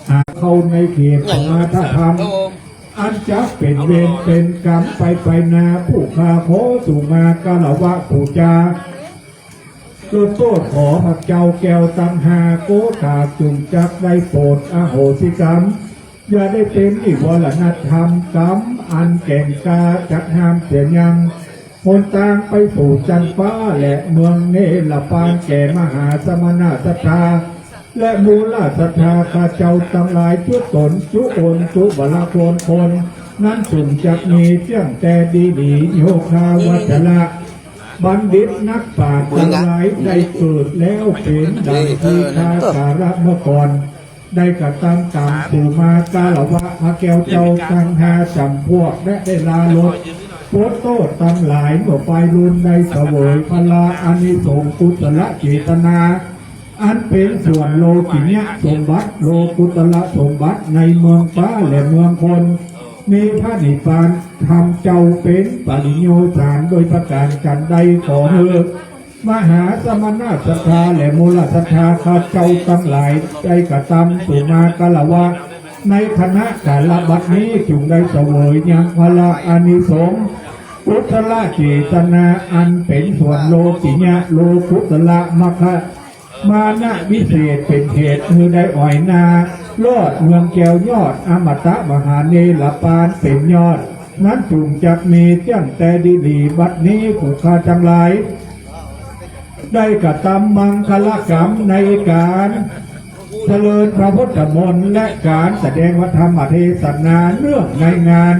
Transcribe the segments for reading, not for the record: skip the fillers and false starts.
หากเข้าในเขตของอาธรรมอันจะเป็นเวรเป็นกรรมไปนาผู้คาโคสุมากาลวะผู้จาโลดโทษขอพระเจ้าแก้วตังหาโกตาจุงจักได้โปรดอโหสิกรรมอย่าได้เป็นอีกวรณธรรมกรรมอันแก่งกาจักห้ามเสียยังหนทางไปสู่จันฟ้าและเมืองเนรปานแก่มหาสมณะศรัทธาและมูลศรัทธาข้าเจ้าทั้งหลายจุตนจุโอนจุบลาโคนคนนั้นจุงจักมีเจ้งแต่ดีโยคาวัจละบัณฑิตนักปราชญ์ทั้งหลายได้เกิดแล้วเป็นดังที่ข้าการะเมื่อก่อนได้กระทำตามสู่มากาลวะพระแก้วเจ้าทั้งหาจำพวกและได้ลาลดโพสโต้ทั้งหลายเมื่อไฟรุนได้เสวยพลาอานิสงส์กุศลเจตนาอันเป็นส่วนโลกิยะสมบัติโลกุตละสมบัติในเมืองฟ้าและเมืองคนมีพระนิพพานทำเจ้าเป็นปริโยสารโดยประการกันใดขอเถิดมหาสมณะศรัทธาและมูลศรัทธาข้าเจ้าทั้งหลายได้กระทำสุมากาลวะในคณะกาลบัดนี้จึงได้เสวยยังพละอานิสงส์กุศลเจตนาอันเป็นส่วนโลกิยะโลกุตละมะคะมานะวิเศษเป็นเหตุคือได้อ่อยนาลอดเมืองแก้วยอดอมตะมหาเนรปานเป็นยอดนั้นจุงจักมีเจ้งแต่ดีบัดนี้ผู้ข้าทั้งหลายได้กระทำมังคลกรรมในการเจริญพระพุทธมนต์และการแสดงวัฒนธรรมเทศนาเรื่องในงาน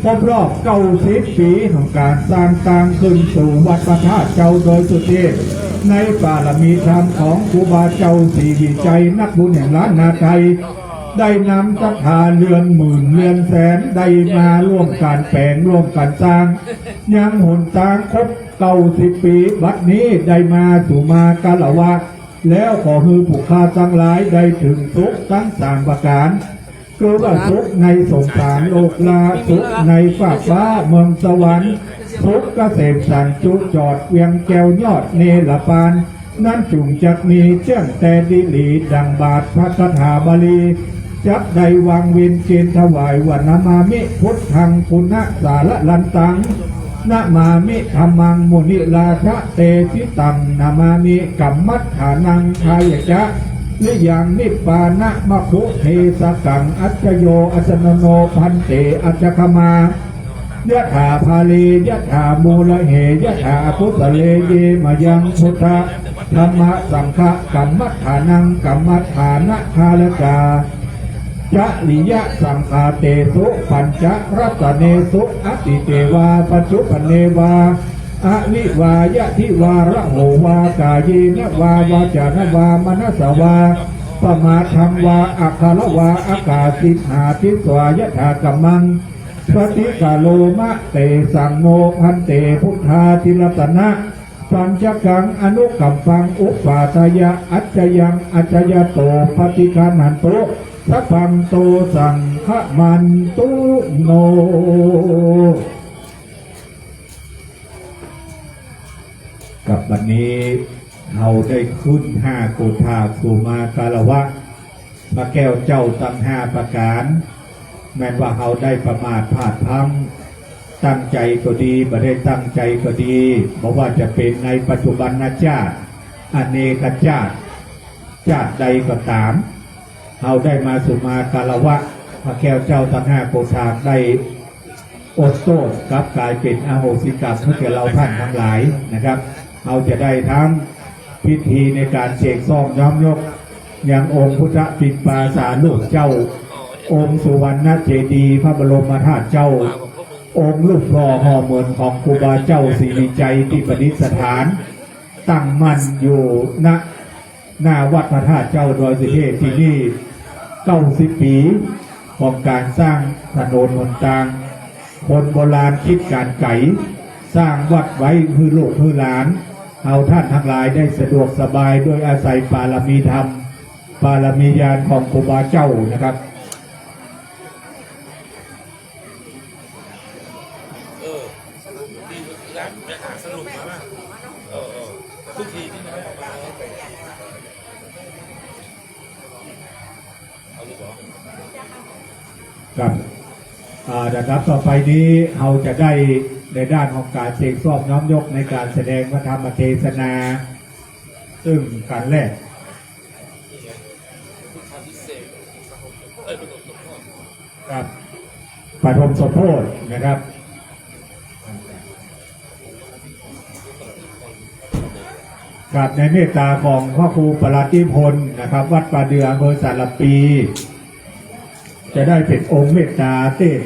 ครบรอบ90 ปีของการสร้างสร้างขึ้นสู่วัดพระธาตุเจ้าโดยสุเทพในบารมีธรรมของครูบาเจ้าสีวิจัยนักบุญแห่งล้านนาไทยได้นำศรัทธาเรือนหมื่นเรือนแสนได้มาร่วมการแปลงร่วมกันสร้างยังหนทางครบ90 ปีบัดนี้ได้มาสู่มากาลวะแล้วขอฮือผู้ข้าทั้งหลายได้ถึงสุขทั้ง3ประการคือว่าสุขในสงสารโลกลาสุขในฝากฟ้าเมืองสวรรค์สุขเกษมสันจุจอดเวียงแก้วยอดเนรปานนั้นจุงจักมีเจ้งแต่ดิลีดังบาทพระคาถาบาลีจักได้วางเวียนเกณฑ์ถวายวันนามามิพุทธังปุณณสารลันตังนามามิธรรมังมุนิลาภะเตชิตังนามามิกัมมัฏฐานังทายจะนิยังนิปปานะมะคุเทสกังอัจจโยอัจนโนพันเตอัจจคมายะถาภาลียะถามูลเหยะถาพุทธเลเยมายังพุทธธรรมสังฆกัมมัฏฐานังกัมมัฏฐานะคาลกาจะลิยะสังฆาเตสุปัญจรัตเนสุอติเตวาปัจจุปเนวาอวิวายะทิวาระโหวากายีนวาวาจานวามนัสวาปมาธังวาอัคคารวาอากาศิหาทิสวายะถากัมมังปฏิกาโลมะเตสังโมพันเตพุทธาธิรัตนะปัญจกังอนุกัมปังอุปาทายะอัจจยังอัจจยโตปฏิคานันโตสัพพังโตสังฆมันตุโนกับวันนี้เราได้ขึ้น5 โกฏาสู่มากาลวะพระแก้วเจ้าตั้ง5 ประการแม้ว่าเราได้ประมาทพลาดพลั้งตั้งใจก็ดีไม่ได้ตั้งใจก็ดีเพราะว่าจะเป็นในปัจจุบันชาติอเนกชาติใดก็ตามเราได้มาสู่มากาลวะพระแก้วเจ้าตั้ง5 โกฏาได้อดโทษกับกลายเป็นอโหสิกรรมเพื่อเราท่านทั้งหลายนะครับเราจะได้ทั้งพิธีในการเสกซ่อมย้อมยกอย่างองค์พุทธปิฎปาสาลูกเจ้าองค์สุวรรณเจดีย์พระบรมธาตุเจ้าองค์ลูกหล่อห่อเหมือนของครูบาเจ้าศรีวิจัยที่ประดิษฐานตั้งมั่นอยู่ณหน้าวัดพระธาตุเจ้าดอยสุเทพที่นี่90 ปีของการสร้างถนนหนทางคนโบราณคิดการไก่สร้างวัดไว้เพื่อโลกเพื่อหลานเอาท่านทั้งหลายได้สะดวกสบายโดยอาศัยบารมีธรรมบารมีญาณของครูบาเจ้านะครับสรุปมาว่าทุกทีที่น้อยออกมาเอาลูก กับนะครับต่อไปนี้เราจะได้ในด้านของการเสกซอบน้อมยกในการแสดงพระธรรมเทศนาซึ่งการแรกกับปฐมสมโภชนะครับกับในเมตตาของพ่อครูปราธิพลนะครับวัดป่าเดืออำเภอสารปี จะได้เป็นองค์เมตตาเทศ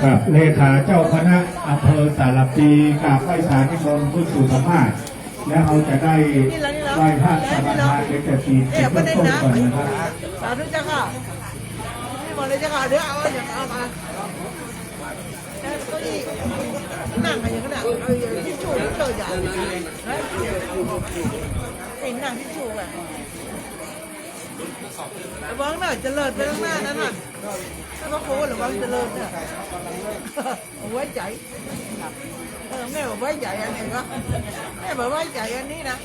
กับเลขาเจ้าคณะอำเภอสารปีกับไพศาลนิคมพุทธสุธรรมาสและเราจะได้ไหว้พระสังฆทานเป็นแต่ปีเป็นต้นก่อนนะครับ สาธุเจ้าค่ะนี่บอกเลยเจ้าค่ะเดี๋ยวเอาอย่างเอามาแล้วก็อีกนั่งอะไรอย่างนั้นเอาอย่างที่ชูเจออย่างไอ้นั่งที่ชูแบบระวังหน่อยจะเลิศไปข้างหน้านั่นน่ะถ้าพระโค้ระวังจะเลิศเนี่ยเอาไว้ใจแม่บอกไว้ใจอันนี้ก็แม่บอกไว้ใจอันนี้นะ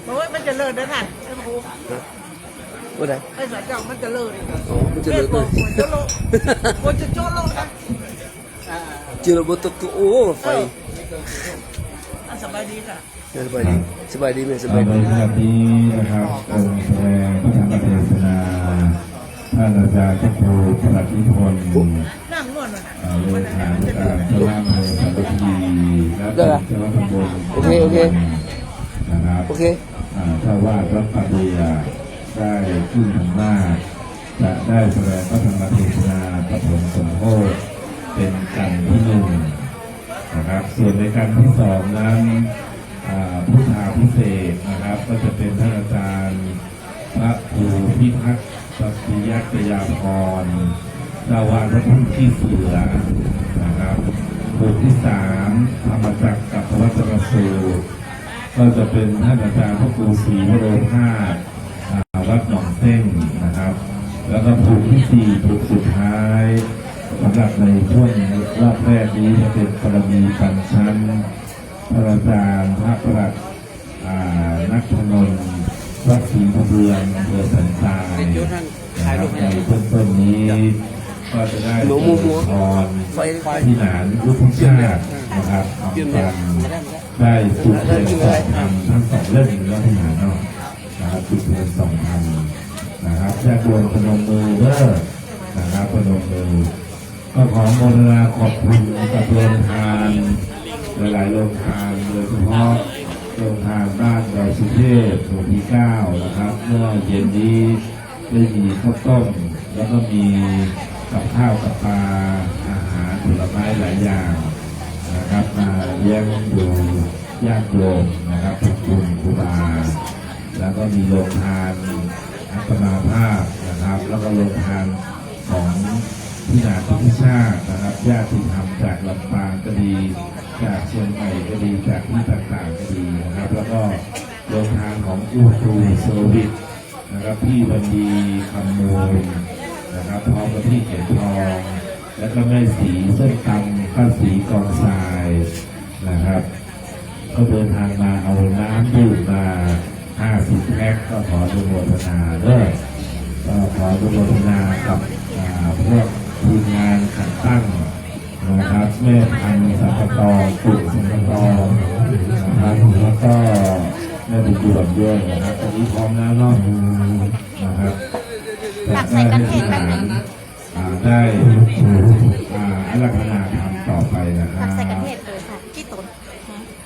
บอกว่ามันจะเลิศนะท่านพระโค้ ว่าไง ไอ้สายเจ้ามันจะเลิศ มันจะเลิศเลย มันจะโจโลนะ เจอระบบตัวโอ้ไฟ สบายดีค่ะ สบายดีสบายดีไหมสบาย ใน ดี ขณะนี้นะครับองค์แสดงพระธรรมเทศนาท่านอาจารย์พระครูปราธิพล นั่งนวดมัน เลขาธิการเจ้าอำเภอสารพีและเจ้าตำบล โอเคโอเค นะครับ โอเค ถ้าว่าวัดป่าเดือได้ขึ้นธรรมาสจะได้แสดงพระธรรมเทศนาปฐมสมโภชเป็นกันที่หนึ่งนะครับส่วนในการที่สองนั้นพุทธาพิเศษนะครับก็จะเป็นท่านอาจารย์พระครูพิพัฒน์ปฏิยัตยาพรเจ้าวาดวัดทุ่งขี้เสือนะครับบทที่สามธรรมจักรกับวัตรสูตรก็จะเป็นท่านอาจารย์พระครูศรีวโรภาสวัดหนองเส้งนะครับแล้วก็ผูกที่สี่ผูกสุดท้ายสำหรับในช่วงรอบแรกนี้จะเป็นปรมีปัญชั้นพระอาจารย์พระประหลัดนักพนนวัดศรีพะเบืองอำเภอสันทรายนะครับในเบื้องต้นนี้ก็จะได้พรที่หนานรุทชาตินะครับได้จุดเทียนสองธรรมทั้งสองเล่มแล้วที่หนานเนาะนะครับจุดเทียนสองธรรมนะครับแยกดวงพนมมือเด้อนะครับพนมมือก็ขอโมทนาขอบคุณกับโรงทานหลายๆโรงทานโดยเฉพาะโรงทานบ้านดอยสุเทพหมู่ที่9นะครับเมื่อเย็นนี้ได้มีข้าวต้มแล้วก็มีกับข้าวกับปลาอาหารผลไม้หลายอย่างนะครับมาเลี้ยงดูญาติโยมนะครับทุกกลุ่มครูบาแล้วก็มีโรงทานอัตมาภาพนะครับแล้วก็โรงทานของพี่นาพิชาตินะครับญาติธรรมจากลำปางก็ดีจากเชียงใหม่ก็ดีจากที่ต่างๆก็ดีนะครับแล้วก็โรงทานของอูทูเซอร์วิสนะครับพี่บันดีคำมูลนะครับพร้อมกับพี่เขียนทองแล้วก็แม่สีเส้นตำข้าวสีกองทรายนะครับก็เดินทางมาเอาน้ำดื่มมา50 แพ็คก็ขออนุโมทนาด้วยก็ขออนุโมทนากับพวกทีมงานขัดตั้งนะครับแม่พันธุ์สัมปตองกลุ่มสัมปตองนะครับแล้วก็แม่บุญด่วนด้วยนะครับตอนนี้พร้อมแล้วเนาะนะครับได้ที่ฐานได้อารัธนาธรรมต่อไปนะครับ ใส่กระเทศเลยค่ะที่ตน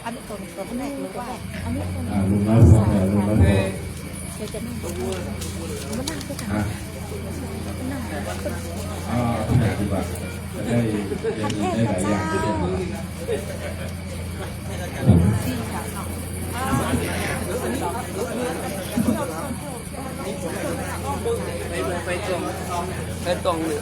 อันนี้ตนตัวแรกหรือว่าอันนี้ตน ลุงน้อยพงษ์ลุงน้อยพงษ์ เดี๋ยวจะนั่งตรงนี้มันนั่งด้วยกันนั่ง ที่ไหนดีกว่าจะได้เรียนรู้ได้หลายอย่างที่เป็นไปตรงเลย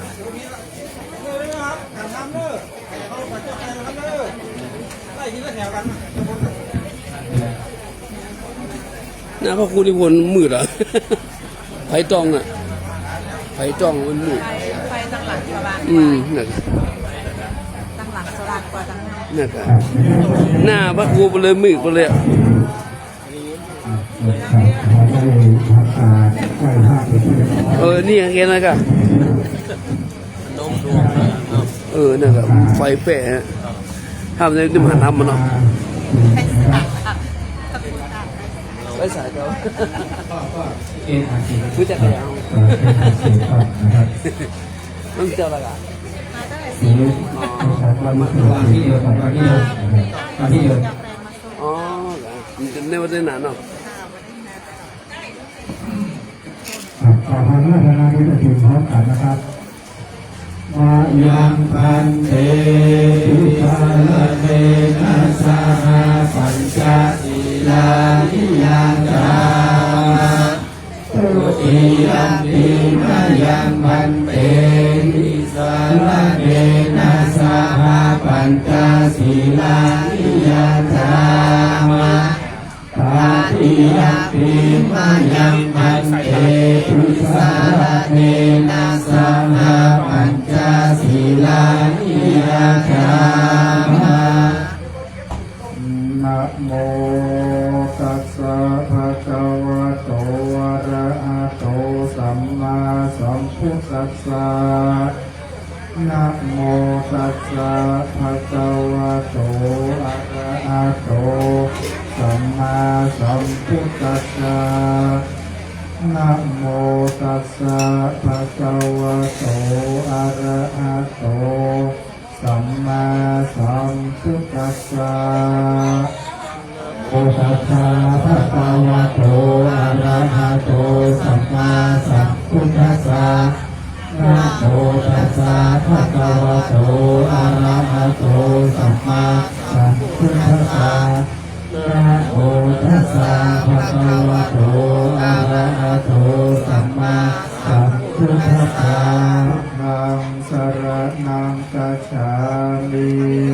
นะพระครูนิพนธ์มืดอ่ะไผ่ตองอ่ะไผ่ตองมันมืด ไปตั้งหลังชาวบ้าน นั่น ตั้งหลังสลัดกว่าตั้งหน้า เนี่ยก็หน้าพระครูไปเลยมือไปเลย ขอได้ทำการไหว้พระเป็นที่เรียบร้อย นี่อย่างเงี้ยนะก็เนี่ยก็ไฟแปะทำในดิมหันทำมันเนาะไปสายเจ้าผู้จัดการต้องเจ้าอะไรกันอ๋อมันในวันนี้หนาเนาะ ขอความรัตนาที่จะถึงพร้อมกันนะครับมายังพันเตทุสาลเนนะสหปัญจศีลานิยังจาตุติยัมปิมายังพันเตทุสาลเนนะสหปัญจศีลานิยังจาตาติยัมปิมายังพันเตทุสาลเนนะสหปัญจศีลานิยังจามะนะโมตัสสะภะคะวะโตอะระหะโตสัมมาสัมพุทธัสสะนะโมตัสสะภะคะวะโตอะระหะโตสัมมาสัมพุทธัสสะนะโมตัสสะภะคะวะโตอะระหะโตสัมมาสัมพุทธัสสะโอตัสสะภะคะวะโตอะระหะโตสัมมาสัมพุทธัสสะนะโมตัสสะภะคะวะโตอะระหะโตสัมมาสัมพุทธัสสะนะโมตัสสะภะคะวะโตอะระหะโตสัมมาสัมพุทธัสสะธัมมังสรณังคัจฉามิ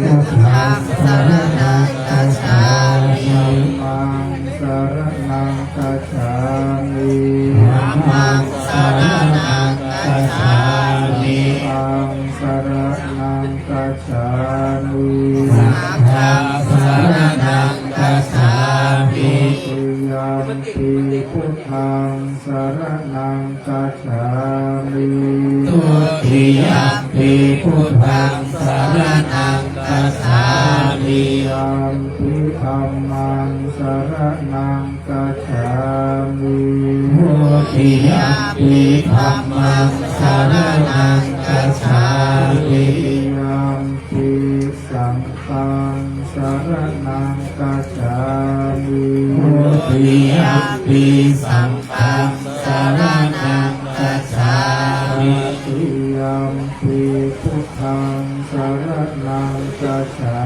พุทธังสรณังคัจฉามิธัมมังสรณังคัจฉามิธัมมังสรณังคัจฉามิธัมมังสรณังคัจฉามิธัมมังสรณังคัจฉามิตุยัมปิพุทธังสรณังคัจฉามิตุติยัมปิพุทธังสรณังคัจฉามิยัมปิธัมมังสรณังคัจฉามิทุติยัมปิธัมมังสรณังคัจฉามิยัมปิสังฆังสรณังคัจฉามิทุติยัมปิสังฆังสรณังคัจฉามิตุยัมปิพุทธังสรณังคัจฉา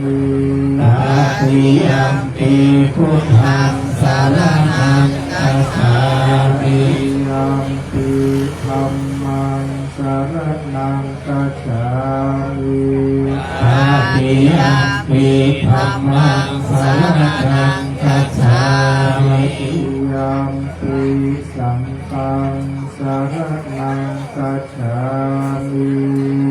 มิตติยัมปิพุทธังสรณังคัจฉามิยัมปิธัมมังสรณังคัจฉามิตติยัมปิธัมมังสรณังคัจฉามิยัมปิสังฆังสรณังคัจฉามิ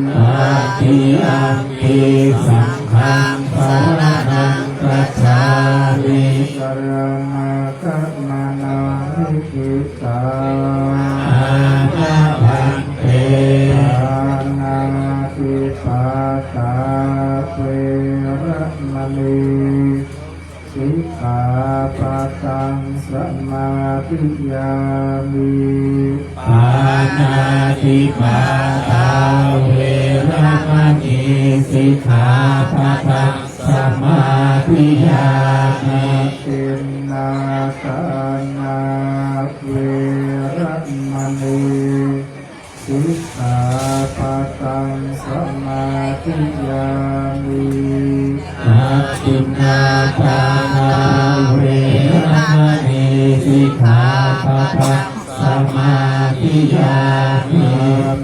ตติยัมปิสังฆังสรณังคัจฉามิสรณะกัมมานานิกิตาอาภันเตอานาติปาตาเวระมณีสิกขาปะทังสมาธิยามิปานาติปาตาเวระมณีสิกขาปะทังสมาธิยามิตินนาทานาเวระมณีสิกขาปะทังสมาธิยามิอาทินนาทานาเวระมณีสิกขาปะทังสมาธิยามิ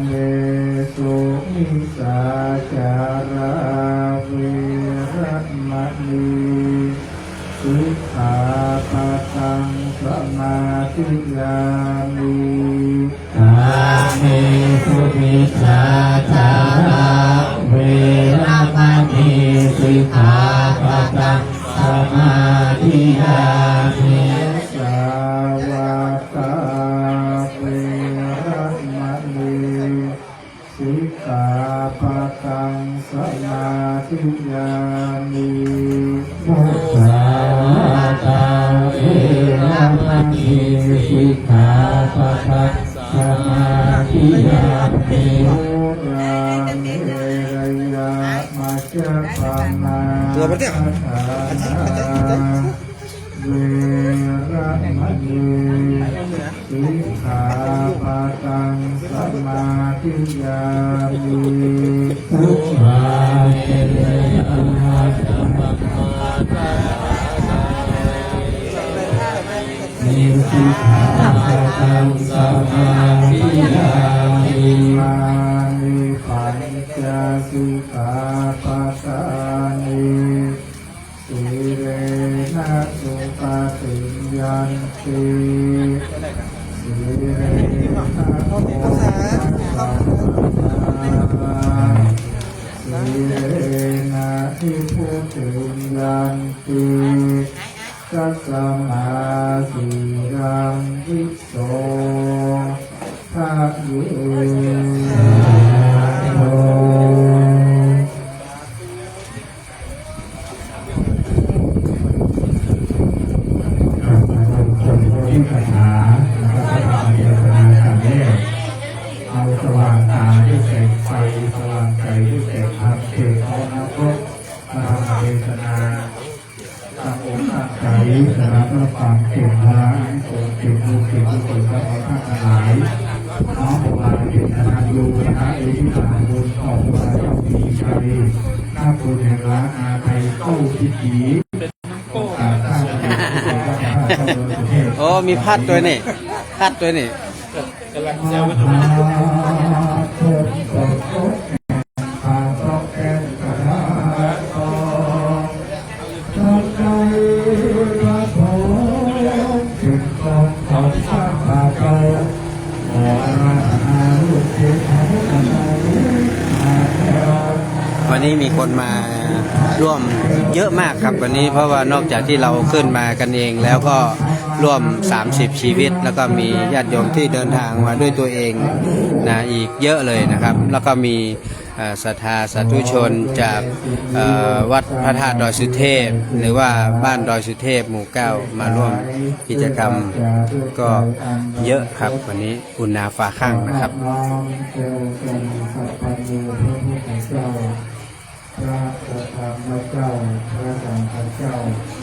เมสุมิสาจาราเวระมณีสิกขาปะทังสมาธิยามิกาเมสุมิสาจาราเวระมณี มิสิกขาปะทังสมาธิยามิสาวกาเวรมณีสิกขาปะทังสมาธิยามิมุสาวาเวรมณีสิกขาปะทังสมาธิยามิตัวมันเนี่ยเวรมณีสิกขาปะทังสมาธิยามิทุกขาเจริญอรหัตสัมมานิสิกขาปะทังสมาธิยามิมานิปัญจสิกขาปะทังสิเรนะสุปฏิยันติสิเรนะโมสิเรนะทิพุติยันติสัสมาสีรังวิโสทะเยโยที่คาถานะครับพระธรรมเทศนาครั้งแรกเอาสว่างตาด้วยแสงไฟสว่างใจด้วยแสงธรรมเทศน์นักพระธรรมเทศนาตั้งอกตั้งใจสำหรับรับฟังเก่งพระนิสงส์เก่งบุญเก่งกุศลและขอท่านทั้งหลายน้อมมาเก่งธนายูพระเอธิฐานบุญขอบพระเจ้ามีชัยข้าบุญแห่งล้านอาไทยเข้าพิธีโอ้มีพัดตัวนี่พัดตัวนี่กำลังจะวัตถุ วันนี้มีคนมาร่วมเยอะมากครับวันนี้เพราะว่านอกจากที่เราขึ้นมากันเองแล้วก็ร่วม30ชีวิตแล้วก็มีญาติโยมที่เดินทางมาด้วยตัวเองนะอีกเยอะเลยนะครับแล้วก็มีศรัทธาสาธุชนจากวัดพระธาตุดอยสุเทพหรือว่าบ้านดอยสุเทพหมู่9มาร่วมกิจกรรมก็เยอะครับวันนี้อุ่นหนาฟ้าข้างนะครับ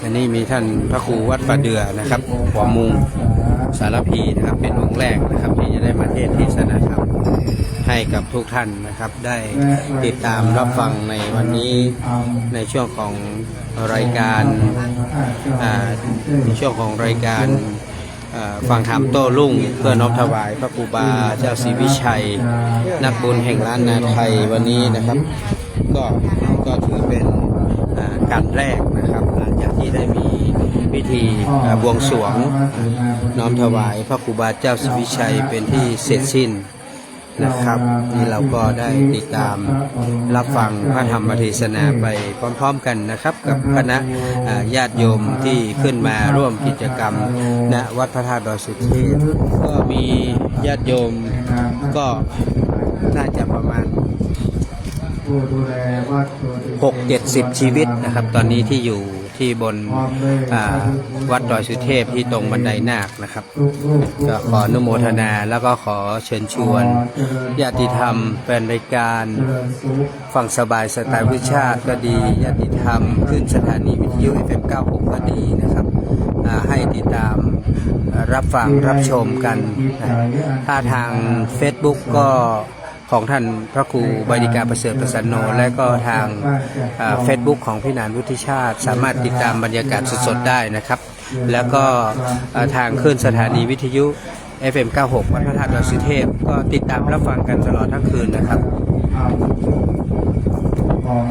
อันนี้มีท่านพระครูวัดป่าเดือนะครับหัวมุงสารพีนะครับเป็นองค์แรกนะครับที่จะได้มาเทศนาธรรมให้กับทุกท่านนะครับได้ติดตามรับฟังในวันนี้ในช่วงของรายการฟังธรรมโต้รุ่งเพื่อน้อมถวายพระครูบาเจ้าศรีวิชัยนักบุญแห่งล้านนาไทยวันนี้นะครับก็ถือเป็นการแรกนะครับหลังจากที่ได้มีพิธีบวงสรวงน้อมถวายพระครูบาเจ้าศรีวิชัยเป็นที่เสร็จสิ้นนะครับนี่เราก็ได้ติดตามรับฟังพระธรรมเทศนาไปพร้อมๆกันนะครับกับคณะญาติโยมที่ขึ้นมาร่วมกิจกรรมณวัดพระธาตุดอยสุเทพก็มีญาติโยมก็น่าจะประมาณ6-70ชีวิตนะครับตอนนี้ที่อยู่ที่บนวัดดอยสุเทพที่ตรงบันไดนาคนะครับก็ขออนุโมทนาแล้วก็ขอเชิญชวนญาติธรรมเป็นรายการฟังสบายสไตล์วิชาติก็ดีญาติธรรมขึ้นสถานีวิทยุ FM 96ก็ดีนะครับให้ติดตามรับฟังรับชมกันถ้าทาง Facebook ก็ของท่านพระครูบดิกาประเสริฐประสันโนและก็ทางเฟซบุ๊กของพี่นานวุฒิชาติสามารถติดตามบรรยากาศสดๆได้นะครับแล้วก็ทางคลื่นสถานีวิทยุ FM 96 วัดพระธาตุดอยสุเทพก็ติดตามรับฟังกันตลอดทั้งคืนนะครับของ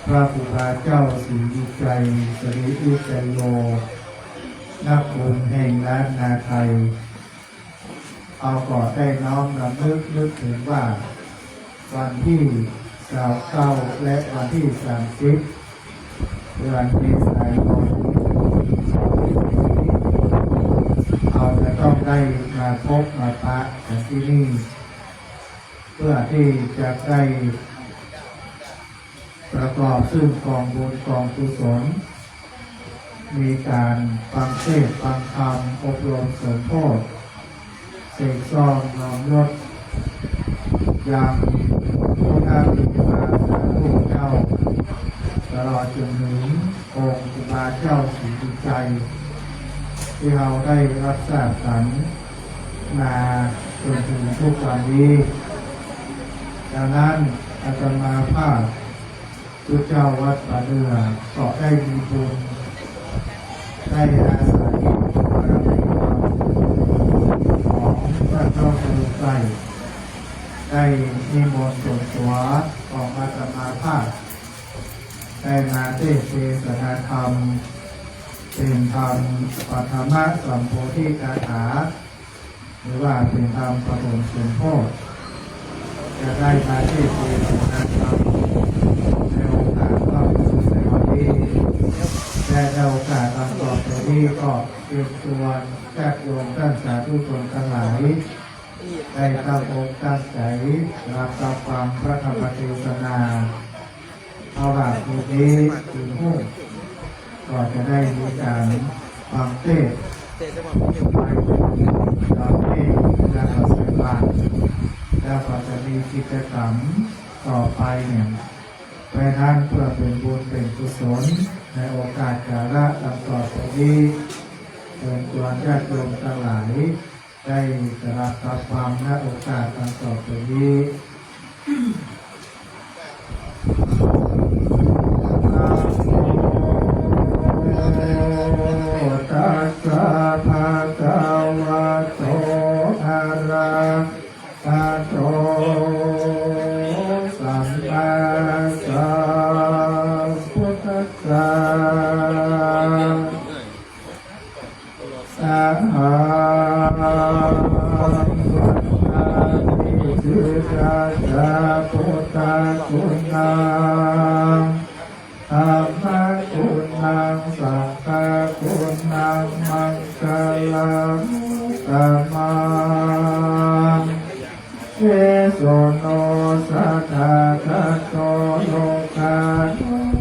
พระครูบาเจ้าศรีวิชัยสริวิชัยโยนักบุญแห่งล้านนาไทยเอาก่อได้น้อมรำลึกนึกถึงว่าวันที่ 29และวันที่30เดือนเมษายนเราจะต้องได้มาพบมาปะกันที่นี่เพื่อที่จะได้ประกอบซึ่งกองบุญกองกุศลมีการฟังเทศน์ฟังธรรมอบรมเสริมโพธิเสกซองน้อมยศยังพระนาบิดาสาธุเจ้าตลอดจนถึงองค์ครูบาเจ้าศรีวิชัยที่เราได้รับทราบสรรมาจนถึงทุกวันนี้ดังนั้นอาตมาภาพพุทธเจ้าวัดป่าเดือก็ได้มีบุญได้อาศัยบารมีของพระเจ้าพระไตรได้นิมนต์ส่วนตัวของอาตมาภาพได้มาเทศนาธรรมเป็นธรรมปัทมะสัมโพธิคาถาหรือว่าเป็นธรรมปฐมสมโภชจะได้มาเทศนาธรรมในโอกาสก็ในวันนี้และในโอกาสต่อไปนี้ก็เตรียมตัวญาติโยมท่านสาธุชนทั้งหลายได้ตั้งอกตั้งใจรับฟังพระธรรมเทศนาเอาล่ะทีนี้ถึงห้องก็จะได้มีการฟังเทศน์ไปตอนที่แล้วก็ใส่บาตรแล้วก็จะมีกิจกรรมต่อไปเนี่ยไปท่านเพื่อเป็นบุญเป็นกุศลในโอกาสกาลต่อไปนี้เชิญชวนญาติโยมทั้งหลายได้รับฟังในโอกาสต่อไปนี้ตัสสะภะคะวะโตอะระหะโตสัมมาสัมพุทธัสสะอะหังสัมมาทิฏฐัสสะพุทธคุณังธัมมคุณังสังฆคุณังมังคลังธัมมังเทโสโนสัทธาคัตโตโลกา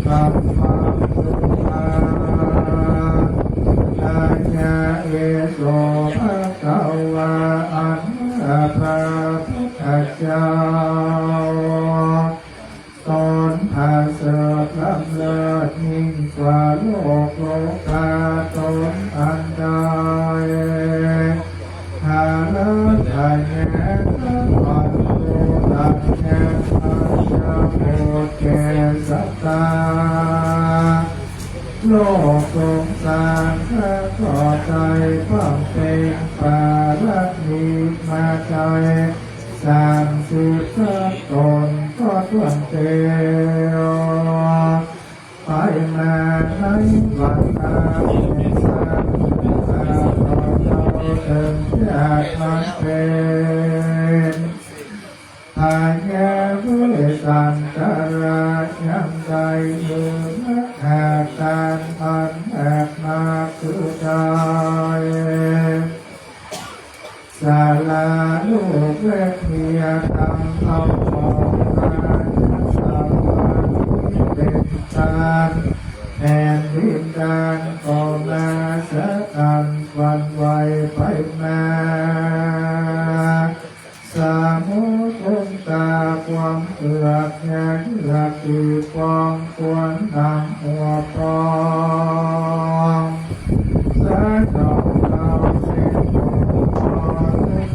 ธัมมังสุมาอาญาเอโสภะคะวะอะระหะพุทธเจ้าตนพาเสดลำเลิศยิ่งกว่าโลกโลกาตนอันใดหาเลิศได้แง่ปัจจุบันแง่ปัจจุบันแก่สัตตาโลกสงสารพระก่อใจความเป็นปารักมีมาใจสามสิบตนก็ทวนเตียวไปมาในวันอาทิตย์สามต่อเราถึงจะมันเป็นหายแย่ผู้สันตระยังใจมือนักหาการพันแอบมาคือใจศาลาลูกเล็กเมียทำเอาของมาสามวันเป็นตาแผ่นดินดานก็มาสะอันวันไหวไปมาสามุทงตาความเกือกแห่งหลักคือฟองควรทำหัวปองสะดอกเราเส้น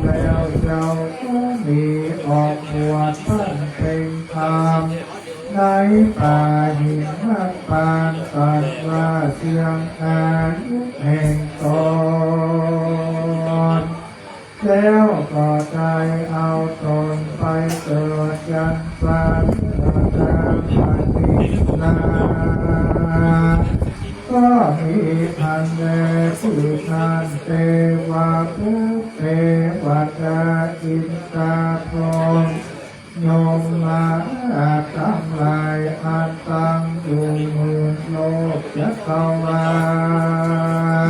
แล้วเจ้าก็มีออกบวชปั้นเป็นธรรมในป่าหิมะปานตัดว่าเสียงอายุแห่งตนแล้วก็ใจเอาตนไปเกิดยันปัญญาปฏินา ก็มีพันแลสุนันเตวะพุเทวตาอินตาพรหม โยมมาตั้งหลายอันตั้งอยู่หมื่นโลกจักรวา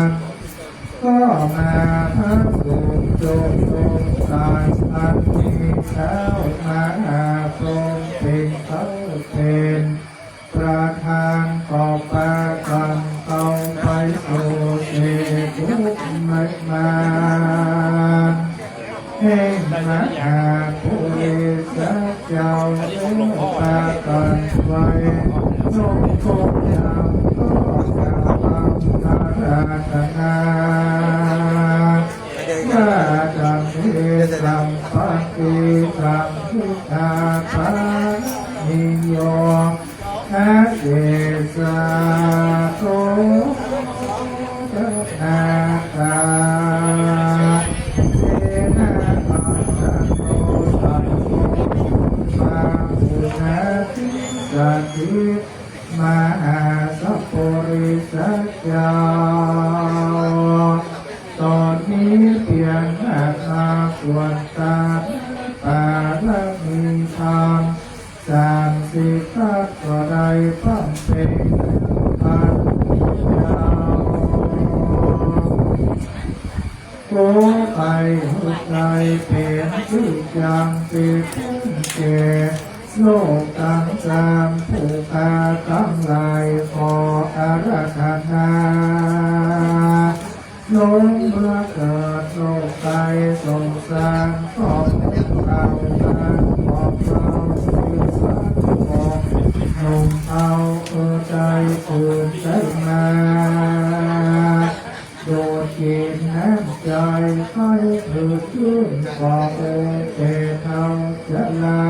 ลก็มาทั้งดวงดวงดวงตาอันมีเท้ามหาพรหมเป็นเขาเป็นประธานต่อปากันเต่าไปสู่เอตุไม่มาให้มหาภูริสัจเจ้าเลี้ยงปากันไว้ทรงโปรดยังก็จะทำนาราธนาว่าจังเทสัมปันติสัมพุทธาปานิโยอาเดสาโตนาคาเทนะปัญจโตสัมโฆมาปุณติสัตถิมหาสัพพุริสัจจาตอนนี้เพียงอาคาควรตาปาละมีธรรม30ทักก็ได้พังเป็นพันยาวโอ้ไปหัวใจเป็นชื่อจังติดเกโลกตั้งสามผู้คาตั้งหลายขออาราธนาโน้มเมื่อเกิดโลกใจสงสารขอบเราตาขอบเราที่สักขอบหนุ่มเอาใจตื่นใจมาโดดเย็นน้ำใจให้ถือขึ้นบอกเอเท่าจะลา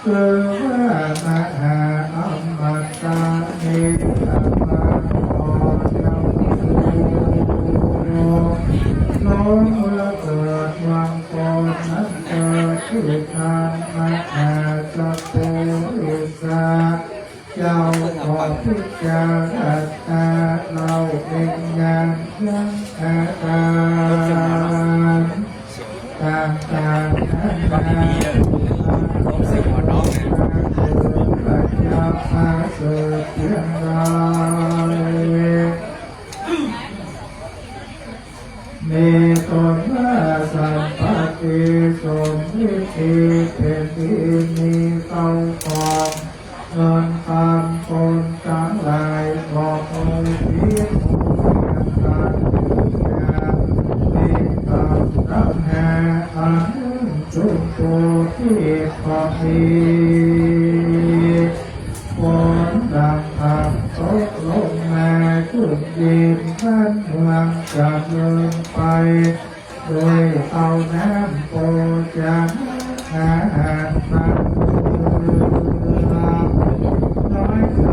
คือว่ามหาอมตะเนตมาขอเจ้าน้องเมื่อเกิดวังโกนั้นเกิดชื่อทานมหาสัพพุริสาเจ้าขอพิจารณาเราเป็นอย่างยังอาการต่างๆนานาสิขอน้องปัญญาภาเสดเพียงไรมีตนว่าสัมปติสมฤทธิเป็นที่มีเต้าฟองเงินคำคนทั้งหลายบอกองค์พิษการงานมีกำลังแห่อันจุดโตที่พอมีฝนดังพังตกลงมาจุดดินบ้านเมืองจะเดินไปโดยเอาน้ำโปจากอาหารมาน้อยใจ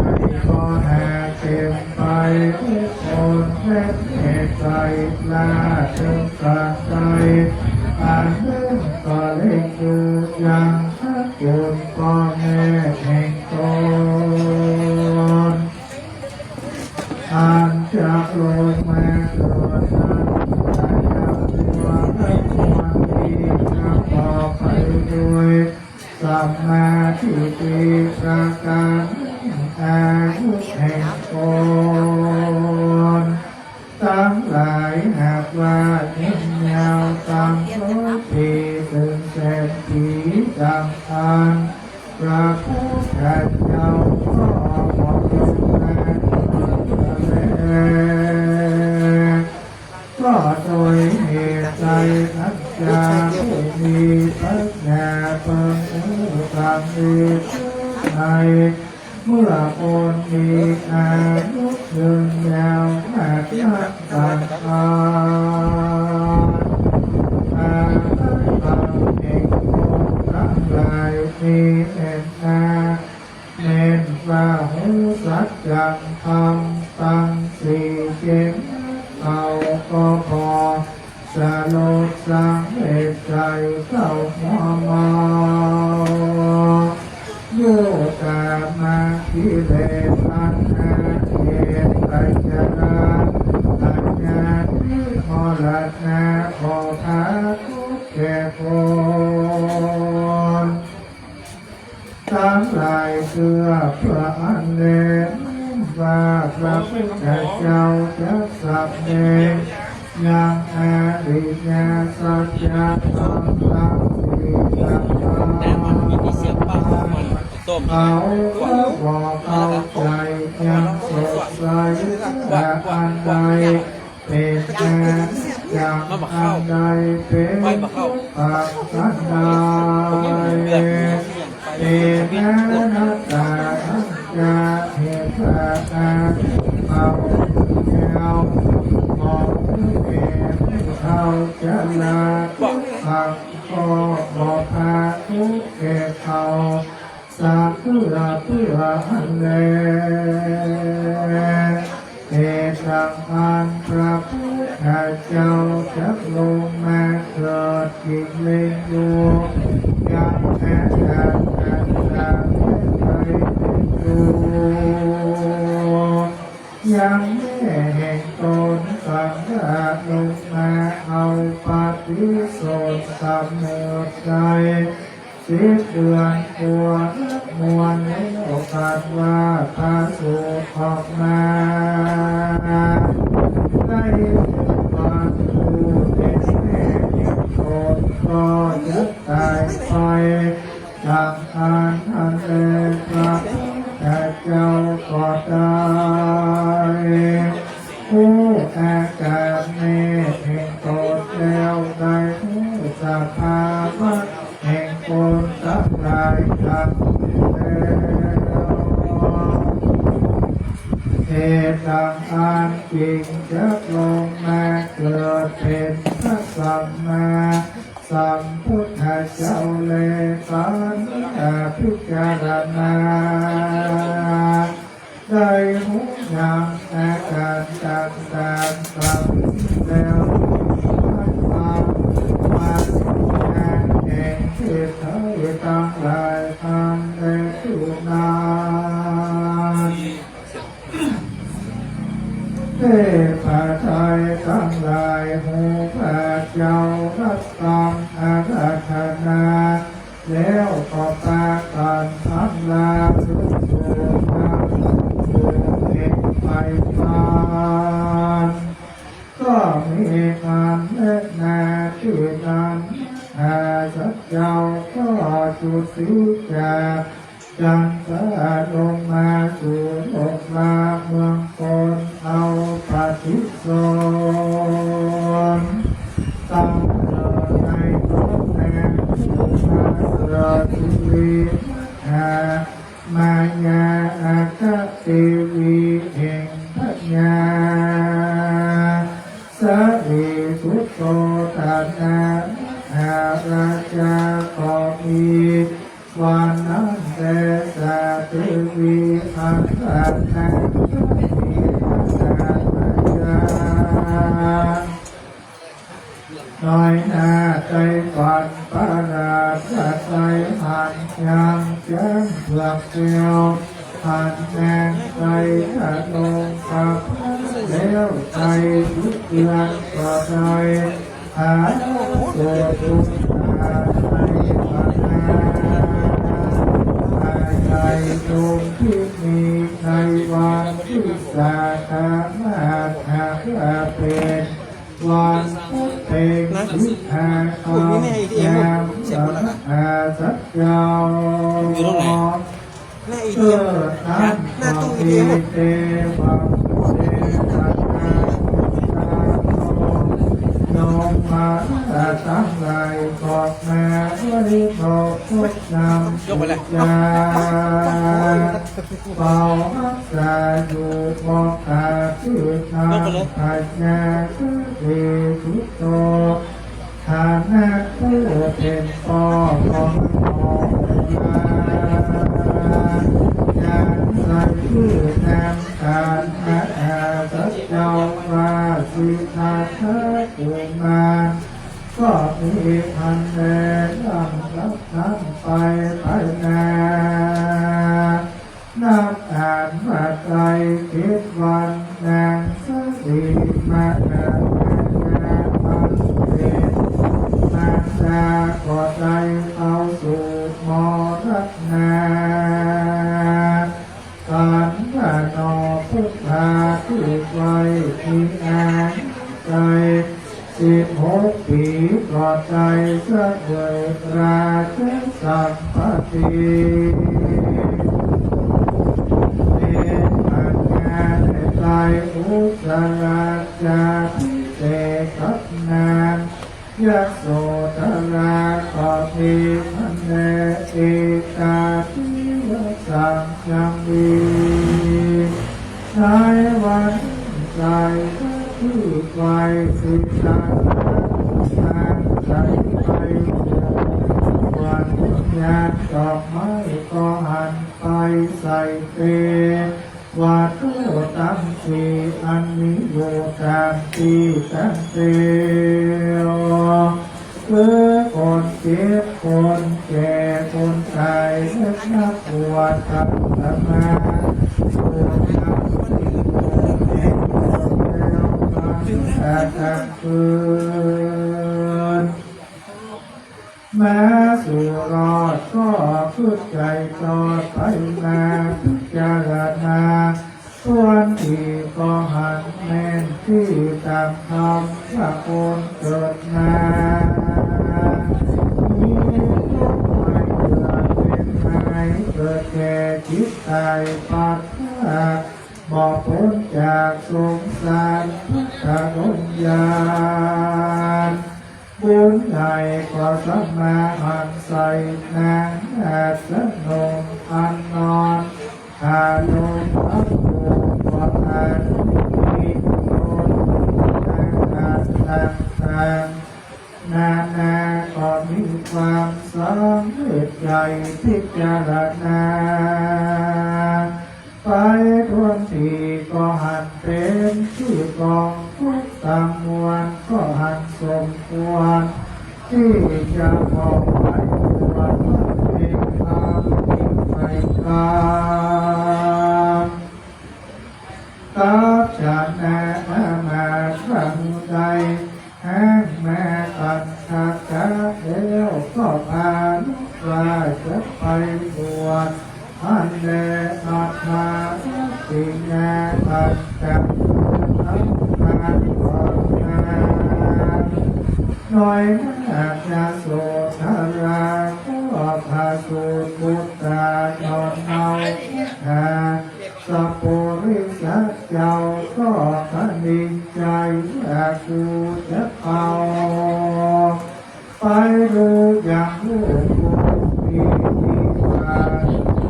ก็แห่เต็มไปทุกคนแค่เหตุใจลาถึงกลางใจอันหนึ่งก็เล็กอยู่ยังทักยุนก็แม่แห่งตนอันจะลงมาเกิดนั้นแต่ยังตัวให้ความดีนับต่อไปด้วยสัมมาทิฏฐิประการอายุแห่งตนทั้งหลายหากว่านิ่งยาวตามร้อยปีถึงแสนปีดังอันพระพุทธเจ้าก็บอกลงมาก็โดยเหตุใจทักษะผู้มีปัญญาเปิดหูฟังดีในเมื่อคนมีอายุยืนยาวอาจยักต่างอาตังเอกองทั้งหลายมีเอ็นนาเน้นว่าหูสัจจังธรรมตั้งสี่เจงเอาก็พอสลดสังเวชใจเข้าหัวเมาโยกามาทิเลปัญหาเหตุปัจจาปัญญาที่พอลัดนาพอพาทุกแก่คน เจ้าจะสับเองยังอาริยสัจจะตังตังสิตัง แต่มันมีที่เสียบปลั๊กของมันต้ม เขาก็บอกเอาใจยังสดใสแต่อันใดเป็นแก่อย่างอันใดเป็นปากสันดาเป็นนัตตาจะเหตุเอาแก้วมองเห็นเขาจะลาหักก็บอกพาทุกเกเขาสักเพื่ออันเลเหตุดังอันพระพุทธเจ้าจะลงมาเกิดกิเลสอยู่ยังแท้ยังไม่แห่งตนสังฆาลงมาเอาปฏิโสดสำเนิดใจสิเดือนปัวมวลในโอกาสว่าพาสูออกมาได้ความรู้เป็นแห่งตนก็จะตายไปจากอันเลวพระแต่เจ้าก็ได้ผู้อาการเมตแห่งตนแล้วได้ผู้สภาวะแห่งคนสักหลายทำแล้วเหตุดังอันจริงจะลงมาเกิดเป็นพระสัมมาสัมพุทธเจ้าเลยปัญญาพิจารณาได้หูยังอาการต่างๆแล้วมาแห่งที่เธอตั้งหลายทำได้ทุกนานเทพไทยทั้งหลายหูพระเจ้ารับฟังอาราธนาแล้วก็ปากันทำลาสุดโต่งเอกไปพานก็มีงานและนาชื่อนั้นสัจเจ้าก็จุดสิจากจันทราลงมาสู่โลกลาเมืองคนเอาปฏิโสนตั้งในต้นแห่งสุนาราธิวีมายาอากาติวีแห่งปัญญาสารีสุตโตตานาอาราชาก็มีวันนั้นแต่สาธุวีอันตันนันมีสัจจาน้อยหน้าใจฝันปาราใจหันยังเจ้งหลักเดียวหันแนงใจถ้าลงกับแล้วใจทุกเดือนก็ได้หาตัวทุกขาในปัญหาใจจงที่มีในวันที่สาธารณะหากเป็นวันพุธเป็นสิบห้าคำยามสัจเจ้าเพื่อทำความดีเทวะเทวะโยมมาตั้งใจกอดแม่วันโตพุทธนำสุจาเป่ารักษาอยู่บอกขาชื่อทางปัญญาคือดีทุกโตฐานะผู้เป็นพ่อของพ่อการใส่ชื่อนามการสัจเจ้าว่าสิทธาเธอกุมารก็มีพันแดงดังรับทั้งไปภายนานับอ่านว่าใจคิดวันนางสติมานาพันเดชมาดาก็ใจเข้าสู่มรณะการว่านอพุทธาที่ว มีอาใจ16 ปีก่อนใจเสวยราชสัมปติเป็นปัญญาในใจอุสราชาพิเศษกับนามยะโสธราขอทีพันเนเอกาทิวสังยังวีในวันใจที่ไฟสิตาทางใจไปวันญาติดอกไม้ก็หันไปใส่เตว่าตัวตั้งสีอันนี้อยู่ตามที่ตั้งเตคือคนเจ็บคนแก่คนตายและนักบวชธรรมาตัวนักสิ่งแห่งแล้วมาทั้งคืนแม้สู่รอดก็พึ่งใจต่อไปมาพิจารณาส่วนที่ก็หันแม่นที่ตามคำพระคนเกิดมามีทุกข์ไม่เกิดเป็นไม้เกิดแก่จิตใจปัดบอกพ้นจากสงสารพระดลญาณบุญใหญ่ก็สมาหันใส่นางอาสนมอันนอนอาลมอัปโภวัฏันติโยนานาก็มีความสำเร็จใหญ่พิจารณาไปทวนทีก็หันเป็นชื่อกองทุกตามมวลก็หันสมควรที่จะพอไปตัวเป็นความจริงไม่กล้ากับฉันนามาครั้งใดแห้งแม่ตัดขาดแล้วก็พาลูกชายจะไปบวชอันเดอาภาสิ่งแก่ตัดกับทั้งการก่อนนาหน่อยนาจะโสธราก็พาสูตรบุตรนอนเมาสัพปุริสัจเจ้าก็คณิงใจว่ากูจะเอาไปดูอย่างลูกกูมีที่ว่า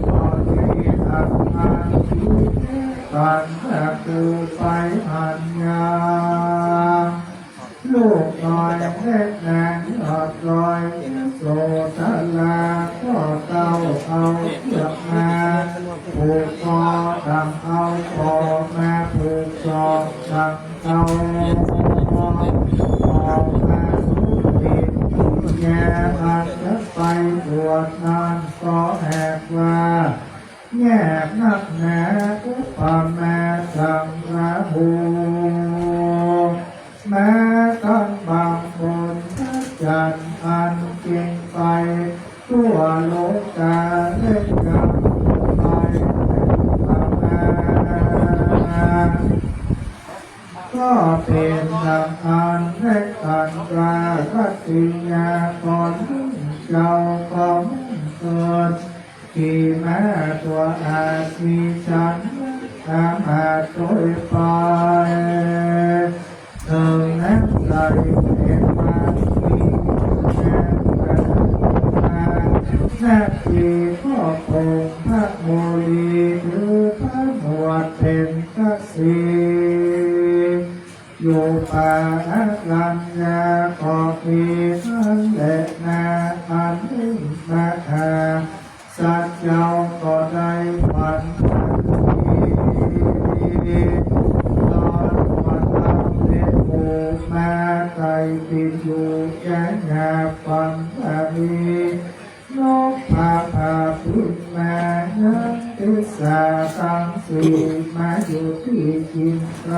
ตอนที่หักหันที่ตันแต่กูไปหันยาลูกน้อยเล็กแดงอดลอยโสตลาก็เต้าเอาเชือกมาผูกคอทำเอาคอมาผูกศอกทำเอาออกมาสุดิบแง่อาจจะไปบวชนานก็แหกว่าแง่นักแหน่ป่าแม่ทำระหูแม้กันบางคนจันอันเก่งไปตัวโลกาเล่นกับไปป่าแม่ก็เป็นดังอันเล็กอันกลาคัตติยาก่อนเจ้าของเกิดที่แม้ตัวอาจมีฉันตามอาจโดยไปเธอนั้นใจเป็นมาที่แม่หน้าที่พ่อคงพระโมลีหรือพระหนวดเป็นกษีอยู่ป่าลัญญาขอพีนั่นแหละนาอันนิ่งนาสัจเจ้าก็ได้ฝันตอนวันทำเด็กผูกมาใจติดอยู่แก่งาฟังแบบนี้นกพาพื้นมายังติสาตั้งสีมาอยู่ที่กินไกล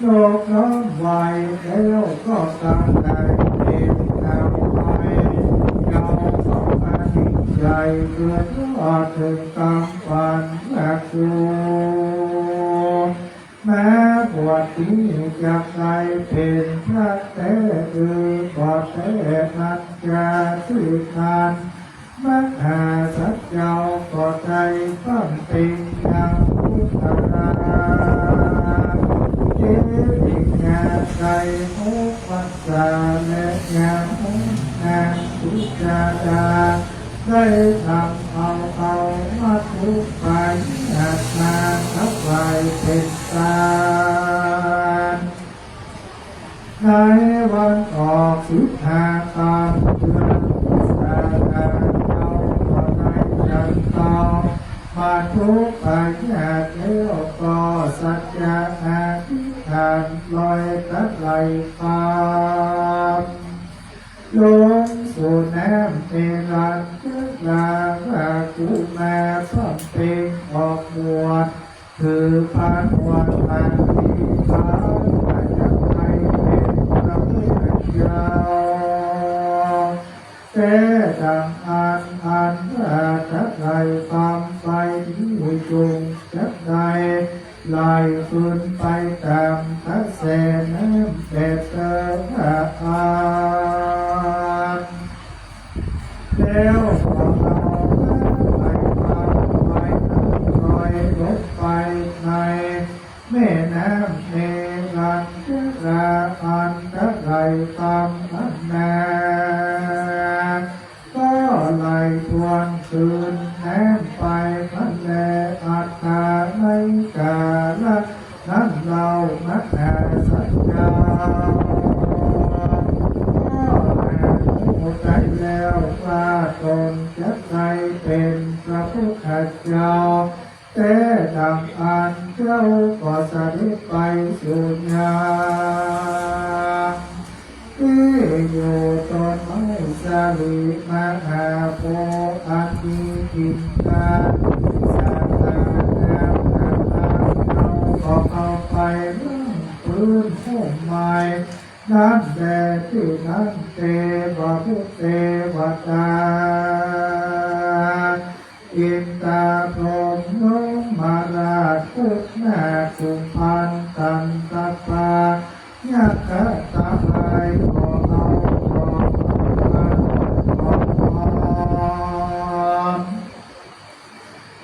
นกน้องไวแล้วก็ตั้งได้เป็นดาวไว้เจ้าก็มาทิ้งใจเกิดรอดถึงกำฝันแม่กู แม้บวชนี้จะใครเป็นพระแต่ก็แต่นันจะสืบนานมหาสัจเจ้าก็ใจตั้งเป็นอย่างพุทธราเจติงานใจมุปัสสาและงานมุนางสุจาดาได้ทำเอามาทุกไปอาจมาทับไปเป็นตาในวันออกสุดทางตามเดือนสาดาเจ้าก็ได้จันทร์มาทุกไปอาจเลี้ยวก็สัจจะอาธิษฐานลอยตัดไหลความลงสู่น้ำเอรันเจ้าลาว่ากูมาพร้อมเป็นออกบวชคือพันวันพันที่ฟ้าอาจจะไม่เป็นพระพุทธเจ้าแต่ดังอันว่าจะไหลความไปที่จงจะได้ไหลขึ้นไปตามกระแสน้ำแต่เติมอาแล้วก็เอาไปไปลอยลงไปในแม่น้ำเมรัญจะราอันตะไหลตามนั้นนาก็ไหลทวนคืนน้ำไปพันแลอัตตาไม่กาละนั้นเรามัตตาสัจจาใจแล้วว่าตนจะใครเป็นพระพุทธเจ้าแต่ดังอันเจ้าก็เสด็จไปสู่ญาที่อยู่ตนไม่สลีมหาโพอันมีกินการสาธารณะเอาก็เอาไปนั่งพื้นห้องไม้นั่นแดที่นั่นเทวพุทธเทวตาอินตาพรหมนุมาราชพุทธนาสุพันตันตปายักขะตาไลขอเอา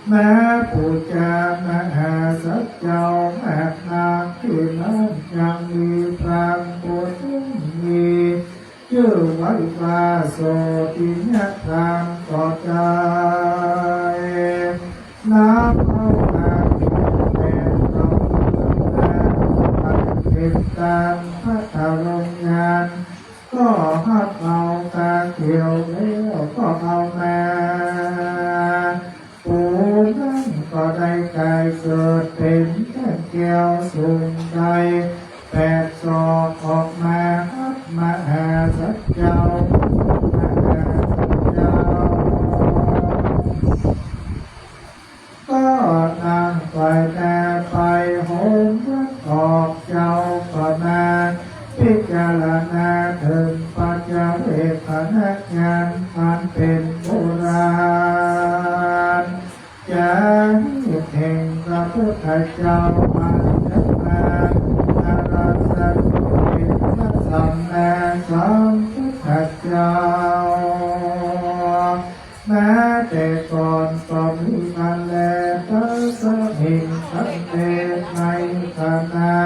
แม้ผู้จามหาสัจเจ้าแม่นางที่นั้นยังมีพระพุทธมีชื่อไว้ว่าโสติญาธรรมต่อใจน้ำเอาอาเป็นเราเป็นตามพระธรรมงานก็หักเอาตาเขียวแล้วก็เอามาผู้นั้นก็ได้กายเกิดเป็นแค่แก้วสูงใดแปดศอกออกมาอัดมหาสัจเจ้ามหาสัจเจ้าก็นั่งไปแต่ไปโหมรักออกเจ้าก็มาพิจารณาถึงปัจจเวกขณะงานอันเป็นโบราณจากแห่งพระพุทธเจ้ามาจากมาอาราสัตเป็นพระสัมมาสัมพุทธเจ้าแม้แต่ก่อนก็มีมาแล้วสมิงสันเตในขณะ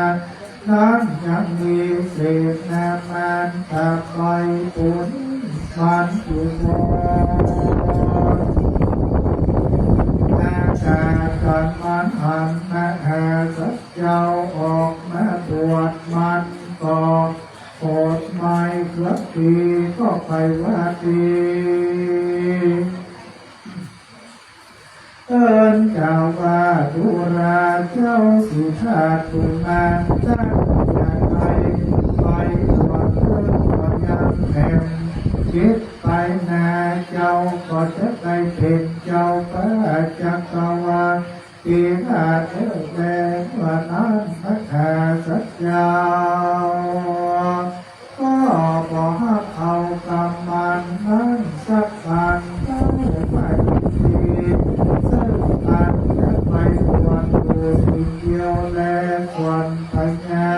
นั้นยังมีเศษนามันตะไปปุญมันจุโมการมันหันมหาสัจเจ้าออกมาบวชมันก็โกรธไม่เคลื่อนตีก็ไปว่าตีเอิญเจ้าว่าดุราเจ้าสุธาตุมานตั้งอย่างไรไปตรวจเรื่องก็ยังแผ่นคิดไปนาเจ้าก็จะได้เป็นเจ้าพระจักรวาลที่อาเทวแดงว่านั้นพระธาสัจเจ้าก็บอกเอากำมันนั้นสักพันเข้าไปดีซึ่งอันจะไปตรวจดูสิ่งเดียวแล้ว ควรปัญญา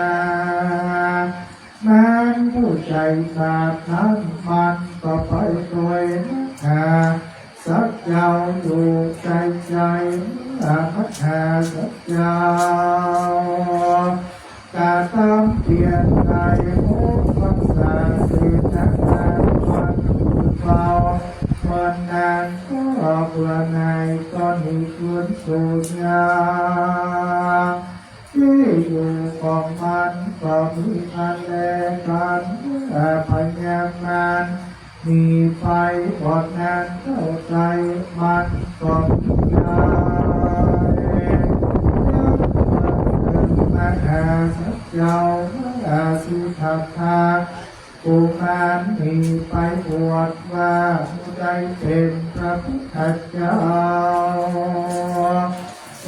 นานผู้ใจขาดนั้นมันก็ไปด้วยนะสักเจ้าอยู่ใจใจพัฒนาสักเจ้ากาตามเปลี่ยนใจโอ้พักษาสินักการวันเฝ้าวันนานก็เพื่อนายก็มีคืนสู่ยาที่อยู่ของมันก็มีอันแลกันพยายามงานมีไฟบอดนานเข้าใจมันก็มียามหาสัจเจ้ามหาสิทธัตถะกุมารมีไปบวชว่าผู้ใดเป็นพระพุทธเจ้า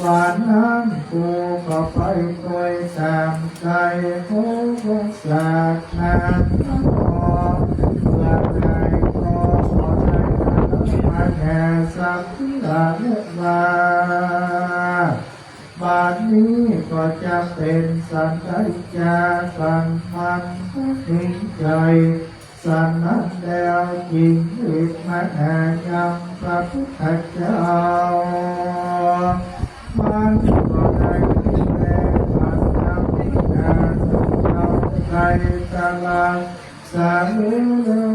วันนั้นกูก็ไปโดยตามใจผู้ศาสนาเพื่อให้ก็ขอได้มาแก่สัพพะเนวาบัดนี้ก็จะเป็นสันติจาสันมันทิ้งใจสันนั้นแล้วจริงอีกมาแห่ยังพระพุทธเจ้ามันก็ได้แลผ่านทางการเราใจตลาดสามีเรื่อง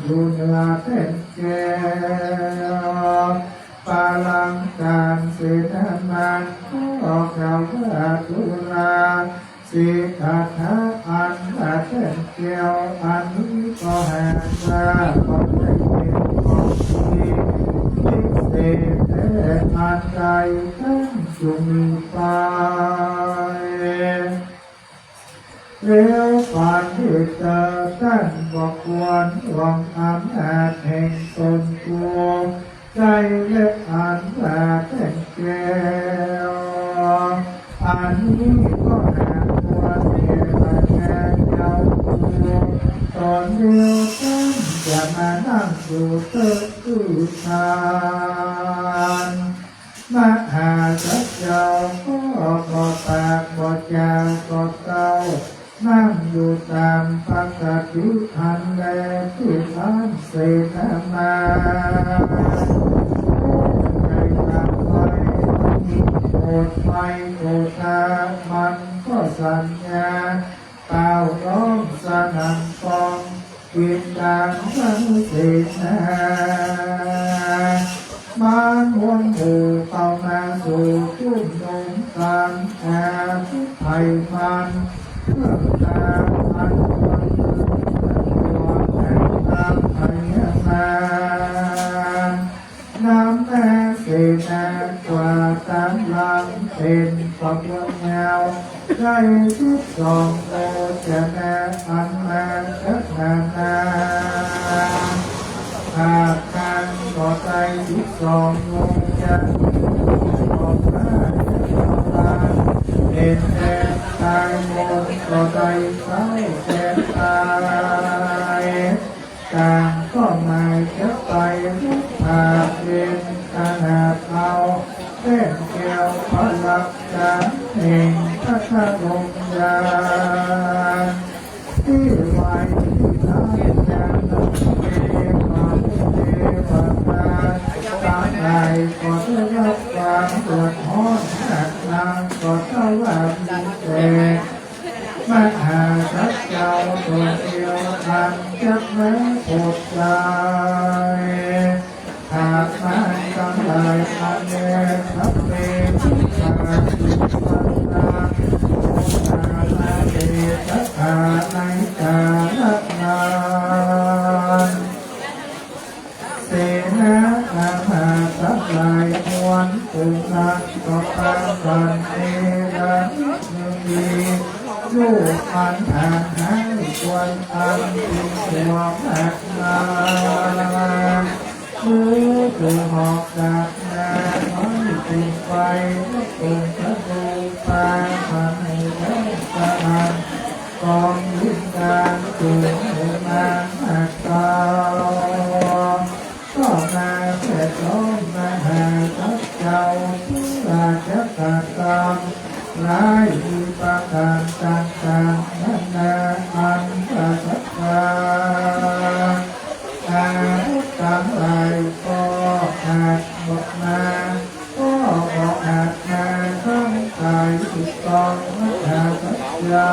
ดูเนื้อเต้นแก้วปาลังการเสนามันออกเราเพื่อตุลาสิทธัตถะอันเต้นแก้วอันนี้ก็แห่งว่าก็ได้เป็นของที่เศษแต่อันใดทั้งจุมีไปเร็วผ่านที่เจอท่านบอกควรหวังอำนาจแห่งตนตัวใจเล็กอันแต่แต่งแก้วอันนี้ก็แห่งควรเกี่ยวกับแก่เจ้าตัวตอนเดียวท่านจะมานั่งดูเติร์คือทานมหาสัจเจ้าก็ปากบ่จาก็เต้านั่งอยู่ตามปกติทันแลที่ท่านเสนามาใจตามไปโกรธไฟโกรธตามันก็สัญญาเป่าร้องสนั่นฟองกินดานทั้งเสนามันวนหมู่เข้ามาสู่ทุ่งนงกันทุกไทยมันเพื่อตาอันวันตัวแห่งตามไทยมาน้ำแม่เสนากว่าตามหลังเป็นความเงาได้ทุกสองโอจะแน่อันแม่ชักนานาหากการก่อใจทุกสองโอจะออกมาตาเป็นแก่ตายหมดก็ได้เศร้าแก่ตายต่างก็ไม่จะไปทุกภาคเป็นขนาดเอาเป็นแก้วพลักการแห่งพระธรรมญาณที่ไว้ที่ทางยานเทวะเทวตาตาใดก็ได้รับความเดือดร้อนหนักหนาก็เท่าว่ามีแต่มหาสัจเจ้าตัวเดียวอันจะไม่โปรดใจหากมันกำไรอันเนทัพเป็นขาดิปัญญาโอนาเดชะอาในกาลนานเสนาอามาสัพลายมวลปุนักก็ปากันเอรังมีลูกอันหาให้ควรอันเป็นตัวแม่นามือคือหอกจากนาน้อยติดไฟติดกระดูกปลาพันให้แท้ตะนันกองลิ้นการจุ่มหัวมาหักตาก็มาแค่ร้องมาหาทักเจ้าผู้ราชการตามร้ายมีไป ต้องมาสัจจา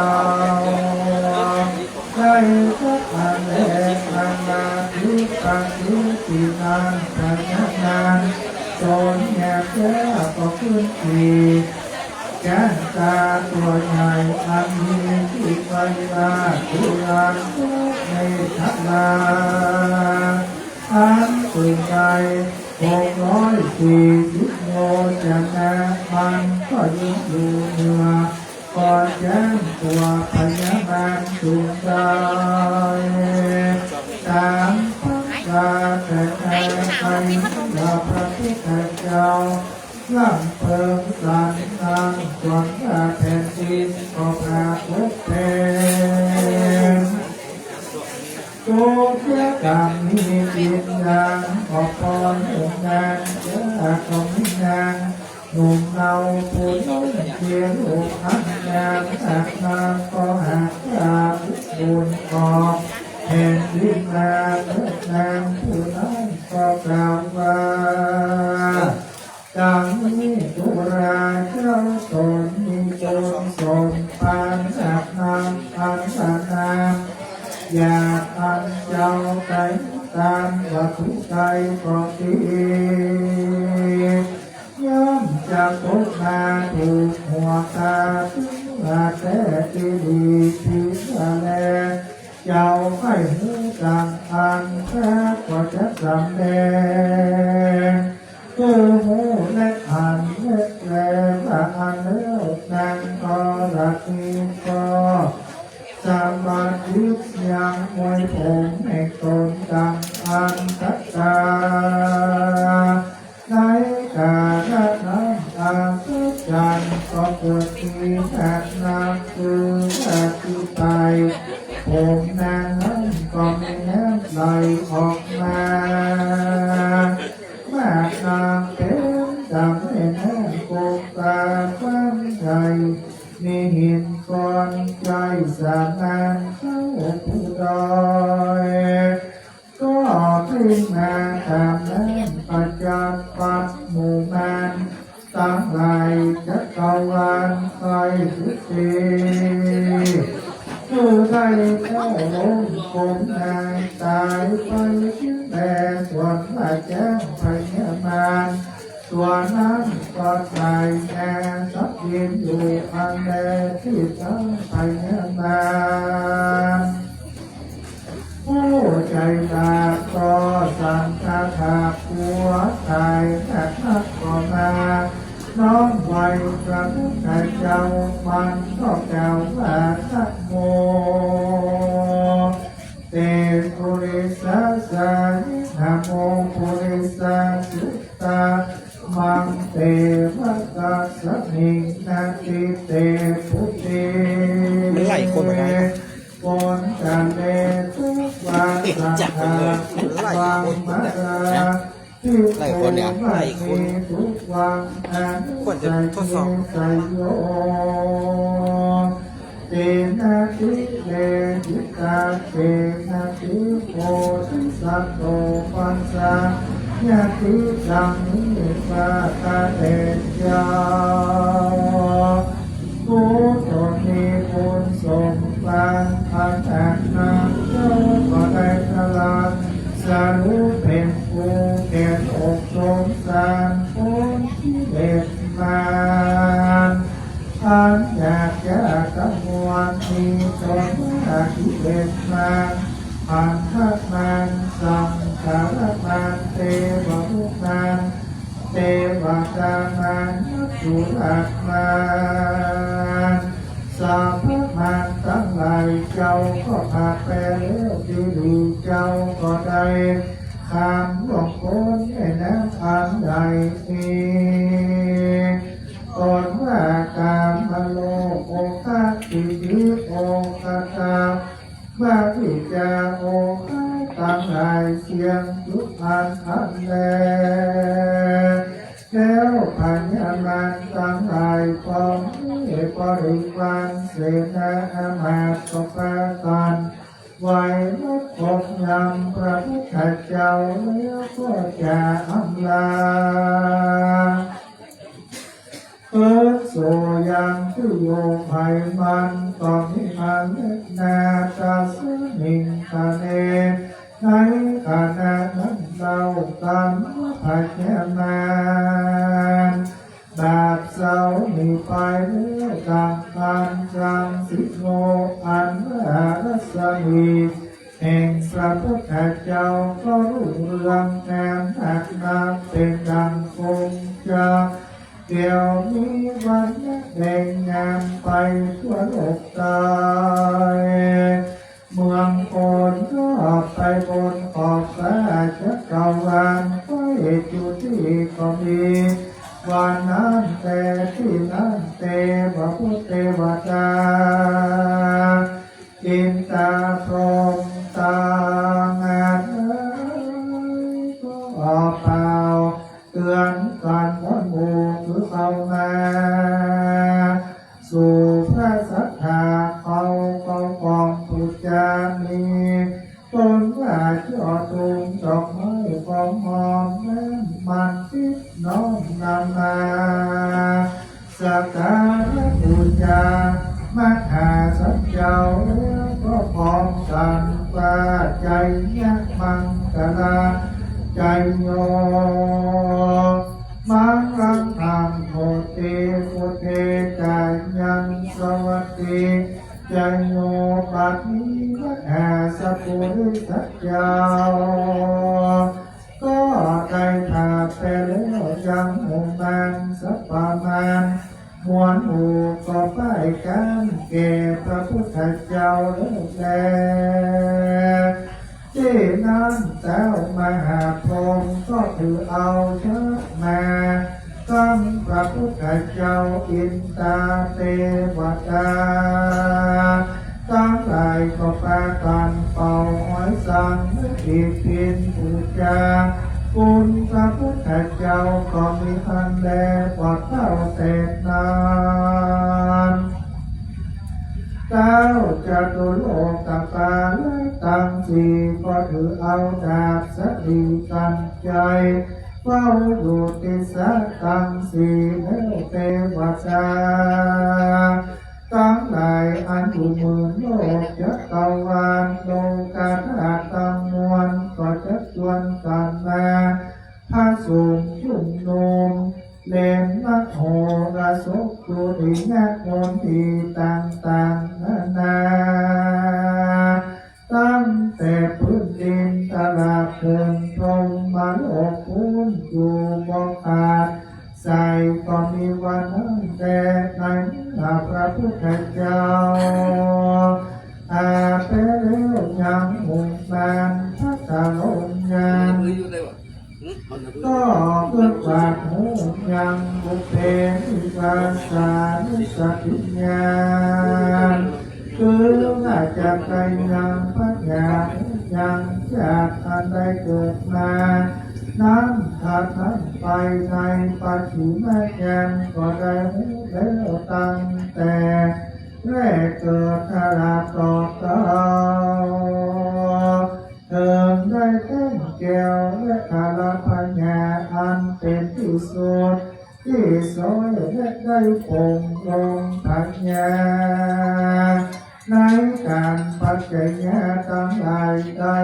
ได้สักอันแลอันนาทิปันทิตินานปัญญานานตนแยกแยกก็ขึ้นอีกแกนตาตัวใหญ่อันมีที่ไปมาทุรานทุกในทักนาอันปืนใจ640โลจะแน่มันก็ยิ่งอยู่เหนือก่อนแจ้งตัวพญามารสูงได้ตามพระกาแต่ใจไปเราพระพุทธเจ้าล่ำเพิงสันนางส่วนแผ่นดินก็พระพุทธเป็นโจทย์กรรมมีจิตนางขอพรองค์นางจะต้องนางหนุ่มเนาผู้น้อยเพียงลูกอันยามอักนางก็หักตาบุญขอบแผ่นดินนางนางผู้น้อยก็กล่าวว่าดังนี้ตุราเจ้าตนมีตนสมปานอักนางอันสนามอยากอันเจ้าใจตามวัตถุใจก็ดีย่อมจะตกมาถูกหัวตาถึงว่าแต่ที่ดีที่แลเจ้าให้หูจังอันแท้ก็จะสำแดงคือหูและอันเล็กแรงอันเลิกนางก็รักนี้ก็สมาธิยังมวยผมแห่งตนดังอันตัตตาในกาลนั้นอาสุจันก็เกิดมีแผ่นนาคือแผ่นที่ไปผมนางนั้นก็มีน้ำไหลออกมาแม่นางเป็นดังในน้ำกบตาฟังใจมีหินก้อนใจสานานเข้าผู้ดอยก็ขึ้นมาทำนั้นปัจจัยปัดหมู่มานตั้งไหลจักรวาลไปทุกทีผู้ใดแค่ลงคงนางตายไปชิ้นแต่ส่วนว่าแจ้งพญามารส่วนนั้นก็ตายแน่สับยินอยู่อันแดที่ทั้งพญามารผู้ใจตาก็สังฆาถาผัวตายแต่ทักก็มาน้องไว้พระพุทธเจ้ามันก็แก้วว่าทักโมเตปุริสัสสะนะโมปุริสัสสุตตามังเตวะกัสสมิงนาทิเตพุทธิมันไหลคนเหมือนกันคนกันเลทุกวันสังฆาวังมาราไหลคนเนี่ยไหลคนทุกวันควรจะทดสอบใจโยเตนะทิเลทิตาเตนะทิโพธิสัตโตปัสสะญาติจังนิปาตาเตจาผู้ตนมีบุญสมปานอันแอนนาเจ้าก็ได้ตลาดสารุเป็นผู้เก่งอกสงสารคนที่เด็ดมาอันอยากจะกังวลมีตนมาที่เด็ดมาอันทักมันสังขารมันเทวรุมันเทวตามันสุรัตมันสัพพมันทั้งหลายเจ้าก็พาไปแล้วดีเจ้าก็ได้ข้ามหลงพ้นในน้ำอันใดนี้ก่อนว่าการมาโลโอคาติจิโอคาตาว่าที่จะโอคาตั้งหลายเสียงทุกอันแลแล้วพันยามานตั้งหลายพร้อมบริวารเสนาอามาตย์ก็พากันไหวลุกขบยำพระพุทธเจ้าแล้วก็จะอำลา กิดโสยังที่โยไผ่มันก็มีอันเล็กนาตาสนิงตาเนในขณะนั้นเรากันผัดแย่มานบาดเสามีไปเรื่อยกลางกันกลางสิโงอันรัศมีแห่งพระพุทธเจ้าก็รุ่งเรืองแห่งหักนาเป็นดังคงจะเดี๋ยวนี้วันแห่งงามไปทั่วโลกตายเมืองโอนก็ไปบนขอบฟ้าจะเก่าวานไฟจุดที่ก็มีวันนั้นแต่ที่นั้นเทวพุทธเทวดาอินตาพรหมตางานก็เป่าเตือนกันวันหมู่คือเข้ามาสู่พระสัทธาเขากองปุจจามีต้นว่าจอตุงดอกไม้กองหอมแม้มันทิพน้อมนำมาสักการะบูชามหาสัจเจ้าแล้วก็พร้อมกันว่าใจยักมังกลาใจโยมังรังธรรมโพธิโพธิจายังสวัสดีใจโยปัตติวัฏสัพพุริสัจเจ้าก็ได้ถาไปแล้วยังหงนังสัพพมานมวลหมู่ก็ไปกันแก่พระพุทธเจ้าแลที่นั้นเจ้ามหาพรหมก็ถือเอาเชิดมาตั้งพระพุทธเจ้าอินตาเทวดาตั้งหลายก็พากันเป่าอ้อยสังอีกพินบูชาคุณพระพุทธเจ้าก็มีพันแลปลอดเท่าเศษนานเจ้าจะตุโลกปาและตังสีก็ถือเอาดาบสตีกันใจเฝ้าอยู่ที่สัตตังสีแล้วเทวดาตั้งหลายอันอยู่หมื่นโลกจักรวาลโลกาธาตุตั้งมวลก็จะชวนกันมาพาสูงชุ่มนุมเล่นมัโหราสกตุดิญาโนทีต่างๆนานาตั้งแต่พื้นดินตลาดเกินตรงมาโลกพื้นอยู่บ่ขาดใส่ก็มีวันนั้นแต่ในพระพุทธเจ้าอาเปเรยังมุงนานพัฒนงงานก็เพื่อฝากหูยังบุพเพนิวาสานิสติญาณคือน่าจะไปยังพัฒนายังจากอันใดเกิดมานั้นถ้าท่านไปในปัจจุบันยังก็ได้รู้แล้วตั้งแต่แรกเกิดอาราต่อเต่าเติมได้เต้นแก้วและคาราพัญญาอันเป็นที่สุดที่สวยและได้คงลงปัญญาในการปัจจัยทั้งหลายได้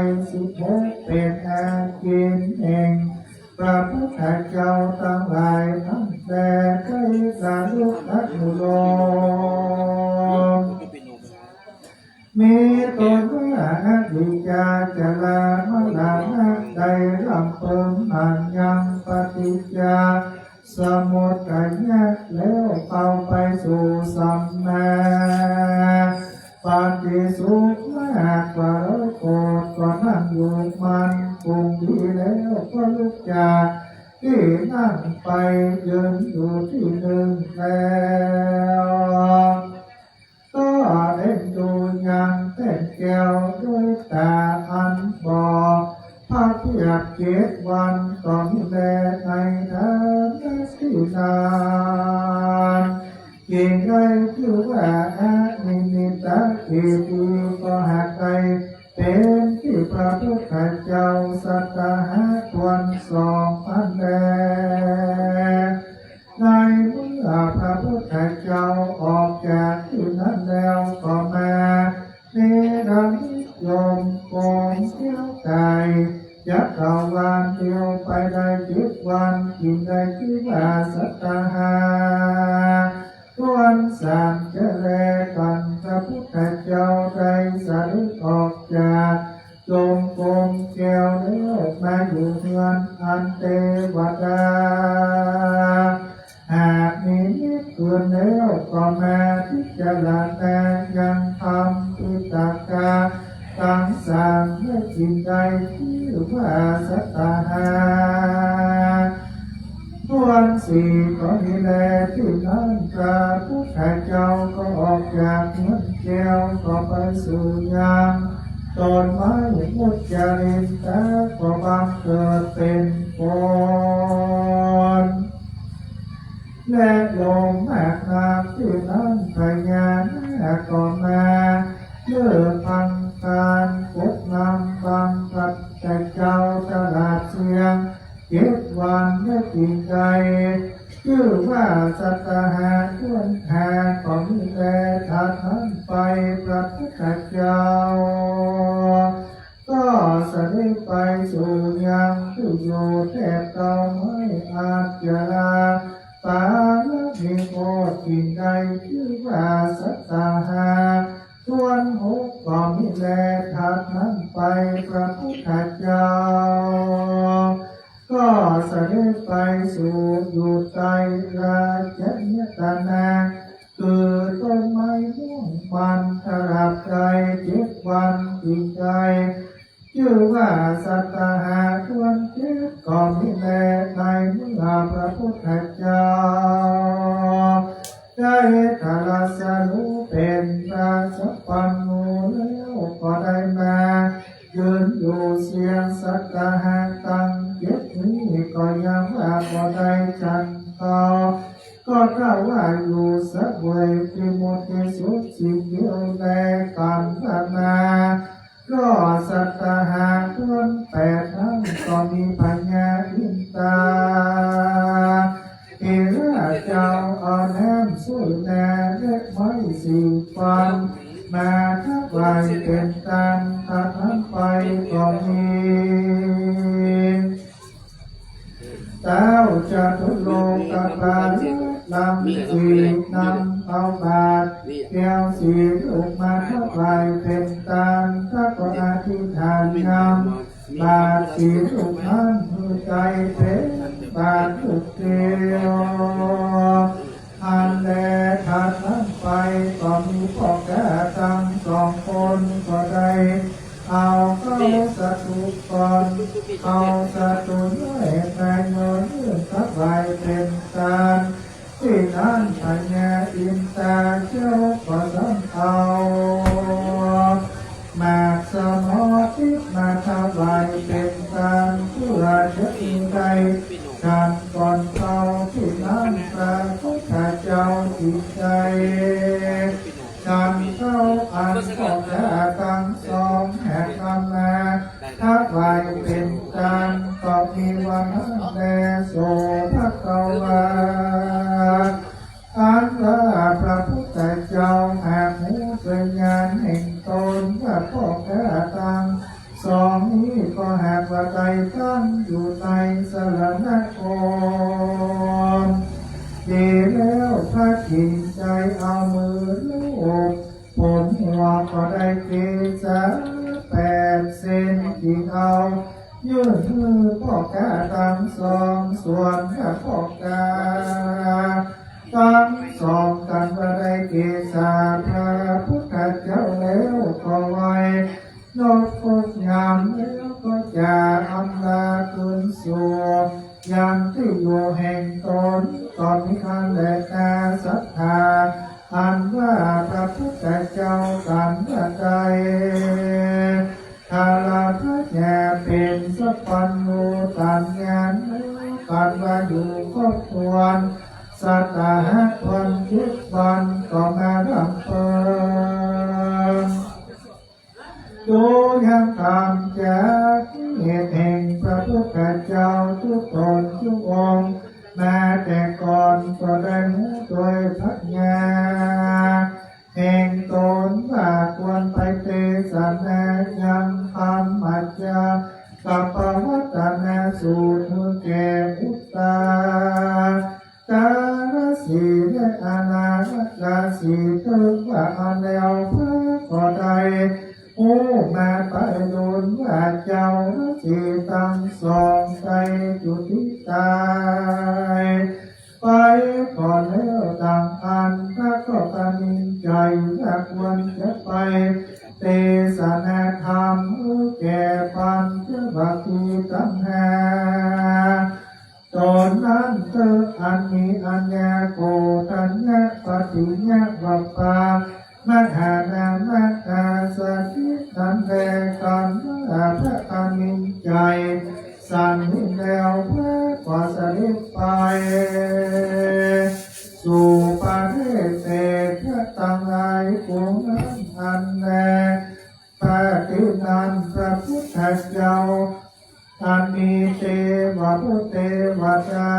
16เป็นอากินเองพระพุทธเจ้าทั้งหลายทั้งแต่ได้สารุนักมุโลมีตนว่าวิจาจลามลานะได้รำเพิ่มอันยังปฏิจจาสมุทัยแล้วเข้าไปสู่สัมมาปฏิสุขมากกว่าร้อยโกรธก็นั่งอยู่มันคงดีแล้วก็ลุกจากที่นั่งไปยืนอยู่ที่หนึ่งแล้วก็เล่นดูยังเต้นแก้วด้วยตาอันบอดพระเพียบ7 วันก็มีแลในทางที่นานยิ่งได้ชื่อว่านิมิตะที่ดีก็หากไปเป็นที่พระพุทธเจ้าสัตหะวัน2,000 แลในเมื่อพระ นายังทำปิตากาตังสามไม่สิ่งใดที่ว่าสัตตาหาส่วนสี่ก็มีแลที่นั้นพระพุทธเจ้าก็ออกจากเมืองแก้วก็ไปสู่ยางต้นไม้มุจจารินตาก็บังเกิดเป็นฝนและลมแม่น้ำที่นั้นพญานาคก็มาเลื่อพังการกดนำบางปัจจัยเจ้าตลาดเสียงเก็บวันไม่กินใจชื่อว่าสัตหาต้นแทนของแลทานนั้นไปพระพุทธเจ้าก็เสด็จไปสู่ยังที่อยู่แทบเตาไม่อาจจะลาตาละมีโอดกินใจชื่อว่าสัตหาส่วนหกก็มีแลทานนั้นไปพระพุทธเจ้าก็เสด็จไปสู่อยู่ใจราชยตนาคือต้นไม้ม่วงมันตราบใจ7 วันกินใจชื่อว่าสัตหาส่วน7ก็มีแลในเมื่อพระพุทธเจ้าได้ตรัสรู้เป็นพระสัพพัญญูแล้วก็ได้มายืนอยู่เสียงสัตหาตั้งนี้ก็ยังว่าก็ได้จันต่อก็กล่าวว่าอยู่สักเวยที่หมดที่สุดสิ่งเดียวในการพัฒนาก็สัตหาต้น8นั้นก็มีปัญญาอินตาที่ราชเจ้าเอาแนมสุยแน่เล็กไม้4 ฟันมาทักไว้เป็นตันตัดนั้นไปก็มีเจ้าจะทุโลกบาลลำสีนำเอาบาทแก้วสีลูกมาเท่าไรเป็นตามถ้าก็อธิษฐานนำบาทสีลูกนั้นมือใจเป็นบาทลูกเดียวอันแลถัดนั้นไปก็มีพ่อแก่ทั้ง2 คนก็ได้เอาเข้าสตุก่อนเอาสตุด้วยในโยนเรื่องทักไว้เป็นการที่นั้นปัญญาอินตาเจ้าก็ต้องเอามาสมอทิมาถวายเป็นการเพื่อจะอินใจการก่อนเขาที่นั้นพระพุทธเจ้าจิตใจการเข้าอันของแก่ตั้ง2 แห่งกำนาถ้าไว้เป็นการก็มีวันแลโสภะกวาอันว่าพระพุทธเจ้าหากหูเป็นญาณแห่งตนว่าพ่อแก่ตั้ง2 นี้ก็หากว่าใจตั้งอยู่ในสรณคมดีแล้วพระจิตใจเอามือลูบผลหัวก็ได้เกษา8 เซนที่เอายื่นมือพ่อกาตั้ง2 ส่วนถ้าพ่อกาตั้ง2กันก็ได้เกษาพระพุทธเจ้าแล้วก็ไว้นกพดงามแล้วก็จะอำลาคืนสู่ยังที่อยู่แห่งตนก็มีอันแลนาศรัทธาอันว่าพระพุทธเจ้ากันใดถ้าเราพระแก่เป็นสัพพัญญูตัญญาณกันว่าอยู่ครบควรสัตหะวัน7 วันก็มาดำเปิงดูยังตามจากเหตุแห่งพระพุทธเจ้าทุกตนทุกองค์มาแต่ก่อนก็ได้รู้โดยพัฒนาแห่งตนว่าควรไปเทศนายังธรรมะจากับปวัตตนาสูตรมือแก่อุตตาการสีและอนาคาสีถึงว่าอันแล้วพระก็ได้โอ้มาไปโดนว่าเจ้าสีตั้ง2 ใจจุติตายไปก่อนแล้วต่างอันพระก็กำมินใจว่า ควรจะไปเตสนาธรรมแก่ปัญจวัคคีย์ทั้งห้าตอนนั้นเธออันมีอัญญาโกตัญญาปฏิญญาวัปปามหานามหาสตินันแลกันพระอามินใจสั่งนิแนวพระกว่าสลิปไปสู่ประเทศเศษพระตังไลกุงอันแลปฏินันพระพุทธเจ้าอันมีเทวพุทธเทวดา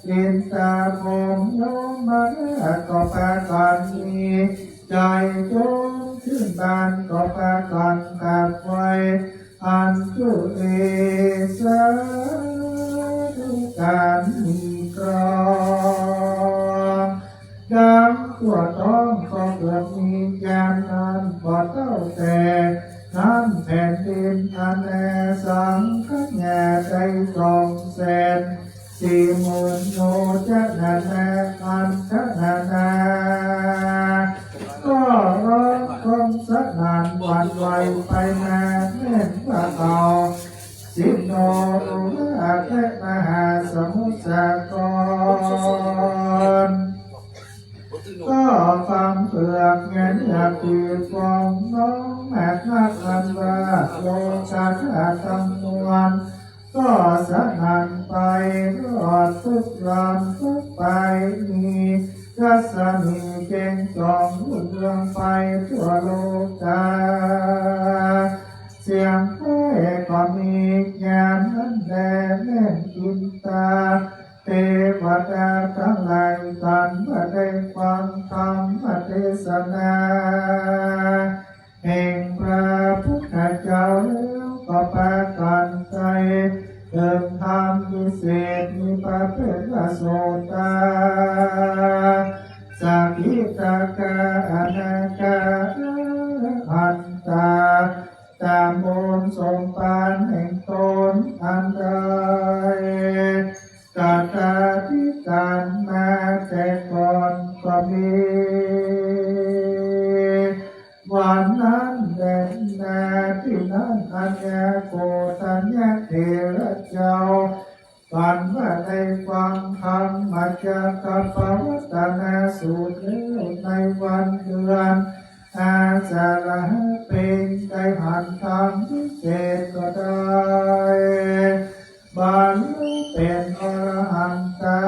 อินตาภมโยมาก็ปากันมีใจจงชื่นบานก็ปากันตัดไว้อันจุเอสาธุการมีกรองดังตัวต้องก็เกิดมีแกนนั้นบ่เต้าแต่น้ำแผ่นดินอันแอสังขแง่ใจกองแสน40,000โนจะนานาอันทนานาก็ร้องคงสนานวันไหวไปมาแม่นว่าเก่าสิโนอุราเทมหาสมุทรสาครก็ฟังเปลือกเงินอยากตีฟองน้องแม่นักอันว่าโลชาติทั้งมวลก็สนันไปรอดทุกลำทุกไปมีรัศมีเก่งจองรุ่งเรืองไปทั่วโลกาเสียงเพลงก็มีญาณอันแดงแน่นกินตาเทวดาทั้งหลายกันมาได้ฟังธรรมเทศนาแห่งพระพุทธเจ้าแล้วก็ปากันใจเดินทางพิเศษมีพระเป็นโสตาสักขิตากาอนาคาอันตาตามบนสมปานแห่งตนอันใดกาตาที่การมาแต่ก่อนก็มีวันนั้นแดนนาที่นั้นอัญญาโกตัญญาเถระเจ้าฝันว่าได้ฟังธรรมจากกับปวัตตนาสูตรในวันเดือนอาสาฬหะเป็นได้หันธรรมพิเศษก็ได้บรรลุเป็นอรหันตา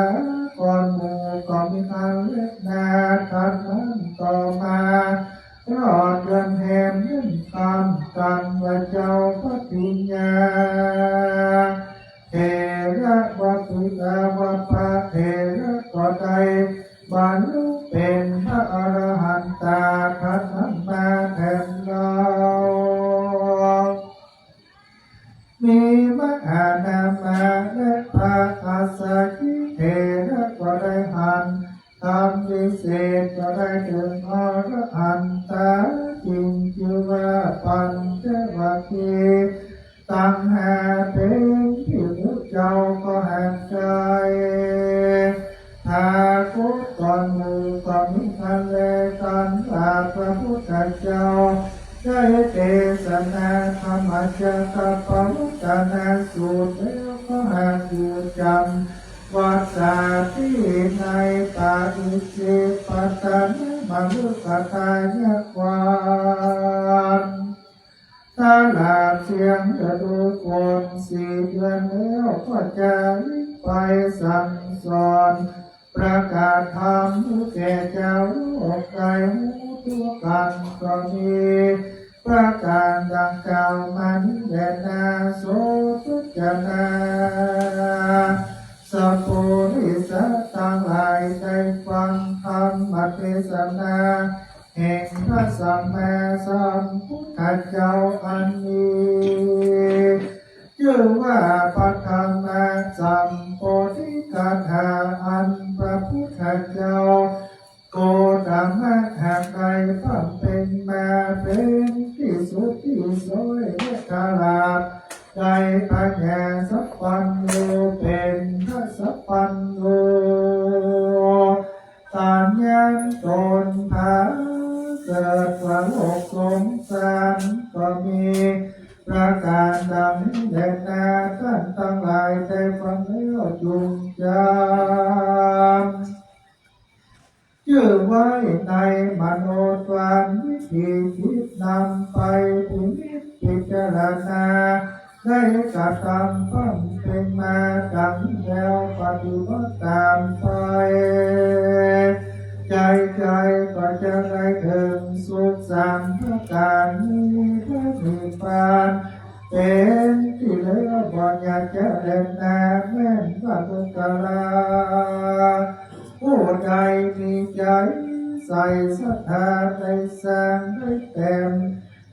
ก่อนหมู่ก็มีทางเล็กนาทันนั้นต่อมารอดเดือนแห่งนึ่งคำกันว่าเจ้าพระปิญญาเทระวัตถุลาวะพระเทระก็ได้บรรลุเป็นพระอรหันตาทันนั้นมาแทนเรามีมหานามาและพระอาสาคิเทระก็ได้หันทำพิเศษก็ได้ถึงอรหันตาจริงชื่อว่าปัญจวัคคีย์ตั้งหาเป็นที่พระเจ้าก็แห่งใจถ้าคุกก่อนหมู่ก็มีทันเลกันพระพุทธเจ้าได้เทศนาธรรมจักรปวัตตนาสูตรแล้วก็หาอยู่จำวัดสาที่ในปาอิสิปัตตนะมรุกตายะความถ้าหลาบเสียงจะดูคน4 เดือนแล้วก็จะรีบไปสั่งสอนประกาศธรรมแก่เจ้าโลกใจทุกกันก็มีประการดังกล่าวมันแด่นาโสทุจนาสัพพุริสัตทั้งหลายได้ฟังธรรมเทศนาแห่งพระสัมมาสัมพุทธเจ้าอันนี้ชื่อว่าปฐมสัมโพธิคาถาอันพระพุทธเจ้าโกตมะหากใดฟังเป็นมาเป็นที่สุดที่สวยและกาลาภได้ปัญญาสัพพันโนเป็นพระสัพพันโนตานยันตนภา เกิดความโอกสงสารก็มีประการดังแดนนาท่านทั้งหลายได้ฟังแล้วจุงจำชื่อไว้ในมโนทวารวิธีคิดนำไปพิจารณาได้กระทำปั้นเป็นมาดังแล้วปฏิบัติตามไปใจก็จะได้ถึงสุขสันต์การนี้พระนิพพานเป็นที่เหลือบ่อยากจะเดินหน้าแม่นพระพุทธลาผู้ใดมีใจใส่ศรัทธาได้สร้างได้เต็ม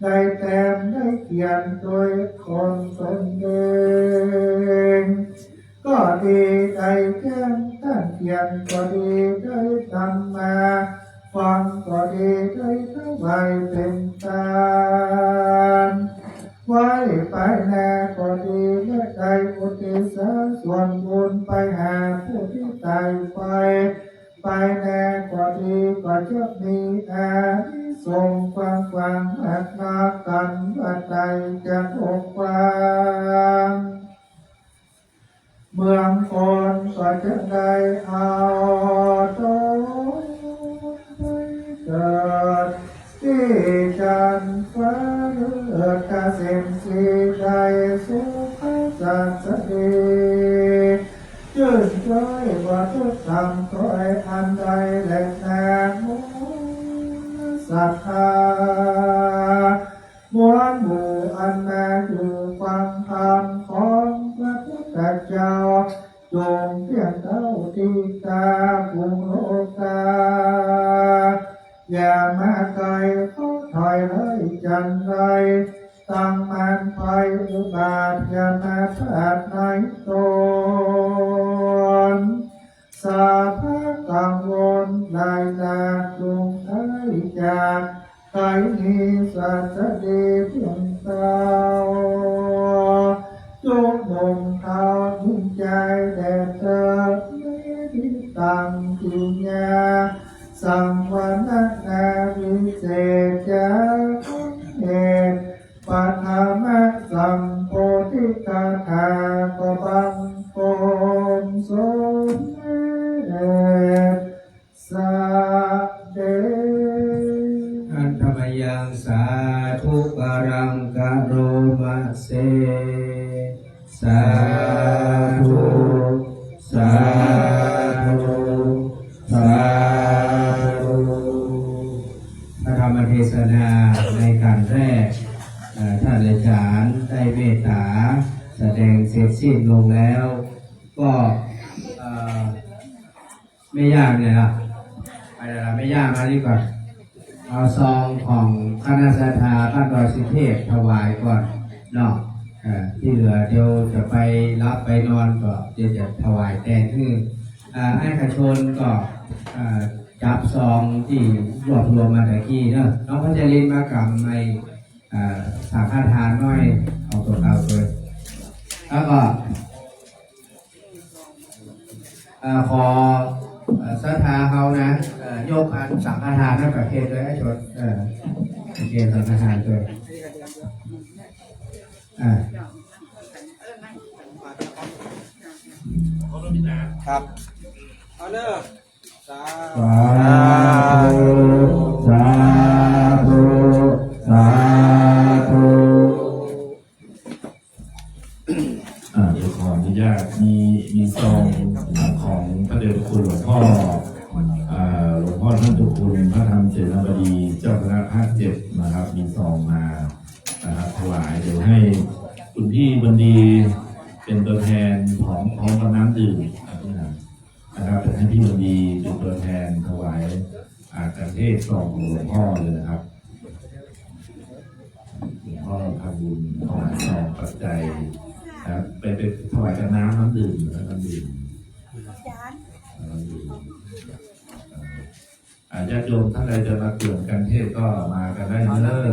ได้เขียนโดยคนตนเองก็ดีได้แจ้งท่านเขียนก็ดีได้ทำมาฟังก็ดีได้ถวายเป็นทานไว้ไปแน่ก็ดีและได้อุทิศส่วนบุญไปหาผู้ที่ตายไปแน่ก็ดีก็จะมีอานิสงส์ความหักนากันว่าใจจะอกฟังเมืองคนก็จะได้เอาตัวไปเกิดที่จันทร์ฟ้าเลือดกาเส้นสีใจสุขสันต์ดีชื่นใจว่าทุกธรรมถอยอันใดและแน่มุศรัทธามวลหมู่อันแม้อยู่ฟังธรรมของพระพุทธเจ้าจงเพียงเท่าที่ตาภูมิโลกาอย่ามาไกลเขาถอยเลยจันไรตั้งมันไฟอุบาทอย่ามาพลาดในตนสาภากังวลลายจากดวงไทยจากไกลนี้สัจดีเพียงเต้าจุกดงเท้าทุ่งใจแดดเธอไม่ที่ตั้งที่ยาสังวันนาวิเศษจากเหตุปัทมะสัมโพธิกาถาก็บังโกมสมเดชสาเดอันธรรมยังสาธุปรังกโรมาเสสาธุสาธุสาธุพระธรรมเทศนาในการแรกท่านอาจารย์ได้เมตตาแสดงเสร็จสิ้นลงแล้วก็ไม่ยากเลยล่ะไม่ยากนะนี่ก่อนเอาซองของคณะสัทธาบ้านดอยสุเทพถวายก่อนเนาะที่เหลือเดี๋ยวจะไปรับไปนอนก็จะถวายแทนที่ไอ้ขชนก็จับซองที่รวบรวมมาแต่กี้เนาะน้องพัชรินมากำในสามารถทานน้อยเอาตัวเลยแล้วก็ขอศรัทธาเขานะโยกอันสังฆทานนั่นประเภทเลยไอ้ชนประเภทสังฆทานเลยครับเอาเนอะสา สาธุสาธุขออนุญาตมีซองของพระเดชคุณหลวงพ่อท่านเจ้าคุณพระธรรมเจริญบดีเจ้าคณะภาค7นะครับมีซองมานะครับถวายเดี๋ยวให้คุณพี่บดีเป็นตัวแทนของกับน้ำดื่มนะครับให้พี่บดีเป็นตัวแทนถวายการเทศน์ซองของหลวงพ่อเลยนะครับหลวงพ่อทำบุญถวายซองปัจจัยครับไปถวายกับน้ำดื่มแล้วน้ำดื่มญาติโยมท่านใดจะมาเกี่ยวกันเทศก็มากันได้เนอะ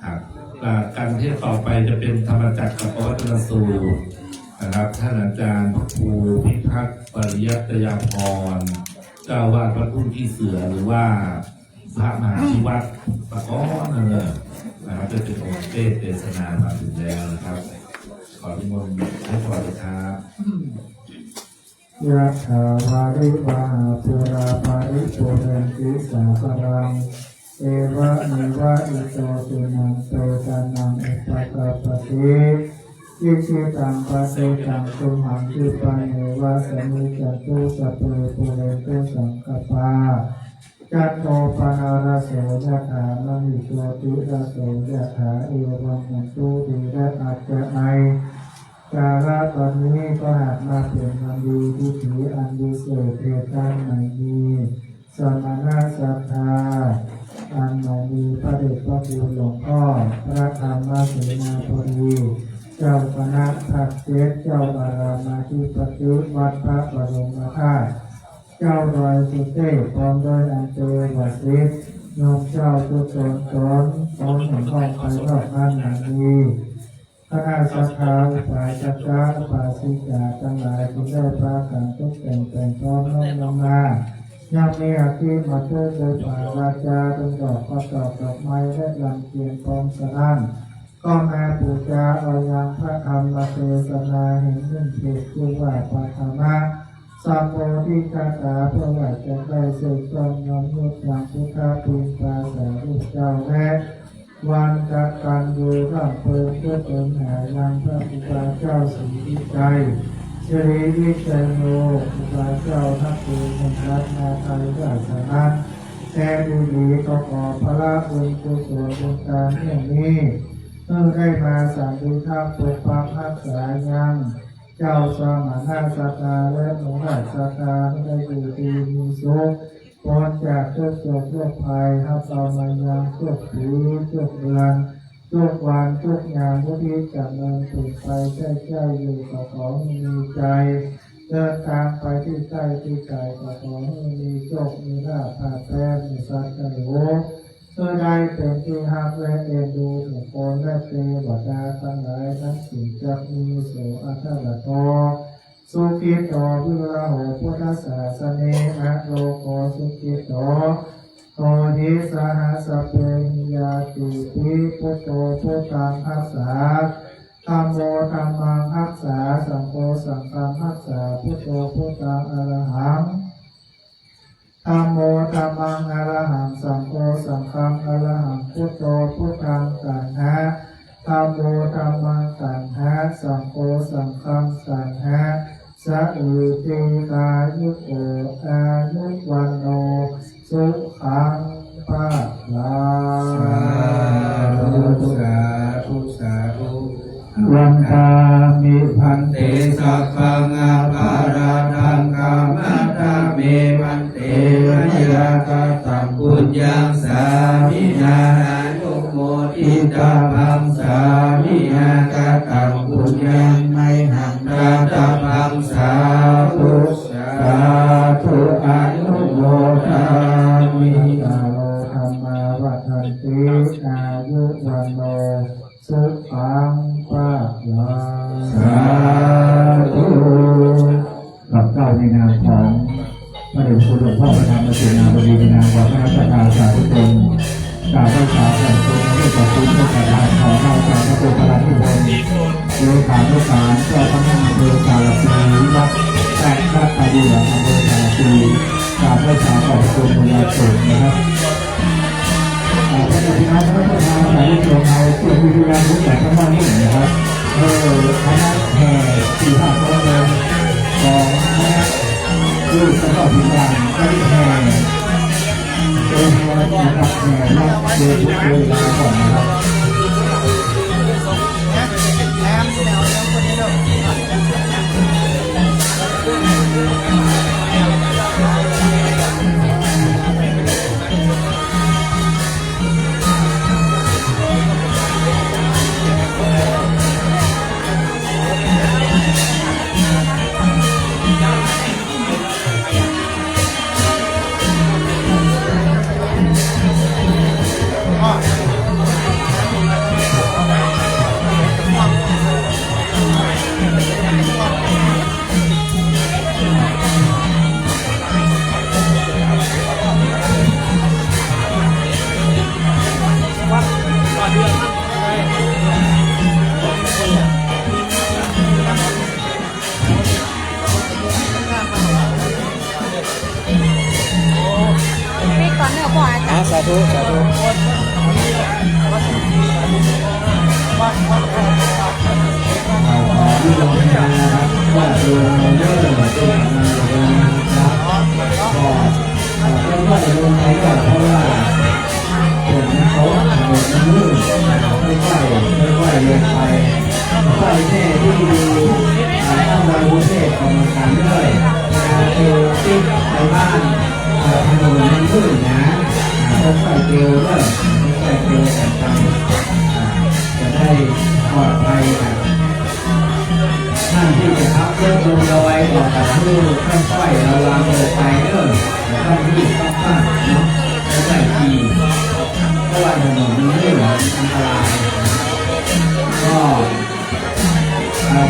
ครับการเทศต่อไปจะเป็นธรรมจักรกับปวัตนสูตรนะครับท่านอาจารย์ครูพิพัฒน์ปริยัตยาพรเจ้าวาดวัดทุ่งขี้เสือหรือว่า พระมหาที่วัดปะก้อนนั่นแหละนะครับจะเป็นองค์เทศนามาถึงแล้วนะครับขอที่มนต์ให้พรครับ ยะถาวาริวาหาปุราปาริปุเรนติสาคารังเอวะเมวะอิโตตินังเตตานังอุปกาปติยิชิตังปะเตตังตุมหังคิปะเนวะสมิจจตุสัพเพปุเรนตุสังกปาจัตโตปนาราโสยะถามณิโชติราโสยะถาเอวังมันตุติระอัจจะไอการะตอนนี้ก็หากมาเป็นมันดีที่ถืออันดีเสดเทตันไม่มีสมณะศรัทธาอันไม่มีพระเดชพระคุณหลวงพ่อพระธรรมเสนาบดีเจ้าคณะทักเทศเจ้าอารามธิปติวัดพระบรมธาตุเจ้าดอยสุเทพพร้อมด้วยอันเตวสิทธิ์โยมเจ้าทุกตนแห่งห้องไปรอบบ้านหลังนี้คณะสัทธาอุปาจกะอุปาสิกาทั้งหลายที่ได้พากันทุกแต่งพร้อมน้อมลงมายังมีอาชีพมาช่วยโดยผ่าวาจาเป็นดอกประกอบดอกไม้และลำเทียนพร้อมสนั่นก็มาบูชาเอายังพระธรรมเทศนาเห็นยิ่งเกิดชื่อว่าปาฐามะสัมโพธิคาถาเพื่อว่าจะได้สืบต่อยอมยุทธยังพุทธภูมิภาษาลูกเจ้าแม่วันจักการดูร่ำเพลินเพื่อเป็นหายังพระพุทธเจ้าสีวิจัยเฉลีวิจัยโนพุทธเจ้าทักษิณรัตนาไทยราชนั้นแต่ดูดีก็ขอพระบุญกุศลบุญตามอย่างนี้เมื่อได้มาสันติธรรมปกปักรักษายังเจ้าสมณะสัตตาและหมู่ราชสัตตาได้อยู่ดีมีสุขพ้นจากทุกโศกทุกภัยให้เรามายังทุกปีทุกเดือนทุกวันทุกงานที่จะเดินถึงไปใกล้ๆอยู่กับของมีใจเดินทางไปที่ใกล้ที่ไกลกับของมีโชคมีลาภพาแพ้มีสัตว์กันโลเพื่อได้เป็นที่ฮักและเอ็นดูบุคคลและเทวดาทั้งหลายทั้งสิ่งจะมีโสอัตตะโตสุขิโตวิราโหพุทธศาสเนนะโลโกสุขิโตโตหิสหัสเปหิยาติภิพุทโธพุทธังรักษาธัมโมธัมมังรักษาสังโฆสังฆังรักษาพุทโธพุทธังอรหังธัมโมธัมมังอรหังสังโฆสังฆังอรหังพุทโธพุทธังสันหะธัมโมธัมมังสันหะสังโฆสังฆังสันหะสัพพิกายุโกอายุวันโนสุขังภะลังสาธุสาธุวันทามิพันเตสัพพังอาภาราทังกามัตตาเมวันเตวิยากตังปุญญังสามินานุโมทิตาพังสามินากตังปุญญังไมหังนาตาพังสาธุสาธุอนุโมทามิกาโลธรรมาวัฏันติอายุวันโนสุขังภะลังสาธุกับเก้าในนามของพระเดชคุณหลวงพ่อประธานเสนาบดีในนามของคณะสัตยาสาธุชนกราบไหว้สาธุชนให้ขอบคุณทุกท่านขอเข้าสาธุชนพระราชินีโดยผ่านทุกการเจ้าคณะอำเภอสารพีวัดแต่พระตาดีอำเภอสารพีกราบไหว้สาธุชนพระราชินีนะครับพระเจ้าพิทักษ์พระประธานสาธุชนเอาเพื่อวิทยาผู้แต่ทั้งบ้านนี่นะครับคณะแห่สี่ห้าคนเดินของคณะลูกแล้วก็พิจารณาที่แห่เป็นวันนะครับแห่รับโดยทุกเวลาก่อนนะครับ ธุสาธุ ที่เราไม่ได้นะครับก็ดูเรื่องตัวนะครับก็ไม่ค่อยลงไปก็เพราะว่าคนเขาถนนมันลื่นไม่ค่อยลงไปไปแน่ที่ดูตั้งไว้บนเทศกรรมการด้วยเอวติ๊กไปบ้านถนนมันลื่นนะต้องใส่เกลียวด้วยใส่เกลียวต่างๆจะได้ปลอดภัยนะท่านที่จะขับรถลงดอยออกจากที่ค่อยๆระวังเลยไปเด้อท่านที่ต้องพลาดเนาะจะได้ขี่เพราะว่าถนนมันลื่นอันตรายก็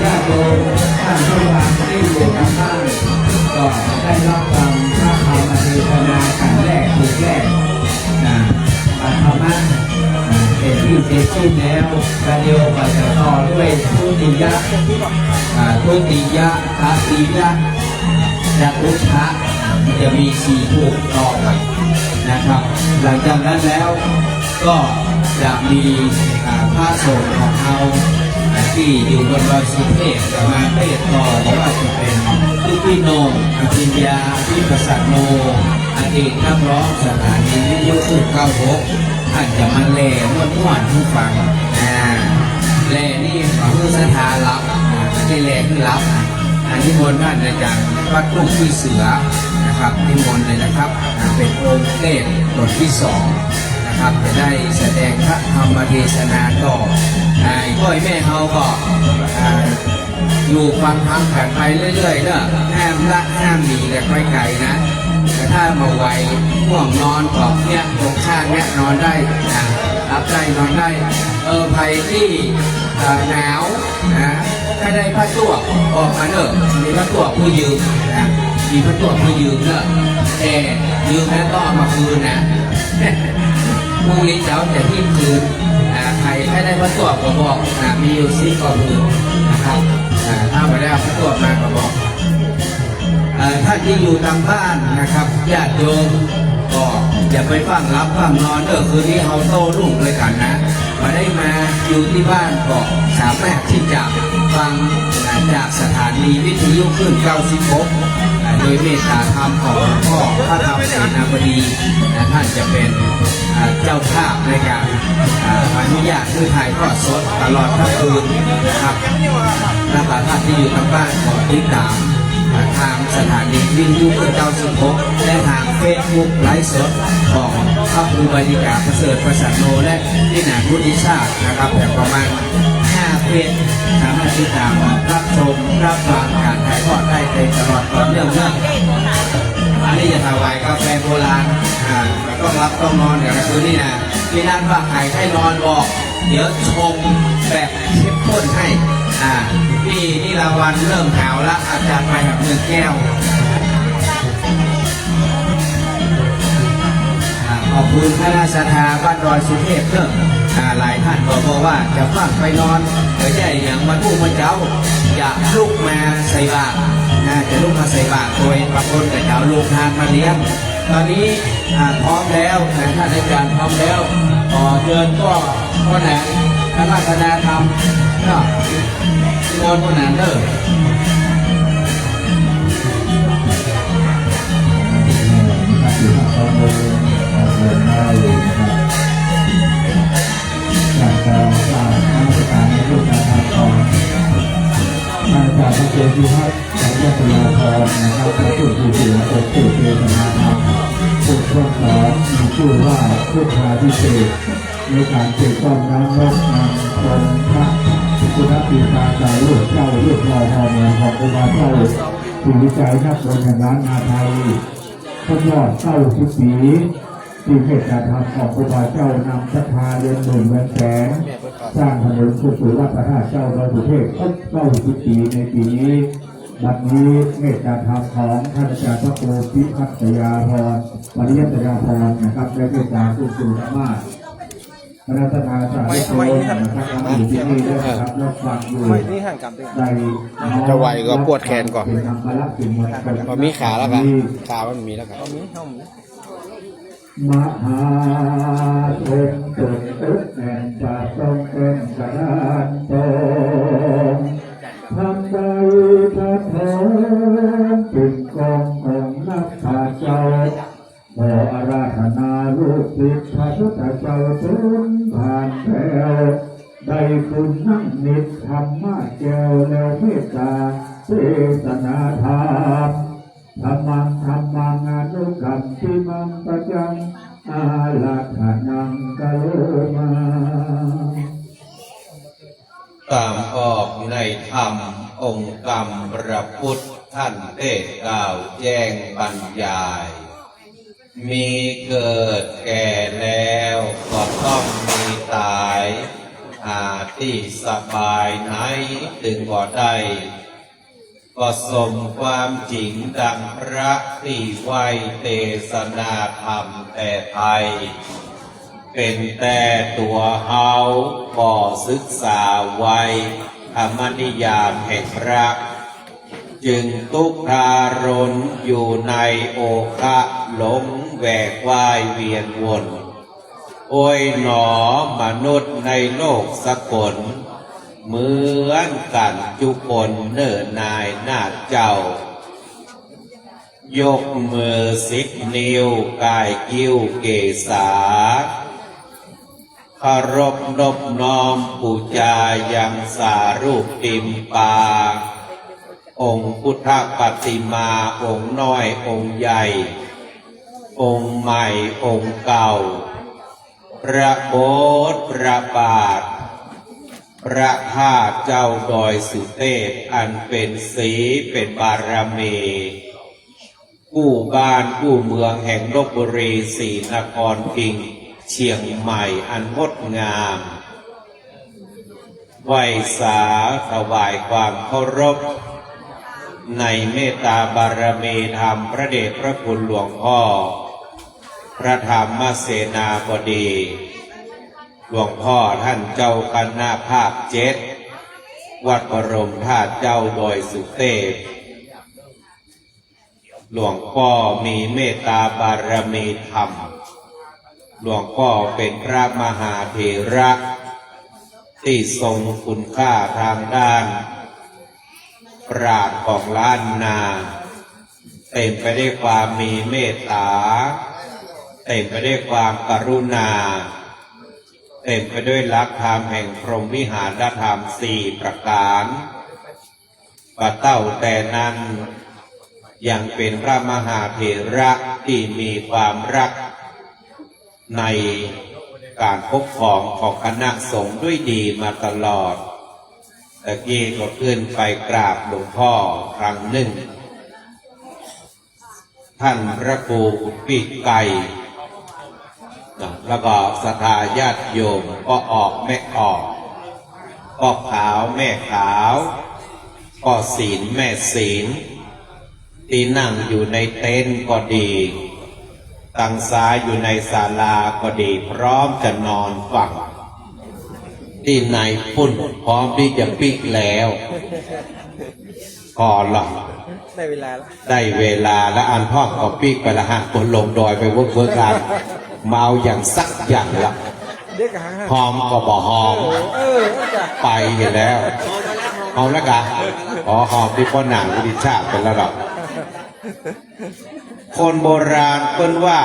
ญาติโยมท่านที่วางที่อยู่ทางบ้านก็ได้รับฟังพระธรรมเทศนากันแรกถูกแรกธรรมะเป็นที่เสร็จสิ้นแล้วการเดียวก็จะต่อด้วยทุติยะทุติยะทัตติยะและทุชะจะมี4ถูกต่อกันนะครับหลังจากนั้นแล้วก็จะมีพระสงฆ์ของเราที่อยู่บนดอยสุเทพจะมาเทศต่อหรือว่าจะเป็นทุติโนอภิญญาวิปัสสโนอดีตนักร้องสถานีวิทยุสุข96ท่านจะมาแล่ม้วนๆผู้ฟังแล่นี่คือสถานลับไม่ใช่แล่คือลับนิมนต์ท่านอาจารย์วัดทุ่งขี้เสือนะครับนิมนต์เลยนะครับเป็นองค์เทศบทที่2นะครับจะได้แสดงพระธรรมเทศนาต่อพ่อแม่เขาก็อยู่ฟังธรรมกันไปเรื่อยๆเนอะห้ามละห้ามหนีกันไม่ไกลนะแต่ถ้ามาไวง่วงนอนก็เนี่ยตรงข้างเนี่ยนอนได้รับได้นอนได้ภัยที่หนาวนะถ้าได้ผ้าตัวออกมาเนอะมีผ้าตัวผู้ยืมนะมีผ้าตัวผู้ยืมเนอะแต่ยืมแล้วก็เอามาคืนนะพรุ่งนี้เจ้าจะที่คืนใครให้ได้ผ้าตัวก็บอกมีอยู่10 กว่าผืนนะครับถ้าไม่ได้เอาผ้าตัวมาก็บอกท่านที่อยู่ตามบ้านนะครับญาติโยมก็อย่าไปฟังรับฟังนอนคืนนี้เขาโต้รุ่งเลยกันนะมาได้มาอยู่ที่บ้านก็สามารถที่จะฟังจากสถานีวิทยุขึ้น96โดยเมตตาธรรมของหลวงพ่อพระธรรมเสนาบดีท่านจะเป็นเจ้าภาพในการอนุญาตคือถ่ายทอดสดตลอดทั้งคืนนะครับและท่านที่อยู่ทางบ้านก็ติดตามทางสถานีวิทยุ96และทางเฟซบุ๊กไลฟ์สดของพระครูบาริกาประเสริฐประสันโนและที่นาพุทธิชาตินะครับแต่ประมาณ5 เฟซสามารถติดตามรับชมรับฟังการถ่ายทอดได้ตลอดต่อเนื่องอันนี้จะถวายกาแฟโบราณต้องรับต้องนอนกันคืนนี้นะที่นั่นว่าใครให้นอนบอกเดี๋ยวชงแบบเข้มข้นให้พี่นิรวันเริ่มหาวแล้วอาจารย์ไปแบบ1 แก้วขอบคุณคณะศรัทธาบ้านดอยสุเทพเพิ่มหลายท่านก็บอกว่าจะฟังไปนอนเดี๋ยวจะอย่างวันผู้มาเจ้าจะลุกมาใส่บาตรจะลุกมาใส่บาตรโดยบางคนกับเจ้าลูกทานมาเลี้ยงตอนนี้พร้อมแล้วท่านอาจารย์พร้อมแล้วเชิญก็ไหนคณะศรัทธาธรรมก็มนต์คนนั้นเด้อจากการสร้างมาตรการในรูปการทำของทางจากพระเจ้าพิพัฒน์ของวัฒนธรรมนะครับพระผู้ที่เสียอกผู้เทศนาธรรมผู้ทรงสอนมีชื่อว่าพุทธาภิเษกในการเสกต้องน้ำนกนำตนพระพุทธปีศาจลูกเจ้าลูกเราหอมเหมือนของอุบาเจ้าผู้วิจัยนักโบราณล้านไทยทดลองเจ้าทุกปีที่เมตตาธรรมของครูบาเจ้านำศรัทธาเดินหนุนเงินแสนสร้างถนนสู่วัดพระธาตุเจ้าดอยสุเทพครบ90 ปีในปีนี้บัดนี้เมตตาธรรมของท่านอาจารย์พระครูพิพัฒยาพรปริยัตยาพรนะครับได้เมตตาสู่ธรรมะคณะทาสาธุชนนะครับมาอยู่ที่นี่ด้วยนะครับรับฟังอยู่ได้ จะไหวก็ปวดแขนก่อนพอมีขาแล้วกันขามันมีแล้วกัน มหาชนจดอึดแน่นจะต้องเป็นกระดานตรงทำใจทัดทนปิดกองของนักขาเจ้าขออาราธนาลูกศิษย์พระพุทธเจ้าทุนผ่านแถวได้คุณนั่งนิดธรรมะแก้วแล้วเมตตาเทศนาธรรมธรรมังอนุกรรมทิมังปะจังอาลาธนังกะโลมา ตามออกในธรรมองค์กรรมพระพุทธท่านเทศกล่าวแจ้งบรรยาย มีเกิดแก่แล้วก็ต้องมีตายหาที่สบายไหนถึงบ่ได้ก็สมความจริงดังพระที่ไว้เทศนาธรรมแต่ไทยเป็นแต่ตัวเฮาก็ศึกษาไว้ธรรมนิยามแห่งพระจึงทุกทารนอยู่ในโอคะหลงแหวกว่ายเวียนวนโอ้ยหนอมนุษย์ในโลกสกลเหมือนกันจุคนเนิ่นนายหน้าเจ้ายกมือ10 นิ้วกายกิ้วเกษาเคารพนบน้อมบูชายังสารูปติมปาองค์พุทธปฏิมาองค์น้อยองค์ใหญ่องค์ใหม่องค์เก่าพระโบสถ์พระบาทพระธาตุเจ้าดอยสุเทพอันเป็นศรีเป็นบารมีกู้บ้านกู้เมืองแห่งลพบุรีศรีนครพิงค์เชียงใหม่อันงดงามไหว้สาถวายความเคารพในเมตตาบารมีธรรมพระเดชพระคุณหลวงพ่อพระธรรมเสนาบดีหลวงพ่อท่านเจ้าคณะภาค7วัดบรมธาตุเจ้าดอยสุเทพหลวงพ่อมีเมตตาบารมีธรรมหลวงพ่อเป็นพระมหาเถระที่ทรงคุณค่าทางด้านปราชญ์ของล้านนาเต็มไปด้วยความมีเมตตาเต็มไปด้วยความกรุณาเต็มไปด้วยหลักธรรมแห่งพรหมวิหารธรรม4 ประการว่าเต้าแต่นั้นยังเป็นพระมหาเถระที่มีความรักในการปกครองของคณะสงฆ์ด้วยดีมาตลอดตะกี้ก็ขึ้นไปกราบหลวงพ่อครั้งหนึ่งท่านพระครูปีกไก่แล้วก็ศรัทธาญาติโยมก็ออกแม่ออกก็ขาวแม่ขาวก็ศีลแม่ศีลที่นั่งอยู่ในเต็นท์ก็ดีตั้งซ้ายอยู่ในศาลาก็ดีพร้อมจะนอนฟังที่ในพุ่นพร้อมที่จะปิกแล้วพอหรอกได้เวลาแล้วอันพ่อก็ปิกไปละฮะคนลงดอยไปเวิร์กกันเมาอย่างสักอย่างละหอมก็บอกหอมไปอยู่แล้วหอมแล้วกันหอมที่พ่อหนังวิชาเป็นระดับคนโบราณเพิ่นว่า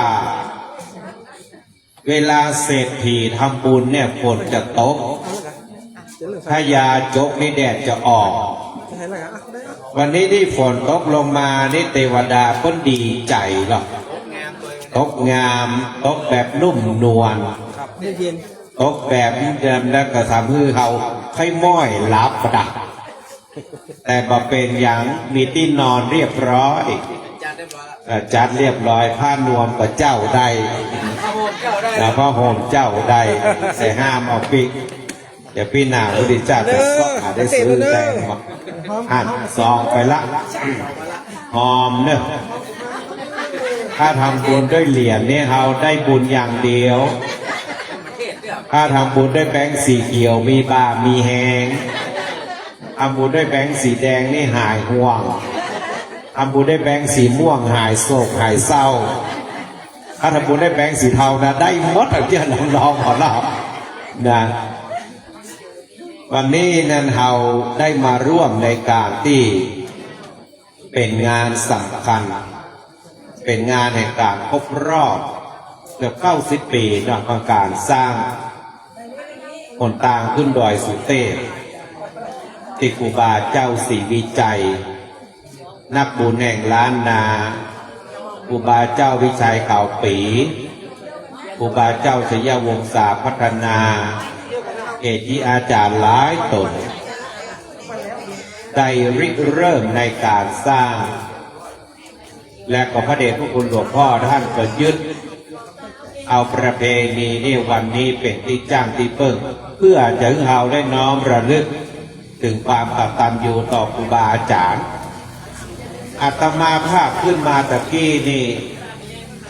เวลาเศรษฐีทำบุญเนี่ยฝนจะตกถ้ายาจกนี่แดดจะออกวันนี้ที่ฝนตกลงมานี่เทวดาเพิ่นดีใจหรอกตกงามตกแบบนุ่มนวลตกแบบเดิมแล้วก็ทำให้เขาค่อยม้อยหลับประดับแต่พอเป็นอย่างมีที่นอนเรียบร้อยจัดเรียบร้อยผ้านวมกับเจ้าใดแล้วผ้าห่มเจ้าใดแต่ห้ามเอาปิกเดี๋ยวพี่นาพุทธเจ้าจะก็หาได้ซื้อแต่หันซองไปละหอมเนอะถ้าทำบุญด้วยเหรียญเนี่ยเราได้บุญอย่างเดียวถ้าทำบุญด้วยแบงค์สีเขียวมีบามีแหงทำบุญด้วยแบงค์สีแดงนี่หายห่วงทำบุญด้วยแบงค์สีม่วงหายโศกหายเศร้าท ถ้าทำบุญได้แบงค์สีเทานะได้หมดที่ลองขอเล่านะวันนี้นั้นเราได้มาร่วมในการที่เป็นงานสำคัญเป็นงานแห่งการครบรอบเกือบ90 ปีของการสร้างหนทางขึ้นดอยสุเทพที่ครูบาเจ้าศรีวิจัยนักบุญแห่งล้านนาครูบาเจ้าวิชัยข่าวปีครูบาเจ้าชยวงศาพัฒนาเกจิอาจารย์หลายตนได้ริเริ่มในการสร้างและก็พระเดชพระคุณหลวงพ่อท่านก็ยึดเอาประเพณีนี้วันนี้เป็นที่จ้างที่เพิ่งเพื่อจะให้เราได้น้อมระลึกถึงความกตัญญูต่อครูบาอาจารย์อาตมาภาพขึ้นมาตะกี้นี่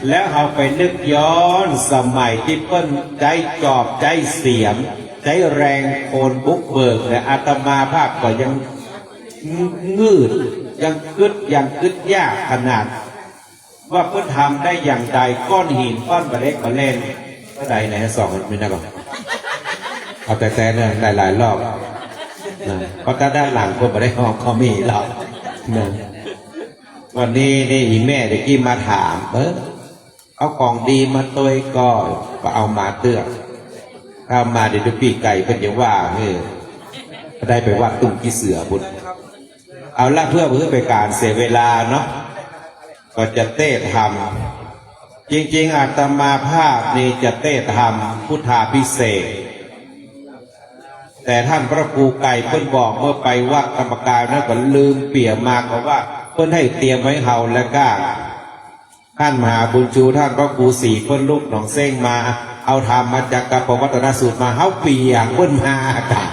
แล้วเราไปนึกย้อนสมัยที่เปิ้นใจจอบใจเสียมใจแรงโคนบุกเบิกเนี่ยอาตมาภาพก็ยังงืดยังกึดยากขนาดว่าเพื่อทำได้อย่างใดก้อนหินก้อนบะเล็กบะเล่นก็ได้ไหนสองไม่ได้หรอกเอาแต่เนี่ยได้หลายรอบนะเพราะถ้าด้านหลังคนบะได้ห้องเขามีหรอกนะวันนี้นี่อีแม่เด็กกี้มาถามเอาของดีมาตัวก็เอามาเตือกถ้ามาเดี๋ยวปีไก่เป็นอย่างว่าได้ไปวัดตุ้งกี่เสือบุญเอาละเพื่อไปการเสียเวลาเนาะก็จะเต้ทำจริงๆอาตมาภาพนี่จะเต้ทำพุทธาพิเศษแต่ท่านพระครูไก่เพิ่นบอกเมื่อไปวัดกรรมการนั้นก็ลืมเปี่ยมมาก็ว่าเพิ่นให้เตรียมไว้เฮาแล้วก็ท่านมหาบุญชูท่านพระครูสี่เพิ่นลูกหนองเซ้งมาเอาธรรมมาจากกัปปวัตนสูตรมาเฮาเปียงเพิ่นมากัน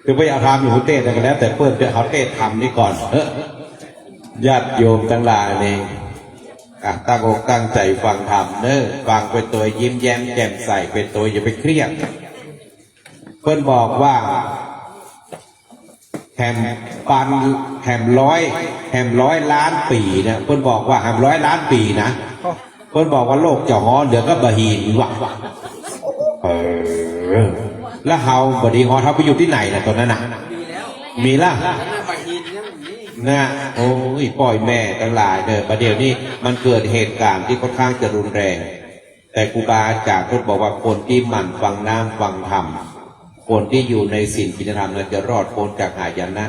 คือไปเอาธรรมอยู่เต้แต่ก็แล้วแต่เพิ่นจะเอาเต้ทำนี่ก่อนญาติโยมทั้งหลายนี่ตั้งอกตั้งใจฟังธรรมฟังเป็นตัวยิ้มแย้มแจ่มใสเป็นตัวอย่าไปเครียดเพิ่นบอกว่าแหมร้อยล้านปีเนี่ยเพิ่นบอกว่าแหม100 ล้านปีนะเพิ่นบอกว่าโลกจะฮ้อนเหลือก็บะหินว่ะแล้วเฮาบดีฮอเขาไปอยู่ที่ไหนนะตอนนั้นน่ะมีล่ะนะโอ้ยปล่อยแม่ทั้งหลายประเดี๋ยวนี้มันเกิดเหตุการณ์ที่ค่อนข้างจะรุนแรงแต่ครูบาอาจารย์ท่านบอกว่าคนที่หมั่นฟังน้ำฟังธรรมคนที่อยู่ในศีลกิจธรรมนั้นจะรอดพ้นจากหายนะ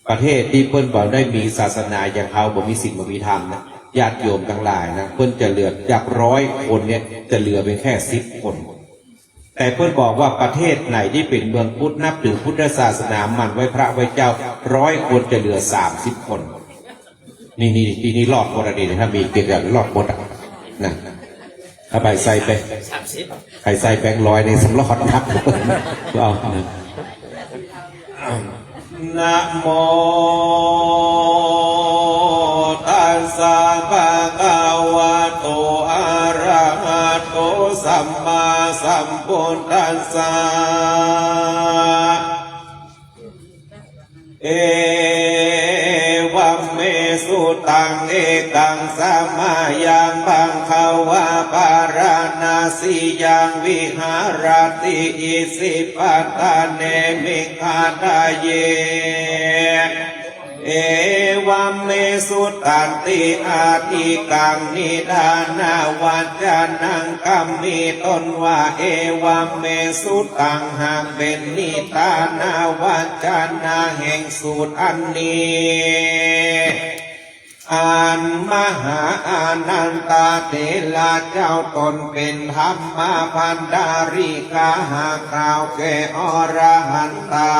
ประเทศที่เพิ่นบอกได้มีศาสนาอย่างเขาบอกมีศีลมีธรรมนะญาติโยมทั้งหลายนะเพิ่นจะเหลือจาก100 คนเนี่ยจะเหลือเป็นแค่10 คนแต่เพื่อนบอกว่าประเทศไหนที่เป็นเมืองพุทธนับถือพุทธศาสนามันไว้พระไว้เจ้า100 คนจะเหลือ30 คนนี่รอดหมดดีถ้ามีเกียรติรอดหมดนะถ้าใบใส่ไปใครใส่แบงค์100ในสำรอดทับเอานะโมตัสสะภะคะวะโตอะระหะโตสัมมาสัมพุทธัสสะเอวัมเมสุตังเอกังสัมมายังบังขาวะปาราณาสียังวิหารติอิสิปัตตาเนมิคาทาเยเอวัมเมสุตันติอาทิกังนิดานาวัจจานังกัมมิตนว่าเอวัมเมสุตังหากเป็นนิทานาวัจจานาแห่งสูตรอันนี้อันมหาอานันตาเถระเจ้าตนเป็นธรรมพันดาริกาหากกล่าวแก่อรหันตา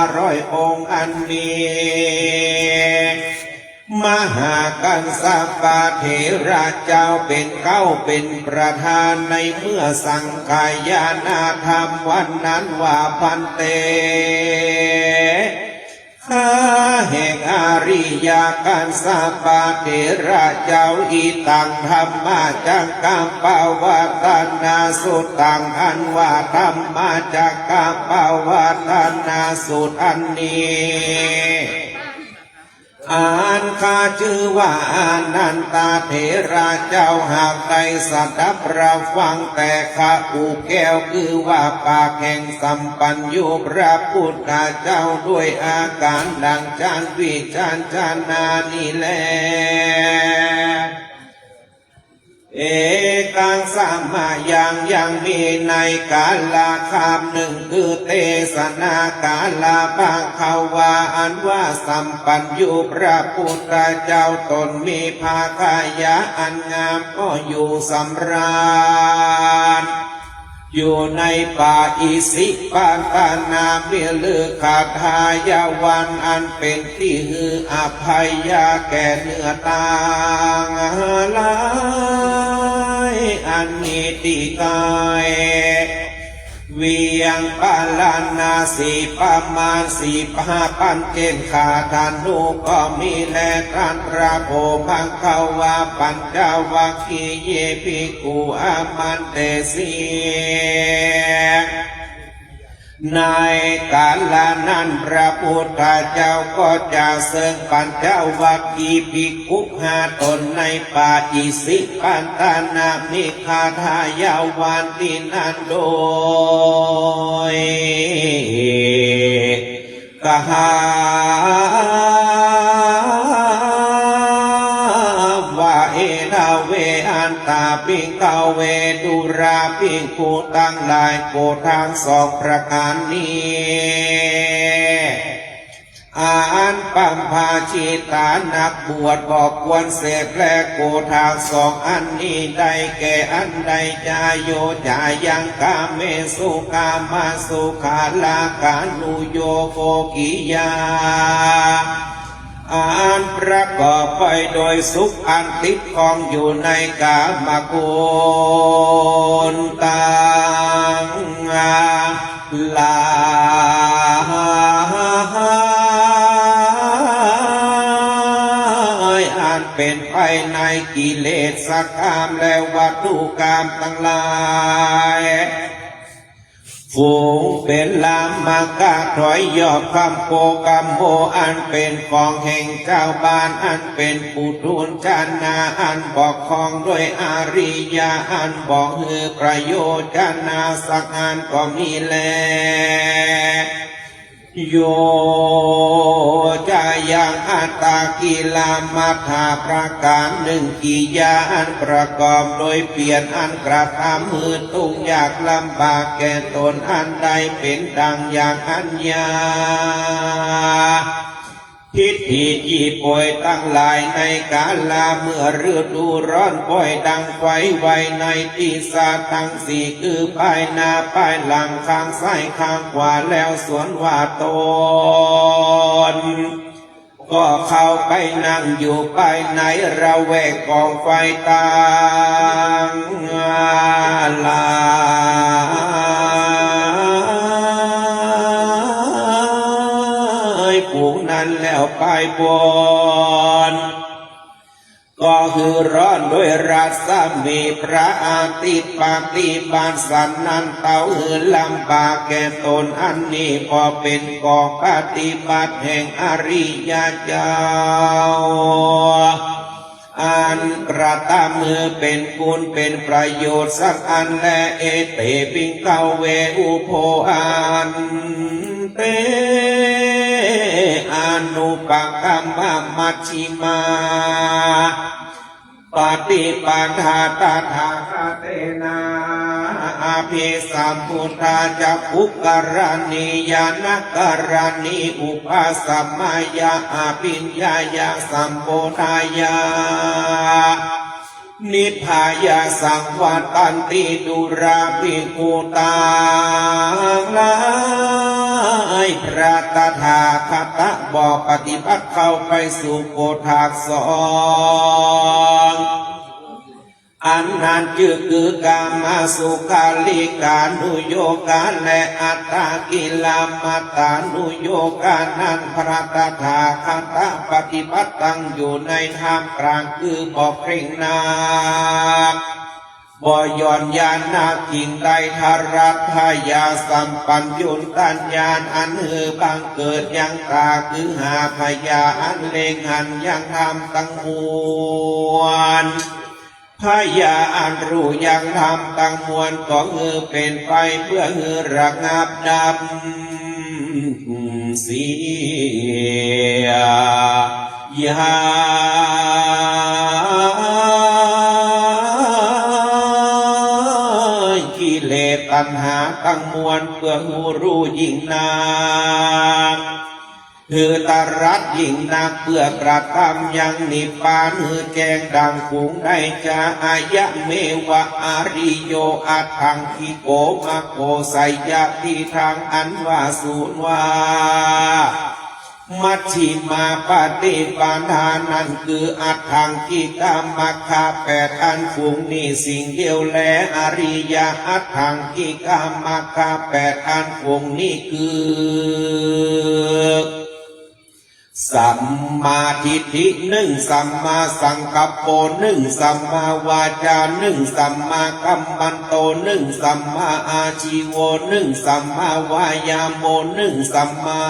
500 องค์อันนี้มหากัสสปะเถระเจ้าเป็นเป็นประธานในเมื่อสังฆายนาธรรมวันนั้นว่าพันเตข้าแห่งอริยกัสสปะเถระเจ้าอีตังธรรมาจักกัปปวัตตนาสุตังอันว่าธรรมาจักกัปปวัตตนาสุตอันนี้ อ่านข้าชื่อว่าอานันตาเถระเจ้าหากใดสัตดับรับฟังแต่ข้าอูแก้วคือว่าปากแห่งสัมปัญญูพระพุทธเจ้าด้วยอาการดังจานวิจารจานานี่แลเอกังสัมมายังมีในกาลาคามหนึ่งคือเทศนากาลาบางเขาว่าอันว่าสัมปัญญูพระพุทธเจ้าตนมีภาคายะอันงามก็อยู่สำราญอยู่ในป่าอิสิปานตานาเมียลือขาทายาวันอันเป็นที่ฮืออภัยยาแก่เนื้อตางลายอันมีติกายเวียงปาลานาสีประมาณ4,500 เกณฑ์ขาทานุก็มีแลตรันพระโพพังเขาว่าปัญจวัคคีย์เยภิกขุอามันเตสีในกาลนั้นพระพุทธเจ้าก็จะเสริญปัญจวัคคีย์ภิกขุ5 ตนในป่าอิสิปันตานามิคาทายาวันตินันโดยกหาวะเอนาเวอันตาปิงเกเวดุราปิงคูตั้งหลายโกทาง2 ประการนี้อันปัมพาชิตานักบวชบอกควรเสพและโกทาง2 อันนี้ได้แก่อันใดจาโยจายังกาเมสุกามาสุขาลากานุโยโกกิยาอันประกอบไปโดยสุขอันติดคองอยู่ในกามกุลตังลาอันเป็นไปในกิเลสกามและวัตถุกรรมทั้งหลายฝูงเป็นลามมากะถอยยอบคำโกกรรมโมอันเป็นของแห่งเจ้าบ้านอันเป็นผู้ทูลจานาอันบอกของด้วยอาริยาอันบอกคือประโยชน์จานาสักอันก็มีแลโยจายังอัตตากิลามัฏฐาประการหนึ่งกิยาอันประกอบโดยเปลี่ยนอันกระทำมือทุกยากลำบากแก่ตนอันใดเป็นดังอย่างอัญญาทิฏฐิยี่ป่วยตั้งหลายในกาลาเมื่อฤดูร้อนป่วยดังไฟไวในที่สาทั้ง4คือภายหน้าภายหลังข้างซ้ายข้างขวาแล้วสวนว่าตนก็เข้าไปนั่งอยู่ภายในระแวกกองไฟต่างลาผู้นั้นแล้วไปบนก็คือร้อนด้วยรัศมีพระอาทิตย์ปฏิบัติสันนันเตาหือลำบากแก่ตนอันนี้พอเป็นกองปฏิบัติแห่งอริยเจ้าอันกระทำมือเป็นคุณเป็นประโยชน์สักอันและเอเตปิงเกเวอุโพอันเตอนุปกัมมัชชิมาปฏิปันธาตถาคเตนะอาภิสัมพุทธาจักขุกรณียานกรณีอุปัสสมายาอาปิญญายาสัมโพธายานิพพายาสังวัตันติดุราภิกขุตังหลายพระตถาคตบอกปฏิบัติเข้าไปสู่โพธาก2อันนั้นจึงคือกามาสุขาลิกานุโยกาและอัตตากิลามัตตานุโยกานั้นพระตถาคตปฏิบัติตั้งอยู่ในท่ามกลางคือบอกเคร่งนา บ่ย้อนยานนากิ่งใดทารัตทายาสัมปัญญุนตัญญาณอันบังเกิดยังตาคือหาพยาอันเลงหันยังทำตั้งมวลพยาอันรู้ยังทำตั้งมวลก็เป็นไปเพื่อระงับดับเสียยากิเลสตัณหาตั้งมวลเพื่อรู้ยิ่งนาตรัสยิ่งนักเพื่อกระทำยังนิพพานแจ้งดังฝูงได้จะอายะเมวะอาริโยอัตถังคิโกมะโกไสยะที่ทางอันว่าสูญว่ามัชฌิมาปฏิปทานั้นคืออัตถังกิกามะคาแปดอันฝูงนี้สิ่งเดียวแลอริยะอัตถังกิกามะคาแปดอันฝูงนี้คือสัมมาทิฏฐิหนึ่งสัมมาสังกัปโปหนึ่งสัมมาวาจาหนึ่งสัมมากัมมันโตหนึ่งสัมมาอาชีโวหนึ่งสัมมาวายาโมหนึ่งสัมมา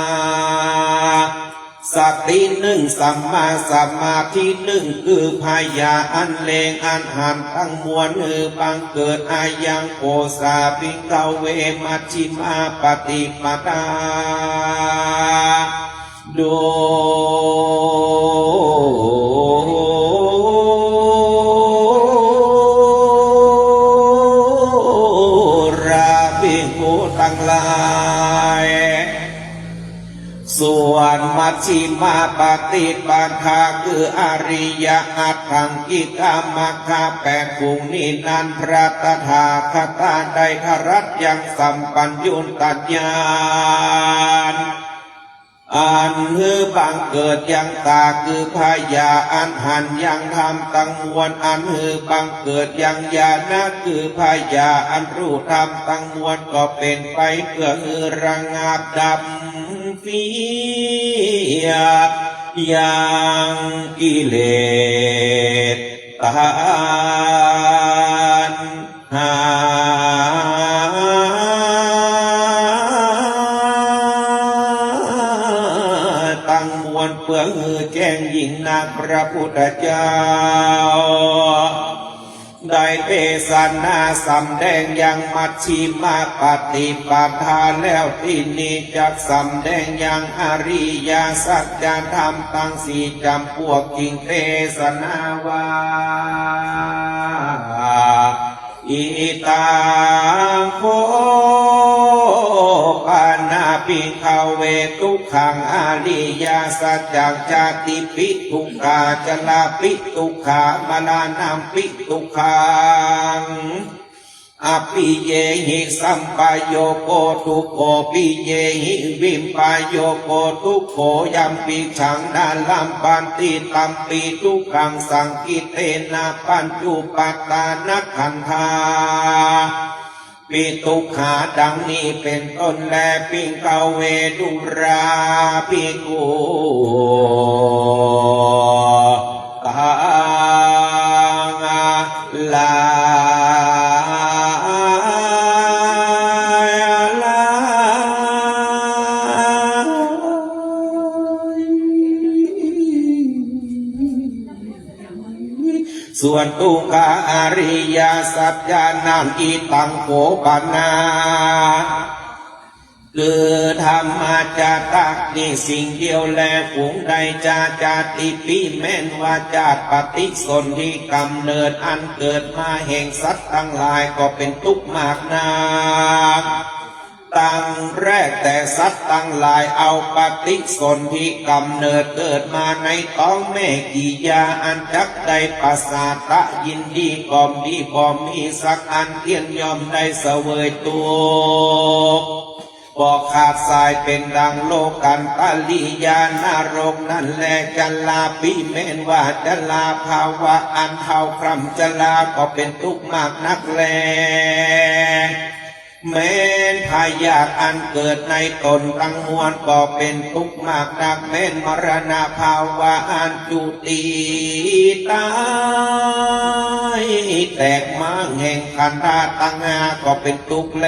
สติหนึ่งสัมมาสมาธิหนึ่งคือพยาอันเลงอันหันทั้งมวลบังเกิดอายังโกสาภิกขเวมัชฌิมาปฏิปทาโดราภิกขุทั้งหลายส่วนมัชฌิมาปฏิปทาคืออริยอัตถังกิกามะคาแปดฝูงนี้นั้นพระตถาคตได้ทรัสยังสัมปัญญุตัญญาณอันบังเกิดยังตาคือพยาอันหันยังทำตั้งมวลอันบังเกิดยังญาณคือพยาอันรู้ธรรมตั้งมวลก็เป็นไปเพื่อระงับดับเสียยังกิเลสตัณหาเพื่อแจ้งยิ่งนักพระพุทธเจ้าได้เทศนาสำแดงยังมัชฌิมาปฏิปทาแล้วที่นี้จักสำแดงยังอริยสัจธรรมตั้งสี่จำพวกกิ่งเทศนาว่าอิตังโคปานาปิขเวทุกขังอริยสัจจังชาติปิทุกขาจลาปิทุกขามรณะปิทุกขังอภิเยหิสัมปโยโกทุกโขปิเยหิวิมปโยโกทุกโขยัมปิฉังนาลัมปันติตัมปิทุกขังสังกิเตนะปัญจุปัตตานักขันธาปิทุกขาดังนี้เป็นต้นแลปิงกเวดุราภิกขุตังลาส่วนตุกาอริยสัจญานามอิตังโขปนาคือธรรมจาตักนี่สิ่งเดียวแลฝูงใดจาติปิแม้นว่าจาตปฏิสนธิกำเนิดอันเกิดมาแห่งสัตว์ทั้งหลายก็เป็นทุกข์มากนาตั้งแรกแต่สัตว์ตั้งหลายเอาปฏิสนธิกำเนิดเกิดมาในท้องแม่กิยาอันจักได้ปัสสาตะยินดีก่อมดีบ่มีสักอันเทียนยอมได้เสวยตัวบอกขาดสายเป็นดังโลกันปลิยานารกนั่นแหละจัลลาปิเมนว่าจัลลาภาวะอันเท่าคร่ำจัลลาก็เป็นทุกข์มากนักแลแม้นภ อยากอันเกิดในตนทั้งมวลก็เป็นทุกข์มากนักแม้นมรณภาวะอันจุติตายแตกม้างแห่งขันธาตุตั้งหาก็เป็นทุกข์แล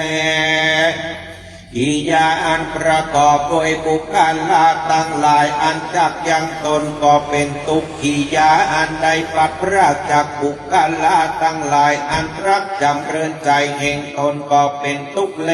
กิยาอันประกอบโดยบุคคลาตั้งหลายอันจักยังตนก็เป็นทุกข์กิยาอันใดปัดพรากจากบุคคลาตั้งหลายอันรักจำเริญใจแห่งตนก็เป็นทุกข์แล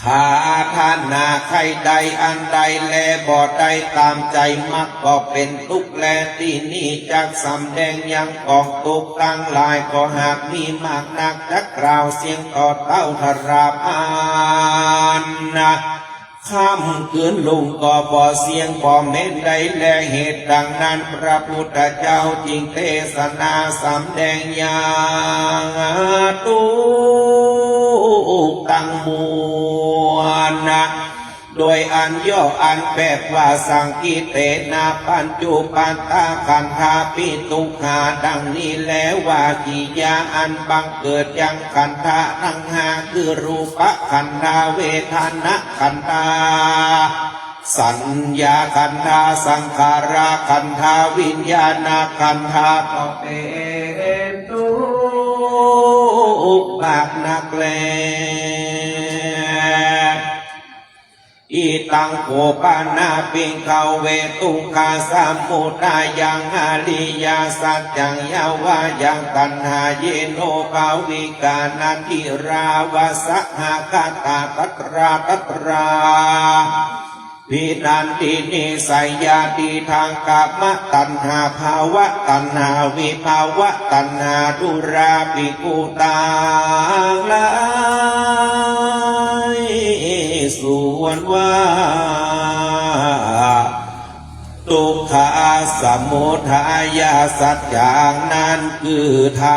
ภาทานาใครใดอันใดแลบ่ได้ตามใจมักก็เป็นทุกข์แลที่นี่จักสำแดงยังกองทุกข์ตั้งหลายก็หากมีมากนักจักกล่าวเสียงต่อเต้าธราพานนะค่ำคืนลุงก็บ่เสียงบ่เม้นใดแลเหตุดังนั้นพระพุทธเจ้าจึงเทศนาสำแดงอย่างทุกข์ตั้งมวลนะโดยอันย่ออันแบบว่าสังกิเตนะปัญจุปันตาขันธาปิทุกขาดังนี้แล้วว่ากิยาอันบังเกิดยังขันธาทั้งห้าคือรูปขันธาเวทนาขันธาสัญญาขันธาสังขาราขันธาวิญญาณขันธาก็เป็นทุกข์มากนักแลอิตังโขปานาปิงเขาเวตุขาสามุทายังอาลิยาสัจจังยาวายังตัณหาเยโนภาวิกานันทิราวาสหาคาตาตัตราตัตราพินันตินิสัยยาติทางกามตัณหาภาวะตัณหาวิภาวะตัณหาดุราปิกุตาลายส่วนว่าทุกขาสมุทัยสัจจางนั้นคือธร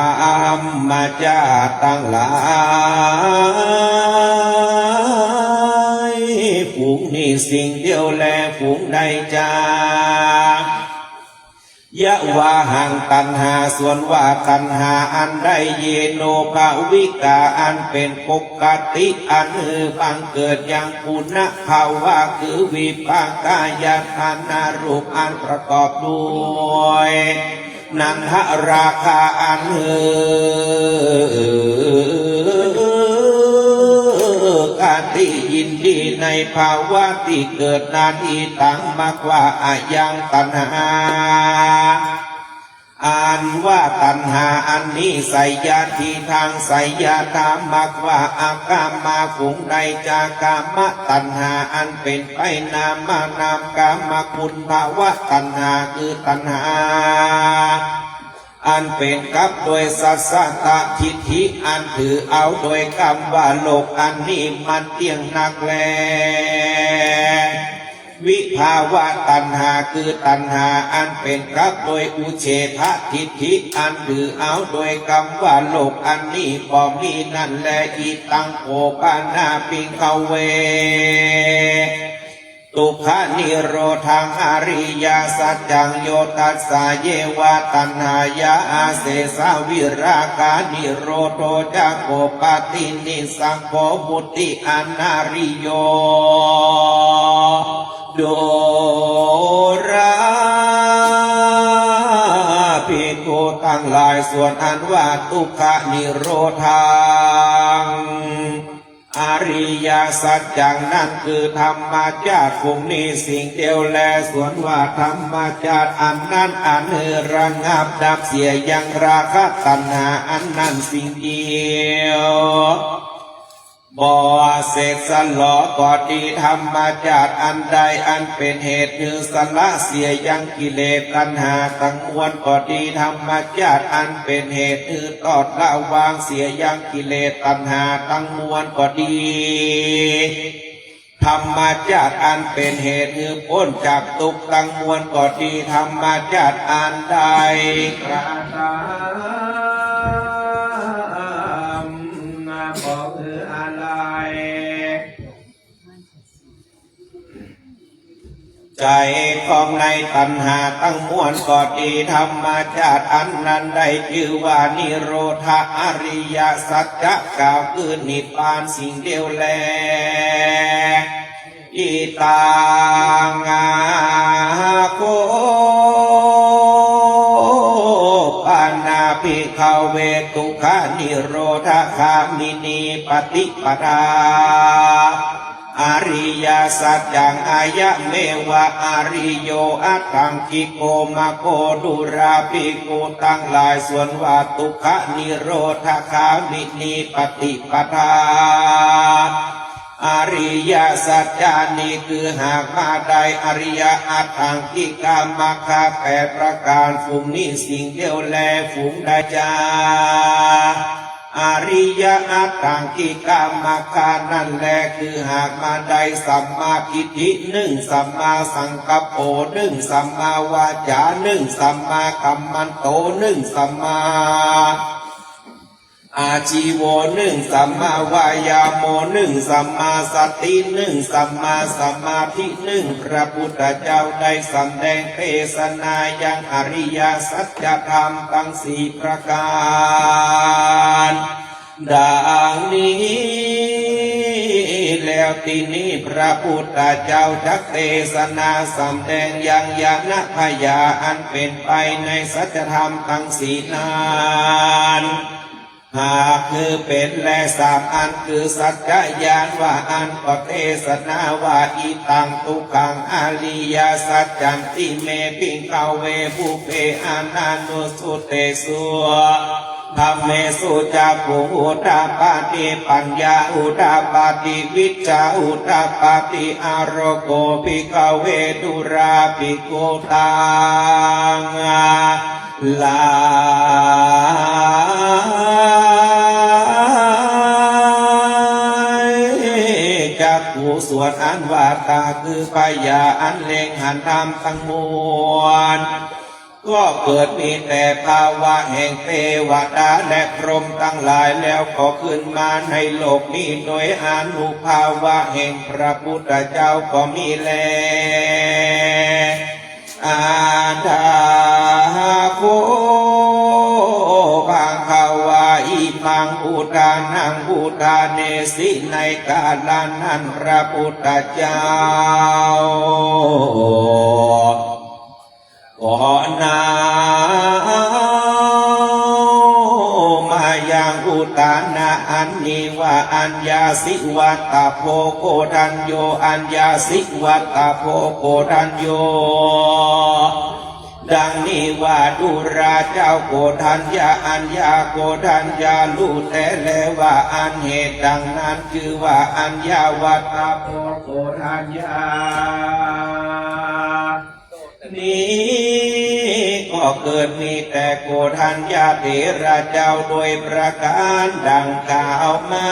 รมชาติตั้งหลายฝูงนี้สิ่งเดียวแลฝูงใดจากยะวาหังตัณหาส่วนว่าตัณหาอันใดเยโนภาวิกาอันเป็นปกติอันบังเกิดอย่างคุณภาวะคือวิปากายทานารูปอันประกอบด้วยนันทราคาอันกาติยินดีในภาวะที่เกิดนานอีตังมากว่าอายังตัณหาอันว่าตัณหาอันนี้ไสยาทีทางไสยาธรรมมากว่าอากามาฝูงใดจากามตัณหาอันเป็นไปนามานามกามคุณภาวะตัณหาคือตัณหาอันเป็นกับโดยสัสสะทิฏฐิอันถือเอาโดยคำว่าโลกอันนี้มันเที่ยงนักแลวิภาวะตัณหาคือตัณหาอันเป็นกับโดยอุเฉททิฏฐิอันถือเอาโดยคำว่าโลกอันนี้บ่มีนั่นแลอีตังโอปานาปิงเขาเวทุกขานิโรธังอริยสัจจังโยตัสสะเยวะตัณหายาอาเสสาวิราคานิโรโธจักโกปตินิสังโฆมุตติอนาริโยโดราภิกขุทั้งหลายส่วนอันว่าทุกขานิโรธังอริยสัจจังนั้นคือธรรมชาติภูมิสิ่งเดียวแลส่วนว่าธรรมชาติอันนั้นอันระงับดับเสียยังราคะตัณหาอันนั้นสิ่งเดียวบ่เสกสลอก็ดีธรรมชาติอันใดอันเป็นเหตุคือสละเสียยังกิเลสตัณหาทั้งมวลก็ดีธรรมชาติอันเป็นเหตุคือตอดละวางเสียยังกิเลสตัณหาทั้งมวลก็ดีธรรมชาติอันเป็นเหตุคือพ้นจากทุกข์ทั้งมวลก็ดีธรรมชาติอันใดกระทำก็คืออะไร ใจของในตัณหาตั้งมวลก็ดีธรรมชาติอันนั้นได้ชื่อว่านิโรธาอริยสัจจะกล่าวคือนิพพานสิ่งเดียวแลอิตังอาโกปานาภิกขเวทุกขานิโรธคามินีปฏิปทาอริยสัจจังอายะเมวะอริโยอัตถังกิโกมะโกดุราภิกขุทั้งหลายส่วนว่าทุกขนิโรธคามินีปฏิปทาอริยสัจจานี้คือหากมาได้อริยอัตถังกิกามคาแปดประการฝูงนี้สิ่งเดียวแลฝูงใดจาอริยอัตถังกิกามคานั่นแลคือหากมาได้สัมมาทิฏฐิหนึ่งสัมมาสังกัปโปหนึ่งสัมมาวาจาหนึ่งสัมมากัมมันโตหนึ่งสัมมาอาชีโวหนึ่งสัมมาวายาโมหนึ่งสัมมาสติหนึ่งสัมมาสมาธิหนึ่งพระพุทธเจ้าได้สำแดงเทศนายังอริยสัจธรรมทั้งสี่ประการดังนี้แล้วทีนี้พระพุทธเจ้าจักเทศนาสำแดงยังญาณพยาอันเป็นไปในสัจธรรมทั้งสี่นั้นหากคือเป็นและสามอันคือสัจจญาณว่าอันก็เทศนาว่าอีตังทุกขังอริยสัจจันติเมปิงกเวบุเพอานานุสุเตสุธรรมเมสุจักขุอุตตาปาติปัญญาอุตตาปาติวิชชาอุตตาปาติอารโกภิกขเวดุราภิกขุตังลาจักขุส่วนอันว่าตาคือพยาอันเล็งหันธรรมทั้งมวลก็เกิดมีแต่ภาวะแห่งเทวดาและพรหมทั้งหลายแล้วก็ขึ้นมาในโลกนี้โดยอนุภาวะแห่งพระพุทธเจ้าก็มีแลอาทาโคบังขาวาอิมังอุทานังอุทาเนสิในกาลนั้นพระพุทธเจ้าขอนามายังอุตานาอันนี้ว่าอัญญาสิวัตตโพโกทัญโยอัญญาสิวัตตโพโกทัญโยดังนี้ว่าดุราเจ้าโกทัญญาอัญญาโกทัญญารู้แต่แล้วว่าอันเหตุดังนั้นคือว่าอัญญาวัตตโพโกทัญญานี้ก็เกิดมีแต่โกทัญญาเถระเจ้าโดยประการดังกล่าวมา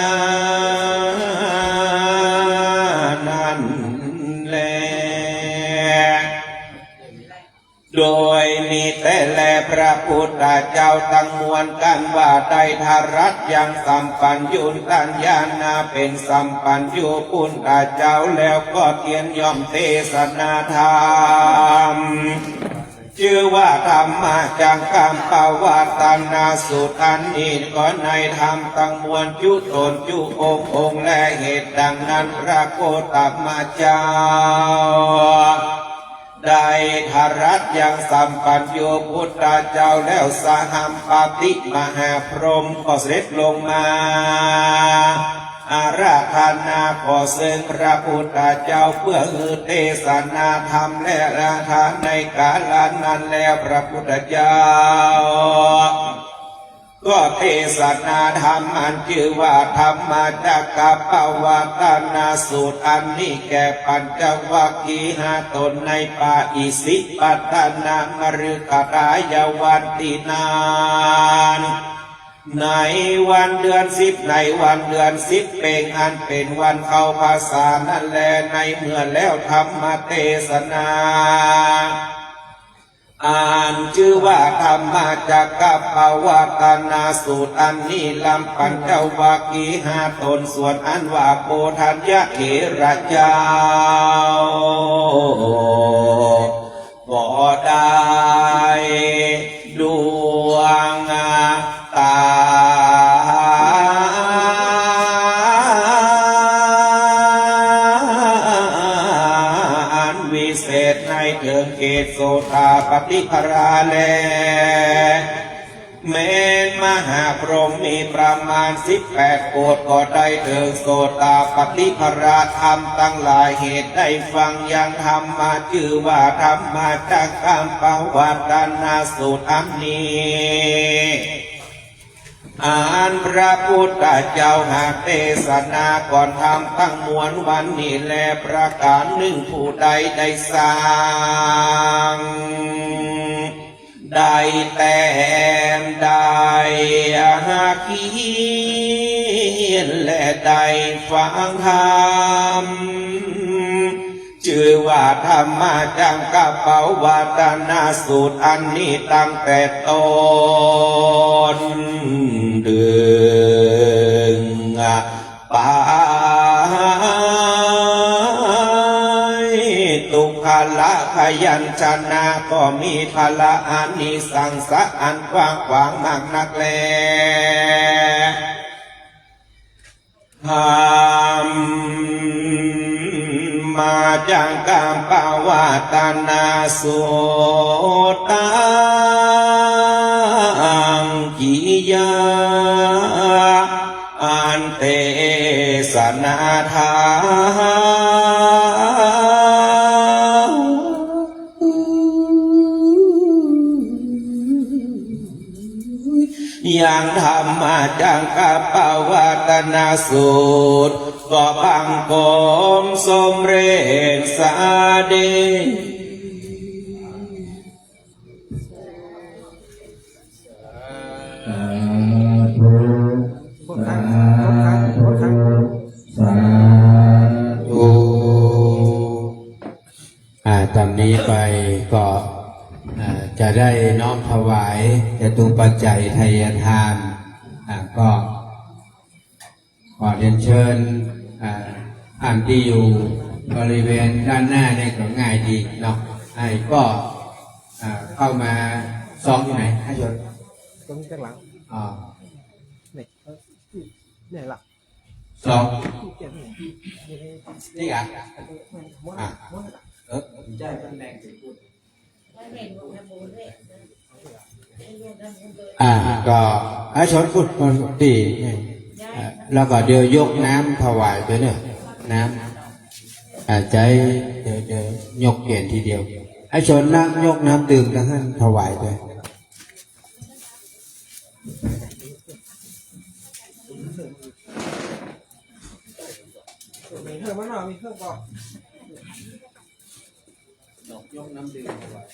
นั่นแลโดยมีแต่แลพระพุทธเจ้าตั้งมวลกันว่าได้ทารัตยังสัมปัญญุตัญญานาเป็นสัมปัญญุพุทธเจ้าแล้วก็เทียนย่อมเทศนาธรรมชื่อว่าธรรมจังกัมปวัตนาสุตอันนี้ก็ในธรรมตั้งมวลจุตนจุองค์และเหตุดังนั้นพระโคตมเจ้าได้ทารัตยังสัมปัญโยพุทธเจ้าแล้วสหัมปติมหาพรหมก็เสด็จลงมาอาราธนาขอเสด็จพระพุทธเจ้าเพื่อเทศนาธรรมและราธาในกาลนั้นแล้วพระพุทธเจ้าก็เทศนาธรรมอันชื่อว่าธรรมจักรปวัตนาสูตรอันนี้แก่ปัญจวัคคีย์ห้าตนในป่าอิสิปตนามฤคทายวันตินานในวันเดือน10ในวันเดือน10เป็นอันเป็นวันเข้าพรรษานั่นแลในเมื่อแล้วธรรมเทศนาอ่านชื่อว่าธรรมจักรปวัตนาสูตรอันนี้ลำปัญจวัคคีย์ห้าตนส่วนอันว่าโกทัญญะเถระเจ้า ได้ดวงตาอันวิเศษในเถิงเกศโสตาปฏิภราแลเมนมหาพรหมมีประมาณ18 โกฏก็ได้เถิงโสตาปฏิภราธรรมตั้งหลายเหตุได้ฟังยังธรรมมาชื่อว่าธรรมมาจากคำปวัตนาสูตรอันนี้อ่านพระพุทธเจ้าหากเทศนาก่อนทำตั้งมวลวันนี้แลประการหนึ่งผู้ใดได้สร้างได้แต่มได้อาคีและได้ฟังธรรมชื่อว่าธรรมมาจังกะเป๋าวัตนาสูตรอันนี้ตั้งแต่ต้นเดือนปตุภละขยัญชนะก็มีพละอานิสังสะอันกว้างขวางมากนักแลธรรมมาจังกามปาวาตนาสุตังกิยาอันเตสนาธายังธรรมาจังกะปวัตนาสูตรก็บังคมสมเร็จสาเดตอนนี้ไปก็จะได้น้อมถวายจตุปัจจัยทายทานก็ขอเรียนเชิญอันที่อยู่บริเวณด้านหน้าเนี่ยก็ง่ายดีเนาะก็เข้ามาซองที่ไหนให้ชนตรงข้างหลังเนี่ยหลักซองนี่อ่ะใช่เป็นแรงสิพูดก็ให้ชนพูดคนดีแล้วก็เดี๋ยวยกน้ำถวายไปเนี่ยน้ำใจเดี๋ยวยกเกณฑ์ทีเดียวให้ชนน้ำยกน้ำดื่มกันให้ถวายไปมีเครื่องมั้ยหน่อยมีเครื่องก่อนยกน้ำดื่มถวาย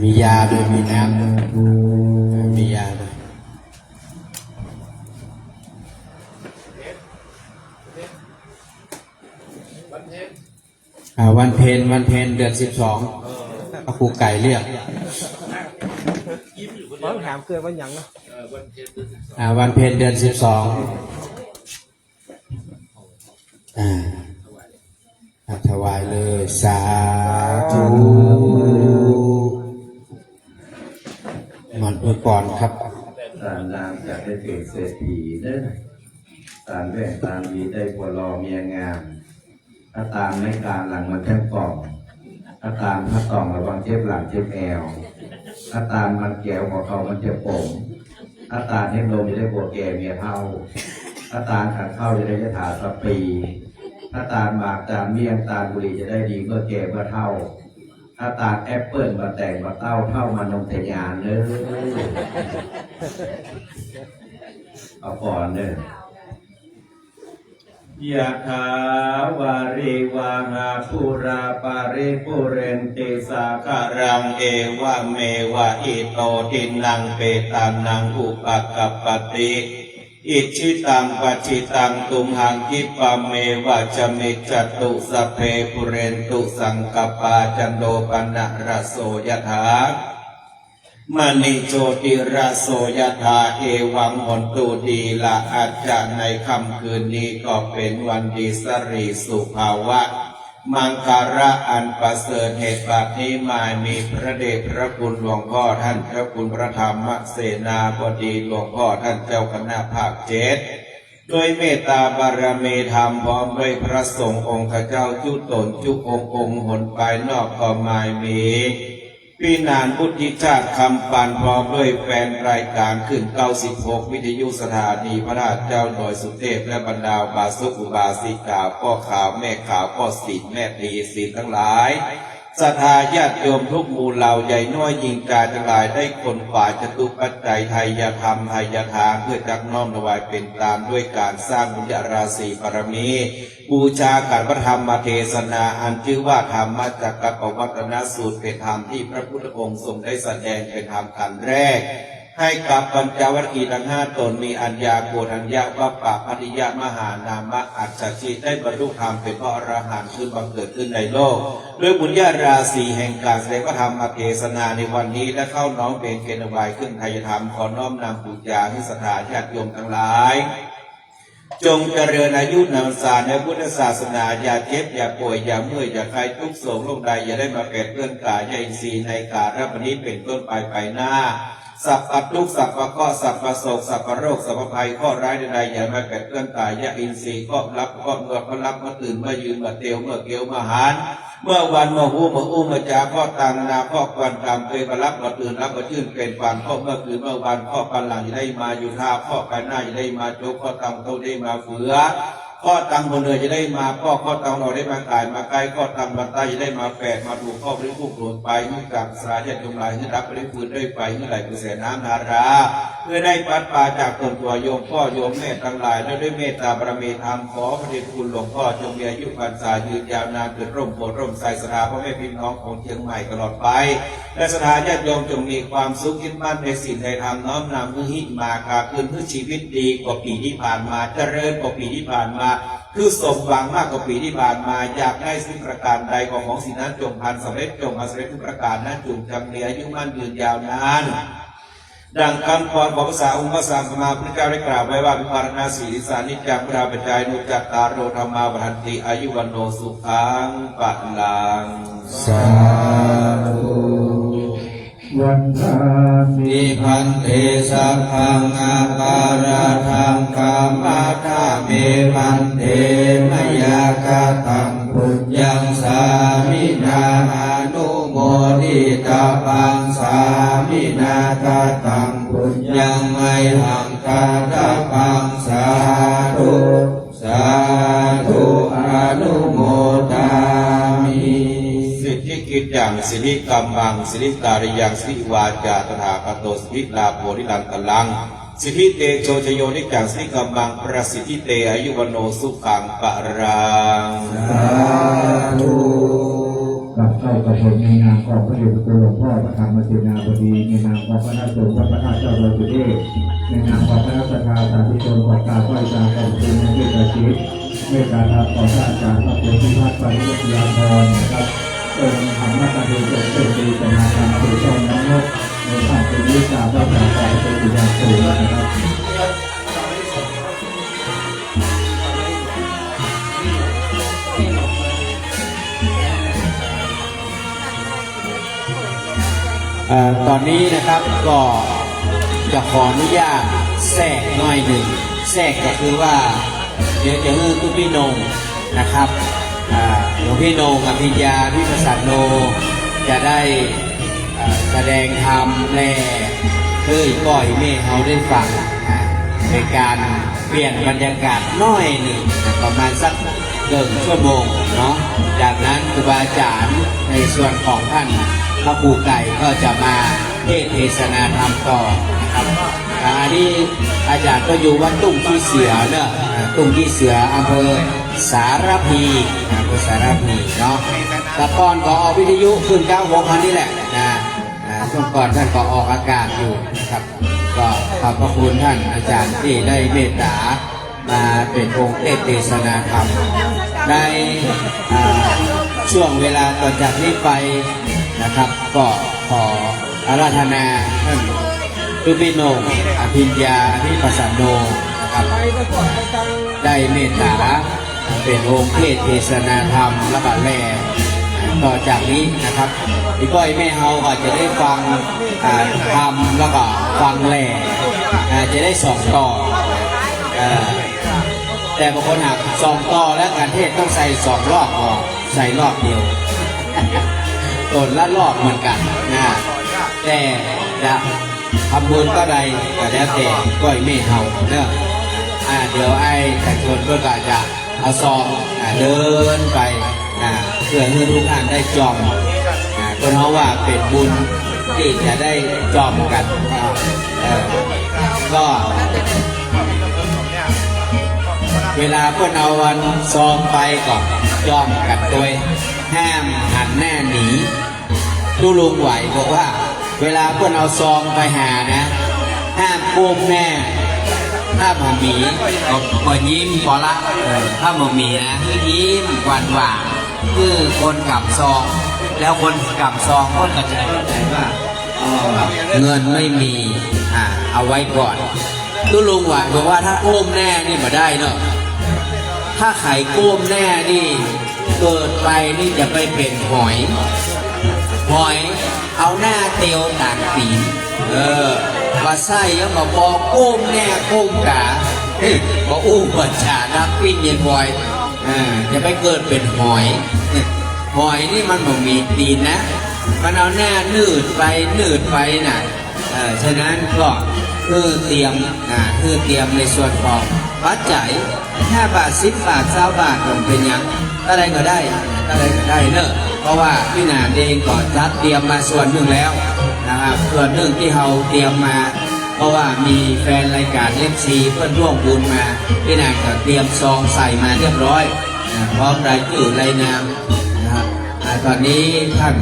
มียาด้วยมีน้ำด้วยมียาด้วยวันเพ็ญเดือน12พระครูไก่เรียกถามเกิดวันหยังนะวันเพ็ญเดือน12ถวายเลยสาธุมันอวยพรครับสารนามจะได้เกิดเศรษฐีเด้อสารแว่นตามดีได้ผัวรอเมียงามถ้าตามไม่การหลังมันแทบกล่องถ้าตามถ้าต่องระวังเจ็บหลังเจ็บแอวถ้าตามมันแก้วของเขามันเจ็บผมถ้าตามเทพโลมจะได้บัวแก่เมียเท่าถ้าตามขัดเข้าจะได้ยถาสปีถ้าตามหมากตามเมี่ยงตามบุรีจะได้ดีเมื่อแก่เมื่อเท่าถ้าตามแอปเปิลมาแต่งมาเต้าเท่ามานมเทยานเลยเอาก่อนเลยยะถาวาริวาหาภูราปาริปุเรนติสาคารังเอวะเมวะอิโตทินังเปตานังอุปกัปปติ อิชิตังปัจจิตังตุมหังคิปะเมวะจเมจตุสพเพปุเรนตุสังกปาจันโดปนะระโสยถามณิโชติระโสยถาเอวังหนตุดีละอาจจะในค่ำคืนนี้ก็เป็นวันดีสริสุภาวะมังคาระอันประเสริฐเหตุบัดนี้มามีพระเดชพระคุณหลวงพ่อท่านพระคุณพระธรรมเสนาบดีหลวงพ่อท่านเจ้าคณะภาค7ด้วยเมตตาบารมีธรรมพร้อมด้วยพระสงฆ์องค์เจ้าจุตนจุองค์หนไปนอกก็ไม่มีพี่นานพุทธิชาติคำปันพร้อมด้วยแฟนรายการขึ้น96วิทยุสถานีพระราชเจ้าดอยสุเทพและบรรดาบาสุอุบาสิกาพ่อขาวแม่ขาวพ่อศีลแม่ตีศีลทั้งหลายศรัทธาญาติโยมทุกหมู่เหล่าใหญ่น้อยยิงกาทั้งหลายได้คนฝ่าจตุปัจจัยไทยธรรมไทยทานเพื่อจักน้อมถวายเป็นตามด้วยการสร้างบุญญาราศีบารมีบูชาการพระธรรมเทศนาอันชื่อว่าธรรมจักรปวัตนสูตรเป็นธรรมที่พระพุทธองค์ทรงได้แสดงเป็นธรรมขันธ์แรกให้กับปัญจวัคคีย์ทั้ง5ตนมีอัญญาโกฏัญญาวัปปะปฏิยะมหานามะอัจฉริได้บรรลุธรรมเป็นพระอรหันต์ขึ้นบังเกิดขึ้นในโลกด้วยบุญญาราศีแห่งการแสดงพระธรรมเทศนาในวันนี้และเข้าน้อมเป็นเกณฑ์วายขึ้นไทยธรรมขอน้อมนำบูชาให้ศรัทธาญาติโยมทั้งหลายจงเจริญอายุนำสารในพุทธศาสนาอย่าเจ็บอย่าป่วยอย่าเมื่อยอย่าใครทุกโศกโรคใดอย่าได้มาแปดเปื้อนกายอินทรีย์ในการรับนี้เป็นต้นไปหน้าสัพพทุกข์สัพพเคราะห์สัพพโศกสัพพโรคสัพพภัยข้อร้ายใดๆอย่ามาแปดเปื้อนกายอินทรีย์ก็รับก็เมื่อก็รับเมื่อตื่นเมื่อยืนเมื่อเตียวเมื่อเกี้ยวเมื่อหานเมื่อวันเมื่อหูเมื่ออุ้มเมื่อจ่าข้อต่างนาข้อควันกรรมเคยมารับมาตื่นรับมาชื่นเป็นฝันข้อเมื่อคืนเมื่อวันข้อปันหลังจะได้มาอยู่ท่าข้อไปหน้าจะได้มาโจกข้อตังเขาได้มาเฟือข้อตังบนเรือจะได้มาข้อตังเราได้มากายมาใกล้ข้อตังบันใต้จะได้มาแปดมาถูกข้อบริภูมิโกรธไปมุ่งกับสาญาติจงหลายที่รับไปได้ฟืนได้ไฟที่ไหลกระแสน้ำนาราเพื่อได้ปัดปาจากตนตัวโยมพ่อโยมแม่ทั้งหลายและด้วยเมตตาบารมีธรรมขอพระเดชคุณหลวงพ่อจงมีอายุพรรษายืนยาวนานเกิดร่มโพร่มใสศรัทธาพ่อแม่พี่น้องของเชียงใหม่ตลอดไปและศรัทธาญาติโยมจงมีความสุขยึดมั่นในสิ่งในธรรมน้อมนำมือหิมาคาคืนเพื่อชีวิตดีกว่าปีที่ผ่านมาเจริญกว่าปีที่ผ่านมาคือสมหวังมากกว่าปีที่ผ่านมาอยากได้สิ่งประการใดของสิ่งนั้นจงพันสำเร็จจงสำเร็จทุกประการนั้นจงจำเนียอายุมั่นยืนยาวนานดังคำพรของภาษาองค์พระสัมมาพุทธเจ้าได้กล่าวไว้ว่าวิภารณาสีสานิจังพระปัจจัยนุจัตตาโรธรรมาวันติอายุวันโนสุขังปะลังสาธุ วันทามิ นิพันเตสัพพังอาปาราทังกามาธาเมพันเตมยากาตังพุญญังสามินาอนุโมทิตาปังสามินากาตังพุญญังไมหังกาตาปังสาธุสาธุอนุโมทามิสิทธิกิจยังสิทธิกรรมังสิทธิการยังสิทธิวาจาตถาคตสิทธิลาโภนิรันตลังสิทธิเตโชชโยนิจังสิทธิกรรมังประสิทธิเตอายุวโนสุขังปะรังสาธุ กับเจ้ากระผมในนามของพระเดชพระคุณหลวงพ่อพระธรรมเสนาบดีในนามของคณะสงฆ์วัดพระธาตุเจ้าดอยสุเทพในนามของคณะสัตยาสาธุชนขอกราบไหว้อาจารย์ของคุณในเมตตาชีวิตเมตตาธรรมของอาจารย์พระโพธิพัฒน์ปริยัติยาพรนะครับองค์ธรรมะตะเดชจงเป็นดีสมาธรรมสู่ช่องน้ำนกในภาคเป็นวิชาว่าการต่อไปเป็นอย่างสูงนะครับตอนนี้นะครับก็จะขออนุญาตแทรกหน่อยหนึ่งแทรกก็คือว่าเดี๋ยวจะให้คุณพี่นงนะครับหลวงพี่นงอภิญญาวิปัสสโนจะได้แสดงธรรมแล่เคยก่อยเมฆเขาได้ฟังในการเปลี่ยนบรรยากาศน้อยหนึ่งประมาณสักเกินชั่วโมงเนาะจากนั้นครูบาอาจารย์ในส่วนของท่านพระครูไก่ก็จะมาเทศนาธรรมต่อนะครับอันนี้อาจารย์ก็อยู่วัดตุ้งขี้เสือเนอะตุ้งขี้เสืออำเภอสารพีอำเภอสารพีเนาะตะก่อนก็ออกวิทยุขึ้น96คันนี่แหละนะช่วงก่อนท่านก็ออกอากาศอยู่นะครับ ก็ขอบพระคุณท่านอาจารย์ที่ได้เมตตามาเป็นองค์เทศนาธรรมในช่วงเวลาต่อจากนี้ไปนะครับก็ขออาราธนาท่านตุปิโนอภิญญาภิปัสสโนนะครับได้เมตตาเป็นองค์เทศนาธรรมและบัดแลต่อจากนี้นะครับพี่ก้อยแม่เฮาก็จะได้ฟังธรรมแล้วก็ฟังแหล่จะได้สองต่อแต่บางคนหักสองต่อแล้วการเทศต้องใส่สองรอบก่อนใส่รอบเดียวต้นละรอบเหมือนกันนะแต่จะทำบุญก็ใดก็แล้วแต่ก้อยแม่เฮาเนอะเดี๋ยวไอ้แต่ชนก็จะเอาซองเดินไปเพื่อให้ทุกท่านได้จอมก็เพราะว่าเป็นบุญที่จะได้จอมกันก็เวลาเพื่อนเอาวันซองไปก่อนจอมกันโดยห้ามหันหน้าหนีดูลุงไหวบอกว่าเวลาเพื่อนเอาซองไปหานะห้ามก้มแน่ถ้าหมอมีก็ยิ้มพอละถ้าหมอมีนะคือยิ้มหวานหวานคือคนกับซองแล้วคนกับซองก็จะเข้าใจว่าเงินไม่มีเอาไว้ก่อนตุลุงหวานบอกว่าถ้าก้มแน่นี่มาได้เนาะถ้าไข่ก้มแน่นี่เกิดไปนี่จะไปเป็นหอยเอาหน้าเตียวต่างปีว่าไส้ยังบอกก้มแน่ก้มกาบอกอู้ปัจฉานักปิ้งเย็นบ่อยจะไปเกิดเป็นหอยนี่มันบ่มีตีนนะมันเอาหน้านืดไปน่ะฉะนั้นก็คือเตรียมในส่วนของปัจจัย5 บาท 10 บาท 20 บาทมันเป็นยังอะไรก็ได้เนอะเพราะว่าพี่นาเองก่อนจัดเตรียมมาส่วนหนึ่งแล้วนะครับส่วนหนึ่งที่เราเตรียมมาเพราะว่ามีแฟนรายการ FC เพื่อนร่วมบุญมาพี่นาก็เตรียมซองใส่มาเรียบร้อยพร้อมรายชื่อรายนามนะครับตอนนี้ท่าน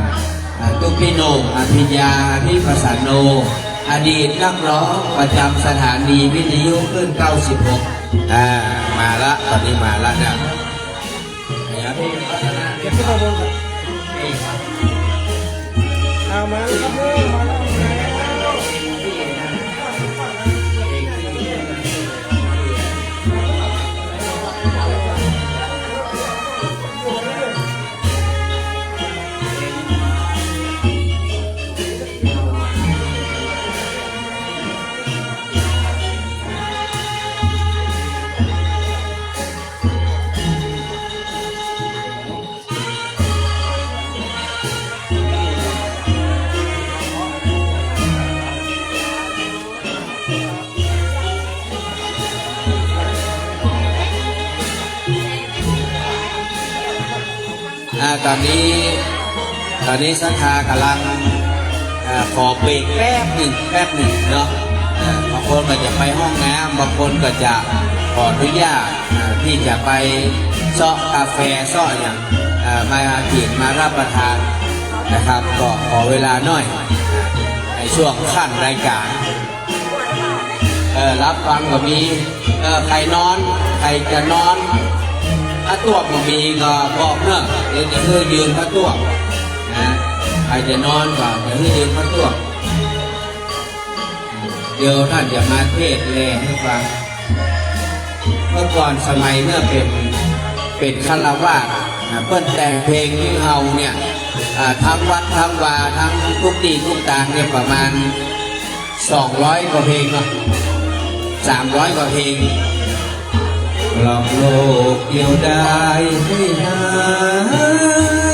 ตุปิโนอภิญญาภิปัสสโนอดีตนักร้องประจำสถานีวิทยุขึ้น96มาละตอนนี้มาละเนี่ยเก็บที่ข้อมูลเอามาครับมาแล้วตอนนี้สัทธากำลังขอเบรกแป๊บหนึ่งเนาะบางคนก็จะไปห้องน้ำบางคนก็จะขออนุญาตที่จะไปเซาะกาแฟเซาะอย่างมากินมารับประทานนะครับก็ขอเวลาหน่อยในช่วงขั้นรายการรับฟังก็มีใครนอนใครจะนอนถ้าตัวมันมีก็บอกเนอะเดี๋ยวจะให้ยืนพระตัวนะใครจะนอนก็เดี๋ยวให้ยืนพระตัวเดี๋ยวท่านจะมาเทศแลให้ฟังเมื่อก่อนสมัยเมื่อเป็นฆราวาสเปิ้นแต่งเพลงเฮาเนี่ยทั้งวัดทั้งวาทั้งทุกที่ทุกตางเนี่ยประมาณ200 กว่าเพลงเนาะ300 กว่าเพลงหลอกโลกเดียวได้ให้หา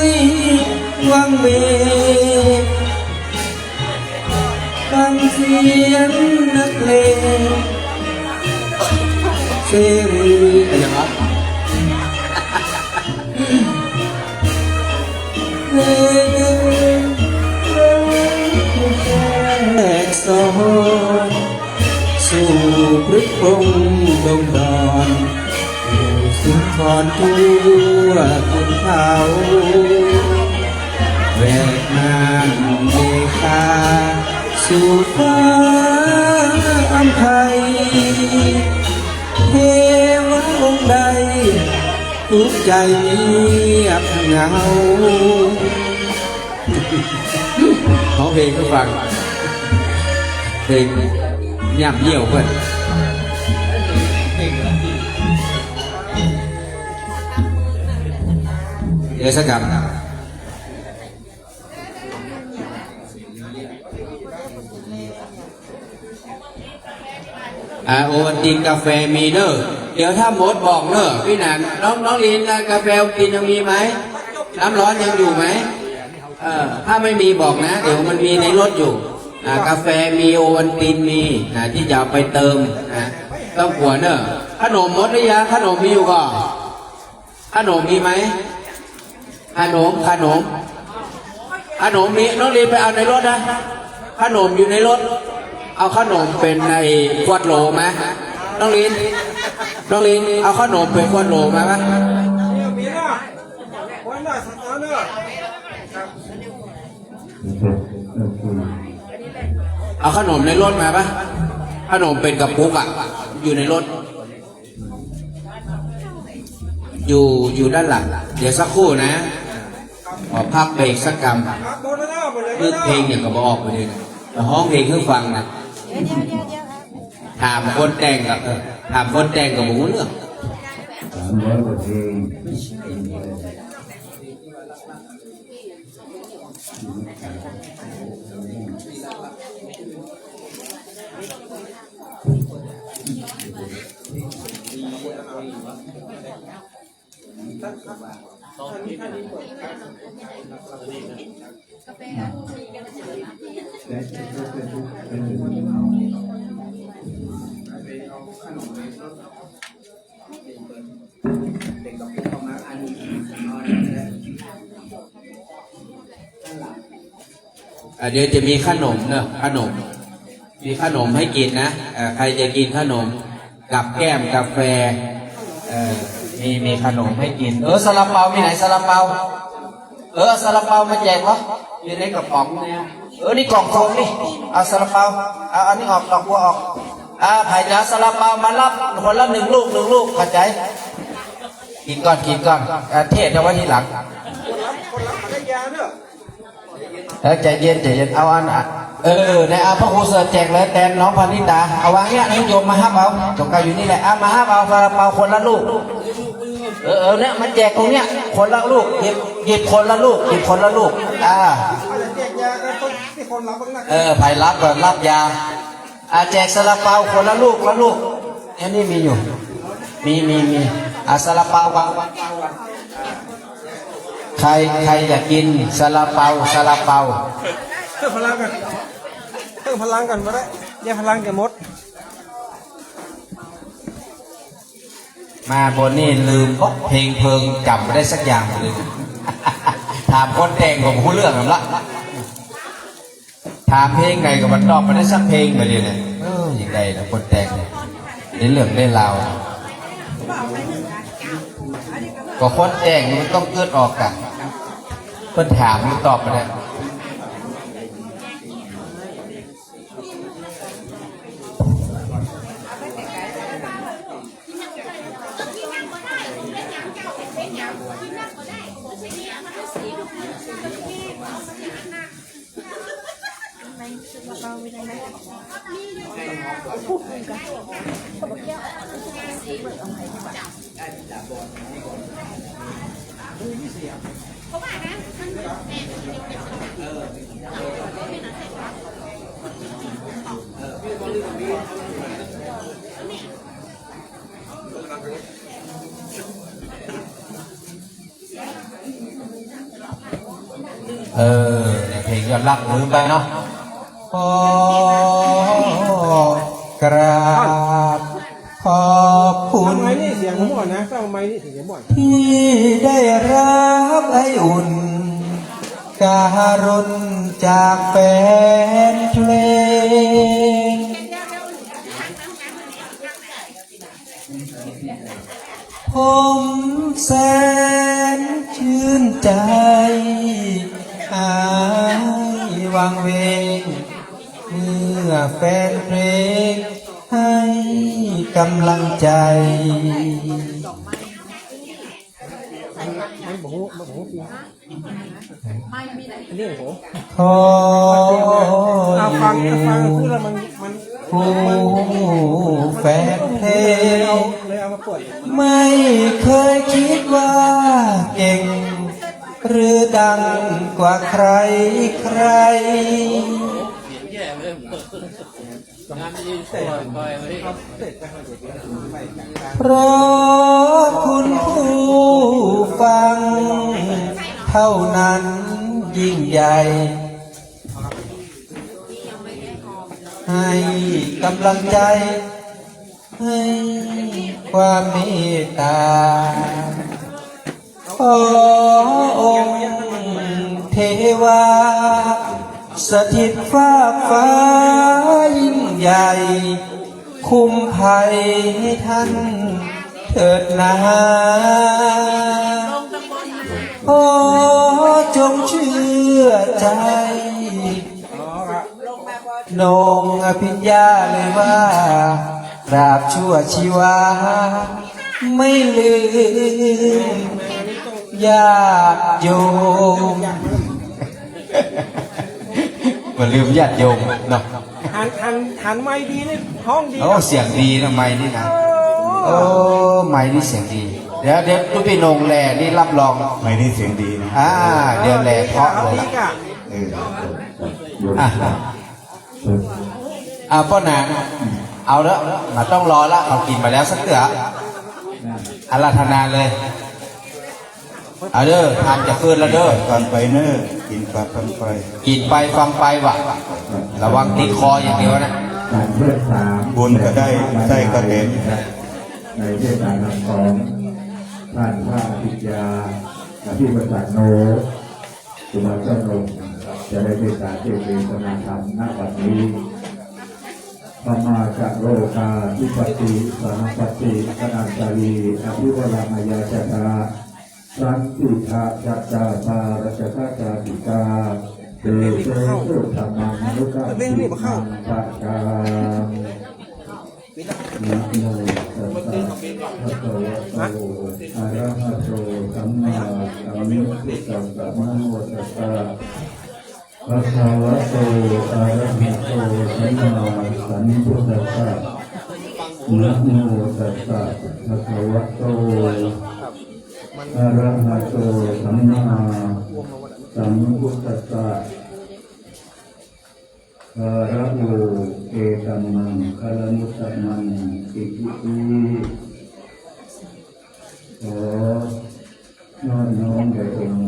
ยวังเวฟังเสียงนักเลงเสรีอะไรอย่างนั้นแตกสอนสู่พฤกษ์พงดงดอนสุนทรทั่วคุณเขาแวกนางเมฆาส สู่ฟ้าอำไพเทวะองค์ใดทุกใจเงียบเหงาเขาเพลงก็ฟังเพลงย่ำเยี่ยวเพื่อนเดี๋ยวสักคำโอวันตินกาแฟมีเนอะเดี๋ยวถ้าหมดบอกเนอะพี่หนันน้องลินกาแฟกินยังมีไหมน้ำร้อนยังอยู่ไหมถ้าไม่มีบอกนะเดี๋ยวมันมีในรถอยู่กาแฟมีโอวันตินมีที่จะเอาไปเติมต้องหัวเนอะขนมหมดหรือยังขนมมีอยู่ก่อนขนมมีไหมขนมมีน้องลินไปเอาในรถนะขนมอยู่ในรถเอาขนมเป็นในขวดโหลไหมน้องลินเอาขนมเป็นขวดโหลมาไหมเอาขนมในรถมาปะขนมเป็นกระปุกอ่ะอยู่ในรถอยู่ด้านหลังเดี๋ยวสักครู่นะขอพักเบรกสักกรรมคือเพลงอย่างกระบอกไปเลยนะห้องเพลงเพื่อฟังนะถามคนแต่งกับหมูเรื่อง300 กว่าเพลงเดี๋ยวจะมีขนมเนอะมีขนมให้กินนะใครจะกินขนมกับแก้มกาแฟมีขนมให้กินซาลาเปามีไหนซาลาเปาซาลาเปามาแจกวะอยู่ในกระป๋องเนี่ยนี่กล่องทองนี่เอาซาลาเปาเอาอันนี้ออกดอกบัวออกไผ่จ๋าซาลาเปามารับคนละ1 ลูกเข้าใจกินก่อนเทศเอาไว้ทีหลังใจเย็นเอาอันในพระครูเสิร์ฟแจกเลยแตนน้องพนิตาเอาวางเนี้ยนิยมมาห้าเอาจงกาอยู่นี่แหละมาห้าเอาซาลาเปาคนละลูกเนี่ยมันแจกตรงเนี้ยคนละลูกหยิบคนละลูกไผ่รับก่อนรับยาแจกซาลาเปาคนละลูกอันนี้มีอยู่มีซาลาเปาวางใครอยากกินซาลาเปาเพิ่มพลังกันมาได้แยกพลังกันหมดมาบนนี่ลืมเพลงเพลิงจำไม่ได้สักอย่างเลยถามคนแต่งของผู้เรื่องกันละถามเพลงไหนกับมันตอบไม่ได้สักเพลงไปเลยเนี่ยอย่างไรนะคนแต่งในเรื่องได้ราวก็คนแต่งมันต้องเกิดออกกันเพื่อนถามมันตอบไม่ได้เพลงยอดรักลืมไปเนาะขอกราบขอบคุณที่ได้รับไออุ่นการุณจากแฟนเพลงผมแสนชื่นใจหายวางเวงเมื่ แฟนเพลงให้กำลังใจขอฟังผู้แฟนเพลงไม่เคยคิดว่าเก่งหรือดังกว่าใครใครเพราะคุณผู้ฟังเท่านั้นยิ่งใหญ่ให้กำลังใจให้ความเมตตาขอองค์เทวาสถิตฟ้ากฟ้ายิ่งใหญ่คุ้มภัยให้ท่านเถิดนาขอจงเชื่อใจนงอภิญญาเลยว่าตราบชั่วชีวาไม่ลืมญาติโยมมันลืมญาติโยมเนาะหันไม่ดีนี่ห้องดี โอ้เสียงดีนะไม้นี่นะโอ้ไม้นี่เสียงดีเดี๋ยวลูกพี่นงแลนี่รับรองไม้นี่เสียงดีนะเดี๋ยวแลเพราะเลยป้อนางเอาแล้วมาต้องรอละเรากินมาแล้วสักเถื่ออาราธนาเลยเอาเด้อทานจะคืนแล้วเด้อ ก่อนไปเน้อกินปลาฟังไฟ กินไปฟังไปว่ะระวังติดคออย่างเดียวนะ การเพื่อนสาม บุญก็ได้ไส้ก็เห็น ในเทศกาลของท่านพระอภิญญาที่ประสาทโนสุมาเจ้าโนจะได้เป็นการเทศนาธรรมณบัดนี้ธรรมาจากโลกาทิปติสานปติขณาจารีอภิวรามายาจตาสันติภาจัตตาปารัชกาจาติกาเตโชสุธรรมังมนุกาติมังปัจจานะโมตัสสะภะคะวะโตอะระหะโตสัมมาสัมพุทธัสสะนะโมตัสสะภะคะวะโตอะระหะโตสัมมาสัมพุทธัสสะนะโมตัสสะภะคะวะโตอะระหะโตสัมมาสัมพุทธัสสะอะระโหเอตัมมังคารมุตตมังอิทิปิขอน้อมแด่องค์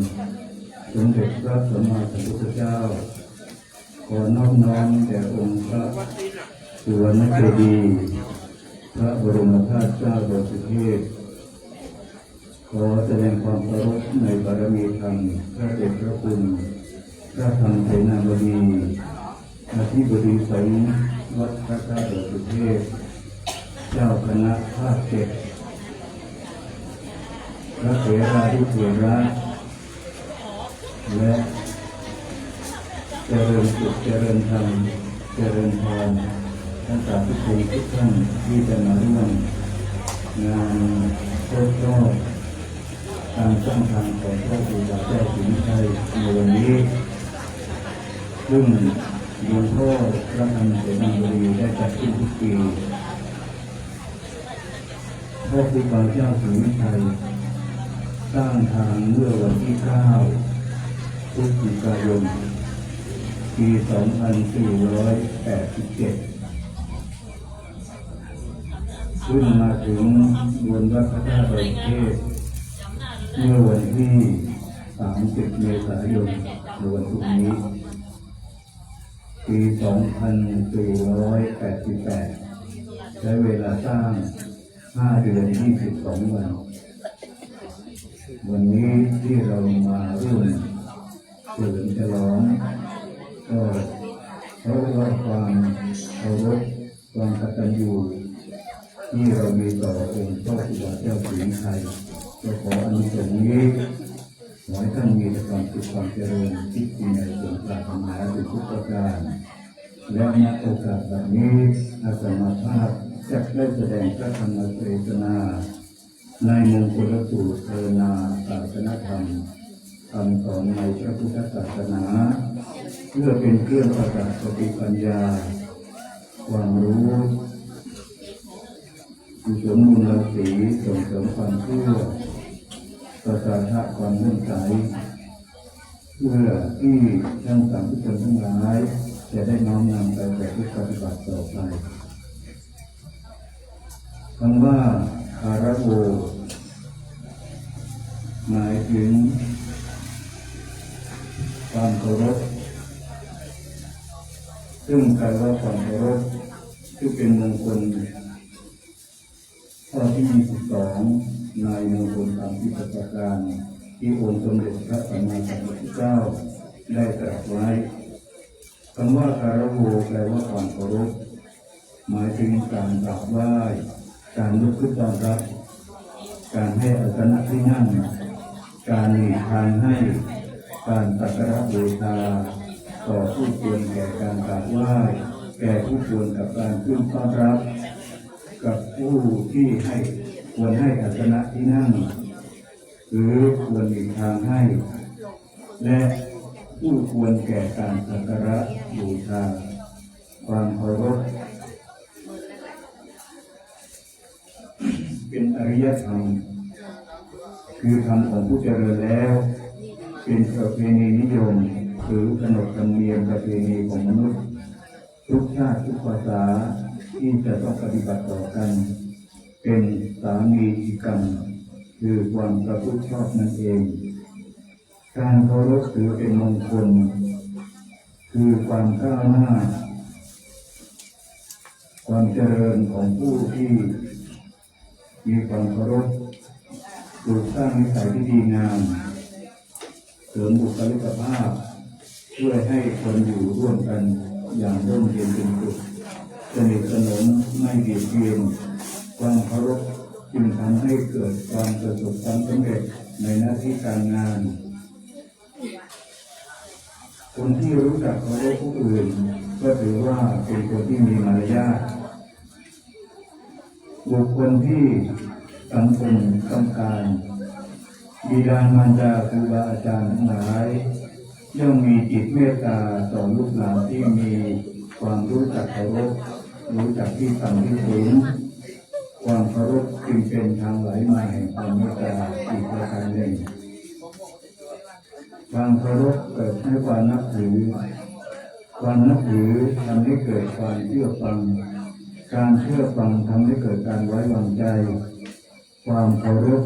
สมเด็จพระสัมมาสัมพุทธเจ้าขอน้อมแด่องค์พระสุวรรณเจดีย์พระบรมธาตุเจ้าดอยสุเทพขอแสดงความเคารพในบารมีธรรมพระเดชพระคุณพระธรรมเสนาบดีอธิบดีสงฆ์วัดพระธาตุดอยสุเทพเจ้าคณะภาคเจ็ดพระเถราธิเถระและเจริญสุขเจริญธรรมเจริญพรท่านสาธุชนทุกท่านที่จะมาร่วมงานครบรอบการสร้างทางของพระบิดาเจ้าสิงห์ชัยในวันนี้ซึ่งหลวงพ่อพระธรรมเสนาบดีได้จัดขึ้นทุกปีพระบิดาเจ้าสิงห์ชัยสร้างทางเมื่อวันที่ 9 พฤศจิกายน ปี 2487 ขึ้นมาถึงบนวัดพระธาตุดอยสุเทพเมื่อวันที่ 30 เมษายนในวันพรุ่งนี้ ปี 2488 ใช้เวลาสร้าง 5 เดือน 22 วัน วันนี้ที่เรามาร่วมเฉลิมฉลองก็เพราะว่าความเคารพความกตัญญูที่เรามีต่อองค์พระบิดาเจ้าสิงห์ชัยก็ขออานิสงส์นี้ขอให้ท่านมีแต่ความสุขความเจริญที่มีในสมปรารถนาถึงทุกประการ และณโอกาสแบบนี้อาตมาภาพจะได้แสดงพระธรรมเทศนาในมงคลสูตรเทศนาศาสนธรรมคำสอนในพระพุทธศาสนาเพื่อเป็นเครื่องประกาศสติปัญญาความรู้กุศลมูลรังสีส่งเสริมความเชื่อประสาทะความเลื่อมใสเพื่อที่ท่านสาธุชนทั้งหลายจะได้น้อมนำไปปฏิบัติต่อไปคำว่าคารโวหมายถึงความเคารพซึ่งแปลว่าความเคารพที่เป็นมงคลข้อที่22ในมงคล30ประการที่องค์สมเด็จพระสัมมาสัมพุทธเจ้าได้ตรัสไว้คำว่าคารโวแปลว่าความเคารพหมายถึงการกราบไหว้การลุกขึ้นต้อนรับการให้อาสนะที่นั่งการหลีกทางให้การสักการะบูชาต่อผู้ควรแก่การกราบไหว้แก่ผู้ควรกับการขึ้นต้อนรับกับผู้ที่ให้ควรให้อาสนะที่นั่งหรือควรหลีกทางให้และผู้ควรแก่การสักการะบูชาความเคารพเป็นอริยธรรมคือธรรมของผู้เจริญแล้วเป็นประเพณีนิยมหรือขนบธรรมเนียมประเพณีของมนุษย์ทุกชาติทุกภาษาที่จะต้องปฏิบัติต่อกันเป็นสามีจิกรรมคือความประพฤติชอบนั่นเองการเคารพถือเป็นมงคลคือความก้าวหน้าความเจริญของผู้ที่มีความเคารพปลูกสร้างนิสัยที่ดีงามเสริมบุคลิกภาพช่วยให้คนอยู่ร่วมกันอย่างร่มเย็นเป็นสุขสนิทสนมไม่เบียดเบียนความเคารพจึงทำให้เกิดความประสบความสำเร็จในหน้าที่การงานคนที่รู้จักเคารพผู้อื่นก็ถือว่าเป็นคนที่มีมารยาทบุคคลที่สังคมต้องการบิดามารดาครูบาอาจารย์ทั้งหลายย่อมมีจิตเมตตาต่อลูกหลานที่มีความรู้จักเคารพรู้จักที่ต่ำที่สูงความเคารพจึงเป็นทางไหลมาแห่งความเมตตาอีกประการหนึ่งความเคารพเกิดให้ความนับถือความนับถือทำให้เกิดความเชื่อฟังการเชื่อฟังทำให้เกิดการไว้วางใจความเคารพ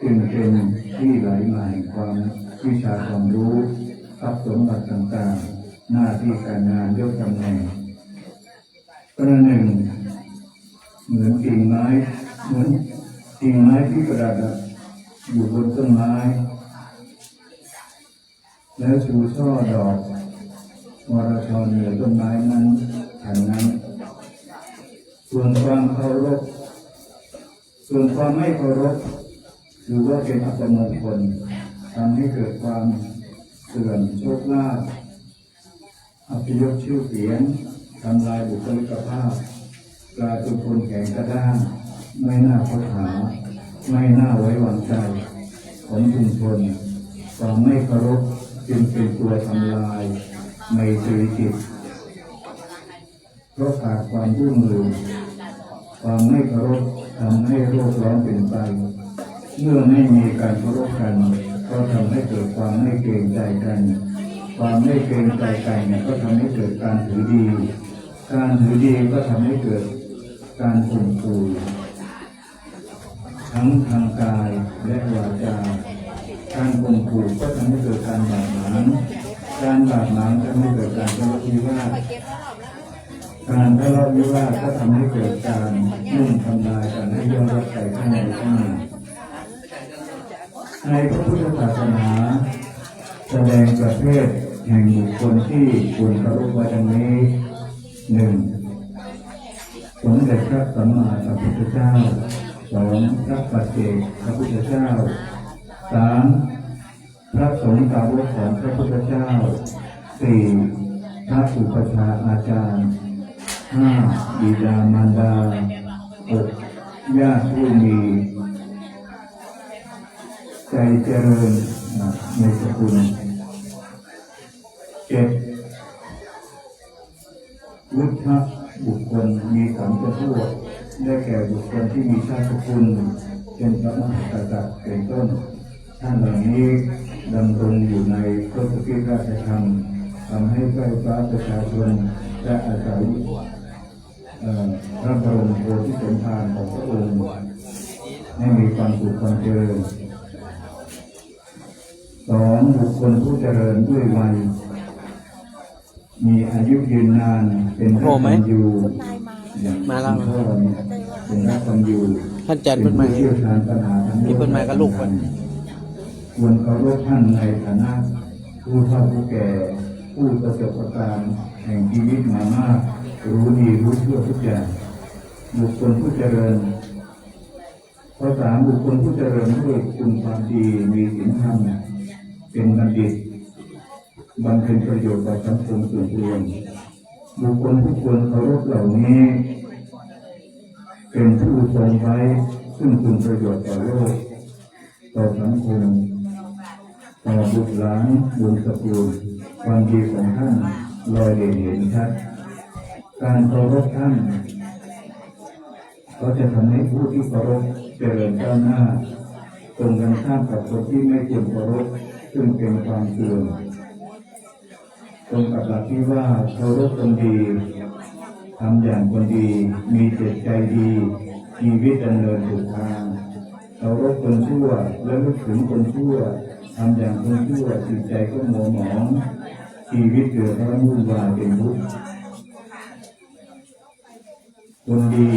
จึงเป็นที่ไหลมาแห่งความวิชาความรู้ทรัพย์สมบัติต่างๆหน้าที่การงานยศตำแหน่งประหนึ่งเหมือนกิ่งไม้ที่ประดับอยู่บนต้นไม้แล้วชูช่อดอกวรชรเหนือต้นไม้นั้นฉันนั้นส่วนความเคารพส่วนความไม่เคารพถือว่าเป็นอัปมงคลทำให้เกิดความเสื่อมโชคลาภอัปยศชื่อเสียงทำลายบุคลิกภาพกลายเป็นคนแข็งกระด้างไม่น่าคบหาไม่น่าไว้วางใจของชุมชนความไม่เคารพจึงเป็นตัวทำลายในชีวิตจิตเพราะขาดความร่วมมือความไม่เคารพทำให้โรคร้อนเป็นไปเมื่อไม่มีการเคารพกันก็ทำให้เกิดความไม่เกรงใจกันความไม่เกรงใจกันก็ทำให้เกิดการถือดีการถือดีก็ทำให้เกิดการข่มขู่ทั้งทางกายและวาจาการข่มขู่ก็ทำให้เกิดการบาดหมางการบาดหมางทำให้เกิดการทะเลาะวิวาทการทะเลาะวิวาทก็ทำให้เกิดการมุ่งทำลายกันให้ย่อรักใส่ข้างในข้างหนึ่งในพระพุทธศาสนาแสดงประเภทแห่งบุคคลที่ควรเคารพไว้ดังนี้ 1. สมเด็จพระสัมมาสัมพุทธเจ้า 2. พระปัจเจกพระพุทธเจ้า 3. พระสงฆ์สาวกของพระพุทธเจ้า 4. พระอุปชาอาจารย์ห้าบิดามารดาหกญาติผู้มีใจเจริญในสกุลเจ็ดวุฒิบุคคลมีสัมปทวได้แก่บุคคลที่มีชาติสกุลเช่นพระมหากษัตริย์เป็นต้นท่านเหล่านี้ดำรงอยู่ในทศพิธราชธรรมทำให้ใกล้ฟ้าประชาชนและอาศัยพระบรมโพธิสมภารของพระองค์ให้มีความสุขความเจริญสองบุคคลผู้เจริญด้วยวัยมีอายุยืนนานเป็นพระกตัญญูมาแล้วเป็นพระกตัญญู ท่านจันทร์เพิ่นมา เชี่ยวชาญปัญหา มีเพิ่นมากับลูกเพิ่น ควรเคารพท่านในฐานะผู้เฒ่าผู้แก่ผู้ประสบการณ์แห่งชีวิตมามากรู้ดีรู้ชั่วทุกอย่างบุคคลผู้เจริญข้อสามบุคคลผู้เจริญด้วยคุณความดีมีศีลธรรมเป็นบัณฑิตบำเพ็ญประโยชน์ต่อสังคมส่วนรวมบุคคลผู้ควรเคารพเหล่านี้เป็นผู้ทรงไว้ซึ่งคุณประโยชน์ต่อโลกต่อสังคมต่อบุตรหลานวงศ์ตระกูลความดีของท่านลอยเด่นเห็นชัดการเคารพท่านก็จะทำให้ผู้ที่เคารพเจริญก้าวหน้าตรงกันข้ามกับคนที่ไม่ควรเคารพซึ่งเป็นความเสื่อมตรงกับหลักที่ว่าเคารพคนดีทำอย่างคนดีมีจิตใจดีชีวิตดำเนินถูกทางเคารพคนชั่วและนึกถึงคนชั่วทำอย่างคนชั่วจิตใจก็มัวหมองชีวิตเกิดร้อนวุ่นวายเป็นทุกข์คนดี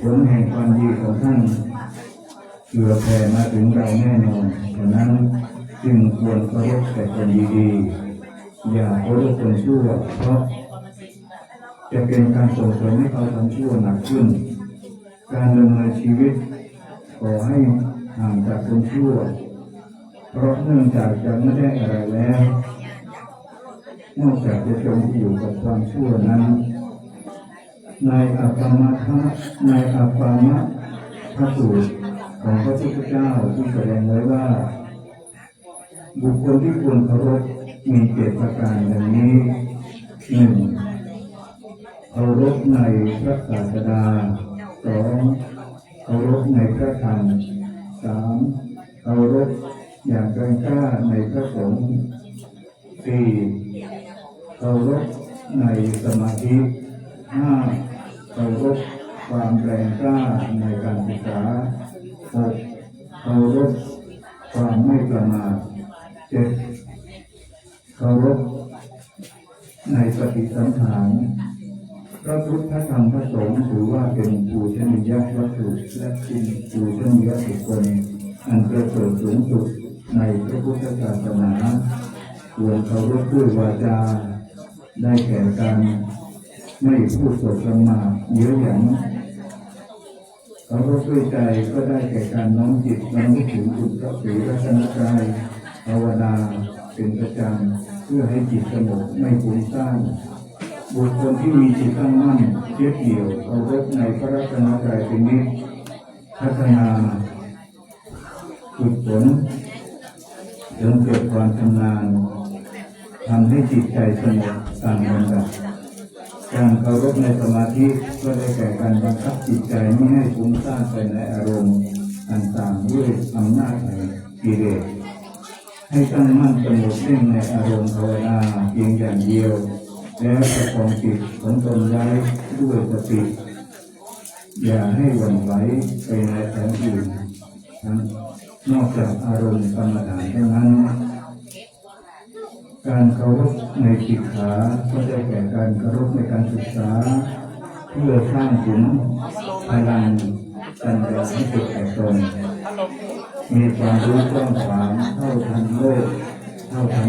ผลแห่งความดีของท่านเผื่อแผ่มาถึงเราแน่นอนฉะนั้นจึงควรเคารพแต่คนดีๆอย่าเคารพคนชั่วเพราะจะเป็นการส่งเสริมให้เขาทำชั่วหนักขึ้นการดำเนินชีวิตขอให้ห่างจากคนชั่วเพราะเนื่องจากจะไม่ได้อะไรแล้วนอกจากจะจมอยู่กับความชั่วนั้นในอัปปามะพระสูตรของพระพุทธเจ้าที่แสดงไว้ว่าบุคคลที่ควรเคารพมีเจ็ดประการดังนี้หนึ่งเคารพในพระศาสดาสองเคารพในพระธรรมสามเคารพอย่างแรงกล้าในพระสงฆ์สี่เคารพในสมาธิห้าเคารพความแรงกล้าในการศึกษาหกเคารพความไม่ประมาทเจ็ดเคารพในปฏิสังขารพระพุทธธรรมพระสงฆ์ถือว่าเป็นปูชนียวัตถุและเป็นปูชนียบุคคลอันประเสริฐสูงสุดในพระพุทธศาสนาควรเคารพด้วยวาจาได้แก่การไม่พูดสดประมาทเย้ยหยันเคารพด้วยใจก็ได้แก่การน้อมจิตน้อมถึงคุณพระศรีรัตนตรัยภาวนาเป็นประจำเพื่อให้จิตสงบไม่ฟุ้งซ่านบุคคลที่มีจิตตั้งมั่นเชื่อเกี่ยวเคารพในพระรัตนตรัยเป็นนิจพัฒนาฝึกฝนจนเกิดความชำนาญทำให้จิตใจสงบตามลำดับการเคารพในสมาธิก็ได้แก่การบังคับจิตใจไม่ให้ฟุ้งซ่านไปในอารมณ์ต่างๆด้วยอำนาจแห่งกิเลสให้ตั้งมั่นสงบนิ่งในอารมณ์ภาวนาเพียงอย่างเดียวแล้วประคองจิตของตนไว้ด้วยสติอย่าให้หวั่นไหวไปในแสงอื่นนอกจากอารมณ์กรรมฐานเท่านั้นการเคารพในศิกขาก็ได้แก่การเคารพในการศึกษาเพื่อสร้างขุนพลังปัญญาให้เกิดแก่ตนมีความรู้กว้างขวางเท่าทันโลกเท่าทัน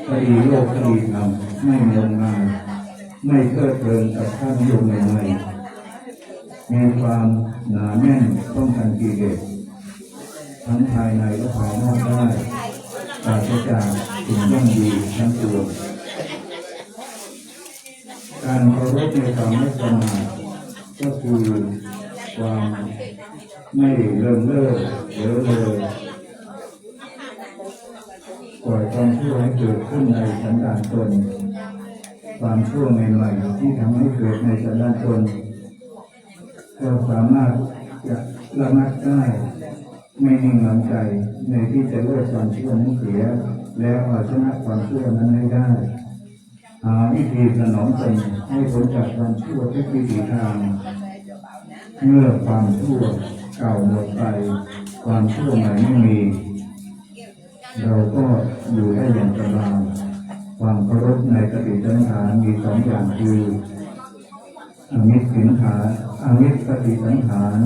คดีโลกคดีธรรมไม่งมงายไม่เพลิดเพลินกับข้ามโยมใหม่ๆมีความหนาแน่นป้องกันกิเลสทั้งภายในและภายนอกได้ปราศจากสิ่งยั่งยืนทั้งปวง การเคารพในความไม่ประมาทก็คือความไม่เลิมเล่อเผลอเลยปล่อยความชั่วให้เกิดขึ้นในสันดานตนความชั่วใหม่ๆที่ทำให้เกิดในสันดานตนก็สามารถจะระงับได้ไม่นิ่งนอนใจในที่จะเลิกความชั่วนั้นเสียแล้วเอาชนะความชั่วนั้นให้ได้หาวิธีถนอมตนให้พ้นจากความชั่วทุกวิถีทางเมื่อความชั่วเก่าหมดไปความชั่วใหม่ไม่มีเราก็อยู่ได้อย่างสบายความเคารพในสติสังขารมีสองอย่างคืออมิตรสินขารอมิตรสติสังขาร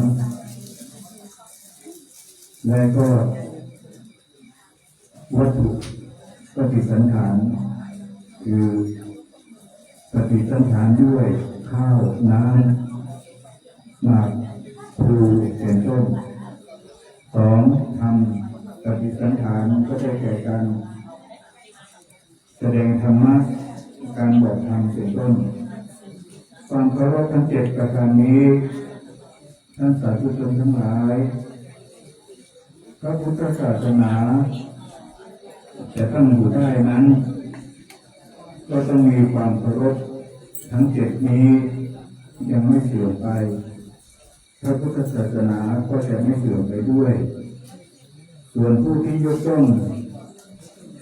และก็วัตถุสติสังขารคือสติสังขารด้วยข้าวน้ำหมากพลูเป็นต้นสองทำสติสังขารก็ได้แก่การแสดงธรรมะการบอกธรรมเป็นต้นความเคารพทั้ง7ประการนี้ท่านสาธุชนทั้งหลายพระพุทธศาสนาจะตั้งอยู่ได้นั้นก็ต้องมีความเคารพทั้ง7นี้ยังไม่เสื่อมไปพระพุทธศาสนาก็จะไม่เสื่อมไปด้วยส่วนผู้ที่ยกย่อง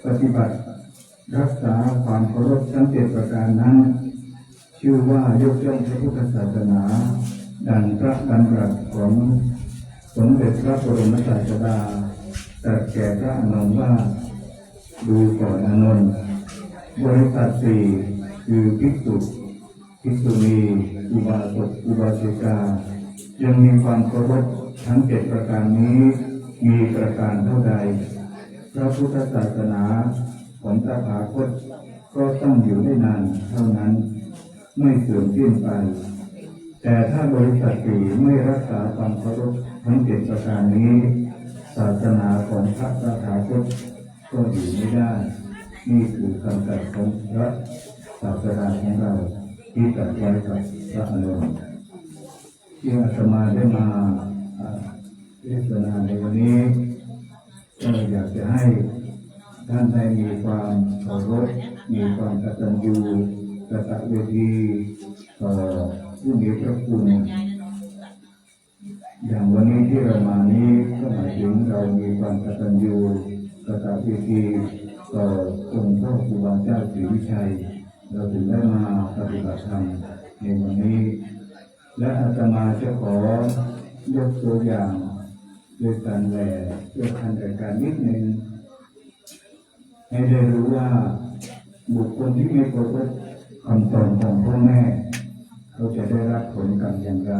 ปฏิบัติรักษาความเคารพทั้ง7ประการนั้นชื่อว่ายกย่องพระพุทธศาสนาดังพระดำรัสของสมเด็จพระบรมศาสดาตรัสแก่พระอานนท์ว่าดูก่อนอานนท์บริษัทสี่คือภิกษุภิกษุณีอุบาสกอุบาสิกายังมีความเคารพทั้ง7ประการนี้มีประการเท่าใดพระพุทธศาสนาของตถาคตก็ต้องอยู่ได้นานเท่านั้นไม่เสื่อมสิ้นไปแต่ถ้าบริษัทสี่ไม่รักษาความเคารพทั้ง7ประการนี้ศาสนาของพระตถาคตก็อยู่ไม่ได้นี่คือคำตรัสของพระศาสดาของเราที่ตรัสไว้กับพระอานนท์ที่อาตมาได้มาเทศนาในวันนี้ก็อยากจะให้ท่านได้มีความเคารพมีความกตัญญูกตเวทีต่อผู้มีพระคุณอย่างวันนี้ที่เรามานี้ก็หมายถึงเรามีความกตัญญูกตเวทีต่อองค์พระครูบาเจ้าศรีวิชัยเราถึงได้มาปฏิบัติธรรมในวันนี้และอาตมาจะขอยกตัวอย่างด้วยการแหล่ด้วยการแต่การนิดนึงให้ได้รู้ว่าบุคคลที่ไม่เคารพคำสอนของพ่อแม่เขาจะได้รับผลกรรมอย่างไร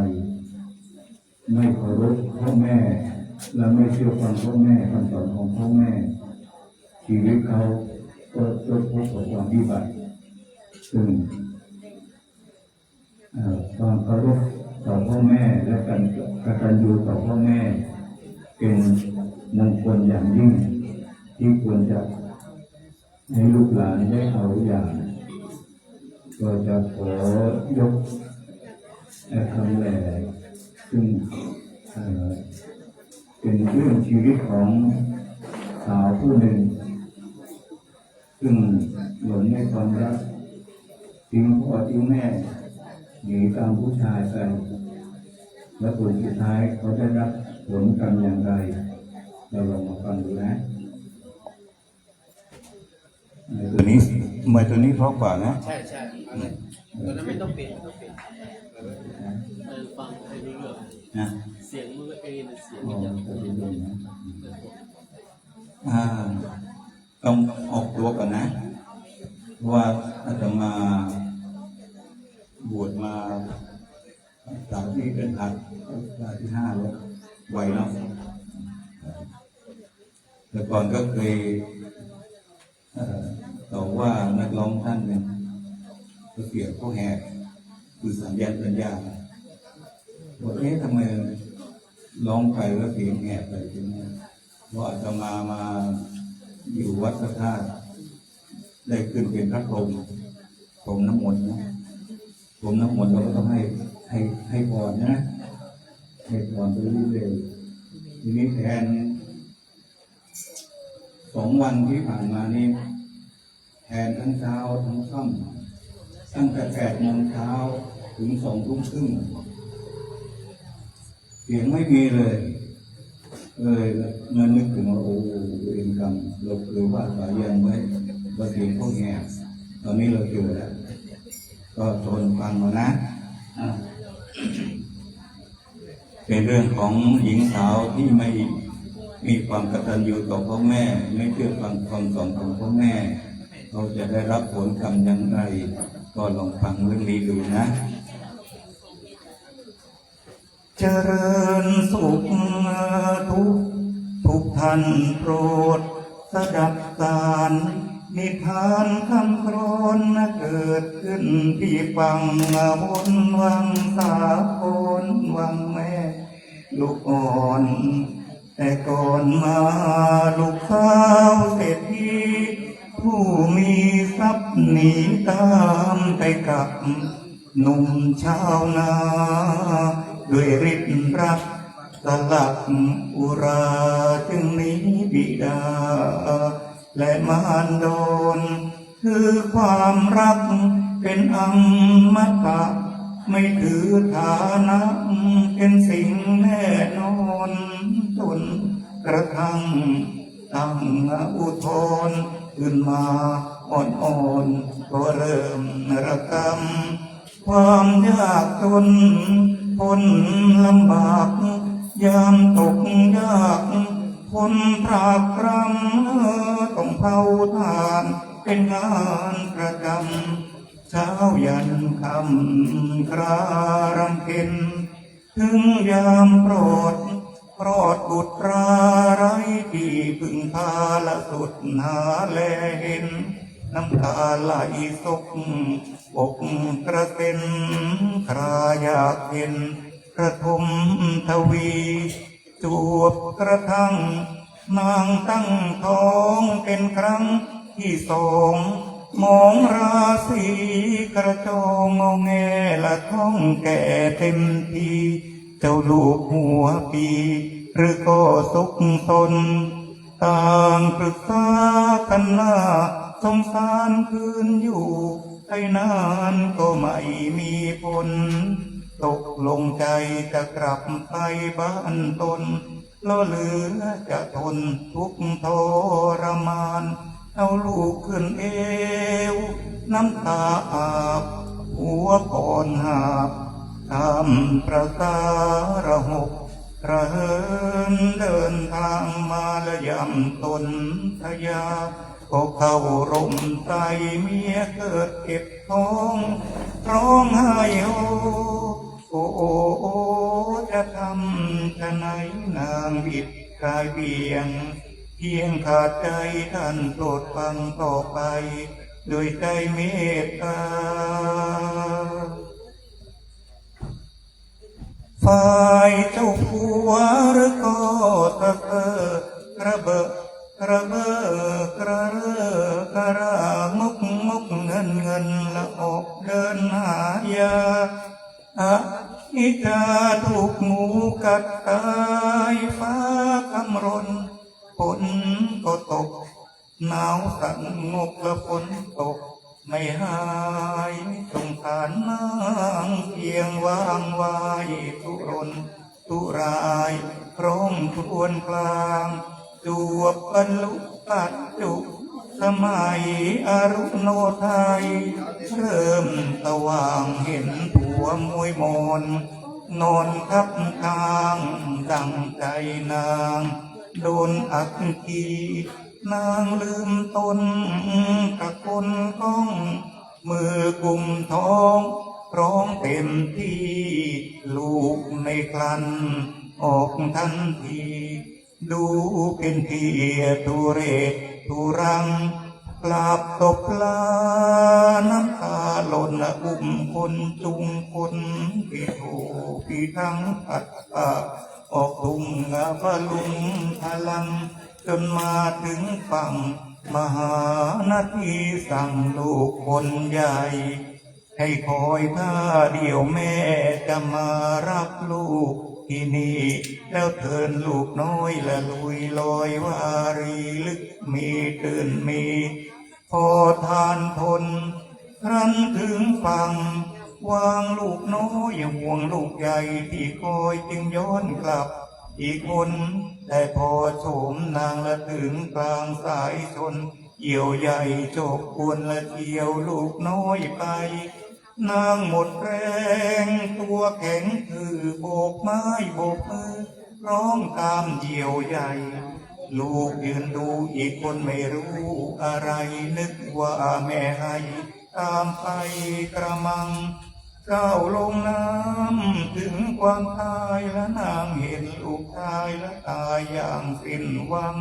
ไม่เคารพพ่อแม่และไม่เชื่อฟังพ่อแม่คำสอนของพ่อแม่ชีวิตเขาก็จะพบกับความวิบัติซึ่งความเคารพต่อพ่อแม่และการกตัญญูต่อพ่อแม่เป็นมงคลอย่างยิ่งที่ควรจะให้ลูกหลานได้เอาอย่างก็จะขอยกคำแหล่ซึ่งเป็นเรื่องชีวิตของสาวผู้หนึ่งซึ่งหลงในความรักทิ้งพ่อทิ้งแม่หนีตามผู้ชายไปและผลสุดท้ายเขาได้รับผลกรรมอย่างไรเราลองมาฟังดูนะตัวนี้เมื่อตัวนี้เพราะกว่านะใช่ตัวนั้นไม่ต้องเปลี่ยนฟังให้รู้เรื่องนะเสียงมือเองเสียงต้องออกตัวก่อนนะว่าอาตมาบวชมาตามที่เป็นพันที่5แล้วไวเนาะแต่ก่อนก็เคยต่อว่านักร้องท่านหนึ่งก็เสียงเขาแหกคือสัญญาว่าทำไมร้องไปแล้วเสียงแหกไปถึงนี้ว่าอาตมาอยู่วัดพระธาตุได้ขึ้นเป็นพระพรหมน้ำมนต์นะ ผมน้ำมนต์เราก็ต้องให้พรนะให้พรไปเรื่อยๆทีนี้แทน2 วันที่ผ่านมานี้แทนทั้งเช้าทั้งค่ำตั้งแต่8 โมงเช้าถึง2 ทุ่มครึ่งเสียงไม่มีเลยมันนึกถึงว่าโอ้เวรกรรมเราหรือว่าสายันไว้ว่าเสียงพวกแง่ตอนนี้เราเจอแล้วก็ทนฟังมานะเป็นเรื่องของหญิงสาวที่ไม่มีความกตัญญูต่อพ่อแม่ไม่เชื่อฟังคำสอนของพ่อแม่เขาจะได้รับผลกรรมอย่างไรก็ลองฟังเรื่องนี้ดูนะเจริญสุขทุกท่านโปรดสดับสารนิทานคำกรอนเกิดขึ้นที่ฟังวนวังสาโคนวังแม่ลูกอ่อนแต่ก่อนมาลูกสาวเศรษฐีผู้มีทรัพย์หนีตามไปกับหนุ่มชาวนาด้วยฤทธิ์รักสลักอุราจึงหนีบิดาและมารดอนคือความรักเป็นอมตะไม่ถือฐานะเป็นสิ่งแน่นอนจนกระทั่งตั้งอุทธรณ์ขึ้นมาอ่อนๆก็เริ่มระกำความยากจนพ้นลำบากยามตกยากพ้นตรากตรำต้องเผาทานเป็นงานประจำเช้ายันค่ำครารำเพ็ญถึงยามโปรดบุตราไร้ที่พึ่งพาละสุดหาแลเห็นน้ำตาไหลซบอกกระเซ็นคราอยากเห็นกระทมทวีจวบกระทั่งนางตั้งท้องเป็นครั้งที่2มองราศีกระจองงอแงละท้องแก่เต็มทีเจ้าลูกหัวปีหรือก็สุขสนต่างปรึกษากันหน้าสงสารคืนอยู่ให้นานก็ไม่มีผลตกลงใจจะกลับไปบ้านตนแล้วเหลือจะทนทุกข์ทรมานเอาลูกขึ้นเอวน้ำตาอาบหัวก่อนหาบทำประสาระหกระเหินเดินทางมาละยำตนทยาก็เข้าร่มใส่เมียเกิดเก็บท้องร้องไห้โอ้จะทำจะไหนนางบิดกายเบี่ยงเพียงขาดใจท่านโปรดฟังต่อไปโดยใจเมตตาฝ่ายเจ้าผัวหรือก็ตะเกอกระเบอะกระเบอกระเรอกระรางกเงินละออกเดินหายาอิจาถูกหมูกัดตายฟ้าคำรนฝนก็ตกหนาวสั่นงกและฝนตกไม่หายสงสารนางเพียงวางไว้ทุรนทุรายร้องครวญกลางจวบบรรลุปัจจุสมัยอรุโนไทยเริ่มสว่างเห็นผัวมวยมนนอนทับทางดังใจนางโดนอักขีนางลืมตนตะคนก้องมือกุมท้องร้องเต็มที่ลูกในครันออกทันทีดูเป็นที่ทุเรศทุรังกราบตบลาน้ำตาหล่นอุ้มคนจุงคนที่ถูกที่ทั้งปัดปะออกทุ่งบะลุงพลังจนมาถึงฝั่งมหานาทีสั่งลูกคนใหญ่แท ให้คอยท่าเดียวแม่จะมารับลูกที่นี่แล้วเทินลูกน้อยละลุยลอยวารีลึกมีตื่นมีพอทานทนครั้นถึงฝั่งวางลูกน้อยห่วงลูกใหญ่ที่คอยจึงย้อนกลับอีกคนแต่พอโฉมนางละถึงกลางสายชนเหี่ยวใหญ่โจกควนละเกี่ยวลูกน้อยไปนางหมดแรงตัวแข็งคือโบกไม้โบกมือร้องตามเหี่ยวใหญ่ลูกยืนดูอีกคนไม่รู้อะไรนึกว่าแม่ให้ตามไปกระมังก้าวลงน้ำถึงความตายและนางเห็นลูกชายและตายอย่างสิ้นหวัง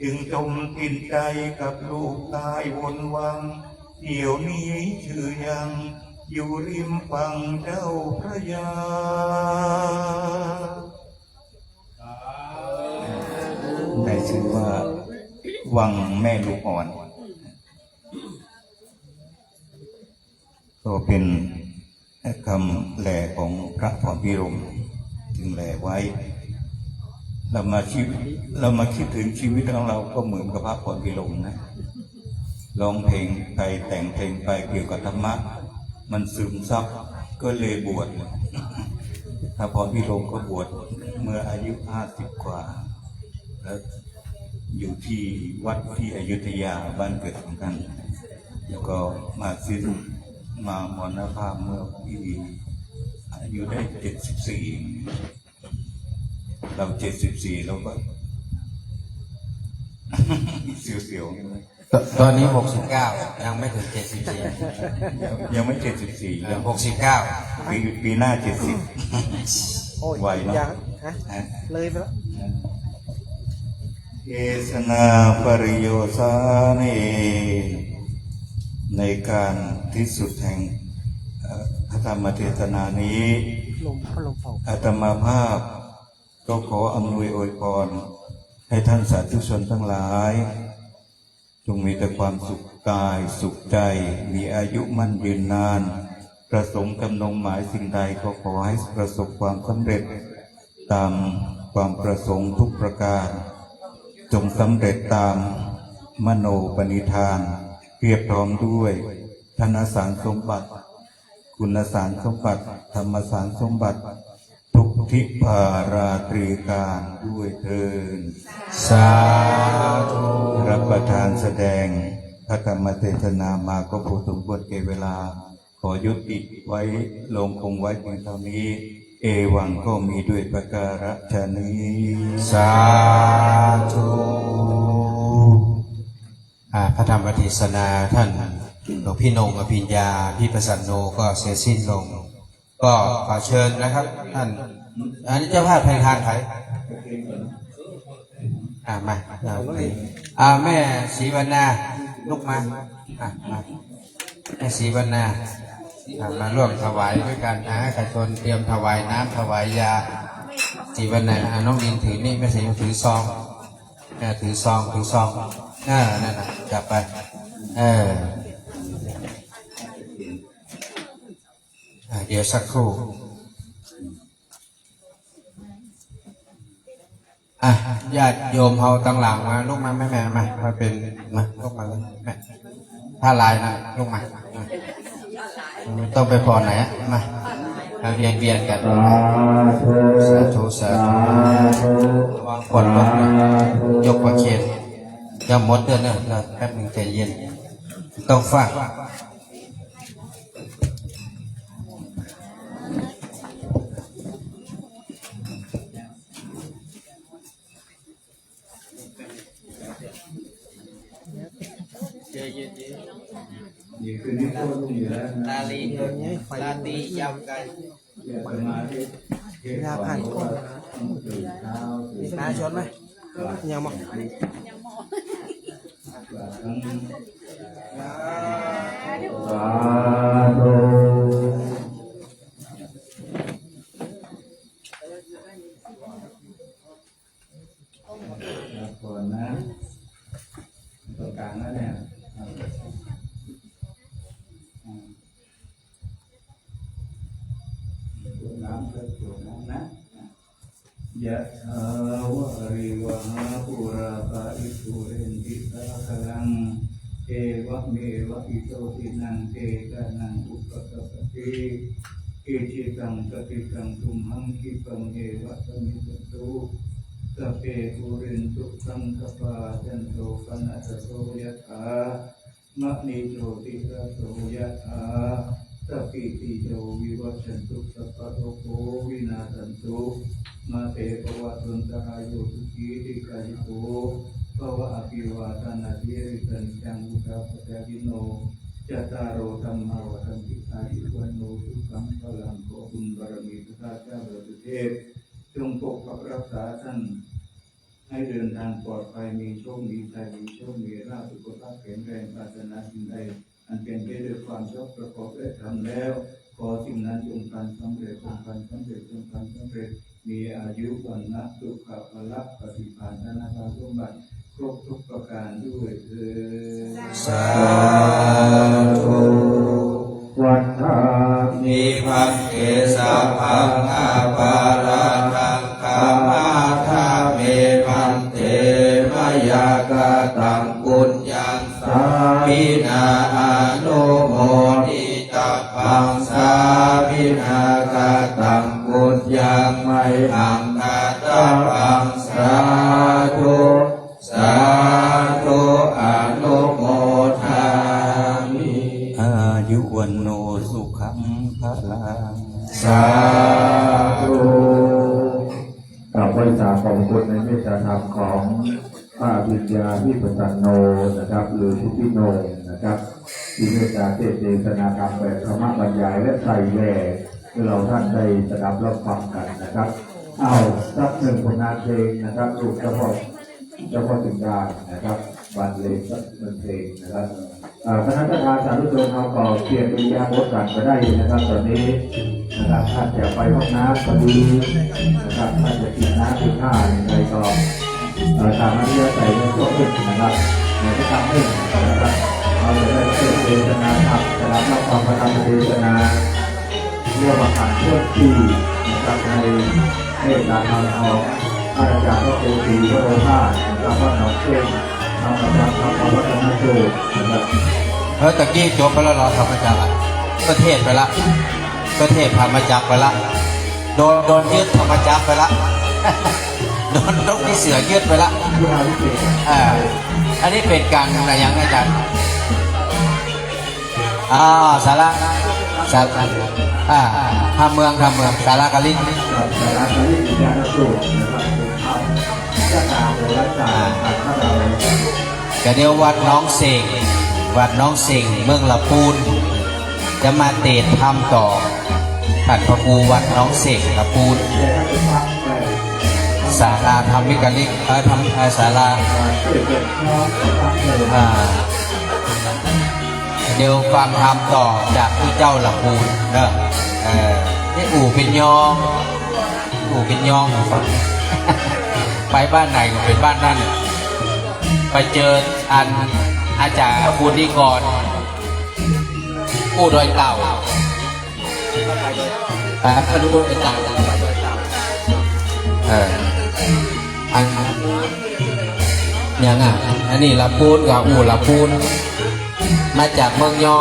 จึงจมทิ้นใจกับลูกตายวนวังเดี๋ยวนี้ชื่อยังอยู่ริมฝั่งเจ้าพระยาได้ชื่อว่าวังแม่ลูกอ่อนก็เป็นคำแหล่ของพระพรพิรมจึงแหล่ไว้เรามาคิดถึงชีวิตของเราก็เหมือนกับพระพรพิรมนะร้องเพลงไปแต่งเพลงไปเกี่ยวกับธรรมะมันซึมซับก็เลยบวชพระพรพิรมก็บวชเมื่ออายุ50 กว่าแล้วอยู่ที่วัดที่อยุธยาบ้านเกิดของท่านแล้วก็มาสิ้นมามรณภาพเมื่อปีอายุได้74เรา74แล้วก็ เสียวๆ ตอนนี้ 69 ยังไม่ถึง 74 ยังไม่74ยัง 69 ปีหน้า70 โอ้ย ไหวเนาะ ยังฮะเลยไปแล้ว เทศนาปริโยสาเนในการที่สุดแห่งพระธรรมเทศนานี้ ลมเป่า อาตมาภาพก็ขออำนวยอวยพรให้ท่านสาธุชนทั้งหลายจงมีแต่ความสุขกายสุขใจมีอายุมั่นยืนนานประสงค์กำนงหมายสิ่งใดก็ขอให้ประสบความสำเร็จตามความประสงค์ทุกประการจงสำเร็จตามมโนปณิธานเพียบพร้อมด้วยธนสารสมบัติคุณสารสมบัติธรรมสารสมบัติทุกทิพาราตรีการด้วยเถิดสาธุรับประทานแสดงพระธรรมเทศนามาก็พอสมควรแก่เวลาขอยุติไว้ลงคงไว้เพียงเท่านี้เอวังก็มีด้วยประการฉะนี้สาธุ พระธรรมเทศนาท่านหลวงพี่นงอภิญญาพี่ประสันโนก็เสร็จสิ้นลงก็ขอเชิญนะครับท่านอันนี้เจ้าภาพแพงทานไทยมาแม่ศรีวรรณาลุกมามาแม่ศรีวรรณามาร่วมถวายด้วยกันให้ประชาชนเตรียมถวายน้ำถวายยาศรีวรรณาน้องดินถือนี่แม่ศรีถือซองถือซองนั่นจับไปเดี๋ยวสักครู่ญาติโยมเอาตั้งหลังมาลูกมาแม่มาเป็นมาลูกมาเลยแม่ผ้าลายนะลูกมาต้องไปพอไหนมาเวียนกันสาธุวางก่อนรถยกประเคนจะหมดเดือนนึงแป๊บนึงใจเย็นต้องฟังลาลียำกันยาผ่านก้นนาชนไหมยังมั้งสาธุก่อนนะตรงกลางแล้วเนี่ย ยะถาวะริวหาปุราปาริปุเรนติสาคลังเอวะเมวะอิโตทินังเตกะนังอุปกัปปติอิจิตังปฏิตังตุมหังคิปังเอวะสมิจตุสัพเพปุเรนตุสังคปาจันโตปนัสโสยะถามะนิโชติระโสยะถาสัพพิติโยวิวัชชันตุสัพพะโลกวินาศสันตุมาเตภวะตุนตรายโยสุขีติกายิโกภวะอภิวาทนาทิริสันจังอุตาปจายิโนจัตตารโอธัมมาวัฏันติอายุวันโนสุขังพลังขอบุญบารมีพระเจ้าประเทศจงปกปักรักษาท่านให้เดินทางปลอดภัยมีโชคมีชัยมีโชคมีลาภสุขภาพแข็งแรงปรารถนาสิ่งใดอันเป็นไปด้วยความชอบประกอบด้วยธรรมแล้วขอสิ่งนั้นจงพันสำเร็จจงพันสำเร็จจงพันสำเร็จมีอายุวันนะสุขภาละปฏิภาณธนาคารสมบัติครบทุกประการด้วยเถิดสาธุวัฏฏานิพังเกสาพังอาภาราทังกามาธาเมพันเตมยากาตังปุญญังสามินาอนุโมทิตัพพังสามินากาตังปุญญังไมหังกาตัพพังสาธุสาธุอนุโมทามิอายุวันโนสุขังพลังสาธุกราบไหว้สาขอบคุณในเมตตาธรรมของพระวิญญาพิปัสสโนนะครับหรือทุติโนนะครับที่เมตตาเทศนาธรรมแบบธรรมบรรยายและใส่แหล่ที่เราท่านได้สดับรับฟังกันนะครับเอาสักหนึ่งผลงานเพลงนะครับลูกเจ้าพ่อถึงได้นะครับบรรเลงสักหนึ่งเพลงนะครับคณะประธานสาธุชนเอาต่อเพียรปิยาโพสต์กันก็ได้นะครับตอนนี้นะครับท่านจะไปห้องน้ำพอดีนะครับท่านจะกินน้ำกินข้าวอย่างไรก็ทางนั้นจะใส่ในโต๊ะขึ้นนะครับในที่ตั้งขึ้นนะครับเราจะได้เทศนาธรรมนะครับรับฟังพระธรรมเทศนาเรื่องประการช่วงที่นะครับในเทศนาธรรมของอาจารย์พระโอตีพระโอภาสนะครับพระหนองเช่นทำประจำทำประวัติศาสตร์นะครับ ตะกี้จบไปแล้วเหรอธรรมจักรประเทศไปละประเทศธรรมจักรไปละโดนยึดธรรมจักรไปละโดนนกที่เสือยึดไปละอันนี้เป็นการอะไรอย่างอาจารย์สาระทำเมืองสาระกะลินแต่เดี๋ยววัดน้องเสงเมืองละปูนจะมาเตะทำต่อท่านพระครูวัดน้องเสงละปูนศาลาทำวิกฤตทำศาลาเดี๋ยวฟังทำต่อจากที่เจ้าละปูนเนอะนี่อู่เป็นยองไปบ้านไหนก็เป็นบ้านนั่นไปเจออาจารย์คุณนิกรผู้ดอยเต่าพระนุโดยเต่าอย่างอันนี้ละปูนกับอู่ละปูนมาจากเมืองยอ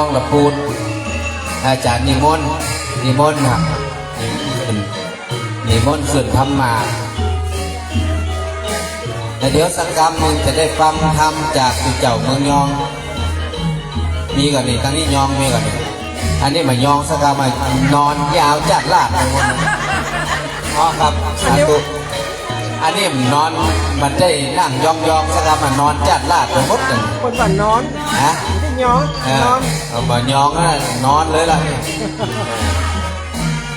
งละปูนอาจารย์นิมนต์ครับนิมนต์ขึ้นธรรมาแต่เดี๋ยวสักคำหนึ่งจะได้ฟังธรรมจากเจ้าเมืองยองมีกันนี่ทั้งนี้ยองมีกันนี่อันนี้มายองสักคำมานอนยาวจัดลากทั้งคนครับสาธุอันนี้นอนมันได้นั่งยองสักคำมานอนจัดลากทั้งหมดเลยคนบ้านนอนฮะไม่ยองนอนบ่ยองนอนเลยล่ะ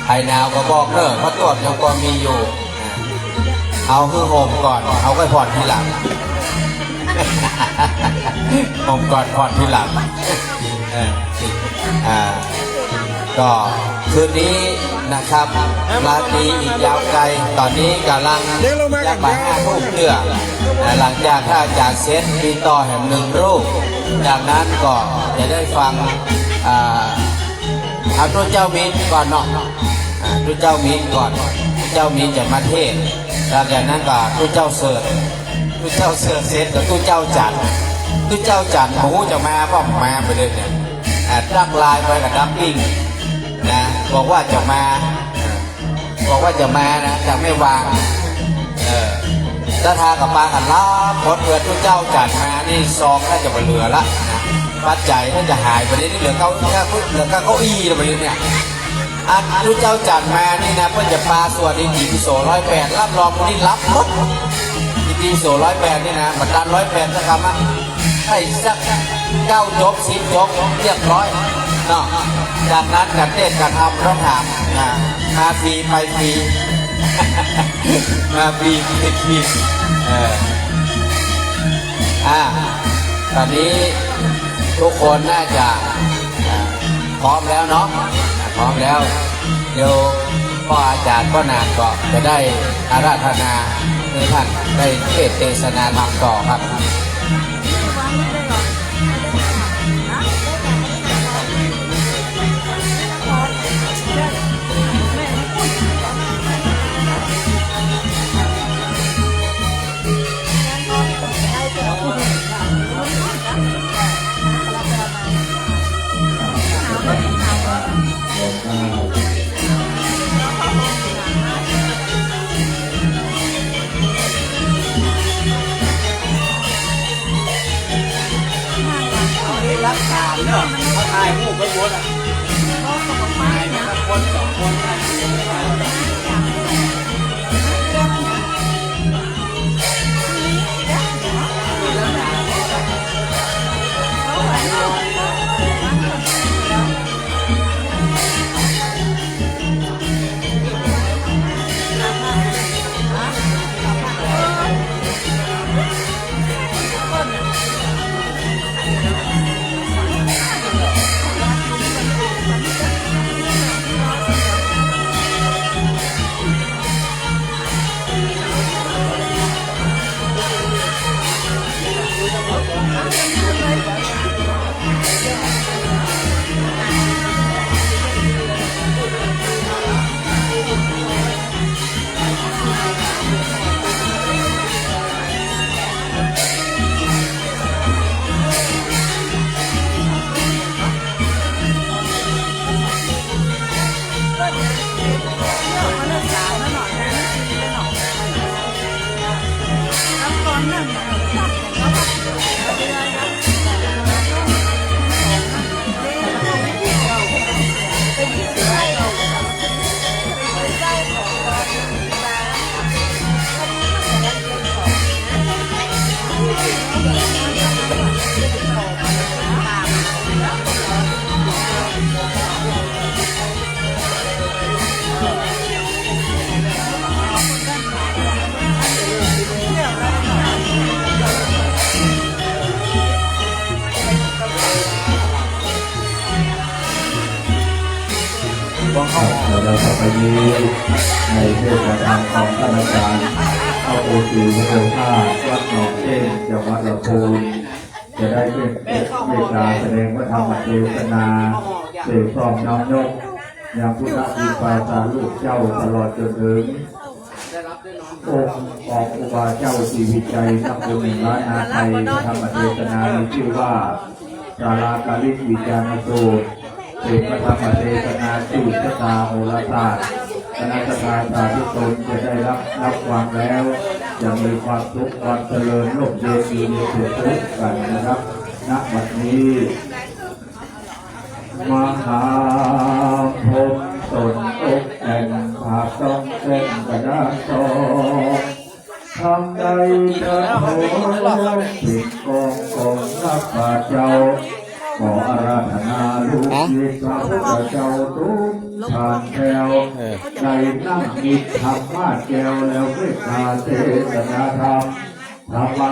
ไอ้นาวก็บอกเนอะพระตรวจยังก็มีอยู่เอาคือโฮมก่อนเอาไว้ผ่อนทีหลังโฮมก่อนผ่อนทีหลังก็คืนนี้นะครับราตรีอีกยาวไกลตอนนี้กำลังจะไป5 ทุ่มเตื้อหลังจากถ้าจากเซตมีต่อแห่ง1 รูปจากนั้นก็จะได้ฟังเอาตัวเจ้ามิตรก่อนเนาะตัวเจ้ามิตรก่อน เจ้ามีจะมาเทศหลังจากนั้นก็ตู้เจ้าเสิร์ฟเสร็จกับตู้เจ้าจัดหมูจะมาก็มาไปเลยเนี่ยตั้งลายไปกับดัมปิ้งนะบอกว่าจะมานะจะไม่วางถ้าทากับปลากันล้าพอเปิดตู้เจ้าจัดมานี่ซองน่าจะเหลือละนะปัจจัยน่าจะหายไปนี่เหลือเก้าอี้แล้วไปเนี่ยอันตู้เจ้าจัดมานี่นะเพื่อจะปลาส่วนอีกกี่โซ่108รับรองวันนี้รับหมดอีโซ่108นี่นะบัตร108จะทำให้สัก9 จบ 10 จบเรียบร้อยเนาะจากนั้นการเทศการทำต้องถามนะมาฟรีไปฟรี มาฟรีติดฟรีตอนนี้ทุกคนน่าจะพร้อมแล้วเนาะพร้อมแล้วเดี๋ยวพ่ออาจารย์พ่อนานก็จะได้อาราธนาให้ท่านได้เทศเทศนาธรรมต่อครับรักษาเนาะเขาถ่ายรูปไว้หมดอ่ะถ่ายมาคน2 คนถ่ายเราต่อไปนี้ในเทศกาลของท่านอาจารย์พระโอษีพระโอภาสวัดหนองเช่นจังหวัดลำพูนจะได้เมตตาแสดงพระธรรมเทศนาเสกพร้อมน้อมยกอย่างพุทธอิปาสาลูกเจ้าตลอดจนถึงองค์ออกอุบาเจ้าชีวิตใจนักบุญ1 ล้านนาไทยพระธรรมเทศนามีชื่อว่าศาลากาลิกวิจารณสูตรเป็นพระธรรมเทศนาสูตรชะตาโหราศาสตร์คณะสาสาธุชนจะได้รับฟังแล้วจะมีความสุขความเจริญโลกเย็นมีสุขทุกข์กันนะครับณบัดนี้มหาพรหมตนอกแก่นผาต้องเส้นกระดาษทองทำใดเถิดโหผิดกองนักป่าเจ้าขออาราธนาลูกศิษย์พระพุทธเจ้าทุกทานแก้วในนั่งกิจธรรมะแก้วแล้วเพื่อพาเทศนาธรรมธรรมั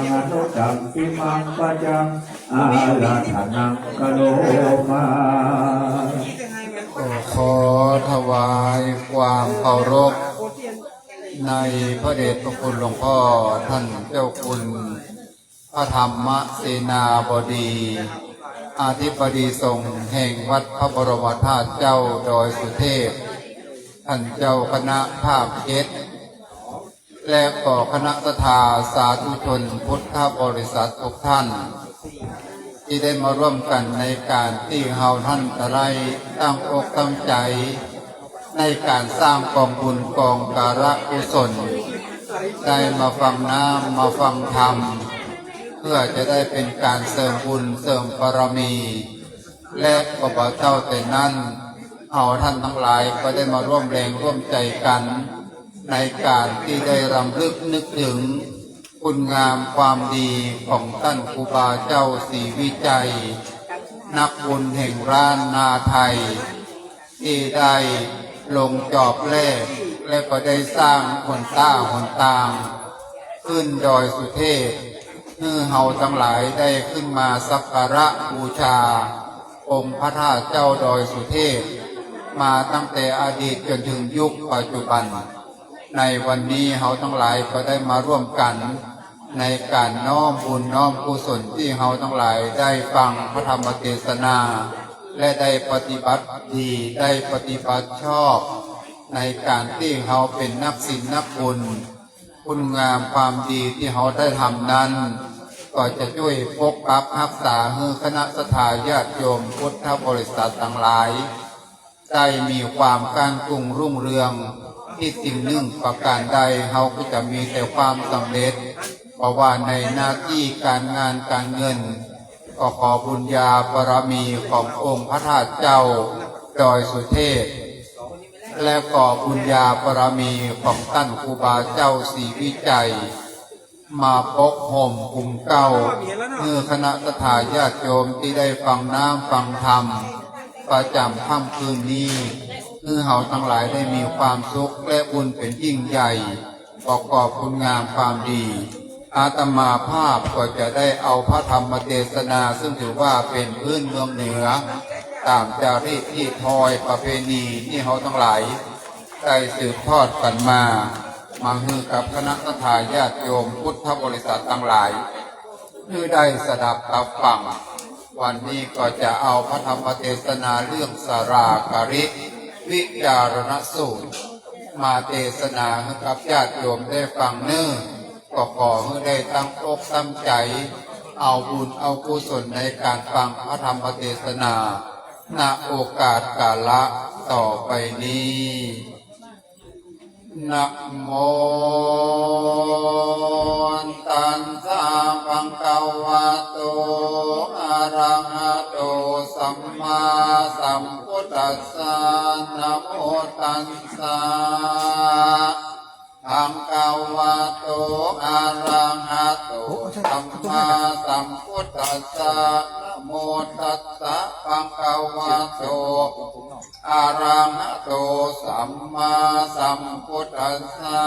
งอนุตังปิมังปัจจังอาราธนังกโลมา ขอถวายความเคารพในพระเดชพระคุณหลวงพ่อท่านเจ้าคุณพระธรรมเสนาบดีอธิบดีสงฆ์แห่งวัดพระบรมธาตุเจ้าดอยสุเทพ ท่านเจ้าคณะภาค7และก็คณะทาสาธุชนพุทธบริษัททุกท่านที่ได้มาร่วมกันในการที่เฮาท่านตะไลตั้งอกตั้งใจในการสร้างกองบุญกองการะกุศลได้มาฟังน้ำมาฟังธรรมเพื่อจะได้เป็นการเสริมบุญเสริมบารมี และก็บ่เจ้าแต่นั้นเอาท่านทั้งหลายก็ได้มาร่วมแรงร่วมใจกันในการที่ได้รำลึกนึกถึงคุณงามความดีของท่านครูบาเจ้าศรีวิจัยนักบุญแห่งร้านนาไทยที่ได้ลงจอบแรกและก็ได้สร้างหนตางขึ้นดอยสุเทพเมื่อเฮาทั้งหลายได้ขึ้นมาสักการะบูชาองค์พระธาตุเจ้าดอยสุเทพมาตั้งแต่อดีตจนถึงยุคปัจจุบันในวันนี้เฮาทั้งหลายก็ได้มาร่วมกันในการน้อมบุญน้อมกุศลที่เฮาทั้งหลายได้ฟังพระธรรมเทศนาและได้ปฏิบัติดีได้ปฏิบัติชอบในการที่เฮาเป็นนักศีลนักบุญคุณงามความดีที่เฮาได้ทำนั้นก็จะช่วยปกปักรักษาให้คณะสัทธาญาติโยมพุทธบริษัททั้งหลายได้มีความก้งรุ่งรุ่งเรืองที่สิ่งหนึ่งประการใดเฮาก็จะมีแต่ความสำเร็จเพราะว่าในหน้าที่การงานการเงินก็ขอบุญญาบารมีขององค์พระธาตุเจ้าดอยสุเทพและก็บุญญาบารมีของท่านครูบาเจ้าศรีวิจัยมาปกห่มคุ้มเก้าเมื่อคณะสัทธาญาติโยมที่ได้ฟังน้ำฟังธรรมประจำค่ำคืนนี้เมื่อเฮาทั้งหลายได้มีความสุขและบุญเป็นยิ่งใหญ่ประกอบคุณงามความดีอาตมาภาพก็จะได้เอาพระธรรมเทศนาซึ่งถือว่าเป็นพื้นเมืองเหนือตามจารีตที่ทอยประเพณีที่เฮาทั้งหลายได้สืบทอดกันมาฮือกับคณะสัทธาญาติโยมพุทธบริษัททั้งหลายเพื่อได้สดับรับฟังวันนี้ก็จะเอาพระธรรมเทศนาเรื่องสราการิวิจารณสูตรมาเทศนาให้กับญาติโยมได้ฟังเนื้อก็ขอให้ได้ตั้งอกตั้งใจเอาบุญเอากุศลในการฟังพระธรรมเทศนาณโอกาสกาละต่อไปนี้นะโมตัสสะภะคะวะโตอะระหะโตสัมมาสัมพุทธัสสะนะโมตัสสะภะคะวะโตอะระหะโตสัมมาสัมพุทธัสสะนะโมตัสสะภะคะวะโตอะระหะโตสัมมาสัมพุทธัสสะ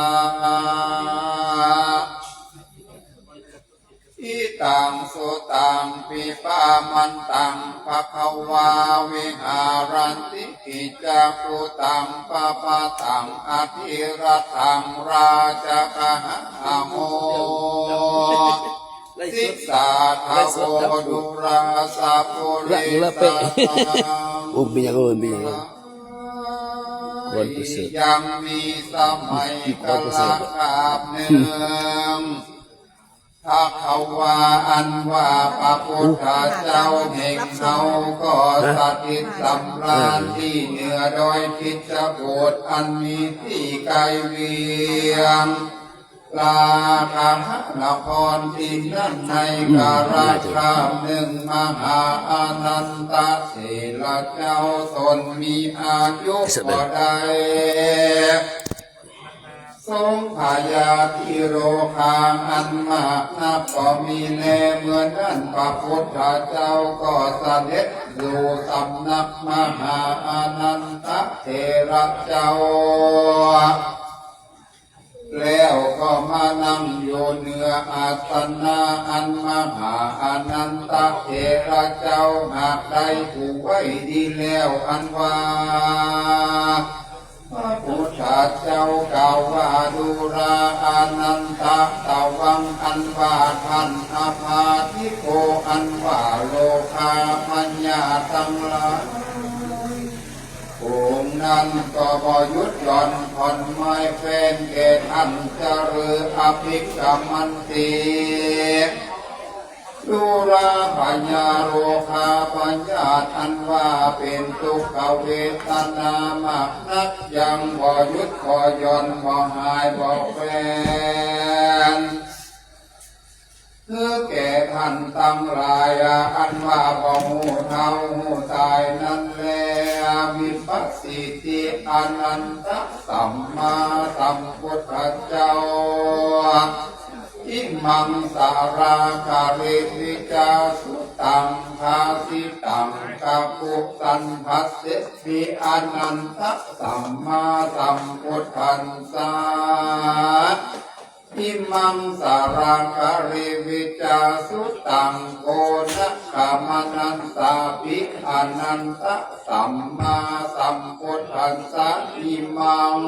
อิตังสุตังปิปามันตังภะคะวาวิหารันติกิจักขุตังปะปะตังอภิรัตังราชกหะโมสิกขาทาโวดุราสะปุริสตังยังมีสมัยกาลกาบหนึ่งถ้าเขาว่าอันว่าพระพุทธเจ้าแห่งเขาก็สถิตสำราญที่เหนือดอยพิชบูรณ์อันมีที่ไกลเวียงลาคานครที่นั่นในกาลครั้งหนึ่งมหาอนันตเสลเจ้าตนมีอายุบ่ได้ทรงพยาธิโรคาอันมากนับก็มีแน่เหมือนนั้นพระพุทธเจ้าก็เสด็จอยู่สำนักมหาอนันตเถระเจ้าแล้วก็มานั่งอยู่เหนืออาสนะอันมหาอนันตเถระเจ้าหากได้ผูกไว้ดีแล้วอันว่าพระพุทธเจ้ากล่าวว่าดูราอานันตตะวังอันว่าท่านอาภาธิโกอันว่าโลกาปัญญาทั้งหลายผ องค์นั้นก็บหยุดหย่อนผ่อนไม้แฟนเกตอันจะรืออภิกรรมันติดูราปัญญาโรคาปัญญาอันว่าเป็นทุกขเวทนามากนักยังบ่หยุดบ่หย่อนบ่หายบ่แฟนคือแก่ท่านตั้งหลายอันว่าบ่หูเท่าหูตายนั่นแลวิปัสสิติอนันตสัมมาสัมพุทธเจ้าอิมังสาราการิวิจาสุตังภาสิตังกาปุสันภัสสิวิอนันตสัมมาสัมพุทธัสสะอิมังสาราการิวิจาสุตังโกนะกามานันตาปิอนันตสัมมาสัมพุทธัสสะอิมัง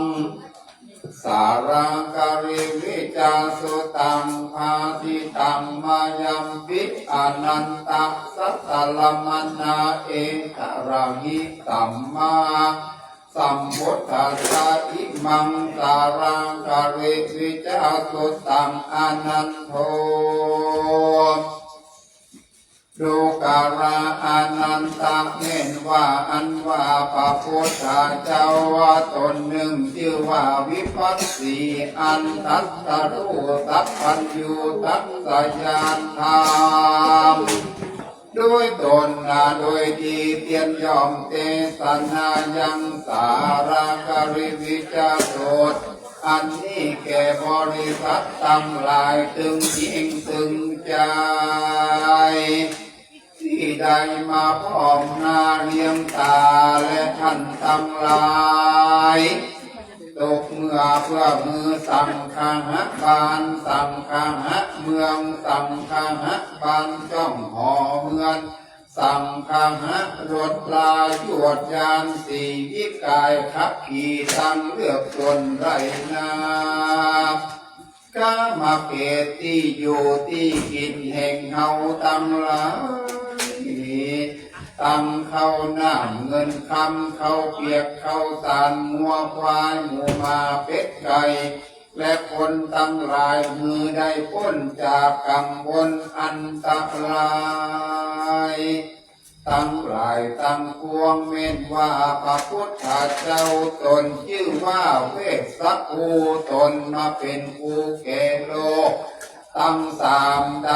สารังการิวิจาสุตังภาสิตังมายัมปิอนันตสัตตลมนาเอกราหิสัมมาสัมพุทธัสสะอิมังสารังการิวิจาสุตังอนันโทดูการาอนันตะเน้นว่าอันว่าพระพุทธเจ้าว่าตนหนึ่งชื่อว่าวิปัสสีอันตัสสรู้สัพพัญญูตัสสยานธรรมด้วยตนโดยดีเตียนยอมเตสนายังสาราการิวิจาโสดอันนี้แก่บริษัทตั้งหลายตึงยิ่งตึงใจที่ได้มาพร้อมหน้าเรียงตาและท่านตั้งหลายตกเมื่อเพื่อมือสังฆะบานสังฆะเมืองสังฆะบานจ้องหอเมืองสังฆะรถลายวดยานสีวิกายขับขี่ตั้งเลือกตนไรนากามาเกตที่อยู่ที่กินแห่งเฮาตั้งหลายตั้งเข้าน้ำเงินคำเข้าเปียกเข้าสารงัวควายหมูมาเป็ดไก่และคนตั้งหลายมือได้พ้นจากกังวลอันตรายตั้งหลายตั้งปวงเม่นว่าพระพุทธเจ้าตนชื่อว่าเวสสัพพูตนมาเป็นผู้แก่โลกตั้งสามใด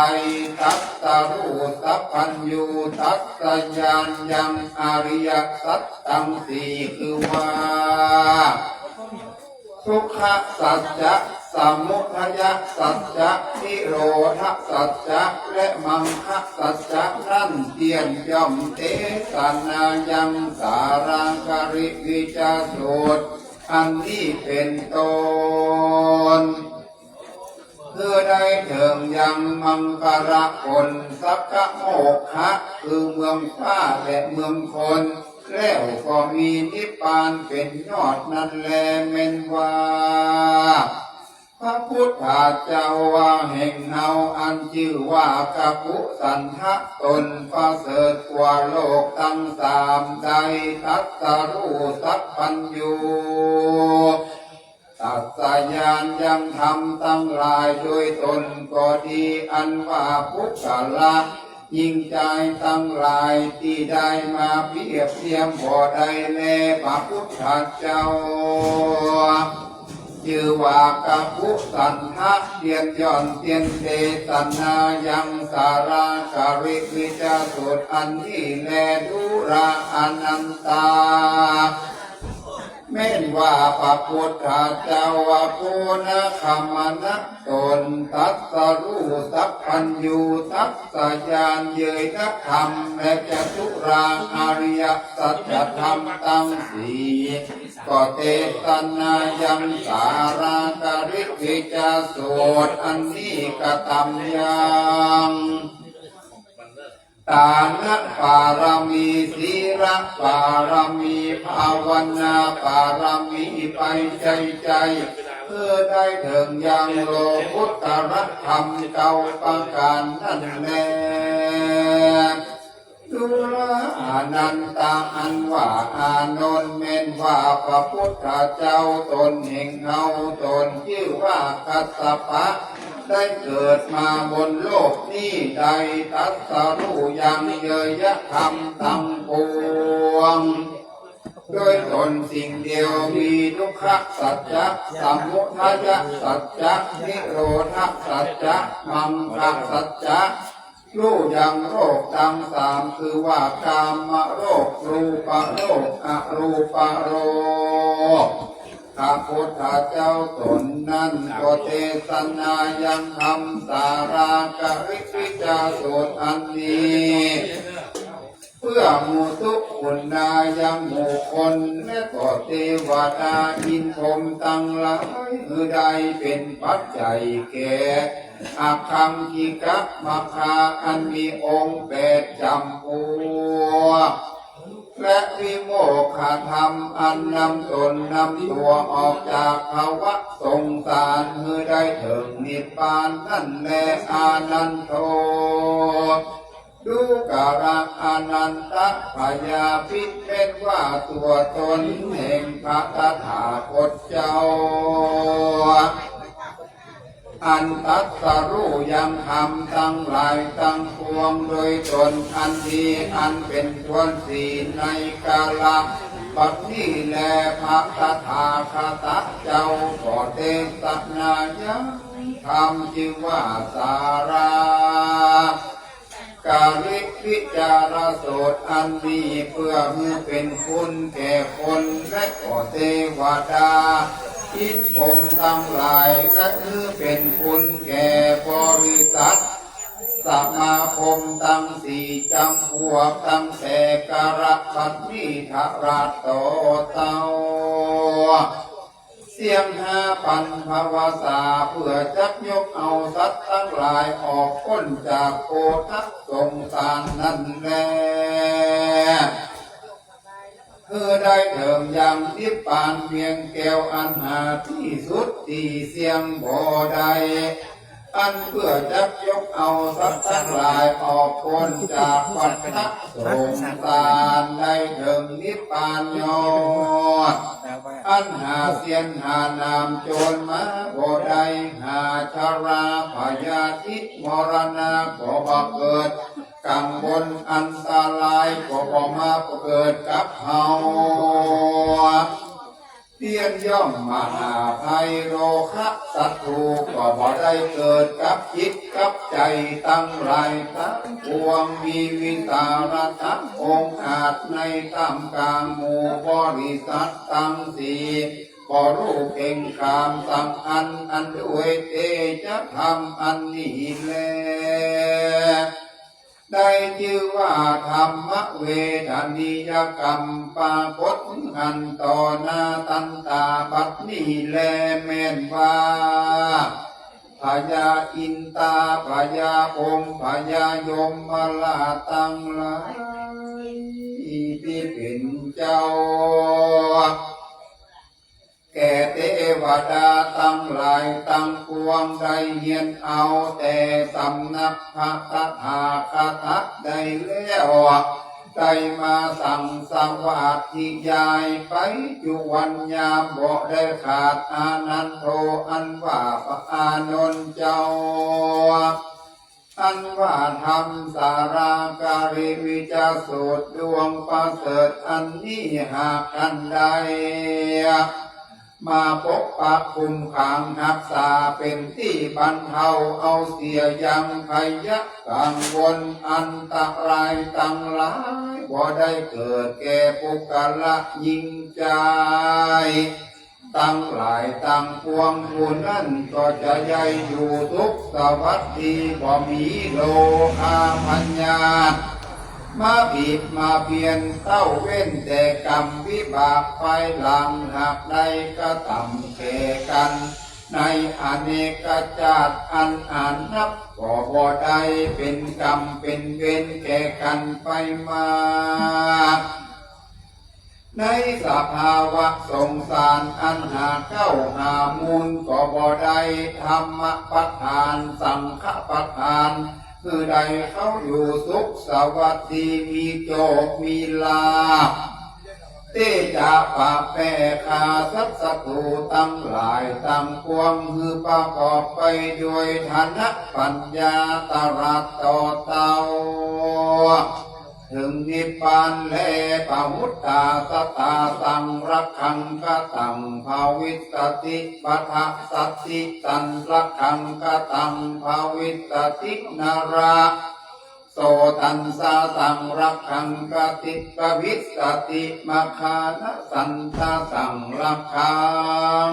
ทัสสรู้สัพพัญญูทัสสญาณยังอริยสัจตั้งสี่คือว่าทุกขสัจจะสมุทัยสัจจะนิโรธสัจจะและมังคสัจจะนั่นเตียนย่อมเตสนายังสารังการิวิจาโสดอันนี้เป็นต้นคือได้ถึงยังมังคระผลสักขะโมกขะคือเมืองฟ้าและเมืองคนแล้วก็มีนิพพานเป็นยอดนั่นแลเม่นว่าพระพุทธเจ้าว่าแห่งเฮาอันชื่อว่ากัปปุสันทะตนประเสริฐกว่าโลกทั้งสามใดทัสสรู้สัพพัญญูตัสสญาณยังทำตั้งหลายโดยตนก็ดีอันว่าพุทธละยิ่งใจตั้งหลายที่ได้มาเปรียบเทียมบ่ได้แลพระพุทธเจ้าชื่อว่ากัปปุสันทะเตียนย่อนเตียนเตสนายังสาราการิวิจาโสดอันนี้แลดุราอนันตาแม้นว่าพระพุทธเจ้าว่าภูนะขมานะตนตัสสรู้สัพพัญญูตัสสญาณเยยนักธรรมและจตุราอริยสัจธรรมตั้งสี่ก็เตสนายังสาราการิวิจาโสดอันนี้กตำยังตานะปารมีศีลปารมีภาวนาปารมีไปใจเพื่อได้ถึงยังโลกุตตรธรรมเก้าประการนั่นแล ดุลอานันตาอันว่าอานนท์เม่นว่าพระพุทธเจ้าตนแห่งเฮาตนชื่อว่ากัสสปะได้เกิดมาบนโลกนี้ได้ตรัสรู้ยังเยยะธรรมทั้งปวงโดยตนสิ่งเดียวมีทุกขสัจจะสมุทัยสัจจะนิโรธสัจจะมังคสัจจะรู้อย่างโรคทั้งสามคือว่ากามโรครูปโรคอรูปโรคพระพุทธเจ้าตนนั้นก็เทศนายังธรรมสารากริวิจาสูตรอันนี้เพื่อหมู่ทุกคนนายังหมู่คนและก็เทวดาอินพรหมตั้งหลายคือใดเป็นปัจจัยแก่อาคังกิกัปมคาอันมีองค์แปดจำพวกและวิโมกขธรรมอันนำตนนำตัวออกจากภาวะสงสารคือได้ถึงนิพพานนั่นแลอานันโทดูการะอนันตพยาพิษเป็นว่าตัวตนแห่งพระตถาคตเจ้าอันตัสสรู้ยังธรรมทั้งหลายทั้งปวงโดยตนอันดีอันเป็นส่วนสีในกาลปัจจุบันแลพระตถาคตเจ้าก็เทศนายังธรรมชื่อว่าสาราการิวิจารโสตอันนี้เพื่อมือเป็นคุณแก่คนและก็เทวดาอินพรหมทั้งหลายและมือเป็นคุณแก่บริษัทสมาคมตั้งสี่จำพวกตั้งแต่กระปัตติธราโตเตาเสียง5,000ภาวาสาเพื่อจักยกเอาสัตว์ทั้งหลายออกพ้นจากโกทักสงสารนั่นแลคือได้เถิงยังที่ปานเพียงแก้วอันหาที่สุดที่เสียงบ่ได้อันเพื่อจักยกเอาสัตว์ทั้งหลายออกพ้นจากวัฏสงสารได้เถิงนิพพานยอดอันหาเสียนหานามโจรมาบ่ได้หาชาราพยาธิมรณะก็บ่เกิดกังวลอันตรายก็บ่มาเกิดกับเฮาเตียนย่อมมหาภัยโรคะศัตรูก็บ่ได้เกิดกับจิตกับใจตั้งหลายทั้งปวงมีวิสารทัพองค์อาจในท่ามกลางหมู่บริษัทตั้งสี่ก็รู้เก่งขามสังอันด้วยเตจะทำอันนี้แลได้ชื่อว่าธรรมเวทนิยกรรมปากฏหันต่อหน้าตันตาบัดนี้แลแม่นว่าพญาอินตาพญาพรหมพญายมมาลาตั้งหลายที่เป็นเจ้าแก่เทวดาตั้งหลายตั้งปวงได้เฮียนเอาแต่สำนักพระตถาคตได้แล้วได้มาสั่งสวัสดิยายไปจุวันยามบ่ได้ขาดอานันโทอันว่าพระอานนท์เจ้าอันว่าธรรมสาราการิวิจาสูตรดวงประเสริฐอันนี้หากอันใดมาปกปักคุ้มขังรักษาเป็นที่บรรเทาเอาเสียยังพยะกังวลอันตรายตั้งหลายบ่ได้เกิดแก่ปุกละยิ่งใจตั้งหลายตั้งปวงผู้นั้นก็จะใหญ่อยู่ทุกสวัสดีบ่มีโลภะพัญญามาผิดมาเพียนเต้าเว้นแต่กรรมวิบากไปหลังหากใดก็ต่ำแก่กันในอเนกชาติอันนับก็บ่ได้เป็นกรรมเป็นเวรแก่กันไปมาในสภาวะสงสารอันหาเข้าหามูลก็บ่ได้ธรรมประทานสังฆประทาน คือใดเขาอยู่สุขสวัสดีมีโจกมีลาภเตจะปะแปะขาสัตศัตรูตั้งหลายตั้งปวงคือประกอบไปด้วยฐานะปัญญาตรัสต่อเตาถึงนิพพานแลปะมุตตาสตาสังรักขังกตังภาวิสติปัฏฐสัตติตันรักขังกตังภาวิสตินาราโสตันสาสังรักขังกติปวิสติมาคานะสันตาสังรักขัง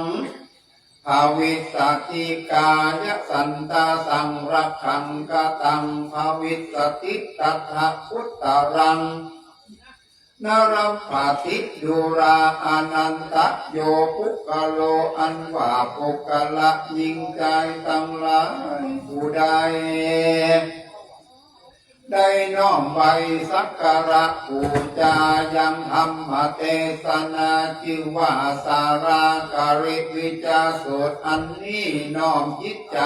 ภาวิสติกายสันตาสังรักขังกตังภาวิสติตัทธพุตตรังนรัมปฏิดูราอนันตโยปุกโลอันว่าปุกละยิ่งใจตั้งหลายผู้ใดได้น้อมไปสักการะบูชายังธรรมเทศนาชื่อว่าสาราการิวิจาสูตรอันนี้น้อมจิตใจ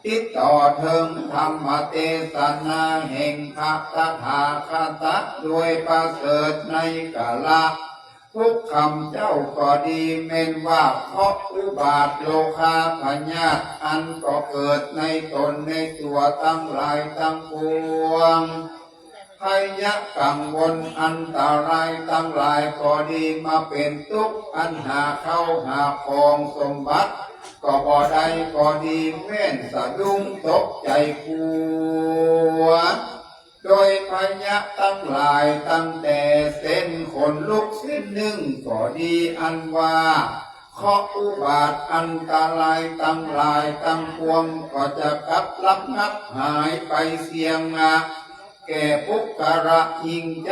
ติดต่อถึงธรรมเทศนาแห่งพระตถาคตด้วยประเสริฐในกาละทุกคำเจ้าก็ดีเม้นว่าเพราะอุบาทโลคาพญาตอันก็เกิดในตนในตัวตั้งหลายตั้งปวงพยะกังวลอันตรายตั้งหลายก็ดีมาเป็นทุกข์อันหาเข้าหาของสมบัติก็บ่ได้ก็ดีแม่นสะดุ้งตกใจกลัวโดยพยะตั้งหลายตั้งแต่เส้นขนลุกสิ้นหนึ่งก็ดีอันว่าข้ออุบาทอันตรายตั้งหลายตั้งปวงก็จะกัดลับนับหายไปเสียงแก่ปุกกระยิ่งใจ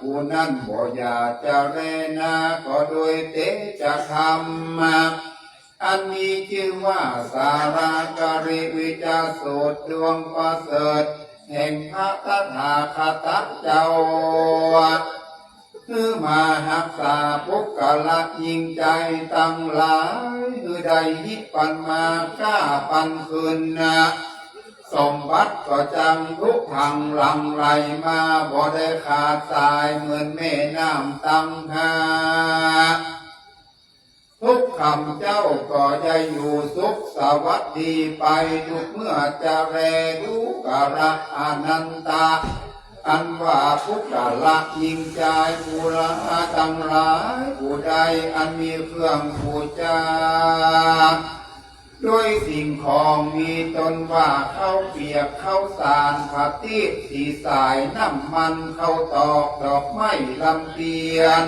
ผู้นั้นบ่อยากจะเรนาก็โดยเตจะทำอันนี้ชื่อว่าสาราการิวิจาสูตรดวงประเสริฐแห่งพระตถาคตเจ้าคือมาหักษาปุกกละยิ่งใจตั้งหลายคือใดฮิปันมากล้าปันคืนสมบัติก็จังทุกทางหลังไหลมาบ่ได้ขาดสายเหมือนแม่น้ำตั้งหาทุกคำเจ้าก็จะอยู่สุขสวัสดีไปทุกเมื่อจะแรดูกระอนันตาอันว่าพุทธละยิ่งใจผู้ละตั้งหลายผู้ใดอันมีเครื่องบูชาด้วยสิ่งของมีตนว่าข้าวเปียกข้าวสารผัดตีสีสายน้ำมันข้าวตอกดอกไม้ลำเทียน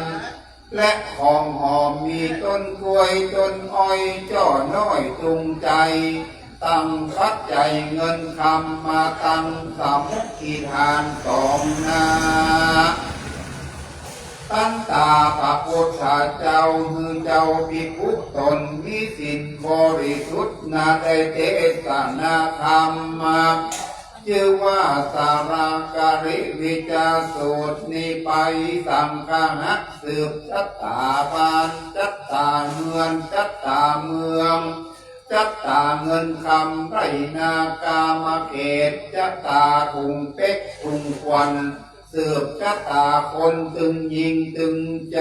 และของหอมมีต้นกล้วยต้นอ้อยจ่อน้อยจุงใจตั้งปัจจัยเงินคำมาตั้งสามุขีทานสองนาตั้งตาพระพุทธเจ้ามือเจ้าภิกขุตนมีศีลบริสุทธิ์นาได้เทศนาธรรมชื่อว่าสาราการิวิจาสูตรนี้ไปสังฆะสืบจัตตาบานจัตตาเมืองจัตตาเมืองจัตตาเงินคำไรนากามเขตจัตตาถุงเป็กถุงควันสืบจัตตาคนตึงยิงตึงใจ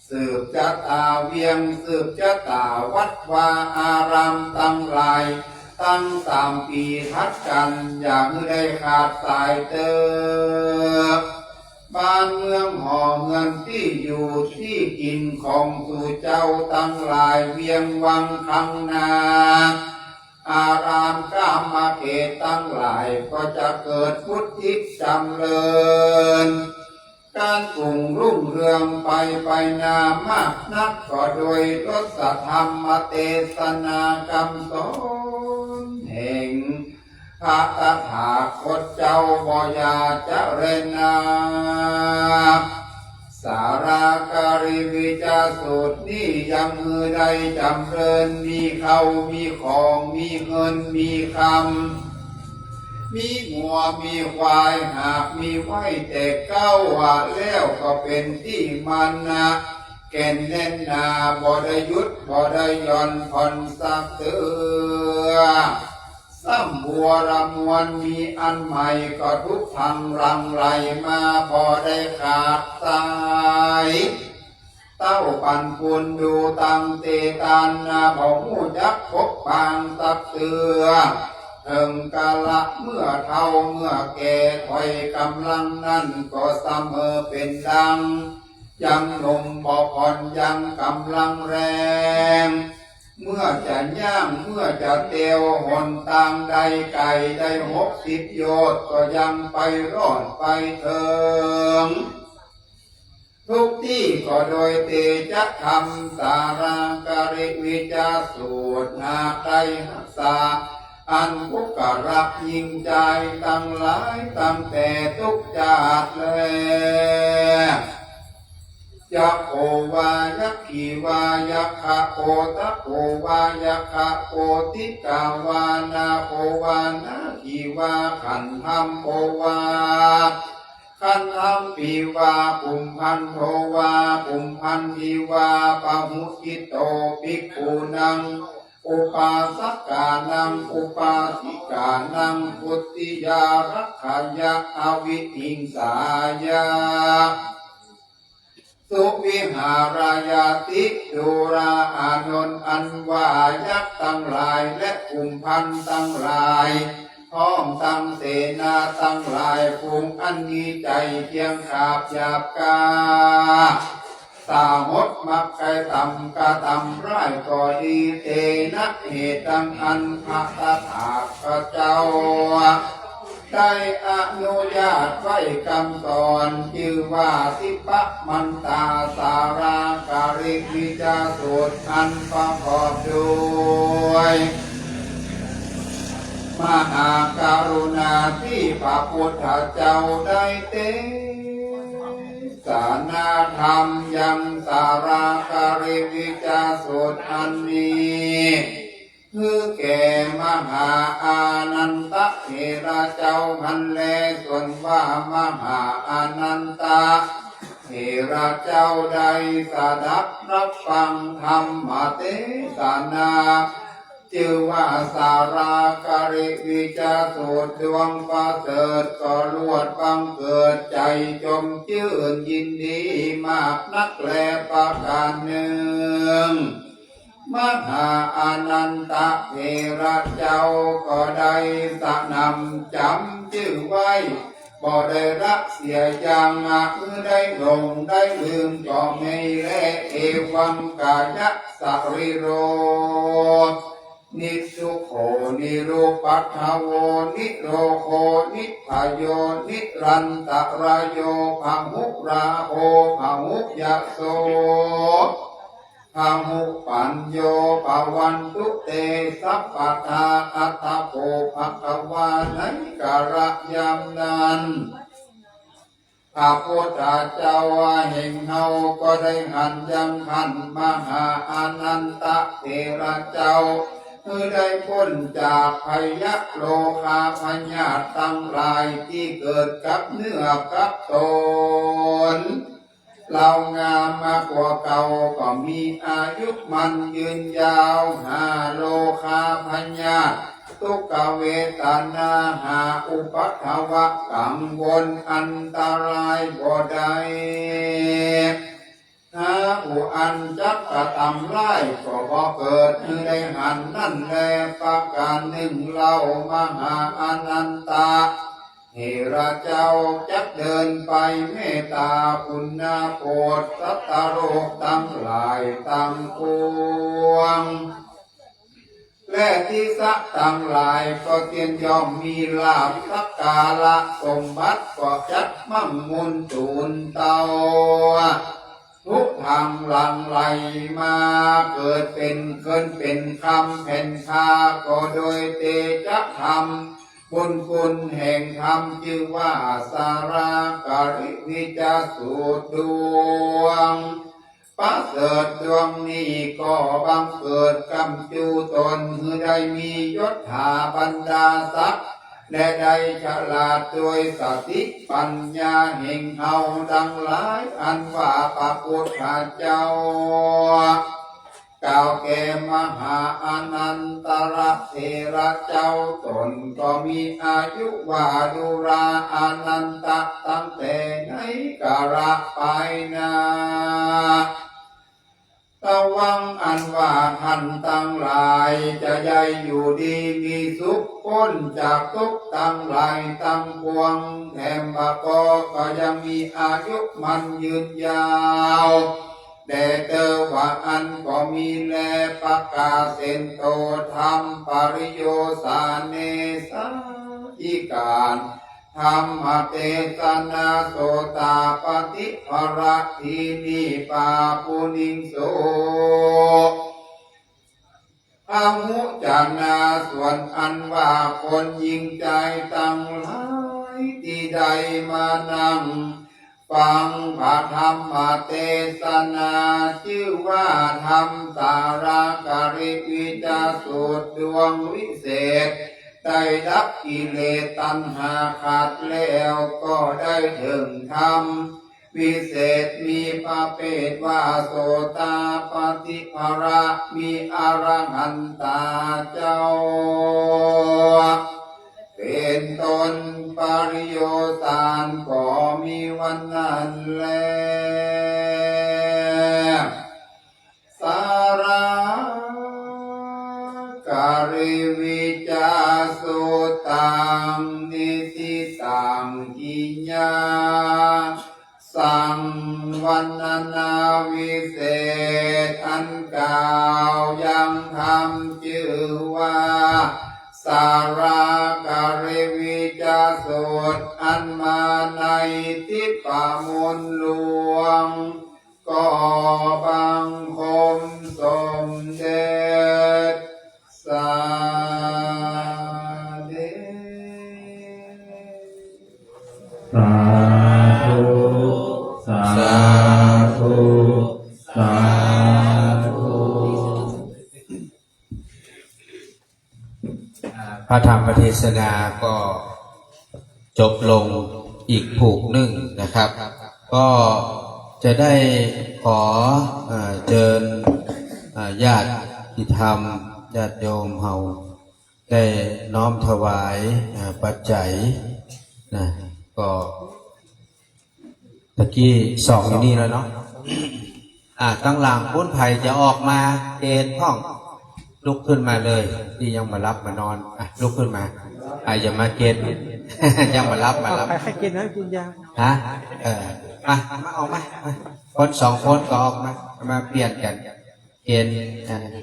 สืบจัตตาเวียงสืบจัตตาวัดวาอารามตั้งหลายตั้ง3 ปีทัดกันอย่างได้ขาดสายเตอบ้านเมืองห่อเงินที่อยู่ที่กินของสู่เจ้าตั้งหลายเวียงวังคังนาอารามกามเขตตั้งหลายก็จะเกิดพุทธิจำเริญการกรุงรุ่งเรืองไปนามากนักก็โดยรสธรรมเทศนาคำสอนแห่งพระตถาคตเจ้าบ่อยาจะเรนาสาราการิวิจาสูตรนี้ยังมือใดจำเริญมีเขามีของมีเงินมีคำมีงัวมีควายหากมีไว้แต่เก้าว่าแล้วก็เป็นที่มันแก่นแน่นหนาบ่ได้หยุดบ่ได้หย่อนผ่อนสักเตือส ตั้มบัวรำมวลมีอันใหม่ก็ทุกทางรังไหลมาพอได้ขาดสายเต้าปันปุนดูตังเตตันนาบอกหูยักพบปางตักเตือถึงกาละเมื่อเท่าเมื่อแก่ถอยกำลังนั่นก็เสมอเป็นดังยังหนุ่มบอกผ่อนยังกำลังแรงเมื่อจะย่างเมื่อจะเตียวหนตางใดไก่ได้60 โยชน์ก็ยังไปรอดไปเถิงทุกที่ก็โดยเตจะทำสาราการิวิจาสูตรหากได้รักษาอันพุกกรักยิ่งใจตั้งหลายตั้งแต่ทุกชาติแล้วยักโอวายักขีวายักขะโอตะโอวายักขะโอติกาวานาโอวานาขีวาขันธรรมโอวาขันธรรมปีวาปุมพันโทวาปุมพันธีวาปะหุกิโตภิกขุนังอุปาสกานังอุปาสิกานังพุทธิยารักขายะอวิหิงสายาสุวิหารายาติดูราอานนท์อันว่ายักษ์ตั้งหลายและกุมพันตั้งหลายพร้อมตั้งเสนาตั้งหลายภูมิอันมีใจเพียงขาบหยาบกาตาหดมักไก่ต่ำกะต่ำร้ายก็ดีเตนะเหตุตังอันพระตถาคตเจ้าได้อนุญาตไว้คำสอนชื่อว่าทิปะมันตาสาราการิวิจาสูตรอันประกอบด้วยมหาการุณาที่พระพุทธเจ้าได้เตสานาธรรมยังสาราการิวิจาสูตรอันนี้คือแก่มหาอานันตเถระเจ้าพันแลส่วนว่ามหาอานันตเถระเจ้าใดสดับรับฟังธรรมเทศนาชื่อว่าสาราการิวิจาสูตรดวงประเสริฐก็ลวดบังเกิดใจจมชื่นยินดีมากนักแลประการหนึ่งมหาอานันตเถระเจ้าก็ได้สนำจำชื่อไว้บ่ได้รักเสียอย่างได้หลงได้ลืมก็ไม่แลเอวังกายะสริโรนิสุโขนิโรปัฏฐโวนิโรโคนิพพโยนิรันตรายโยภมุราโภภมุยโสภมุปัญโยภวันตุเตสัพพทาอัตถโภภควานัยกระยามนั้นพระพุทธเจ้าแห่งเฮาก็ได้หันยังขันมหาอานันตเถระเจ้าคือได้พ้นจากพยะโลคาพญาติทั้งหลายที่เกิดกับเนื้อกับตนเรางามมากกว่าเก่าก็มีอายุมันยืนยาว5 โลคาพญาติทุกขเวทนาหาอุปัฏฐวะกังวลอันตรายบ่ได้ถ้าผู้อันจักกระทำร้ายก็บ่เกิดได้หันนั่นแลประการหนึ่งเล่ามหาอนันตาเถระเจ้าจักเดินไปเมตตาปุณณโปรดสัตตโลกทั้งหลายทั้งปวงและที่สักทั้งหลายก็เตียนย่อมมีลาภสักกาละสมบัติก็จัดมั่งมุนตูนเตาทุกทางหลังไหลมาเกิดเป็นเกินเป็นคำแผ่นคาก็โดยเตจะธรรมบุญคุณแห่งธรรมชื่อว่าสาราการิวิจาสูตรดวงประเสริฐดวงนี้ก็บังเกิดกำจูตนคือได้มียศถาบรรดาศักดิ์และได้ฉลาดโดยสติปัญญาแห่งเฮาดังหลายอันว่าพระพุทธเจ้า กล่าวแก่มหาอนันตระเถระเจ้าตนก็มีอายุวาดุราอนันตะตั้งแต่ไหนกาละไปนาตะวังอันว่าท่านตั้งหลายจะได้อยู่ดีมีสุขพ้นจากทุกข์ตั้งหลายตั้งปวงแถมบะก็ยังมีอายุมันยืนยาวแต่เตอว่าอันก็มีแลประกาศเสนโตธรรมปริโยสาเนสาอิการธรรมเทศนาโสตาปฏิภรทีนิปาปุนิงโสอาหุจานาส่วนอันว่าคนยิงใจตั้งหลายที่ใดมานั่งฟังพระธรรมเทศนาชื่อว่าธรรมสารกริวิจาสูตรดวงวิเศษได้ดับกิเลสตัณหาขาดแล้วก็ได้ถึงธรรมวิเศษมีพระเภทว่าโสตาปฏิภระมีอรหันตาเจ้าเป็นตนปริโยสานก็มีวันนั้นแลสาราการิวิจาสุตังนิสิตังกิญญาสังวันนาวิเศษอันกล่าวยังทำชื่อว่าสาราการิวิจาสูตรอันมาในทิพมนต์หลวงก็บังคมสมเด็จสาเดช สาธุสาธุสาธุ พระธรรมเทศนาก็จบลงอีกผูกหนึ่งนะครับ ก็จะได้ขอเชิญญาติธรรมญาติโยมเฮาได้น้อมถวายปัจจัยนะก็ตะกี้สองอยู่นี่แล้วเนาะตั้งหลังพ้นภัยจะออกมาเกณฑ์ห้องลุกขึ้นมาเลยที่ยังมารับมานอนลุกขึ้นมาอย่ามาเกณฑ์ ยังมารับให้กินนะกินยาฮะมาออกมาคนสองคนก็ออกมาเปลี่ยนกันเกณฑ์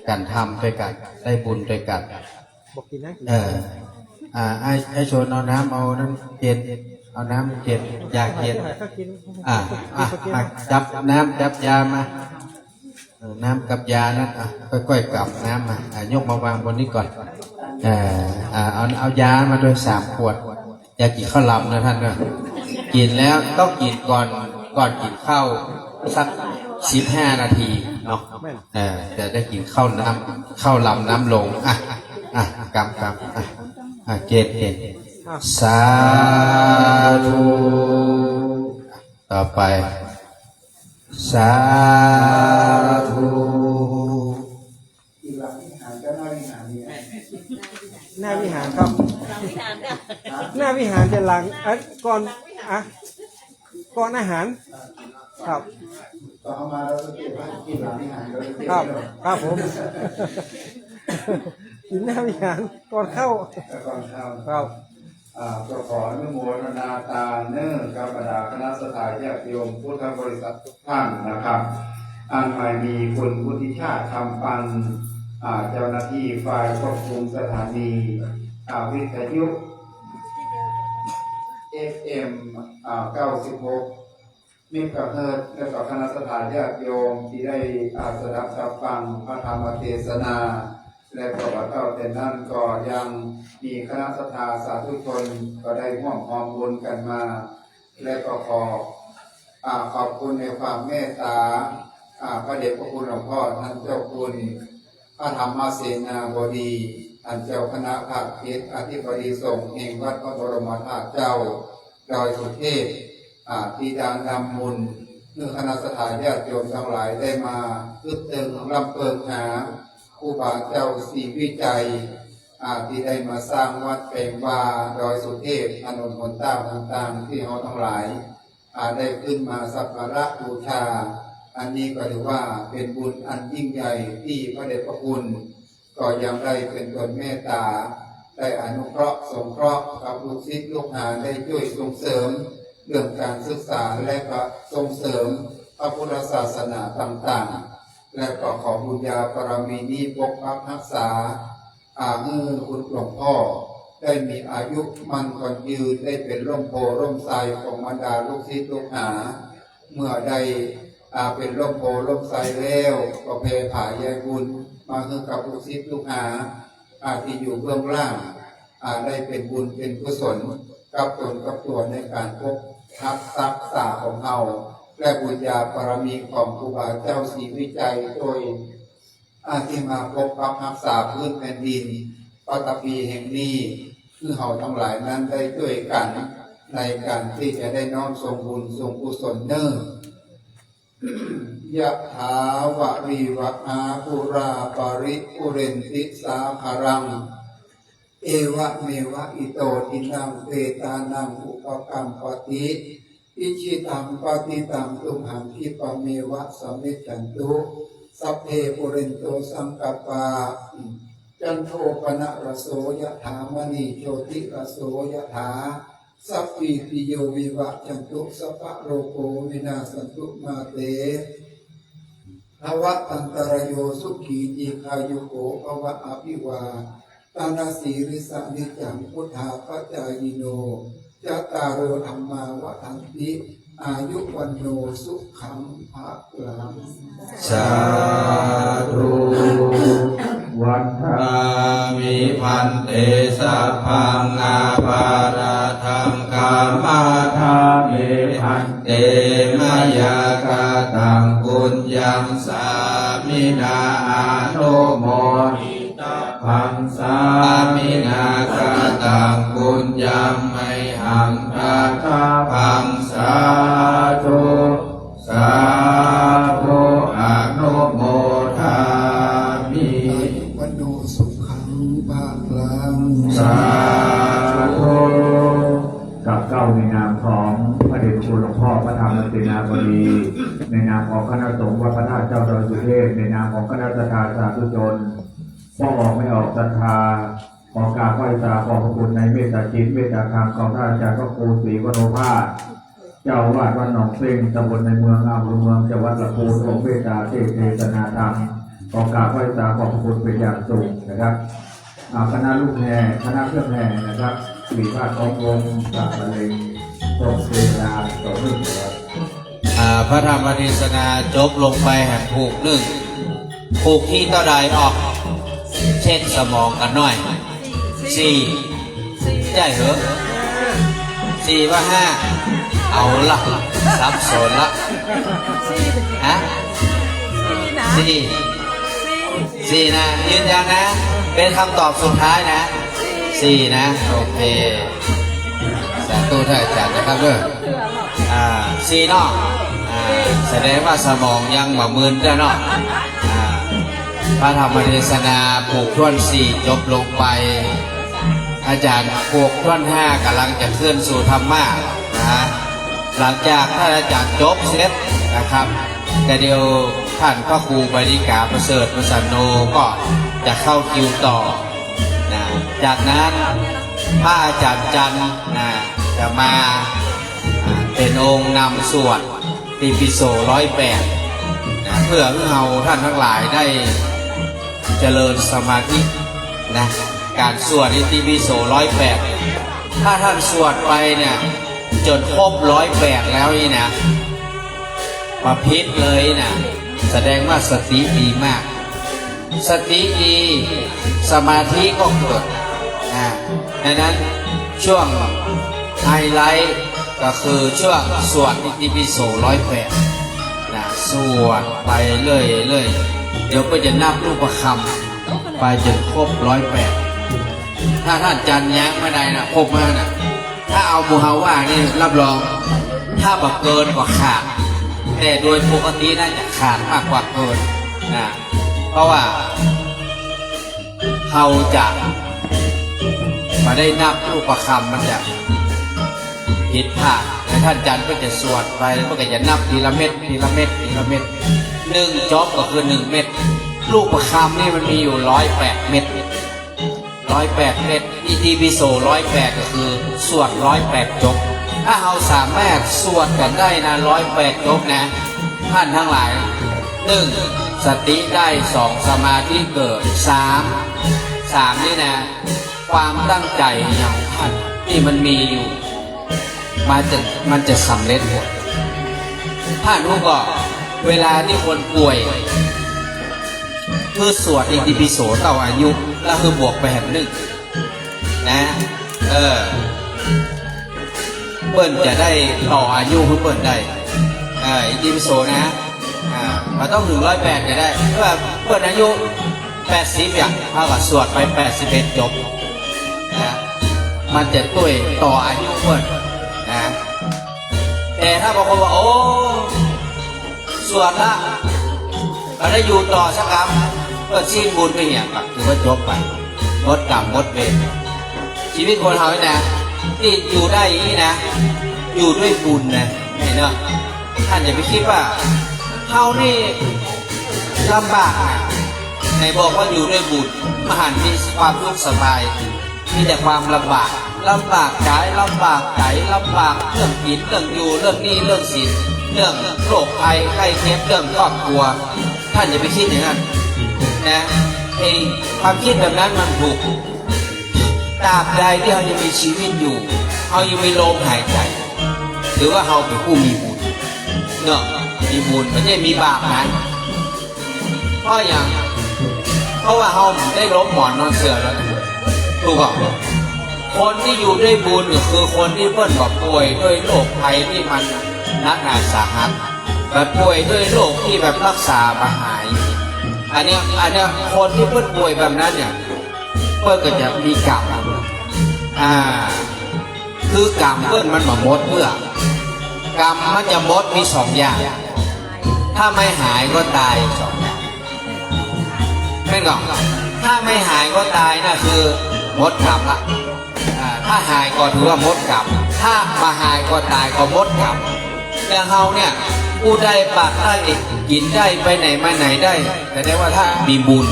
กันทำด้วยกันได้บุญด้วยกันบอกกินนะไอ้ชนเอาน้ำเอานั้นเกณฑ์เอาน้ำเกณฑ์ยาเกณฑ์จับน้ำจับยามาน้ำกับยานั้นค่อยๆกลับน้ำมายกมาวางบนนี้ก่อนเอายามาด้วย3 ขวดยากินข้าวหลำนะท่านก็กินแล้วต้องกินก่อนกินข้าวสัก15 นาทีเนาะจะได้กินข้าวหลำน้ำลงกำเกณฑ์สาธุต่อไปสาธุหน้าวิหารครับหน้าวิหารจะหลังก่อนอาหารครับครับผมกินหน้าวิหารก่อนเข้าครับก็ขออนุโมทนาตาเนื่องกับบรรดาคณะสัตยาญาติโยมพุทธบริษัททุกท่านนะครับอันไม่มีคุณพุทธิชาติคำปันเจ้าหน้าที่ฝ่ายควบคุมสถานีวิทยุ FM 96 มิกะเฮิรตซ์และก็คณะสัตยาญาติโยมที่ได้สดับรับฟังพระธรรมเทศนาและก็ว่าแต่นั้นก็ยังมีคณะสัตยาสาธุชนก็ได้ร่วมความบุญกันมาและก็ขอบคุณในความเมตตาพระเดชพระคุณหลวงพ่อท่านเจ้าคุณพระธรรมเสนาบดีท่านเจ้าคณะภาคเพชรอธิบดีสงฆ์แห่งวัดพระบรมธาตุเจ้าดอยสุเทพที่ดานำบุญ เมื่อคณะสถานญาติโยมทั้งหลายได้มาคึกตึงลำเปิงหาครูบาเจ้าศรีวิจัยที่ได้มาสร้างวัดเปงวาดอยสุเทพถนนหนต่างๆที่เราทั้งหลายได้ขึ้นมาสักการะบูชาอันนี้ก็ถือว่าเป็นบุญอันยิ่งใหญ่ที่พระเดชพระคุณก็ยังได้เป็นตนเมตตาได้อนุเคราะห์สงเคราะห์กับลูกศิษย์ลูกหาได้ช่วยส่งเสริมเรื่องการศึกษาและก็ส่งเสริมพระพุทธศาสนาต่างๆและก็ขอบุญญาบารมีนี้ปกปักรักษามือคุณหลวงพ่อได้มีอายุมั่นขวัญยืนได้เป็นร่มโพร่มไทรของบรรดาลูกศิษย์ลูกหาเมื่อได้เป็นร่มโพร่มไทรแล้วก็เพผายายบุญมาคือกับลูกศิษย์ลูกหาที่อยู่เบื้องล่างได้เป็นบุญเป็นกุศลกับตนกับตัวในการพบทักษะของเราและบุญญาบารมีของครูบาเจ้าศรีวิจัยโดยที่มาพบกับรักษาพื้นแผ่นดินปฐพีแห่งนี้คือเราทั้งหลายนั้นได้ช่วยกันในการที่จะได้น้อมส่งบุญส่งกุศลเนิ่นยะถาวะริวะอาปุราปาริปุเรนติสาคารังเอวะเมวะอิโตทินังเปตานังอุปกัมปติอิชิตังปฏิตังตุมหังคิปะเมวะสมิจจันตุสัพเพปุเรนโตสังกัปปาจันโทปนะระโสยะถามณีโชติระโสยะถาสัพพิติโยวิวะจันตุสัพพะโรโกวินาสันตุมาเตภวะตันตรโยสุขีจิคายุโกภวะอภิวาตานาสีริสานิจังพุทธาปัจจายโนจัตตารโอธรรมาวะทันติอายุวันโนสุขังภะลังสาธุวันทามิพันเตสัพพังอาภาราธังกามาธาเมพันเตมยากาตังปุญญังสามินาอาโนโมหิตาพังสามินากาตังปุญญังไมหังราคาพังสาธุสาธุอนุโมทามิวันโนสุขังภะลังสาธุกับเก้าในนามของพระเดชคุณหลวงพ่อพระธรรมเสนาบดีในนามของคณะสงฆ์วัดพระธาตุเจ้าดอยสุเทพในนามของคณะสาสาธุชนพ่อออกไม่ออกศรัทธาขอกราบไหว้ตาขอบพระคุณในเมตตาจิตเมตตาธรรมของท่านอาจารย์พระครูศรีวโรภาสเจ้าอาวาสวัดหนองเส้งตำบลในเมืองอำเภอเมืองจังหวัดลำพูนองค์เมตตาเทศนาธรรมขอกราบไหว้ตาขอบพระคุณเป็นอย่างสูงนะครับคณะลูกแห่คณะเครื่องแห่นะครับสีพาดขององค์พระบรรเลงตรงเวลาต่อเนื่องครับพระธรรมเทศนาจบลงไปแห่งผูกหนึ่งผูกที่ต่อใดออกเช่นสมองกันหน่อยสี่ใช่เหรอสี่ว่าห้าเอาละสับสนละฮะสี่นะยืนยันนะเป็นคำตอบสุดท้ายนะสี่นะโอเคสาธุท่านอาจารย์นะครับเด้อสี่นอกแสดงว่าสมองยังหม่มึนได้เนาะพระธรรมเทศนาผูกท่วนสี่จบลงไปอาจารย์ผูกท่วนห้ากำลังจะเคลื่อนสู่ธรรมะนะหลังจากท่านอาจารย์จบเสร็จนะครับแต่เดี๋ยวท่านพระครูบริกาประเสริฐประสันโนก็จะเข้าคิวต่อนะจากนั้นพระอาจารย์จันทร์นะจะมาเป็นองค์นำสวดติปิโส108นะเพื่อให้เราท่านทั้งหลายได้เจริญสมาธินะการสวดติปิโส108ถ้าท่านสวดไปเนี่ยจนครบ108แล้วนี่นะมาพิษเลยนะแสดงว่าสติดีมากสติดีสมาธิก็เกิดดังนั้นช่วงไฮไลท์ก็คือช่วงสวดอิติปิโส108นะสวดไปเรื่อยเดี๋ยวก็จะนับรูปคำไปจนครบ108ถ้าท่านจันแย้งไม่ได้นะครบมานะถ้าเอามูฮาว่านี่รับรองถ้าแบบเกินกว่าขาด แต่โดยปกติน่าจะขาดมากกว่าเกินนะเพราะว่าเขาจะมาได้นับรูปคำมันจะผิดพลาดและท่านอาจารย์ก็จะสวดไปแล้วก็จะนับทีละเม็ดทีละเม็ดทีละเม็ด1 จ๊อบก็คือ1 เม็ดรูปคำนี่มันมีอยู่108 เม็ด108 เม็ดอิติปิโส108ก็คือสวด108 จบถ้าเราสามารถสวดกันได้นะ108 จบนะท่านทั้งหลาย1สติได้2สมาธิเกิด3นี่นะความตั้งใจอย่างท่านที่มันมีอยู่มันจะสำเร็จหมดท่านรู้ก็เวลาที่คนป่วยคือสวดอิติปิโสต่ออายุแล้วคือบวกไปแห่งนะเปิ้นจะได้ต่ออายุเปิ้นได้อิติปิโสนะมันต้องถึง108จะได้เพราะว่าเปิ้นอายุ80อย่างเท่ากับสวดไป81 จบนะมันจะตุ้ยต่ออายุเปิ้นนะแต่ถ้าบางคนว่าโอ้สวดละเราได้อยู่ต่อสักคำเพื่อสิ้นบุญไปเนี่ยถือว่าจบไปงดกรรมงดเวรชีวิตคนเราเนี่ยที่อยู่ได้อย่างนี้นะอยู่ด้วยบุญนะเห็นเนาะท่านอย่าไปคิดว่าเขานี่ลำบากในบอกว่าอยู่ด้วยบุญมหันต์มีความทุกข์สบายมีแต่ความลำบากกายลำบากใจลำบากเรื่องกินเรื่องอยู่เรื่องนี้เรื่องศีลเรื่องโรคภัยไข้เจ็บเรื่องครอบครัวท่านอย่าไปคิดอย่างนั้นนะความคิดแบบนั้นมันถูกตราบใดที่เรายังมีชีวิตอยู่เรายังมีลมหายใจหรือว่าเราเป็นผู้มีบุญเนาะมีบุญไม่ใช่มีบาปนั้นเพราะว่าเราได้ล้มหมอนนอนเสื่อแล้วถูกป่ะคนที่อยู่ด้วยบุญคือคนที่เพิ่นบอกป่วยด้วยโรคภัยที่มันหนักหนาสาหัสแบบป่วยด้วยโรคที่แบบรักษาไม่หายอันเนี้ยคนที่เพิ่นป่วยแบบนั้นเนี่ยเพิ่นก็จะมีกรรมคือกรรมเพิ่นมันมาหมดเพื่อกรรมมันจะหมดมี2 อย่างถ้าไม่หายก็ตาย2 อย่างแม่นก่อนถ้าไม่หายก็ตายน่ะคือหมดกรรมละถ้าหายก็ถือว่าหมดกรรมถ้ามาหายก็ตายก็หมดกรรมอย่างเฮาเนี่ยผู้ได้ปากได้กินได้ไปไหนมาไหนได้แต่ได้ว่าถ้ามีบุญ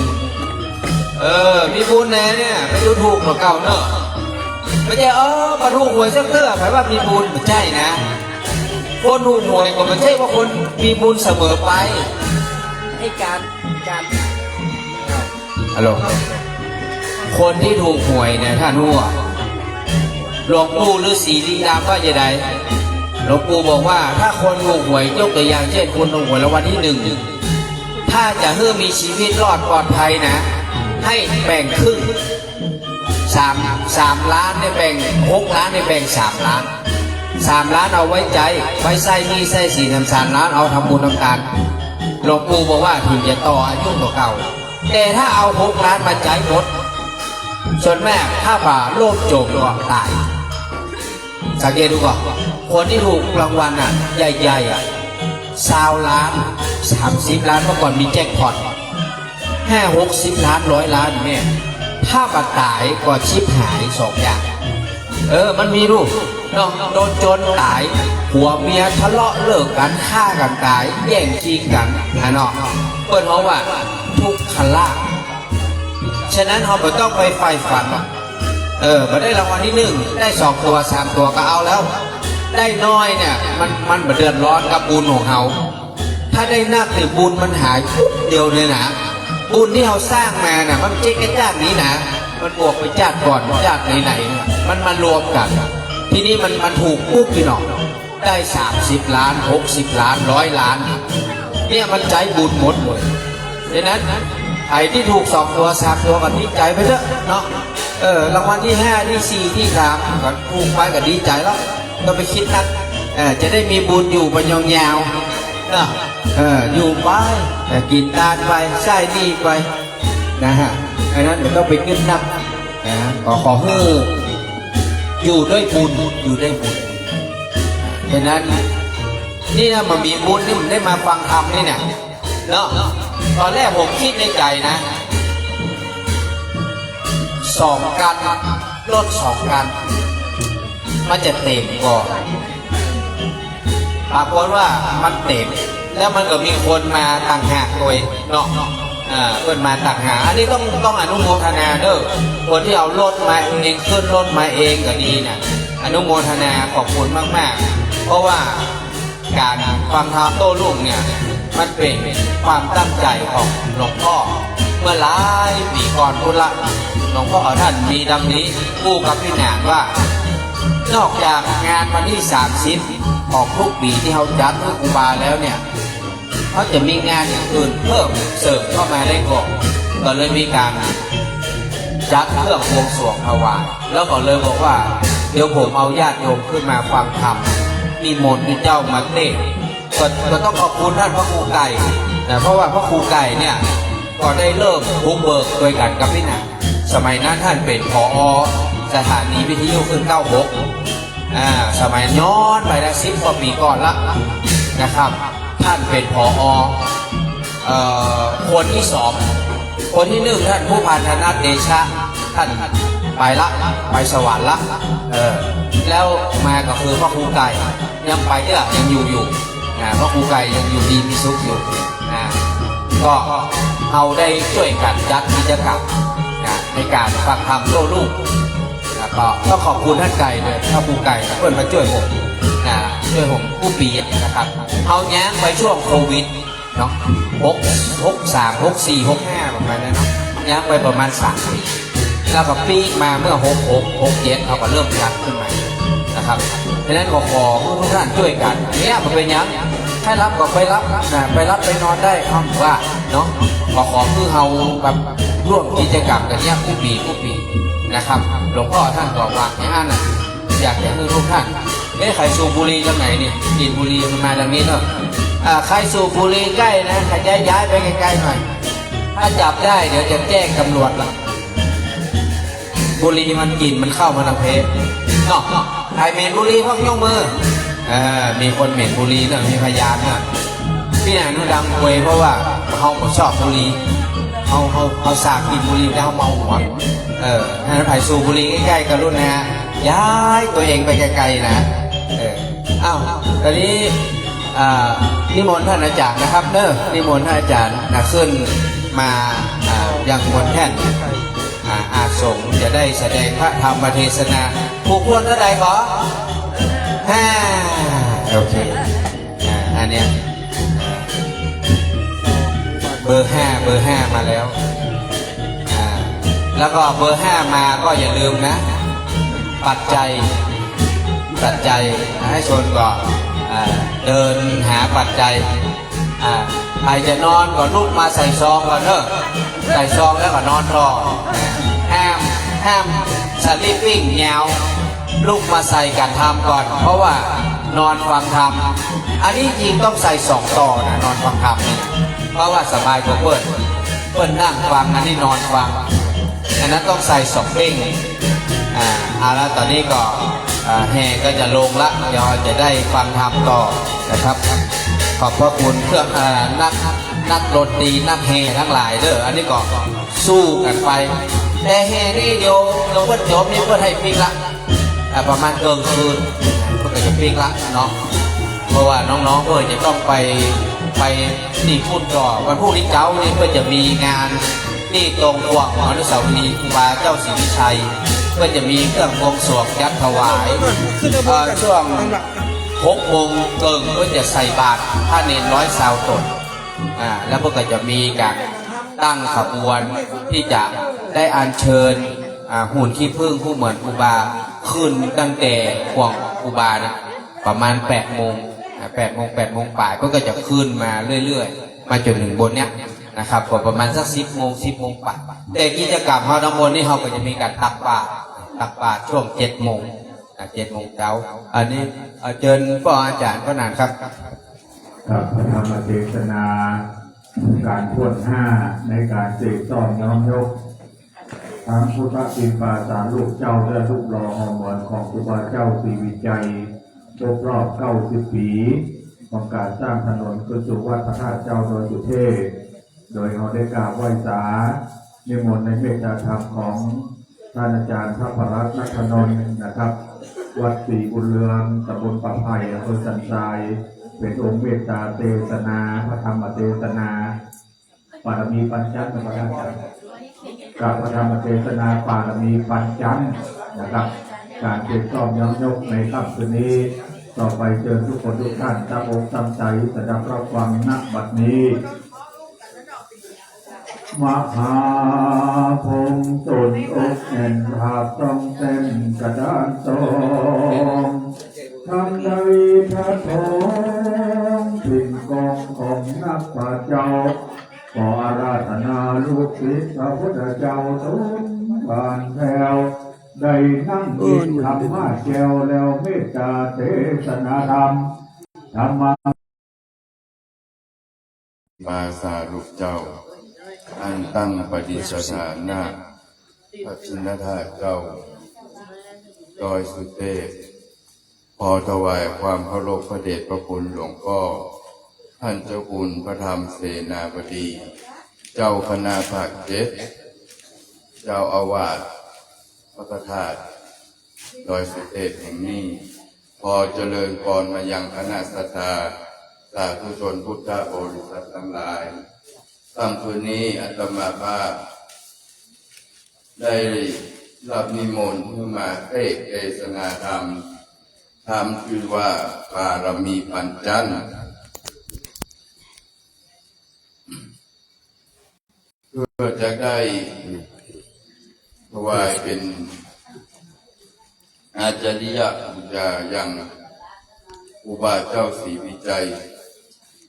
มีบุญแน่เนี่ยไม่ดูถูกหรอกเก่าเนอะไม่ใช่มาถูกหวยสักเตื้อแปลว่ามีบุญไม่ใช่นะคนถูกหวยก็ไม่ใช่ว่าคนมีบุญเสมอไปให้การฮัลโหลคนที่ถูกหวยเนี่ยท่านรู้ว่าหลวงปู่ฤาษีลีลาว่าจะได้หลวงปู่บอกว่าถ้าคนถูกหวยยกตัวอย่างเช่นคนถูกหวยรางวัลที่1ถ้าจะเพื่อมีชีวิตรอดปลอดภัยนะให้แบ่งครึ่ง3 ล้านเนี่ยแบ่ง6 ล้านเนี่ยแบ่ง3 ล้าน3 ล้านเอาไว้ใจไว้ใส่นี่ใส่สีทำ3 ล้านเอาทำบุญทำทานหลวงปู่บอกว่าถึงจะต่ออายุต่อเก่าแต่ถ้าเอา6 ล้านมาใจหมดส่วนแม่ถ้าป่าโลภโจมก็ตายสังเกตดูก่อนคนที่ถูกรางวัลใหญ่20 ล้าน30 ล้านเมื่อก่อนมีแจ็คพอต60 ล้าน100 ล้านแม่ถ้าป่าตายก็ชิบหาย2 อย่างมันมีรูปน้องโดนจนตายผัวเมียทะเลาะเลิกกันฆ่ากันตายแย่งชิงกันเนาะเปิดเพราะว่าทุกขลาภฉะนั้นเราไม่ต้องไปไฟฝันมาได้รางวัลที่1ได้2 ตัว 3 ตัวก็เอาแล้วได้น้อยเนี่ยมันเดือดร้อนกับบุญของเขาถ้าได้นักเนี่ยบุญมันหายเดียวเลยนะบุญที่เราสร้างมาเนี่ยมันเจ๊กจาดนี้นะมันบวกไปจาดก่อนจาดไหนมันมารวมกันทีนี้มันถูกปุ๊บพี่น้องได้30 ล้าน60 ล้าน100 ล้านเนี่ยมันใจบุญหมดเลยดังนั้นไอ้ที่ถูก2 ตัว 3 ตัวก็ดีใจไปเถอะเนาะรางวัลที่5ที่4ที่3ก็ถูกไปก็ดีใจแล้วก็ไปคิดนักจะได้มีบุญอยู่ไปยาวๆเนาะอยู่ไปกินทานไปใช้หนี้ไปนะฮะอันนั้นมันต้องไปขึ้นนักนะขอให้อยู่ด้วยบุญอยู่ด้วยบุญดังนั้น นี่นะมันมีบุญนี่มันได้มาฟังธรรมนี่เนี่ยเนาะตอนแรกผมคิดในใจนะ2 กันรถ2 กันมันจะเต็มก่อนปรากฏว่ามันเต็มแล้วมันก็มีคนมาต่างหากโดยเนาะเพิ่นมาต่างหากอันนี้ต้องอนุโมทนาเด้อคนที่เอารถมาเองขึ้นรถมาเองก็ดีเนี่ยอนุโมทนาขอบคุณมากๆเพราะว่าการฟังธรรมโต้รุ่งเนี่ยมันเป็นความตั้งใจของหลวงพ่อเมื่อหลายปีก่อนพุทธะหลวงพ่อท่านมีดำนี้กู้กับพี่นางว่านอกจากงานวันที่30ของทุกปีที่เขาจัดให้ครูบาแล้วเนี่ยเขาจะมีงานอย่างอื่นเพิ่มเสริมเข้ามาได้ก่อนก็เลยมีการจัดเครื่องบวงสรวงถวายแล้วก็เลยบอกว่าเดี๋ยวผมเอาญาติโยมขึ้นมาฟังธรรมนิมนต์เจ้ามาเทศก็ต้องขอบคุณท่านพระครูไก่นะเพราะว่าพระครูไก่เนี่ยก็ได้เริ่มบุกเบิกโดยกันกับพี่นางสมัยนั้นท่านเป็นผอ.สถานีวิทยุขึ้น96สมัยย้อนไปได้10 กว่าปีก่อนละนะครับท่านเป็นผอ.คนที่2คนที่1ท่านผู้พันธนัทเดชะท่านไปละไปสวรรค์ละแล้วมาก็คือพระครูไก่ยังไปยังอยู่พระครูไก่ยังอยู่ดีมีสุขอยู่ก็เอาได้ช่วยกันจัดกิจกรรมในการฟังธรรมโต้รุ่งก็ต้องขอบคุณท่านไก่เลยพระครูไก่เพื่อนมาช่วยผมผู้ปีนะครับเอาแย้งไปช่วงโควิดเนาะ63 64 65ประมาณนั้นเนาะแย้งไปประมาณ3 ปีแล้วก็ปีมาเมื่อ66 67เขาก็เริ่มจัดขึ้นมานะครับดังนั้นขอทุกท่านช่วยกันเนี่ยมันเป็นยังให้รับก็ไปรับไปนอนได้ห้องว่าเนาะขอคือเฮาแบบร่วมกิจกรรมกันเนี่ยผู้ปีนะครับหลวงพ่อท่านบอกว่าอย่างนั้นอยากให้ทุกท่านใครสูบบุหรี่จากไหนนี่กินบุหรี่มาทางนี้เนาะใครสูบบุหรี่ใกล้นะขย้ายไปใกล้ๆหน่อยถ้าจับได้เดี๋ยวจะแจ้งตำรวจละบุหรี่มันกลิ่นมันเข้ามาทางเพศเนาะใครเหม็นบุหรี่พวกยกมือมีคนเหม็นบุหรี่เนี่ยมีพยานเนี่ยพี่นางนุ่งดำคุยเพราะว่าเขาชอบบุหรี่เขาสากกินบุหรี่แล้วเขาเมาหัวให้ใครสูบบุหรี่ใกล้ๆกับรุ่นนะย้ายตัวเองไปไกลๆนะอ้าวตอนนี้นิมนต์ท่านอาจารย์นะครับนิมนต์ท่านอาจารย์ขึ้นมายังบนแท่นอาสงฆ์จะได้แสดงพระธรรมเทศนาผู้ควรเท่าใดขอโอเคอันเนี้ยเบอร์5มาแล้วแล้วก็เบอร์5มาก็อย่าลืมนะปัจจัยให้ชนก่อนเดินหาปัจจัยใครจะนอนก็ลุกมาใส่ซองก่อนใส่ซองแล้วก็นอนรอห้ามสลิปปิ้งแนวลุกมาใส่กันทำก่อนเพราะว่านอนฟังธรรมอันนี้จริงต้องใส่2 ต่อนะนอนฟังธรรมนี่เพราะว่าสบายกว่าเปิ้ลนั่งฟังอันนี้นอนฟังอันนั้นต้องใส่2 เด้งแล้วตอนนี้ก็แห่ก็จะลงละเดี๋ยวจะได้ฟังธรรมต่อนะครับขอบพระคุณเครื่องนักดนตรีนักแห่ทั้งหลายอันนี้ก็สู้กันไปแต่แห่นี่เดี๋ยวเราเพิ่งจบนี่เพิ่งให้ปิกละประมาณเกินคืนเพิ่งจะปิกละเนาะเพราะว่าน้องๆเพิ่งจะต้องไปนี่พูดก่อนวันพรุ่งนี้เจ้านี่เพิ่งจะมีงานนี่ตรงห่วงอนุสาวรีย์ครูบาเจ้าศรีวิชัยเพื่อจะมีเครื่องบวงสรวงยัดถวายช่วง6 โมงเกินเพื่อจะใส่บาตรผ้าเนร120 ตนแล้วก็จะมีการตั้งขบวนที่จะได้อัญเชิญหุ่นขี้ผึ้งผู้เหมือนครูบาขึ้นตั้งแต่ห่วงครูบานะประมาณ8 โมงป่ายก็จะขึ้นมาเรื่อยๆมาจนถึงบนเนี้ยนะครับก็ประมาณสัก10 โมงป่ายแต่กิจกรรมเขาทั้งหมดนี่เขาก็จะมีการตักบาตรช่วง7 โมงเช้าอันนี้เชิญพ่ออาจารย์พระนานครับ กับพระธรรมเทศนาการพวน5ในการเสกต้องน้อมยกทั้งพุทธกิจปาสาลูกเจ้าและลูกหล่อหอมหวนของครูบาเจ้าศรีวิจัยครบรอบ90 ปีข ของการสร้างถนนคือสู่วัดพระธาตุเจ้าดอยสุเทพโดยเขาได้กราบไหว้สานิมนต์ในเมตตาธรรมของท่านอาจารย์พระพรัตน์นัทนนท์นะครับวัดศรีบุญเรืองตำบลป่าไผ่อำเภอสันทรายเป็นองค์เมตตาเทศนาพระธรรมเทศนาปารมีปัญจพระอาจารย์กับพระธรรมเทศนาปารมีปัญจนะครับการเก็บซ่อมย้อนยกในค่ำคืนนี้ต่อไปเชิญทุกคนทุกท่านตั้งอกตั้งใจสดับรับฟังณบัดนี้มหาพงศ์ตนอกแน่นภาพต้องเต้นกระดานตองทำใจพระทองถิ่นกองของนักปราชญ์เจ้าขออาราธนาลูกศิษย์พระพุทธเจ้าทุกบานแผ่วได้นั่งกินธรรมะแก้วแล้วเมตตาเทศนาธรรมธรรมะ ปาสาลูกเจ้าอันตั้งปฏิสถานหน้าพระชินธาตุเจ้าดอยสุเทพขอถวายความเคารพพระเดชพระคุณหลวงพ่อท่านเจ้าคุณพระธรรมเสนาบดีเจ้าคณะภาค7เจ้าอาวาสพระธาตุดอยสุเทพแห่งนี้พอเจริญพรมายังคณะสัตยาสาธุชนพุทธบริษัททั้งหลายค่ำคืนนี้อาตมาภาพได้รับนิมนต์ให้มาเทศนาธรรมธรรมคือว่าบารมีปัญจเพื่อจะได้ถวายเป็นอาจาริยบูชายังอุบาเจ้าศรีวิจัย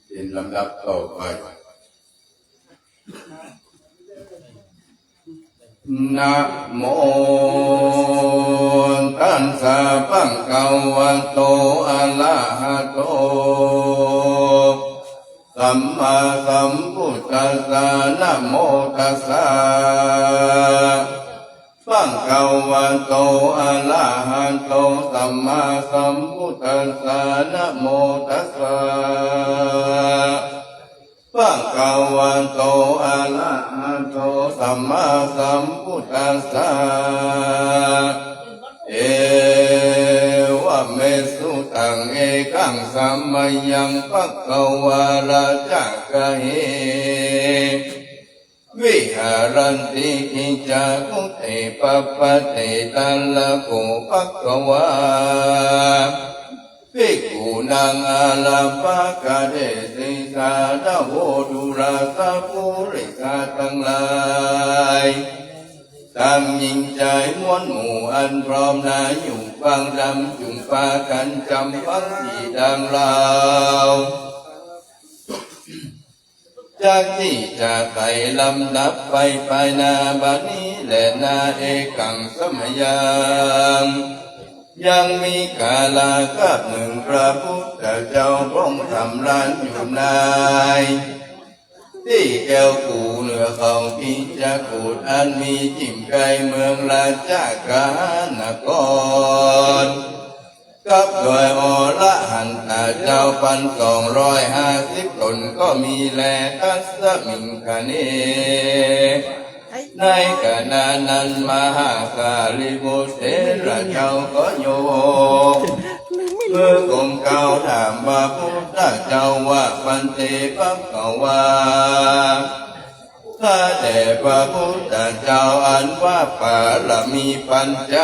เป็นลำดับต่อไปนะโมตัสสะภะคะวะโตอะระหะโตสัมมาสัมพุทธัสสะนะโมตัสสะภะคะวะโตอะระหะโตสัมมาสัมพุทธัสสะนะโมตัสสะภะคะวะโตอะระหะโตสัมมาสัมพุทธัสสะเอวะเมสุตังเอกังสัมมายังภะคะวะราจักะเหวิหารันติกิจาคุเตปัปปะเตตัลละโกภะคะวะภิกขุนังอาลัมภกะเดสิสาดาโวดุราสะปุริกาทั้งหลายตั้งยิ่งใจม้วนหมู่อันพร้อมนาอยู่ฟังรำจุงปากันจำฟังที่ดังเราจากที่จะไต่ลำดับไปนาบัดนี้และนาเอกังสมยังยังมีกาลากับหนึ่งพระพุทธเจ้าพงทำร้านอยู่ในที่แก้วกูเหนือของพิจากูดอันมีจิมไกเมืองราชกานกรกับโดยอระหันตเจ้า1,250 ตนก็มีแลทัสมิงคเนในขณะนั้นมหาสารีบุตรเถระเจ้าก็โยกเมื่อกรมเก่าถามว่าพุทธเจ้าว่าปันเตปังกวาถ้าแต่พระพุทธเจ้าอันว่าปารมีปัญจ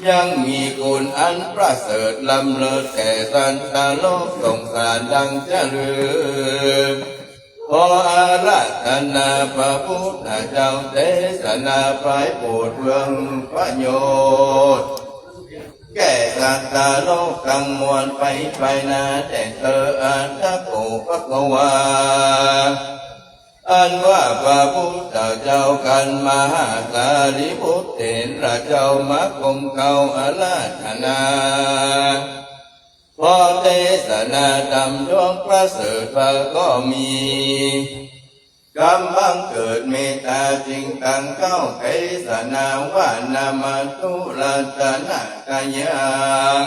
ยังมีคุณอันประเสริฐลำเลิศแก่สันตโลกสงสารดังเจริญขออาราธนาพระพุทธเจ้าเทศนาไปโปรดเพื่องประโยชน์แก่สัตว์โลกทั้งมวลไปนาแต่เธออันตะโกภะคะวาอันว่าพระพุทธเจ้ากันมหาสารีบุตรเถระเจ้ามาคงเก่าอาราธนาพอเทศนาธรรมดวงประเสริฐพระก็มีกำบังเกิดเมตตาจริงตั้งเก้าเทศนาว่านามาตุลัตนากายัง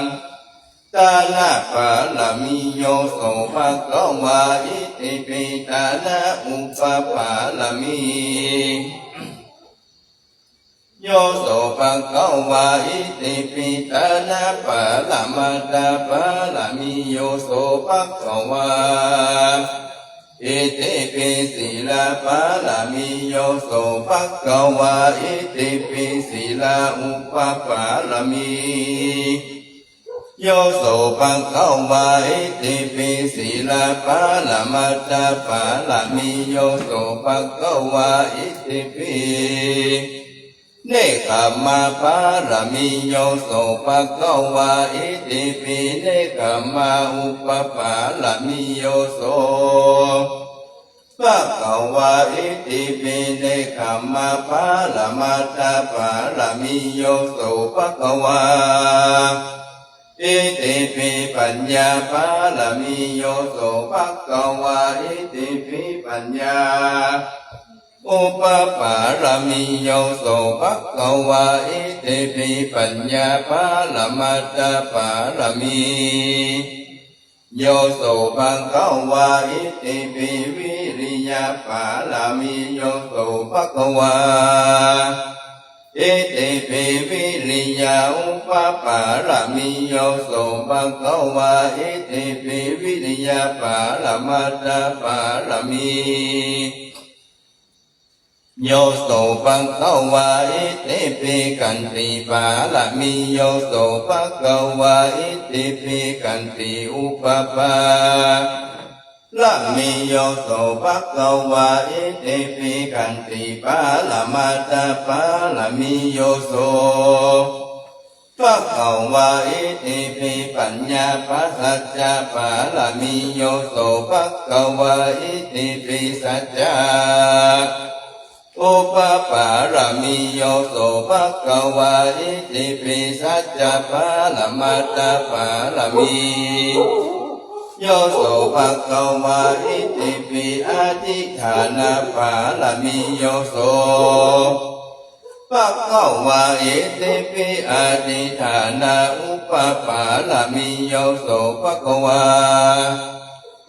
ตานะปะละมิโยโสภะคะวะอิติปิตานะอุปปะละมิโยโสภะคะวะอิติปิตานะปะละมะตาปะละมิโยโสภะคะวะอิติปิสีลาปะละมิโยโสภะคะวะอิติปิสีลาอุปปะละมิโยโสภะคะวะอิติปิสีลาปะละมะตาปะละมิโยโสภะคะวะอิติปิเนคขมาปะละมิโยโสภะคะวะอิติปิเนคขมาอุปปะละมิโยโสภะคะวะอิติปิเนคขมาปะละมะตาปะละมิโยโสภะคะวะอิติปิปัญญาปะละมิโยโสภะคะวะอิติปิปัญญาอุปปาระมิโยโสภะคะวะอิติปิปัญญาปะละมัตตปาระมิโยโสภะคะวะอิติปิวิริยะปาระมิโยโสภะคะวะอิติปิวิริยะอุปปาระมิโยโสภะคะวะอิติปิวิริยะปาละมัตตปาระมิโยโสภะคะวะอิติปิกันติปาละมิโยโสภะคะวะอิติปิกันติอุปปาละมิโยโสภะคะวะอิติปิกันติปาละมัตตปาละมิโยโสภะคะวะอิติปิปัญญาปัสสัจจะปาละมิโยโสภะคะวะอิติปิสัจจะอุปปาระมิโยโสภะคะวะอิติปิสัจจะปาละมัตตปาระมิโยโสภะคะวะอิติปิอธิฐานะปาละมิโยโสภะคะวะอิติปิอธิฐานะอุปปาระมิโยโสภะคะวะ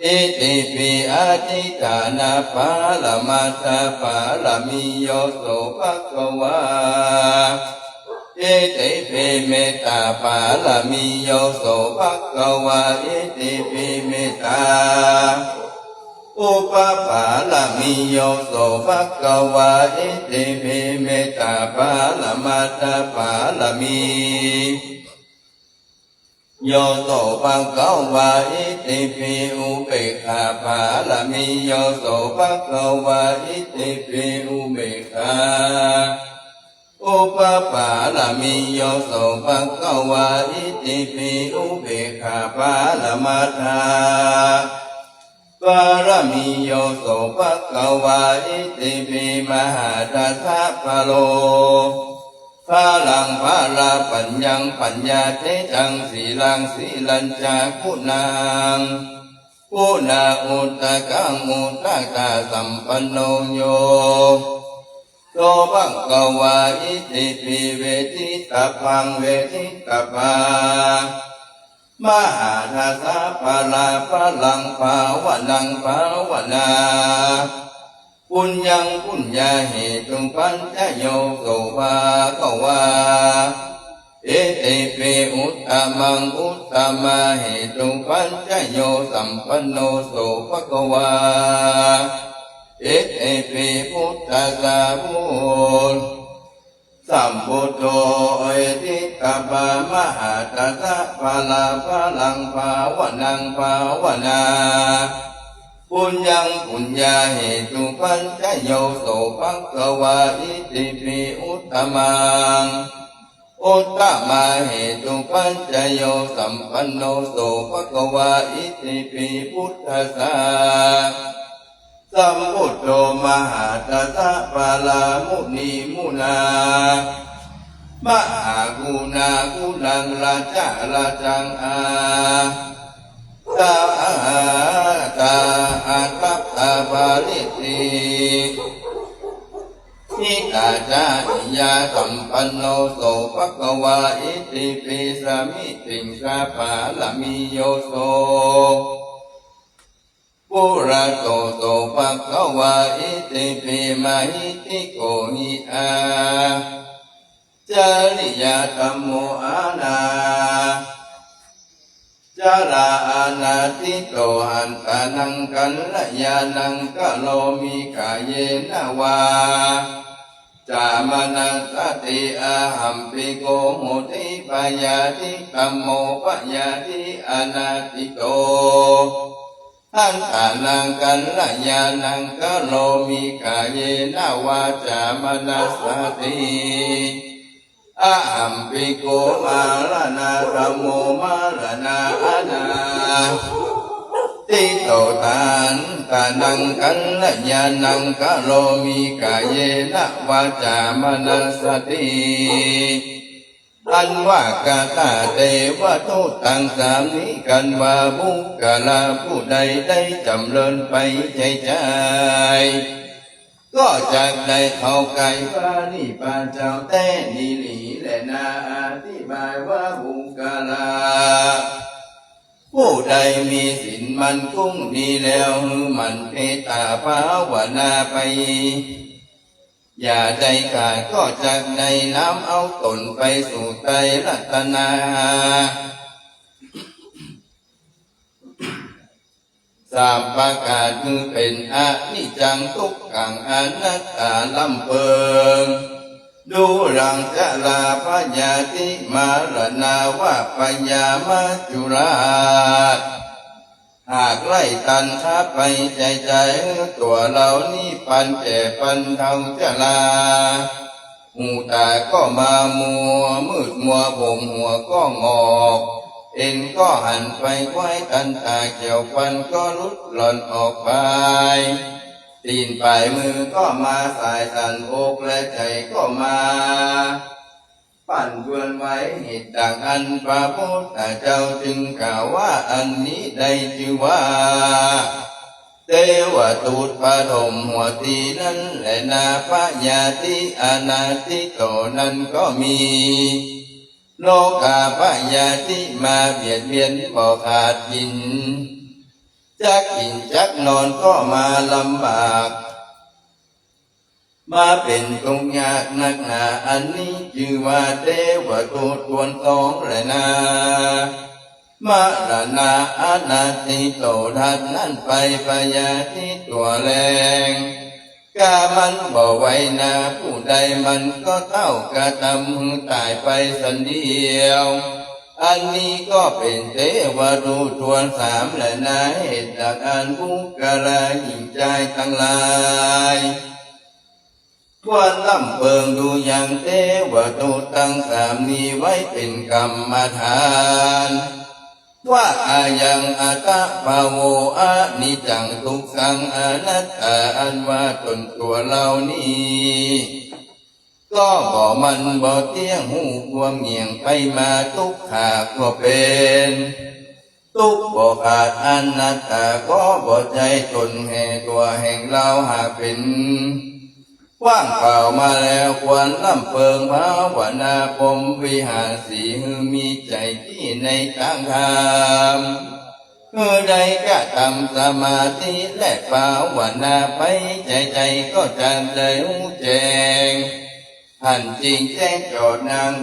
อิติปิอธิฐานะปาละมัตตปาละมิโยโสภะคะวะอิติปิเมตตาปาละมิโยโสภะคะวะอิติปิเมตตาอุปปาละมิโยโสภะคะวะอิติปิเมตตาปาละมัตตปาละมิโยโสภะคะวะอิติปิอุเบกขาปาละมิโยโสภะคะวะอิติปิอุเบกขาอุปปาละมิโยโสภะคะวะอิติปิอุเบกขาปาละมัตถาปาระมิโยโสภะคะวะอิติปิมหาทัสสะพะโลพาลังพาลาปัญญังปัญญาเตจังสีลังสีลัญจาคุณังคุณาอุตตะกังอุตตะตาสัมปันโนโยโตภังกวาอิติปิเวทิตาพังเวทิตาปามหาทัสสะพาลาพาลังภาวนังภาวนาปุญญังปุญญาเหตุปัญจโยโสภาควาเอติปิอุตตมังอุตตมาเหตุปัญจโยสัมปันโนโสภควาเอติปิพุทธัสสะพุทธสัมพุทโธเอติตาปามหาทัสสะภาลาภาลังภาวนังภาวนาปุญญังปุญญาเหตุปัญจโยโสภควาอิติปิอุตตมังอุตตมาเหตุปัญจโยสัมปันโนโสภควาอิติปิพุทธัสสะสัมพุทโธมหาทัสสะปาลามุนีมุนามหากุณากุลังราชาราชังอาตาตาอัตตาภาลิติ อิตาจาริยาสัมปันโนโสภะคะวาอิติปิสามิติงสาปาลามิโยโสปุระโตโตภะคะวาอิติปิมาหิติโกหิอาจาริยาธัมโมอานาจาราอานาติโตหันตานังกัลยานังกะโลมิกาเยนะวาจามนัสสติอาหัมปิโกโหติปยาติธัมโมปยาติอนาติโตหันตานังกัลยานังกะโลมิกาเยนะวาจามนัสสติอาหัมปิโกมาลนาธัมโมมาลนาอานาติโตตันตานังกัลยานังกะโลมิกาเยนะวาจามนัสสติอันว่ากาตาเตวะทุตังสามิกันวาบุกะลาผู้ใดได้จำเริญไปใจก็จากได้เข้าไก่ฟ้านี่ปาเจ้าแต่นีหลีและนาอธิบายว่าบุกะลาผู้ใดมีศีลมันคงดีแล้วมันเมตตาภาวนาไปอย่าใจขาดก็จากในน้ำเอาตนไปสู่ไตรรัตนาสามประกาศคือเป็นอนิจจังทุกขังอนัตตาลำเพิงดูรังจลาพยาติมารณาวะปัญญามัจจุราชหากไล่ตันท้าไปใจตัวเรานี่ปันแก่ปันเทาจลาหูตาก็มามัวมืดมัวผมหัวก็งอกเอ็นก็หันไปไว้ตันตาเกี่ยวฟันก็ลุดหล่อนออกไปตีนปลายมือก็มาสายสันอกและใจก็มาปั่นชวนไว้เหตุดังอันพระพุทธเจ้าจึงกล่าวว่าอันนี้ได้ชื่อว่าเทวทูตปฐมหัวทีนั้นและนาพยาติอนาติโตนั้นก็มีโลกาพยาติมาเบียดเบียนบ่ขาดกินจักกินจักนอนก็มาลำบากมาเป็นตรงยากนักหนาอันนี้ชื่อว่าเทวทูตทวนสองและนามาลนาอนาติโตทัดนั่นไปพยาติตัวแรงกามันบ่ไว้นาผู้ใดมันก็เท่ากระทำตายไปสันเดียวอันนี้ก็เป็นเทวทูตทวนสามและนาเหตุจากอันบุกะลาหญิงใจทั้งหลายควรลำเพิงดูอย่างเทวทูตทั้งสามนี้ไว้เป็นกรรมฐานว่าอายังอัตตะภาโวอานิจจังทุกขังอนัตตาอันว่าตนตัวเรานี้ก็บ่มันบ่เที่ยงหูความเงียงไปมาทุกขาก็เป็นทุกบ่ขาดอนัตตาก็บ่ใจตนแห่ตัวแห่งเราหากเป็นว่างเปล่ามาแล้วควรลำเพิงภาวนาปมวิหารสีหือมีใจที่ในทางธรรมใดก็ทำสมาธิและภาวนาไปใจก็จะได้รู้แจ้งหันจริงแจ้งจอดนาง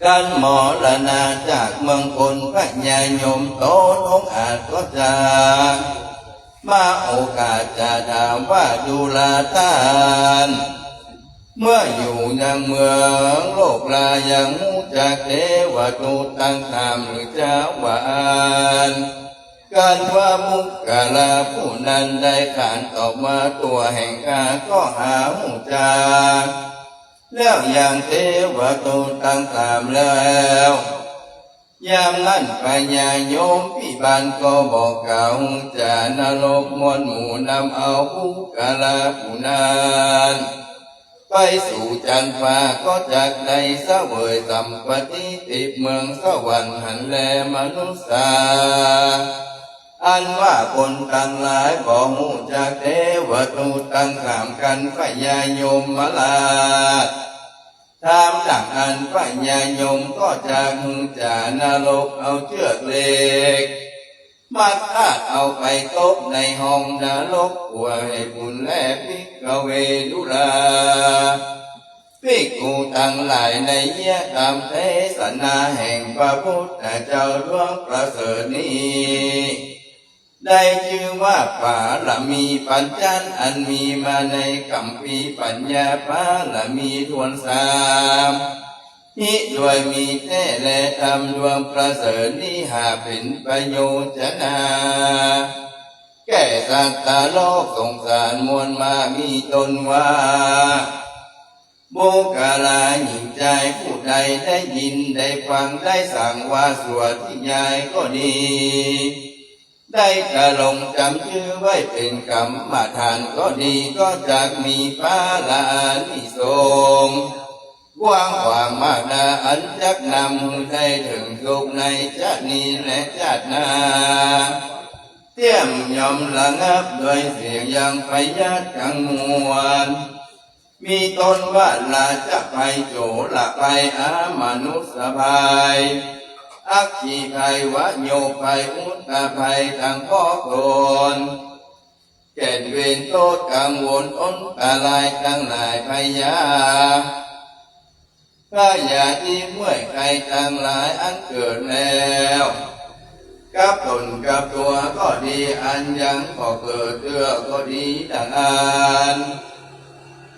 การหมอละนาจากเมืองคนพระญายมโตท้องอาจก็จากมาโอกาสจะถามว่าดูลาทานเมื่ออยู่ยังเมืองโลกลายังหูจากเทวทูตตั้งธรรมหรือเจ้าวานการว่ามุกกะลาผู้นั้นได้ขานตอบมาตัวแห่งกาก็หาหูจากแล้วอย่างเทวทูตตั้งธรรมแล้วยามนั้นปัญญาโยมพิบาลก็บอกกล่าวจานรกมวลหมู่นำเอาผู้กาลาผู้นั้นไปสู่จันทร์ฟ้าก็จากได้เสวยสัมปติติเมืองสวรรค์หันแลมนุษย์ อันว่าคนทั้งหลายบ่หูจากเทวทูตตั้งสามกันพญายมมาลาถามดังอันพญายมก็จากจานรกเอาเชือกเหล็กมัดคาดเอาไปตบในห้องนรกหัวให้บุญและภิกขเวดุราภิกขุทั้งหลายในเยี่ยตามเทศนาแห่งพระพุทธเจ้าหลวงประเสริฐนี้ได้ชื่อว่าปาลมีปัญจันอันมีมาในกัมพีปัญญาปาลมีทวนสามฮิด้วยมีแท้และธรรมดวงประเสริฐนี้หาเป็นประโยชนาแก่สัตว์โลกสงสารมวลมามีตนว่าโบกาลาหญิงใจผู้ใดได้ยินได้ฟังได้สั่งว่าสวดที่ยายก็ดีได้กระลงจำชื่อไว้เป็นกรรมฐานก็ดีก็จะมีปาลานิสงส์กว้างขวางมากนาอันจักนำให้ถึงสุขในชาตินี้และชาติหน้าเตี้ยมยอมระงับด้วยเสียงยังไปยัดจังมวลมีตนว่าลาจะไปโจละไปมนุษย์สบายอักขีภัยวะโยภัยอุตตาภัยทางพ่อโกนแก่เวรโทษกังวลอ้นตาลายทั้งหลายพยาข้าอย่าที่เมื่อยใครทั้งหลายอันเกิดแล้วกับตนกับตัวก็ดีอันยังก็เกิดเตื้อก็ดีดังอัน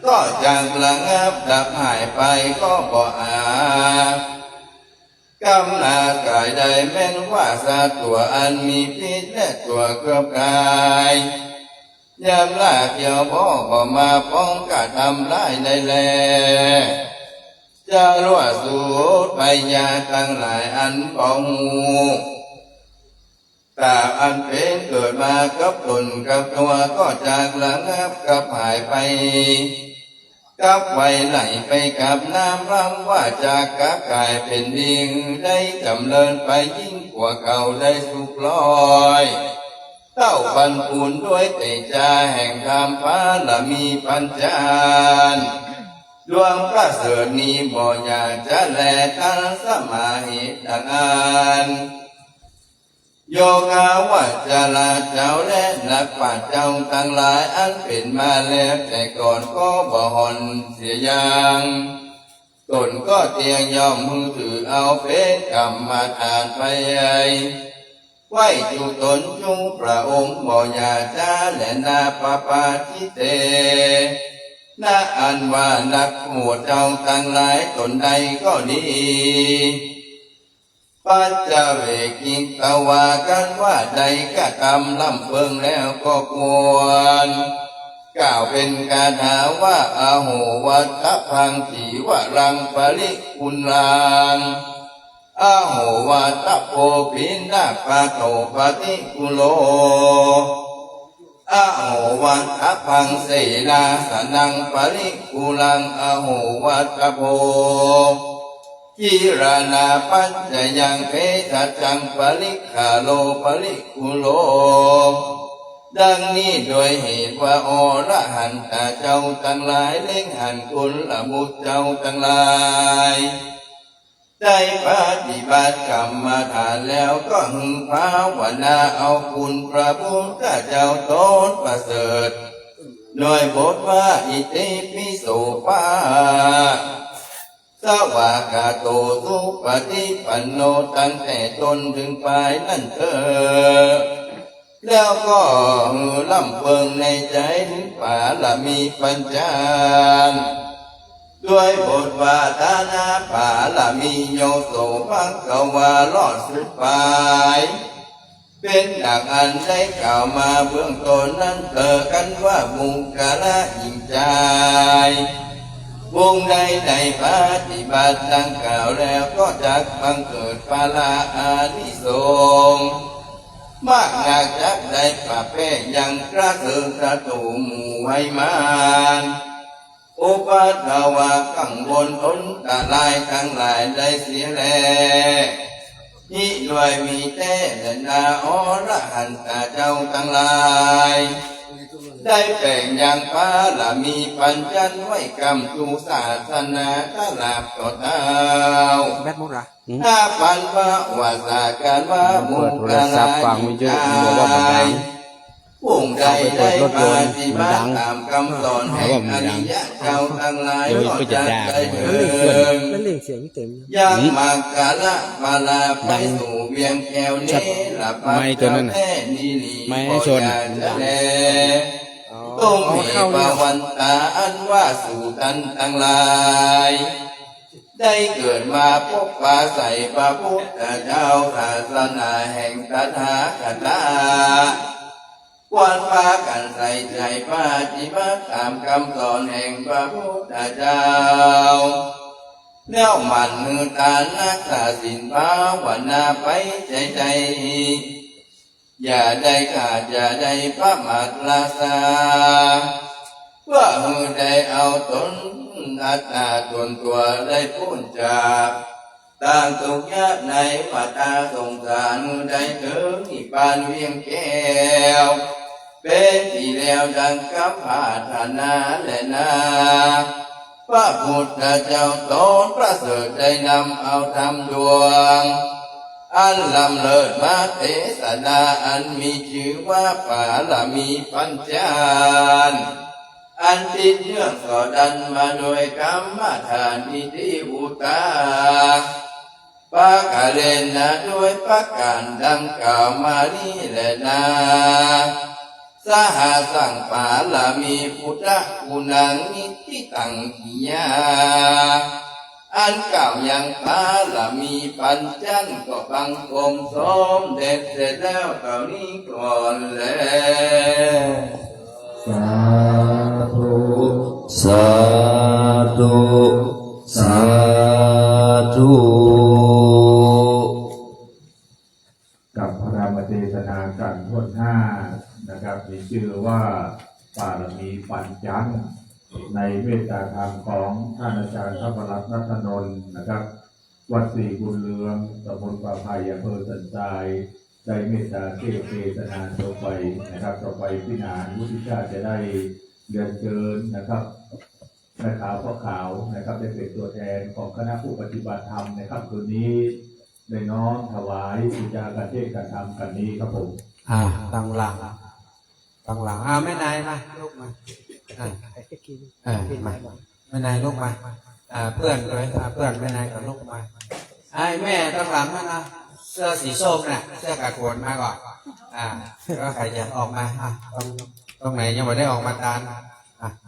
ก็จางระงับดับหายไปก็บ่อาจกำนากายใดแม้นว่าสัตว์ตัวอันมีพิษและตัวเกือบกายยามลากเกี่ยวบ่มาป้องกะทำร้ายได้แลจะรั่วสูดไปยาทั้งหลายอันป้องตาอันเป็นเกิดมากับตนกับตัวก็จากระงับกับหายไปกับไวไหลไปกับน้ำรำว่าจากกะกายเป็นดิ่งได้จำเริญไปยิ่งกว่าเก่าได้สุขลอยเต้าบรรพูนด้วยเตจาแห่งธรรมพาลมีปัญจานดวงประเสริฐนี้บ่อยากจะแลตันสมาหิตังอันโยกาวัจจลาเจ้าและนักปราชญ์เจ้าทั้งหลายอันเป็นมาแล้วแต่ก่อนก็บ่หอนเสียอย่างตนก็เตียงยอมมือถือเอาเป็นกรรมฐานไปไหวจูตนจูพระองค์บ่อยากจะและนาปปาทิเตนาอันว่านักหมู่เจ้าทั้งหลายตนใดก็ดีปัจจเวกิตวากันว่าใดก็ทำลำเพิงแล้วก็ควรกล่าวเป็นการหาว่าอาโหวัตพังขีวรังปริคุลางอาโหวัตโพปินาปะโตปฏิกุโลอาโหวัตพังเสนาสนังปริกุลังอาโหวัตโพกิรานาปัญจยังเพทัจังปริขาโลปริกุโลดังนี้โดยเหตุว่าอรหันตเจ้าทั้งหลายเล่งหันคุณละบุตรเจ้าทั้งหลายได้ปฏิบัติกรรมฐานแล้วก็หึงภาวนาเอาคุณพระพุทธเจ้าตนประเสริฐโดยบทว่าอิติปิโสภาสวากาโตสุปฏิปันโนตั้งแต่ต้นถึงปลายนั่นเถิดแล้วก็ล่ำเพิงในใจถึงป่าละมีปัญญาด้วยบทว่าทานาป่าละมีโยโสภังกวาลอดสุดปลายเป็นดังอันได้กล่าวมาเบื้องต้นนั้นเกิดกันว่ามุกาละยิ่งใจวงใดในปฏิบัติดังกล่าวแล้วก็จักบังเกิดปาลาอานิสงส์มากหนักจักได้ปะแป้ยังกระเทือนกระตูหมู่ไว้มานอุปัฏฐาวะกังวลทนตะลายทั้งหลายได้เสียแล นี่ด้วยมีแต่และนาอรหันตเจ้าทั้งหลาย ได้แบ่งอย่างพระละมีปัญจันไว้กำจูศาสนาตลาบต่อเท้าถ้าปันพระวาสาการว่ามุงกาลายผู้ใดได้ปฏิบัติตามคำสอนแห่งอริยเจ้าทั้งหลายก็จะได้เดินยังมากาละมาลาไปสู่เวียงแก้วนี้ละปัจจัยแท้นี้ไม่ชนต้องมีปวันตาอันว่าสู่ท่านทั้งหลายได้เกิดมาพบปะใส่พระพุทธเจ้าศาสนาแห่งตถาคตควรพากันใส่ใจปฏิบัติตามคำสอนแห่งพระพุทธเจ้าแล้วหมั่นมือตานักษาศีลภาวนาไปใจอย่าได้ขาดอย่าได้ประมาทละสาว่าได้เอาตนอัตตาตนตัวได้พ้นจากต่างทุกข์ยากในวัฏสงสารได้ถึงนิพพานเวียงแก้วเป็นที่แล้วดังกับพาธนาและนาพระพุทธเจ้าตนประเสริฐได้นำเอาธรรมดวงอันลำเลิศมาเทศนาอันมีชื่อว่าปาลมีปัญจานอันติดเนื่องต่อดันมาโดยกรรมฐานอิทธิอุตาปากาเลนะด้วยประการดังกล่าวมานี้แหละนาสหสังปาลมีพุทธคุณังนิติตังขิยาอันกล่าวอย่างปาลมีปัญจันก็บังคมสมเด็จเสร็จแล้วเท่านี้ก่อนแล้วสาธุสาธุสาธุ กับพระธรรมเทศนากันทั่วหน้านะครับมีชื่อว่าปารมีปัญจังในเมตตาธรรมของท่านอาจารย์พระบรมรัตนนท์นะครับวัดศรีบุญเรืองตำบลป่าไผ่อำเภอสันทรายได้เมตตาเทศนาต่อไปนะครับต่อไปพี่นาวุฒิชาติจะได้เรียนเชิญนะครับแม่ขาวพ่อขาวนะครับได้เป็นตัวแทนของคณะผู้ปฏิบัติธรรมนะครับคืนนี้ได้น้อมถวายบูชากเทศกธรรมกันนี้ครับผมตั้งหลังแม่นายมาลูกมามาแม่นายลูกมาเพื่อนเลยเพื่อนแม่นายกับลูกมาไอ้แม่ตั้งหลังนะเสื้อสีส้มน่ะเสื้อกาโกนมาก่อนก็ใครจะออกมาตรงไหนยังไม่ได้ออกมาตาน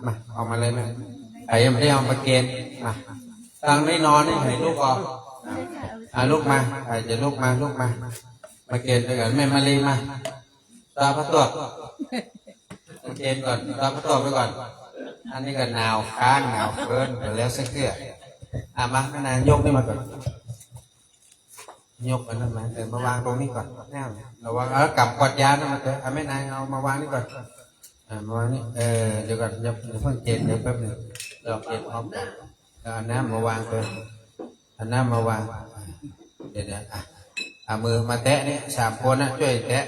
มาออกมาเลยแม่ใครยังไม่ได้ออกมาเกณฑ์มาตั้งไม่นอนนี่ให้ลูกออกลูกมาใครจะลูกมามาเกณฑ์ไปก่อนแม่มาลีมาตาพระตัวมาเกณฑ์ก่อนตาพระตัวไปก่อนอันนี้ก็หนาวค้างหนาวเกินไปแล้วสักเทื่อมาแม่นายยกนี่มาก่อนยกอันนั้นมาเดี๋ยวมาวางตรงนี้ก่อนแน่เราวางแล้วกลับกอดยานะมาเถอะแม่นายเอามาวางนี่ก่อนมาวางนี่เดี๋ยวก่อนเดี๋ยวเพิ่งเกณฑ์เดี๋ยวแป๊บหนึ่งเราเกณฑ์พร้อมเอาน้ำมาวางเลยเอาน้ำมาวางเดี๋ยวเอามือมาแตะนี่3 คนนะช่วยแตะ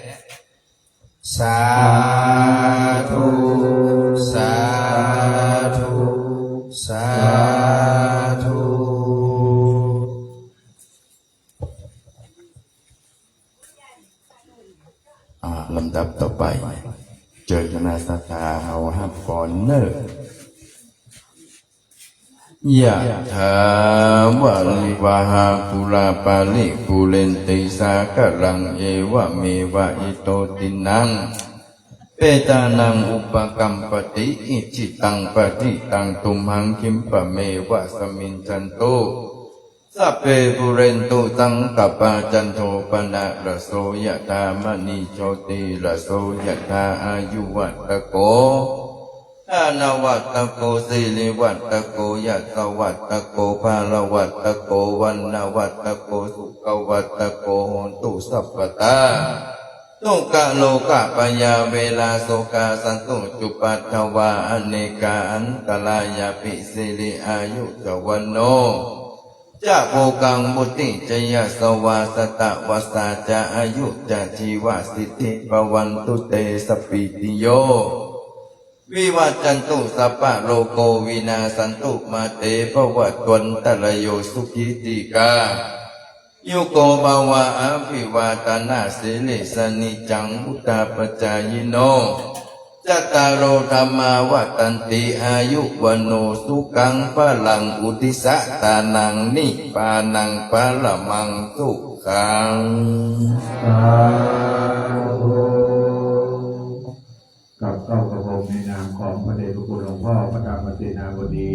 สาธุสาธุสาธุลำดับต่อไปเจอคณะสัตยาเฮาห้ามฟอนเนอร์ยะถาวะลิวะหาปุราปาลิกุเลนติสากะรังเอวะเมวะอิโตตินังเปตานังอุปกัมปติอิจิตังปฏิตังตุมหังคิมปะเมวะสมินจันโตสัพเพปุเรนตุสังกปาจันโทปนะระโสยะธามณีโชติระโสยะธาอายุวัตโกอนวัตโกสิริวัตโกยัสวัตโกภาลวัตโกวันนวัตโกสุขวัตโกโหตุสัพพตาตุกะโลกะปัญญาเวลาโสกาสันตุจุปัฏฐวาอเนกาอันตรายาภิสิริอายุจวันโน จะโภกังบุติจยสวาสตะวสาจะอายุจะชีวสิทธิปวันตุเตสปิติโยวิวัจจันตุสัพพะโลโกวินาสันตุมาเตภวัตวันตรโยสุขิติกายุโกภาวะอภิวาตนาสิลิสนิจังพุทธาปจายโนจัตตารโอธรรมาวัตันติอายุวันโนสุขังพลังอุทิสตานังนิปานังปะละมังสุขังสาธุกับเข้ากระผมในนามของพระเดชพระคุณหลวงพ่อพระธรรมเสนาบดี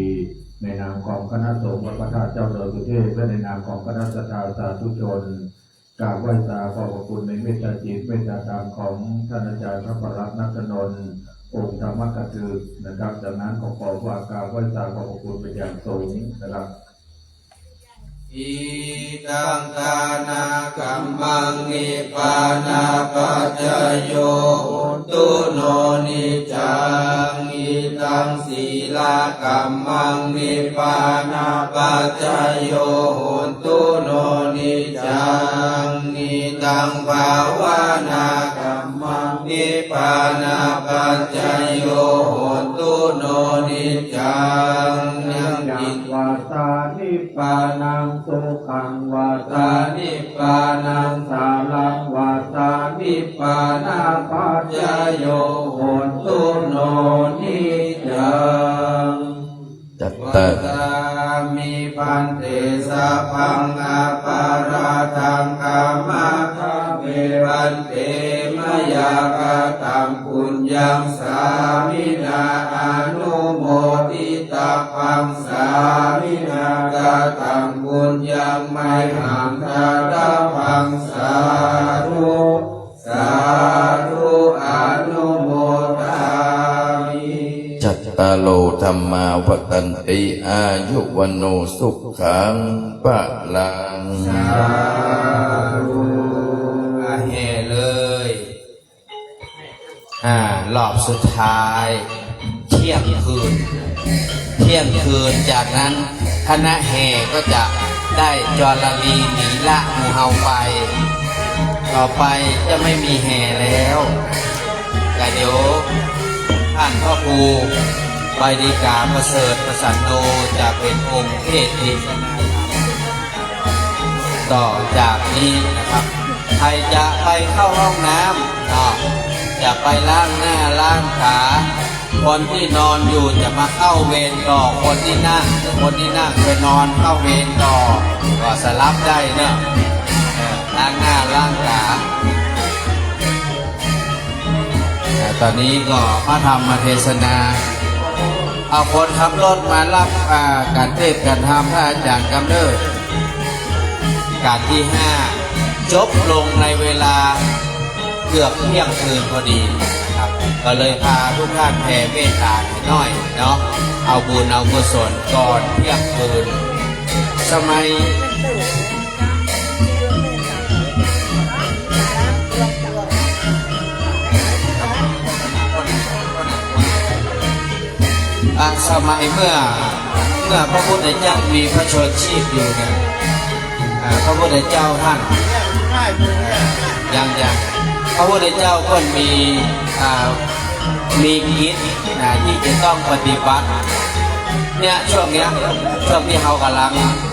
ในนามของคณะสงฆ์วัดพระธาตุเจ้าดอยสุเทพและในนามของคณะศรัทธาสาธุชนกราบไหว้ตาขอบพระคุณในเมตตาจิตเมตตาธรรมของท่านอาจารย์พระประหลัดนักนนท์องค์ธรรมกถึกนะครับจากนั้นขอว่ากราบไหว้ตาขอบพระคุณเป็นอย่างสูงนะครับอิตังทานากัมมังนิพพานาปัจจโยตุโนนิจังอิตังศีลากัมมังนิพพานาปัจจโยตุโนนิจังอิตังภาวนากัมมังนิพพานาปัจจโยตุโนนิจังยังวาตานิพพานังสุขังวาตานิพพานังสาลังวาตานิพพานาปัจจโยโหตุโนนิจังจัต วั ตา ตามิพันเตสัพพังอาปาราทังกามะทะเวรันเตมยากตังปุญญังสามินาอนุโมทิตาปังสามินากตังปุญญังไมหังทาตาปังสาธุสาธุอนุโมทามิ จัตตาโลธรรมาวัตันติอายุวันโนสุขังปะลังสาธุอาเฮเลยรอบสุดท้ายเที่ยงคืนจากนั้นคณะแห่ก็จะได้จรลีหนีละหมู่เฮาไปต่อไปจะไม่มีแห่แล้วแต่เดี๋ยวท่านพ่อครูใบดีกาประเสริฐประสันโนจะเป็นองค์เทศอิสต่อจากนี้นะครับใครจะไปเข้าห้องน้ำจะไปล้างหน้าล้างขาคนที่นอนอยู่จะมาเข้าเวรต่อคนที่นั่งไปนอนเข้าเวรต่อก็สลับได้เนอะล้างหน้าล้างขาตอนนี้ก็พระธรรมเทศนาเอาคนขับรถมารับการเทศน์การธรรมพระอาจารย์กำเนิดการที่5จบลงในเวลาเกือบเที่ยงคืนพอดีครับก็เลยพาทุกท่านแผ่เมตตาหน่อยเนาะเอาบุญเอากุศลก่อนเที่ยงคืนสมัยเมื่อพระพุทธเจ้ามีพระชนชีพอยู่นะพระพุทธเจ้าท่านยังพระพุทธเจ้าก็มีกิจที่จะต้องปฏิบัติเนี่ยช่วงที่เรากำลัง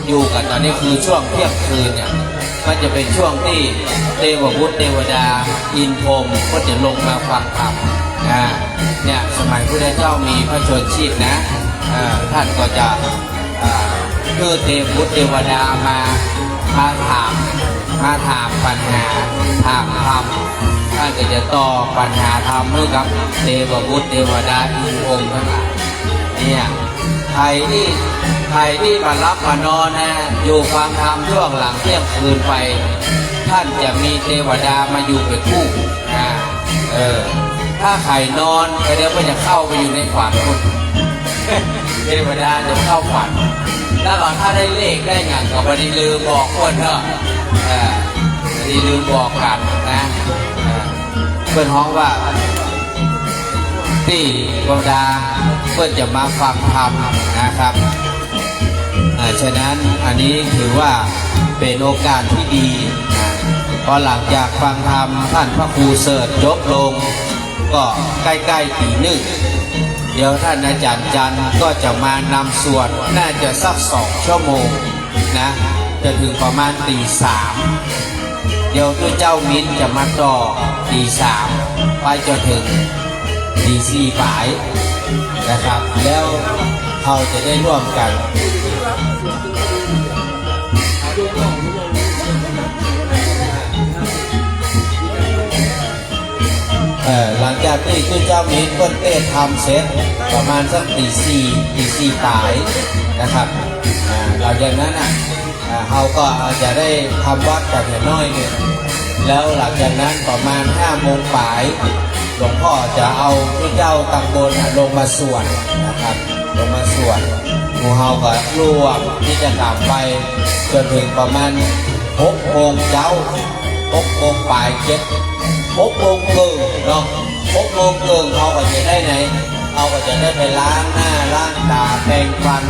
อยู่กันตอนนี้คือช่วงเที่ยงคืนเนี่ยมันจะเป็นช่วงที่เทวบุตรเทวดาอินพรหมก็จะลงมาฟังธรรมเนี่ยสมัยพระเจ้ามีพระชนชีพนะท่านก็จะคือเทวบุตรเทวดามาถามปัญหาถามธรรมท่านก็จะตอบปัญหาธรรมให้กับเทวบุตรเทวดาอินพรหมทั้งหลายเนี่ยใครที่มารับมานอนนะอยู่ฟังธรรมช่วงหลังเที่ยงคืนไปท่านจะมีเทวดามาอยู่เป็นคู่ถ้าใครนอนเดี๋ยวมันจะเข้าไปอยู่ในฝันคุณเทวดาจะเข้าฝันแล้วถ้าได้เลขได้งานก็ไม่ได้ลืมบอกคนเถอะไม่ได้ลืมบอกกันนะเพื่อนฮ้องว่าที่เทวดาเพื่อนจะมาฟังธรรมนะครับ ฉะนั้นอันนี้ถือว่าเป็นโอกาสที่ดีนะพอหลังจากฟังธรรมท่านพระครูเสิร์ชจบลงก็ใกล้ๆตีหนึ่งเดี๋ยวท่านอาจารย์จันทร์ก็จะมานำสวดน่าจะสัก2 ชั่วโมงนะจะถึงประมาณตี 3เดี๋ยวตัวเจ้ามิ้นจะมาต่อตี 3ไปจนถึงตี 4ปลายนะครับแล้วเราจะได้ร่วมกันหลังจากที่คุณเจ้ามีต้นเต้ทำเสร็จประมาณสักตี 4ปลายนะครับหลังจากนั้นเราก็จะได้ทำวัดกันน้อยหนึ่งแล้วหลังจากนั้นประมาณ5 โมงปลายหลวงพ่อจะเอาผู้เจ้าตังบนลงมาสวดนะครับลงมาสวดหมู่เฮาก็ร่วมที่จะตามไปจนถึงประมาณ6 โมงเช้า6 โมงปลาย6 โมงครึ่งเนาะ6 โมงครึ่งเขาก็จะได้ไหนเขาก็จะได้ไปล้างหน้าล้างตาแปรงฟัน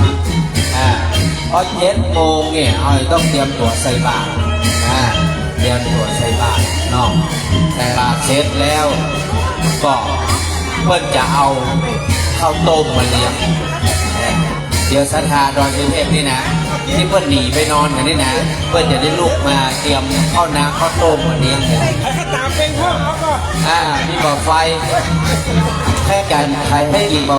เพราะ7 โมงเนี่ยเขาต้องเตรียมตัวใส่บาตรเตรียมตัวใส่บาตรเนาะใส่บาตรเสร็จแล้วก็เพื่อนจะเอาข้าวต้มมาเลี้ยงเดี๋ยวศรัทธาดอนสุเทพนี่นะที่เพื่อนหนีไปนอนกันนี่นะเพื่อนจะได้ลุกมาเตรียมข้าวน้ำข้าวต้มมาเลี้ยงมีบ่อไฟแค่กันใครให้กินบ่อ